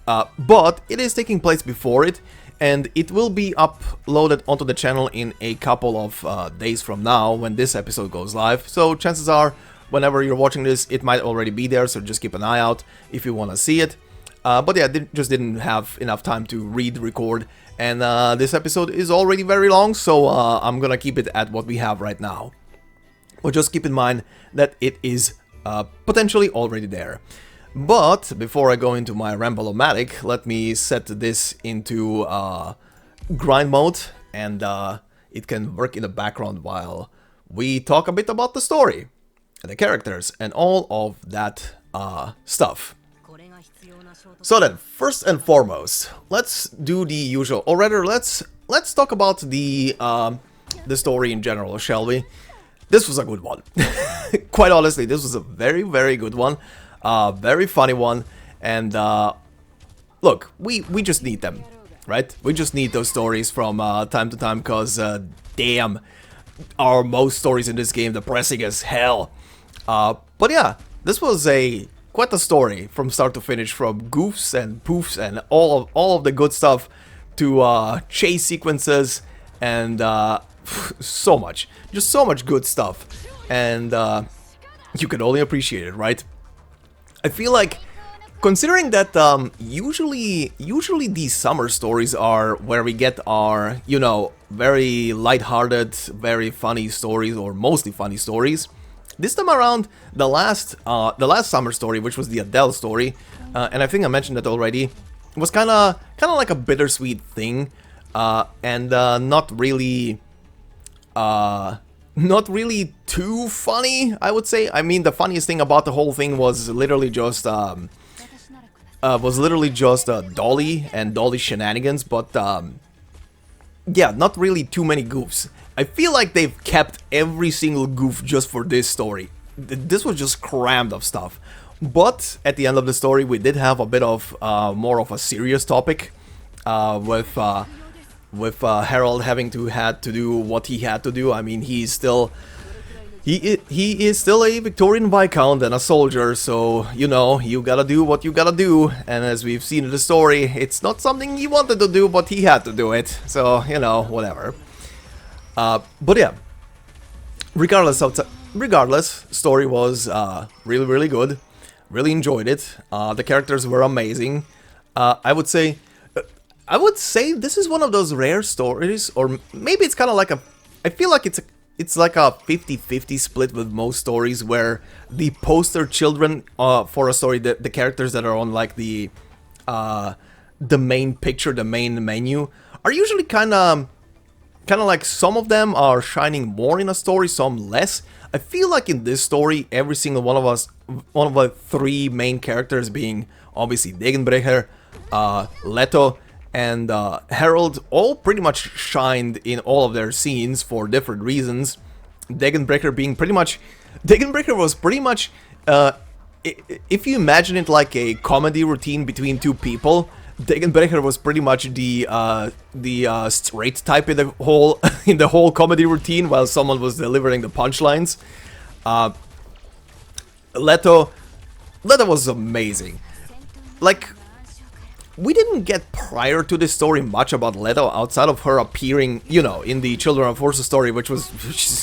But it is taking place before it, and it will be uploaded onto the channel in a couple of days from now, when this episode goes live. So chances are, whenever you're watching this, it might already be there, so just keep an eye out if you want to see it. But yeah, just didn't have enough time to record, and this episode is already very long, so I'm gonna keep it at what we have right now. But just keep in mind that it is potentially already there. But before I go into my ramble-o-matic, let me set this into grind mode, and it can work in the background while we talk a bit about the story, the characters, and all of that stuff. So then, first and foremost, let's do the usual, or rather, let's talk about the story in general, shall we? This was a good one. Quite honestly, this was a very, very good one. Very funny one. And look, we just need them, right? We just need those stories from time to time, because damn, are most stories in this game depressing as hell. But yeah, this was quite a story from start to finish, from goofs and poofs and all of the good stuff to chase sequences and so much good stuff, and you can only appreciate it, right? I feel like, considering that usually these summer stories are where we get our, you know, very lighthearted, very funny stories, or mostly funny stories. This time around, the last summer story, which was the Adele story, and I think I mentioned that already, was kind of like a bittersweet thing, and not really too funny, I would say. I mean, the funniest thing about the whole thing was literally just Dolly and Dolly shenanigans, but yeah, not really too many goofs. I feel like they've kept every single goof just for this story. This was just crammed of stuff. But at the end of the story, we did have a bit of more of a serious topic, with Harold having to do what he had to do. I mean, he is still a Victorian Viscount and a soldier, so, you know, you gotta do what you gotta do. And as we've seen in the story, it's not something he wanted to do, but he had to do it. So, you know, whatever. But yeah, regardless, story was really, really good. Really enjoyed it. The characters were amazing. I would say this is one of those rare stories, or maybe it's kind of like I feel like it's like a 50-50 split with most stories, where the poster children for a story, the characters that are on like the main picture, the main menu, are usually kind of like, some of them are shining more in a story, some less. I feel like in this story, every single one of the three main characters, being obviously Degenbrecher, Leto, and Harold, all pretty much shined in all of their scenes for different reasons. Degenbrecher was pretty much, if you imagine it like a comedy routine between two people, Degenbrecher was pretty much the straight type in the whole comedy routine, while someone was delivering the punchlines. Leto was amazing. Like, we didn't get prior to this story much about Leto outside of her appearing, you know, in the Children of Forces story, which is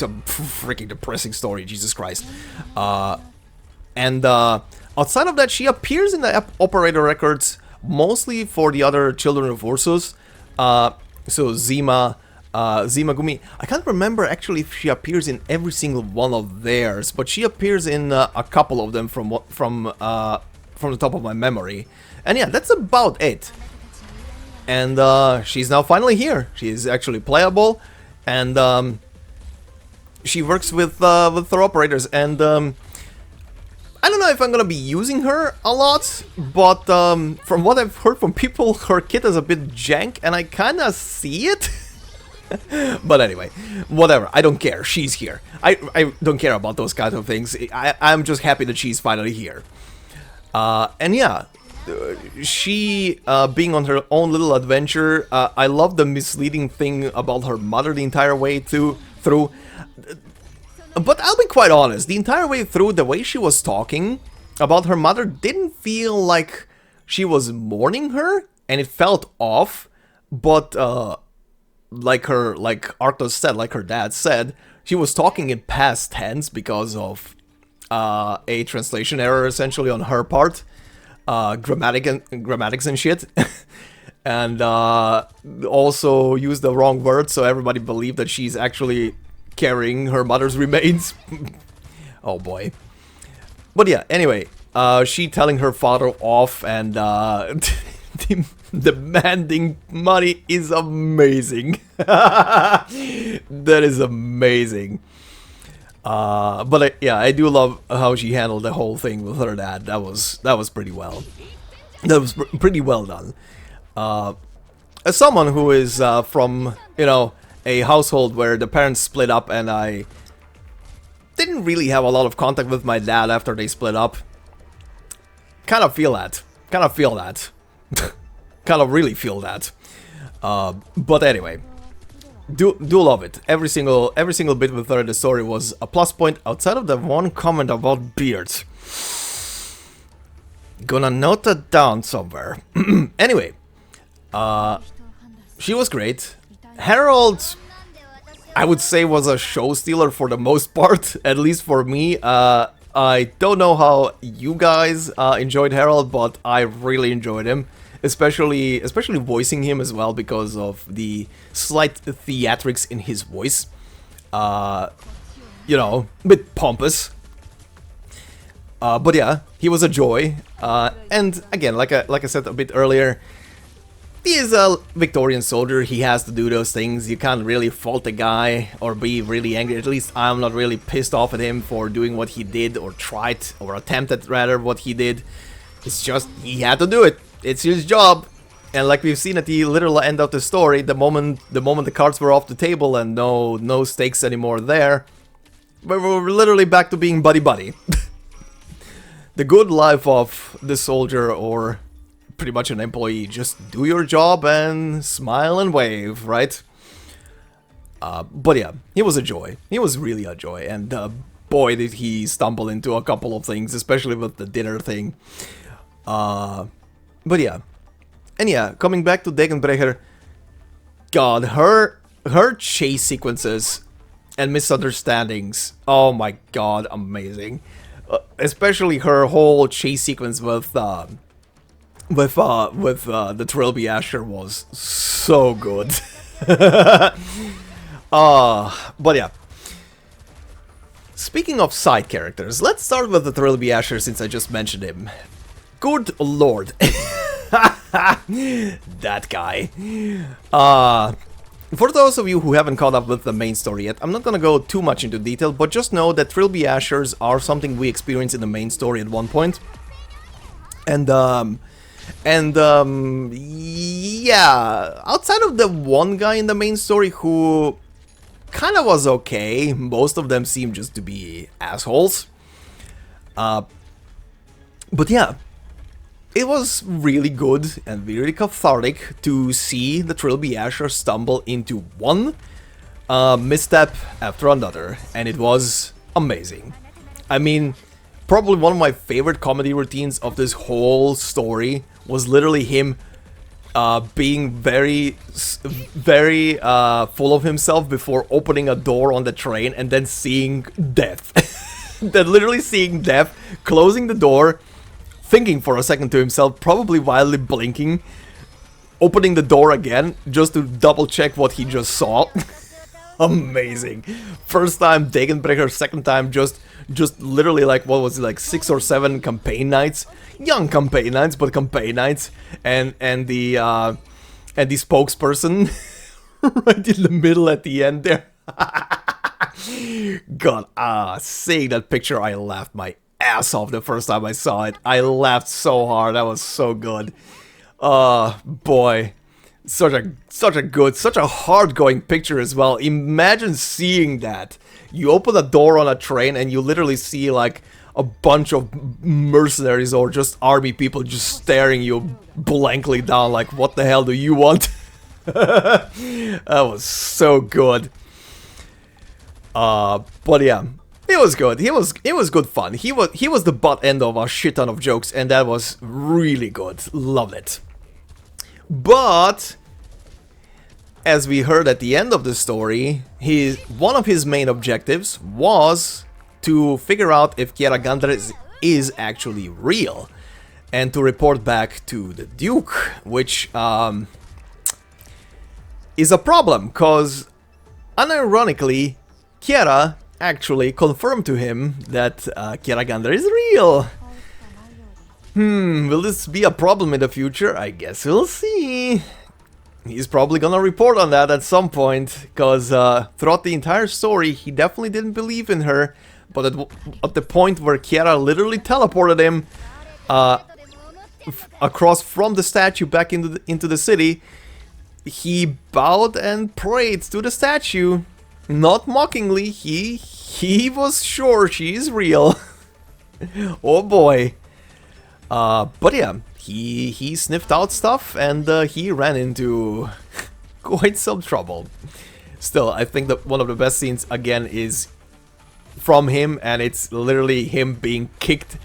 a freaking depressing story, Jesus Christ. And outside of that, she appears in the operator records mostly for the other Children of Ursus. So Zima Gumi. I can't remember actually if she appears in every single one of theirs, but she appears in a couple of them from the top of my memory. And yeah, that's about it. And she's now finally here. She's actually playable, and she works with her operators. And I don't know if I'm gonna be using her a lot, but from what I've heard from people, her kit is a bit jank, and I kinda see it. But anyway, whatever, I don't care, she's here. I don't care about those kinds of things. I'm just happy that she's finally here. And yeah, she being on her own little adventure, I love the misleading thing about her mother the entire way through. But I'll be quite honest, the entire way through, the way she was talking about her mother didn't feel like she was mourning her, and it felt off. But like Arctos said, like her dad said, she was talking in past tense because of a translation error essentially on her part, grammatics and shit, and also used the wrong word, so everybody believed that she's actually carrying her mother's remains. Oh boy. But yeah, anyway, she telling her father off and demanding money is amazing. That is amazing. But yeah, I do love how she handled the whole thing with her dad. That was pretty well. That was pretty well done. As someone who is from, you know, a household where the parents split up, and I didn't really have a lot of contact with my dad after they split up. Kind of feel that. Kind of feel that. Kind of really feel that. But anyway, do love it. Every single bit with her, the story was a plus point, outside of the one comment about beards. Gonna note that down somewhere. Anyway, she was great. Harold, I would say, was a show stealer for the most part, at least for me. I don't know how you guys enjoyed Harold, but I really enjoyed him. Especially voicing him as well, because of the slight theatrics in his voice. You know, a bit pompous. But yeah, he was a joy. And again, like I said a bit earlier, he is a Victorian soldier. He has to do those things. You can't really fault the guy or be really angry. At least I'm not really pissed off at him for doing what he did, or tried, or attempted rather what he did. It's just, he had to do it. It's his job. And like we've seen at the literal end of the story, the moment the cards were off the table and no stakes anymore there, we were literally back to being buddy-buddy. The good life of the soldier, or pretty much an employee. Just do your job and smile and wave, right? But yeah, he was a joy. He was really a joy. And boy, did he stumble into a couple of things, especially with the dinner thing. But yeah. And yeah, coming back to Degenbrecher, God, her chase sequences and misunderstandings, oh my god, amazing. Especially her whole chase sequence with the Trilby Asher was so good. But yeah. Speaking of side characters, let's start with the Trilby Asher, since I just mentioned him. Good lord. That guy. For those of you who haven't caught up with the main story yet, I'm not gonna go too much into detail, but just know that Trilby Ashers are something we experience in the main story at one point. And yeah, outside of the one guy in the main story who kind of was okay, most of them seem just to be assholes. But yeah, it was really good and really cathartic to see the Trilby Asher stumble into one misstep after another, and it was amazing. I mean, probably one of my favorite comedy routines of this whole story was literally him being very full of himself before opening a door on the train and then seeing death. Then literally seeing death, closing the door, thinking for a second to himself, probably wildly blinking, opening the door again just to double check what he just saw. Amazing. First time Degenbrecher, second time just literally like, what was it, like 6 or 7 campaign nights, young campaign nights, but campaign nights, and the spokesperson right in the middle at the end there. God, seeing that picture, I laughed my ass off the first time I saw it. I laughed so hard. That was so good. Boy, such a hard-going picture as well. Imagine seeing that. You open a door on a train and you literally see like a bunch of mercenaries or just army people just staring you blankly down like, what the hell do you want? That was so good. But yeah, it was good. It was good fun. He was the butt end of a shit ton of jokes, and that was really good. Loved it. But as we heard at the end of the story, one of his main objectives was to figure out if Kjeragandr is actually real, and to report back to the Duke, which is a problem, cause unironically, Kjerag actually confirmed to him that Kjeragandr is real. Will this be a problem in the future? I guess we'll see. He's probably gonna report on that at some point, because throughout the entire story, he definitely didn't believe in her. But at the point where Kjerag literally teleported him across from the statue back into the city, he bowed and prayed to the statue. Not mockingly, he was sure she's real. Oh boy. But yeah, he sniffed out stuff and he ran into quite some trouble. Still, I think that one of the best scenes again is from him, and it's literally him being kicked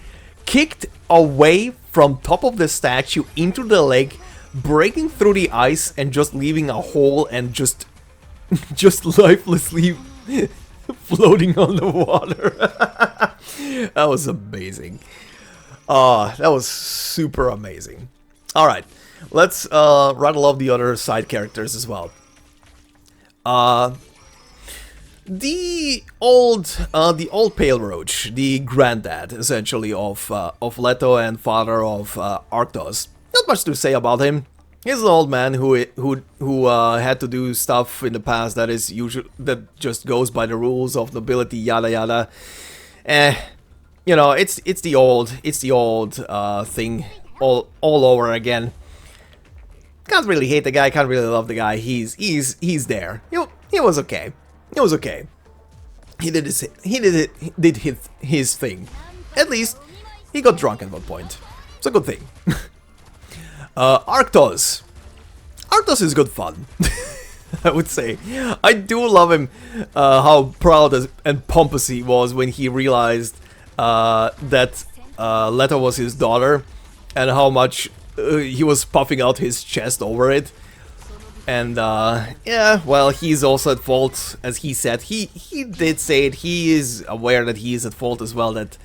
away from top of the statue into the lake, breaking through the ice and just leaving a hole and just lifelessly floating on the water. That was amazing. That was super amazing. Alright, let's rattle off the other side characters as well. The old Pale Roach, the granddad, essentially, of Leto and father of Arctos. Not much to say about him. He's an old man who had to do stuff in the past that just goes by the rules of nobility, yada yada. You know, it's the old thing all over again. Can't really hate the guy, can't really love the guy. He's there. He was okay. It was okay. He did his thing. At least he got drunk at one point. It's a good thing. Arctos. Arctos is good fun. I would say. I do love him. How proud and pompous he was when he realized that Leto was his daughter, and how much he was puffing out his chest over it. And yeah, well, he's also at fault, as he said. He did say it. He is aware that he is at fault as well. That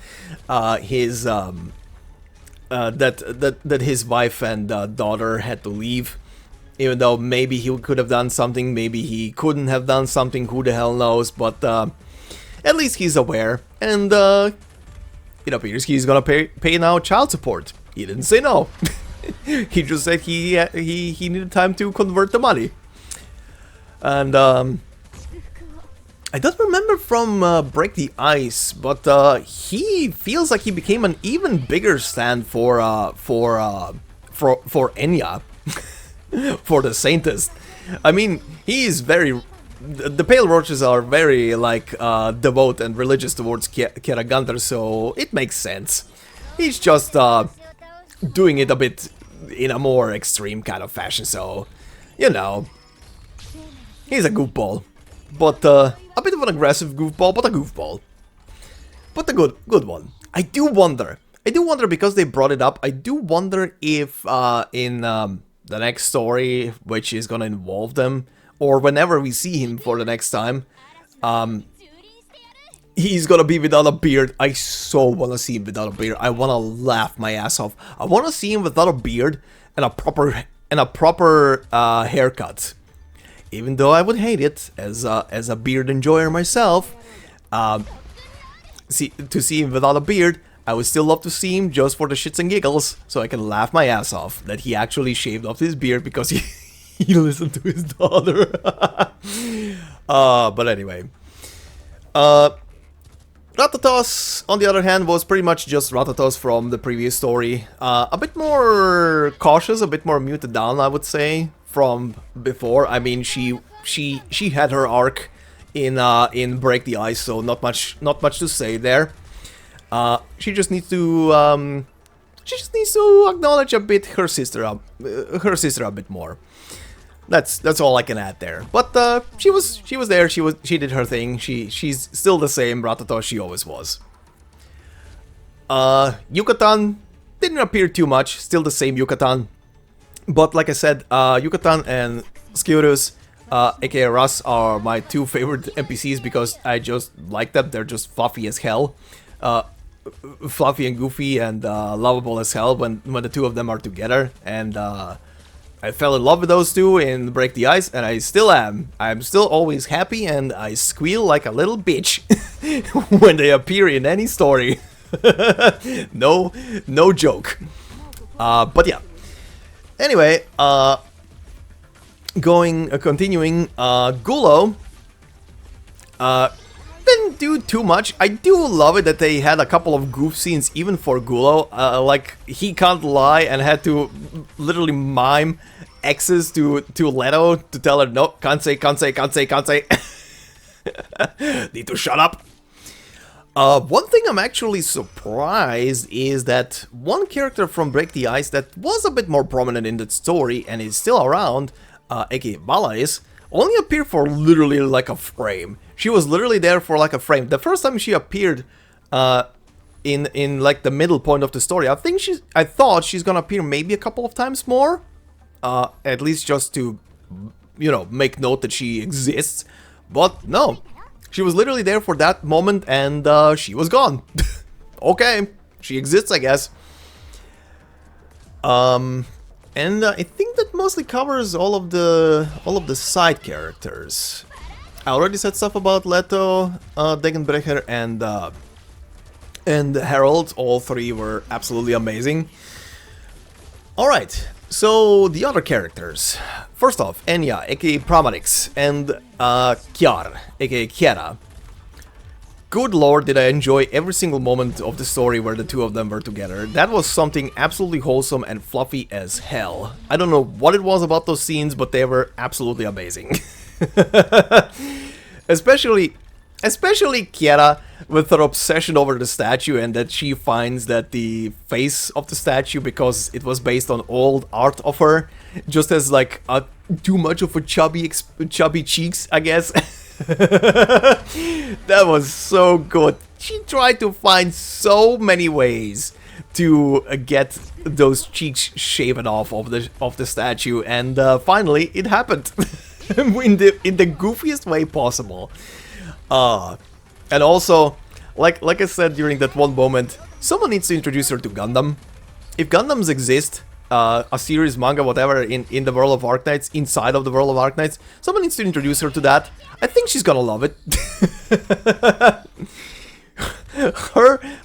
that his wife and daughter had to leave, even though maybe he could have done something, maybe he couldn't have done something. Who the hell knows? But at least he's aware, and it appears he's gonna pay now child support. He didn't say no. He just said he needed time to convert the money. And I don't remember from Break the Ice, but he feels like he became an even bigger stand for Enya, for the Saintess. I mean, he is very. The Pale Roaches are very like devout and religious towards Kjeragandr, so it makes sense. He's just doing it a bit in a more extreme kind of fashion, so, you know, he's a goofball. But a bit of an aggressive goofball, but a goofball. But a good one. I do wonder because they brought it up, I do wonder if in the next story, which is gonna involve them, or whenever we see him for the next time, he's gonna be without a beard. I so wanna see him without a beard. I wanna laugh my ass off. I wanna see him without a beard and a proper haircut. Even though I would hate it as a beard enjoyer myself, to see him without a beard, I would still love to see him just for the shits and giggles, so I can laugh my ass off that he actually shaved off his beard because he listened to his daughter. But anyway. Arctos, on the other hand, was pretty much just Arctos from the previous story. A bit more cautious, a bit more muted down, I would say, from before. I mean, she had her arc in Break the Ice, so not much to say there. She just needs to acknowledge a bit her sister a bit more. That's all I can add there. But she was there. She did her thing. She's still the same Arctos she always was. Yucatan didn't appear too much. Still the same Yucatan. But like I said, Yucatan and Sciurus, aka Russ, are my two favorite NPCs because I just like them. They're just fluffy as hell. Fluffy and goofy and lovable as hell when the two of them are together. And I fell in love with those two in Break the Ice, and I still am. I'm still always happy, and I squeal like a little bitch when they appear in any story. No joke. But yeah. Anyway, continuing, Gulo didn't do too much. I do love it that they had a couple of goof scenes even for Gulo. Like, he can't lie and had to literally mime X's to Leto to tell her, no, can't say. Need to shut up. One thing I'm actually surprised is that one character from Break the Ice that was a bit more prominent in the story and is still around, aka Balais, only appeared for literally like a frame. She was literally there for like a frame. The first time she appeared in like the middle point of the story, I thought she's gonna appear maybe a couple of times more, at least just to, you know, make note that she exists. But no. She was literally there for that moment, and she was gone. Okay, she exists, I guess. And I think that mostly covers all of the side characters. I already said stuff about Leto, Degenbrecher, and Harold. All three were absolutely amazing. All right. So, the other characters. First off, Enya, aka Pramanix, and Kjar, aka Kjerag. Good lord, did I enjoy every single moment of the story where the two of them were together. That was something absolutely wholesome and fluffy as hell. I don't know what it was about those scenes, but they were absolutely amazing. Especially Kjerag, with her obsession over the statue, and that she finds that the face of the statue, because it was based on old art of her, just has like too much of a chubby cheeks, I guess. That was so good. She tried to find so many ways to get those cheeks shaven off of the statue, and finally it happened in the goofiest way possible. And also, like I said during that one moment, someone needs to introduce her to Gundam. If Gundams exist, a series, manga, whatever, in the world of Arknights, inside of the world of Arknights, someone needs to introduce her to that. I think she's gonna love it.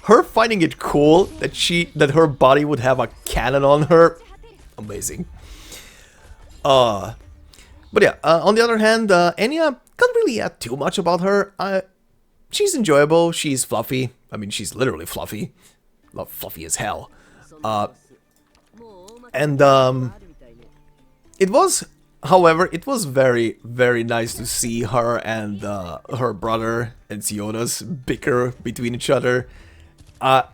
her finding it cool that her body would have a cannon on her, amazing. But yeah, on the other hand, Enya, can't really add too much about her. She's enjoyable, she's fluffy. I mean, she's literally fluffy. Well, fluffy as hell. It was, however, it was very, very nice to see her and her brother and Sionas bicker between each other. I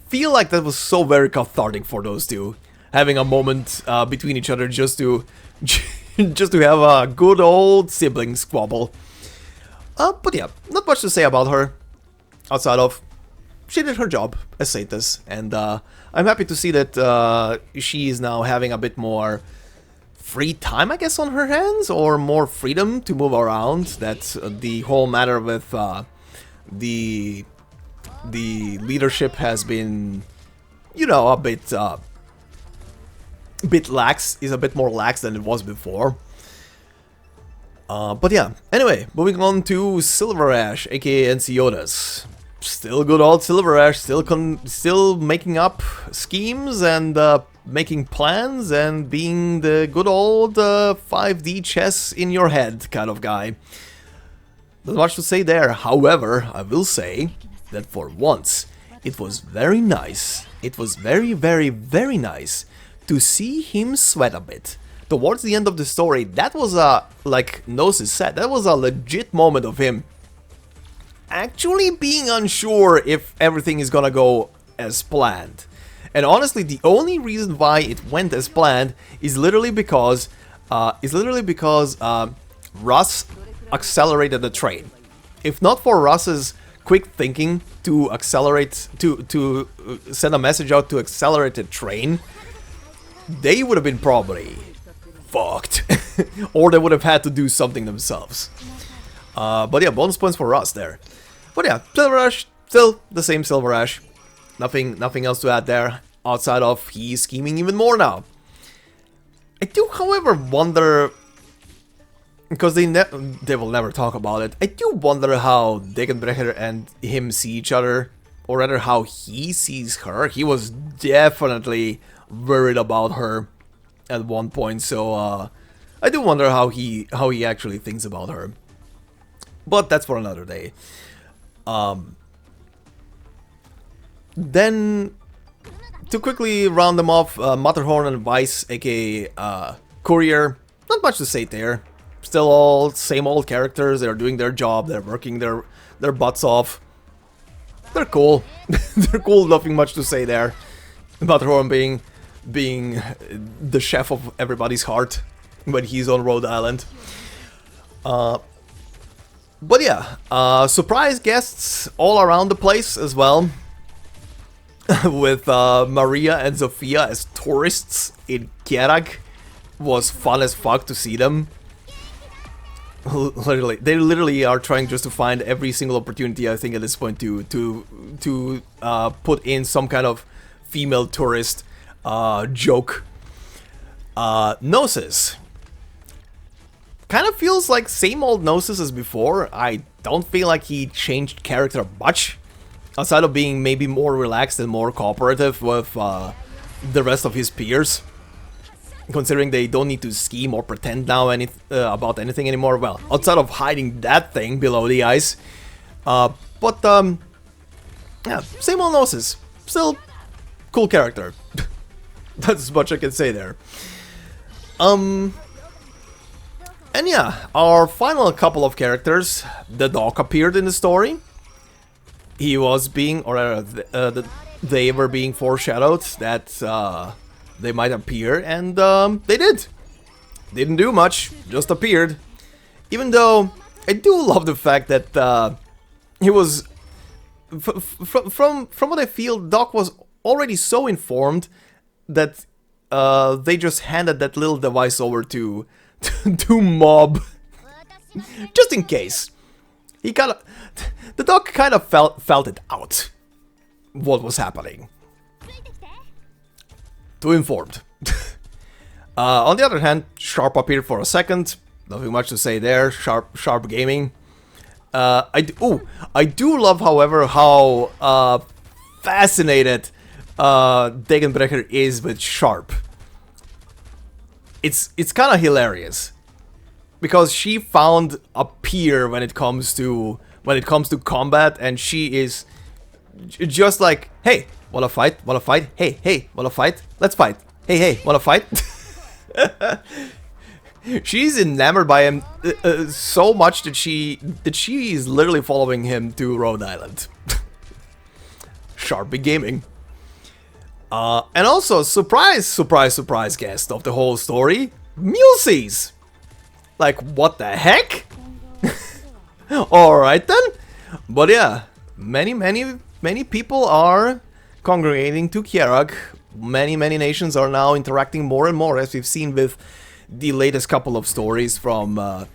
feel like that was so very cathartic for those two, having a moment between each other just to have a good old sibling squabble. But yeah, not much to say about her, outside of she did her job as Satis, and I'm happy to see that she is now having a bit more free time, I guess, on her hands, or more freedom to move around. That the whole matter with the leadership has been, you know, a bit lax, is a bit more lax than it was before. But yeah, anyway, moving on to Silver Ash, aka Ensiodas. Still good old Silver Ash, still making up schemes and making plans and being the good old 5D chess in your head kind of guy. Not much to say there. However, I will say that for once, it was very nice. It was very, very, very nice to see him sweat a bit. Towards the end of the story, that was a, like Gnosis said, that was a legit moment of him actually being unsure if everything is gonna go as planned. And honestly, the only reason why it went as planned is literally because Russ accelerated the train. If not for Russ's quick thinking to accelerate, to send a message out to accelerate the train, they would have been probably fucked. Or they would have had to do something themselves. But yeah, bonus points for Russ there. But yeah, Silver Ash, still the same Silver Ash. Nothing else to add there. outside of he's scheming even more now. I do, however, wonder, because they will never talk about it, I do wonder how Degenbrecher and him see each other, or rather how he sees her. He was definitely worried about her at one point, so I do wonder how he actually thinks about her. But that's for another day. Then, to quickly round them off, Matterhorn and Weiss, aka Courier, not much to say there. Still all same old characters, they're doing their job, they're working their butts off. They're cool. They're cool, nothing much to say there. Matterhorn being the chef of everybody's heart when he's on Rhode Island. But yeah, surprise guests all around the place as well. With Maria and Sophia as tourists in Kjerag. Was fun as fuck to see them. Literally, they literally are trying just to find every single opportunity, I think, at this point to put in some kind of female tourist joke. Gnosis. Kind of feels like same old Gnosis as before. I don't feel like he changed character much. Aside of being maybe more relaxed and more cooperative with the rest of his peers. Considering they don't need to scheme or pretend now about anything anymore. Well, outside of hiding that thing below the ice. Yeah, same old Gnosis. Still cool character. That's as much I can say there. And yeah, our final couple of characters. The dog appeared in the story. He was being, or they were being foreshadowed that they might appear, and they did. Didn't do much, just appeared. Even though I do love the fact that he was, from what I feel, Doc was already so informed that they just handed that little device over to Mob, just in case. He kind of, the dog kind of felt it out, what was happening. Too informed. On the other hand, Sharp appeared for a second. Nothing much to say there. Sharp gaming. I do love, however, how fascinated Degenbrecher is with Sharp. It's kind of hilarious. Because she found a peer when it comes to combat, and she is just like, hey, wanna fight? Wanna fight? Hey, wanna fight? Let's fight. Hey, wanna fight? She's enamored by him so much that she is literally following him to Rhode Island. Sharpie gaming. And also, surprise guest of the whole story, Mulesies. Like, what the heck? Alright then. But yeah, many people are congregating to Kjerag. Many nations are now interacting more and more, as we've seen with the latest couple of stories from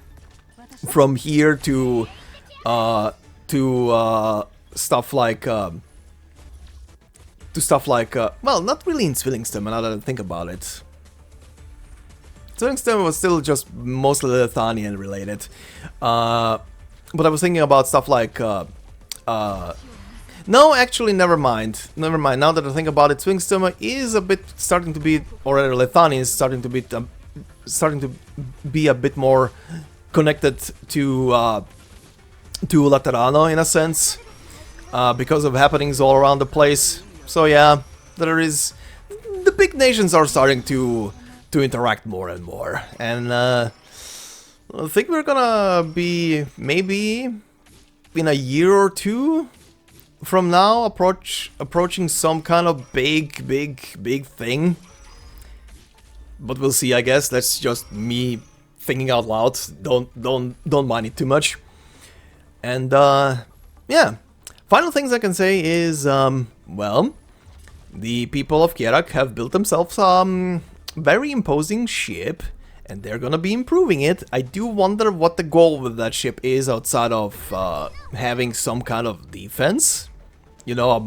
here to stuff like well, not really in Zwillingstem, now that I think about it. Zwillingstem was still just mostly Lithanian related. But I was thinking about stuff like no, actually, never mind. Now that I think about it, Zwillingstem is a bit starting to be, or rather, Lithania is starting to be a bit more connected to Laterano in a sense, because of happenings all around the place. So yeah, the big nations are starting to interact more and more, and I think we're gonna be maybe in a year or two from now approaching some kind of big thing. But we'll see, I guess. That's just me thinking out loud. Don't mind it too much. And yeah, final things I can say is well, the people of Kjerag have built themselves very imposing ship, and they're gonna be improving it. I do wonder what the goal with that ship is outside of having some kind of defense. You know, a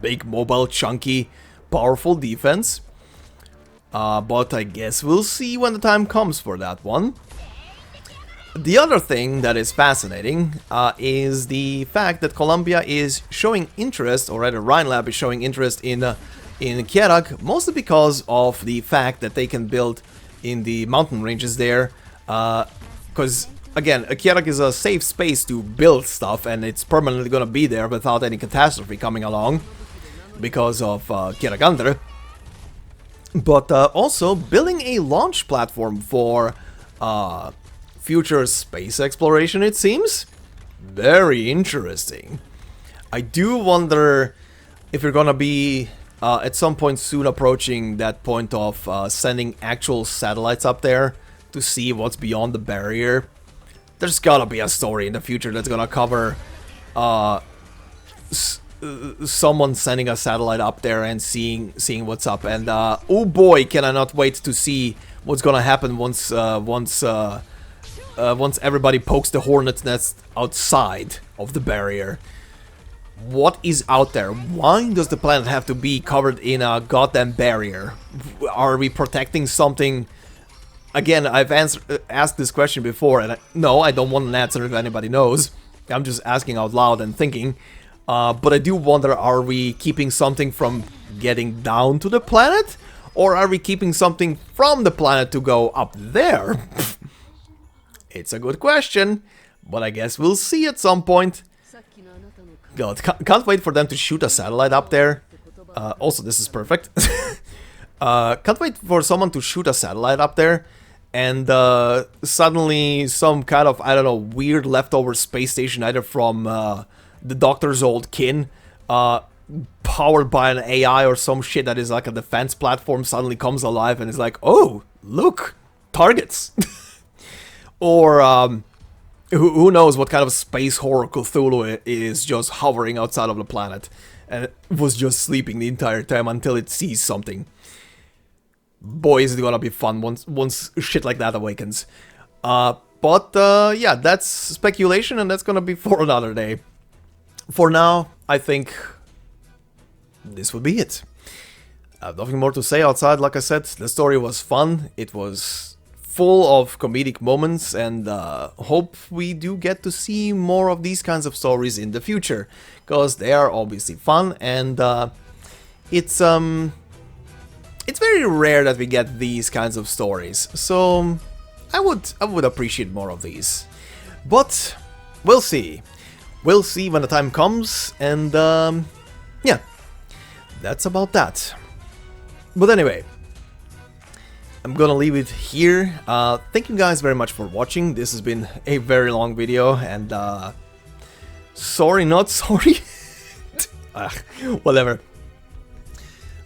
big mobile, chunky powerful defense. But I guess we'll see when the time comes for that one. The other thing that is fascinating is the fact that Columbia is showing interest, or rather Rhinelab is showing interest in Kjerag, mostly because of the fact that they can build in the mountain ranges there. Because, again, Kjerag is a safe space to build stuff, and it's permanently gonna be there without any catastrophe coming along because of Kjeragandr. But also building a launch platform for future space exploration, it seems. Very interesting. I do wonder if you're gonna be at some point soon approaching that point of sending actual satellites up there to see what's beyond the barrier. There's gotta be a story in the future that's gonna cover someone sending a satellite up there and seeing what's up. And oh boy, can I not wait to see what's gonna happen once everybody pokes the hornet's nest outside of the barrier. What is out there? Why does the planet have to be covered in a goddamn barrier? Are we protecting something? Again, I've asked this question before, and no, I don't want an answer if anybody knows. I'm just asking out loud and thinking. But I do wonder, are we keeping something from getting down to the planet? Or are we keeping something from the planet to go up there? It's a good question, but I guess we'll see at some point. God, can't wait for them to shoot a satellite up there. Also, this is perfect. Can't wait for someone to shoot a satellite up there, and suddenly some kind of, I don't know, weird leftover space station, either from the Doctor's old kin, powered by an AI or some shit that is like a defense platform, suddenly comes alive and is like, oh, look, targets. Or, who knows what kind of space horror Cthulhu is just hovering outside of the planet and was just sleeping the entire time until it sees something. Boy, is it gonna be fun once shit like that awakens. But yeah, that's speculation, and that's gonna be for another day. For now, I think this would be it. I have nothing more to say outside. Like I said, the story was fun. It was full of comedic moments, and hope we do get to see more of these kinds of stories in the future, because they are obviously fun, and it's very rare that we get these kinds of stories. So I would appreciate more of these. But we'll see. We'll see when the time comes, and yeah, that's about that. But anyway, I'm gonna leave it here. Thank you guys very much for watching. This has been a very long video, and sorry, not sorry. Whatever.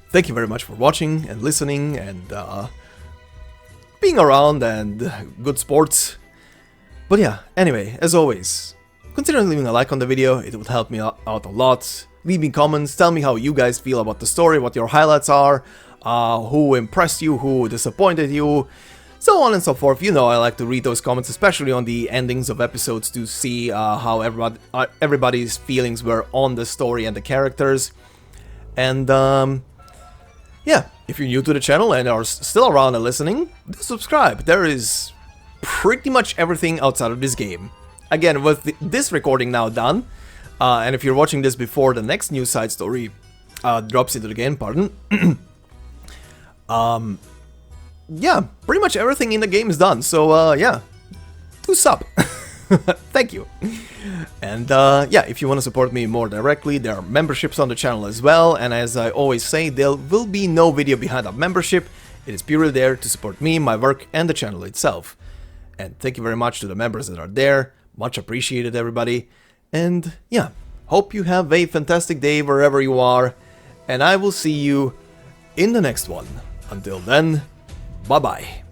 Thank you very much for watching and listening and being around and good sports. But yeah, anyway, as always, consider leaving a like on the video. It would help me out a lot. Leave me comments, tell me how you guys feel about the story, what your highlights are, who impressed you, who disappointed you, so on and so forth. You know I like to read those comments, especially on the endings of episodes, to see how everybody's feelings were on the story and the characters. And yeah, if you're new to the channel and are still around and listening, do subscribe. There is pretty much everything outside of this game. Again, with this recording now done, and if you're watching this before the next new side story drops into the game, pardon, yeah, pretty much everything in the game is done, so yeah, do sub. Thank you. And yeah, if you want to support me more directly, there are memberships on the channel as well, and as I always say, there will be no video behind a membership. It is purely there to support me, my work, and the channel itself. And thank you very much to the members that are there. Much appreciated, everybody. And yeah, hope you have a fantastic day wherever you are, and I will see you in the next one. Until then, bye-bye.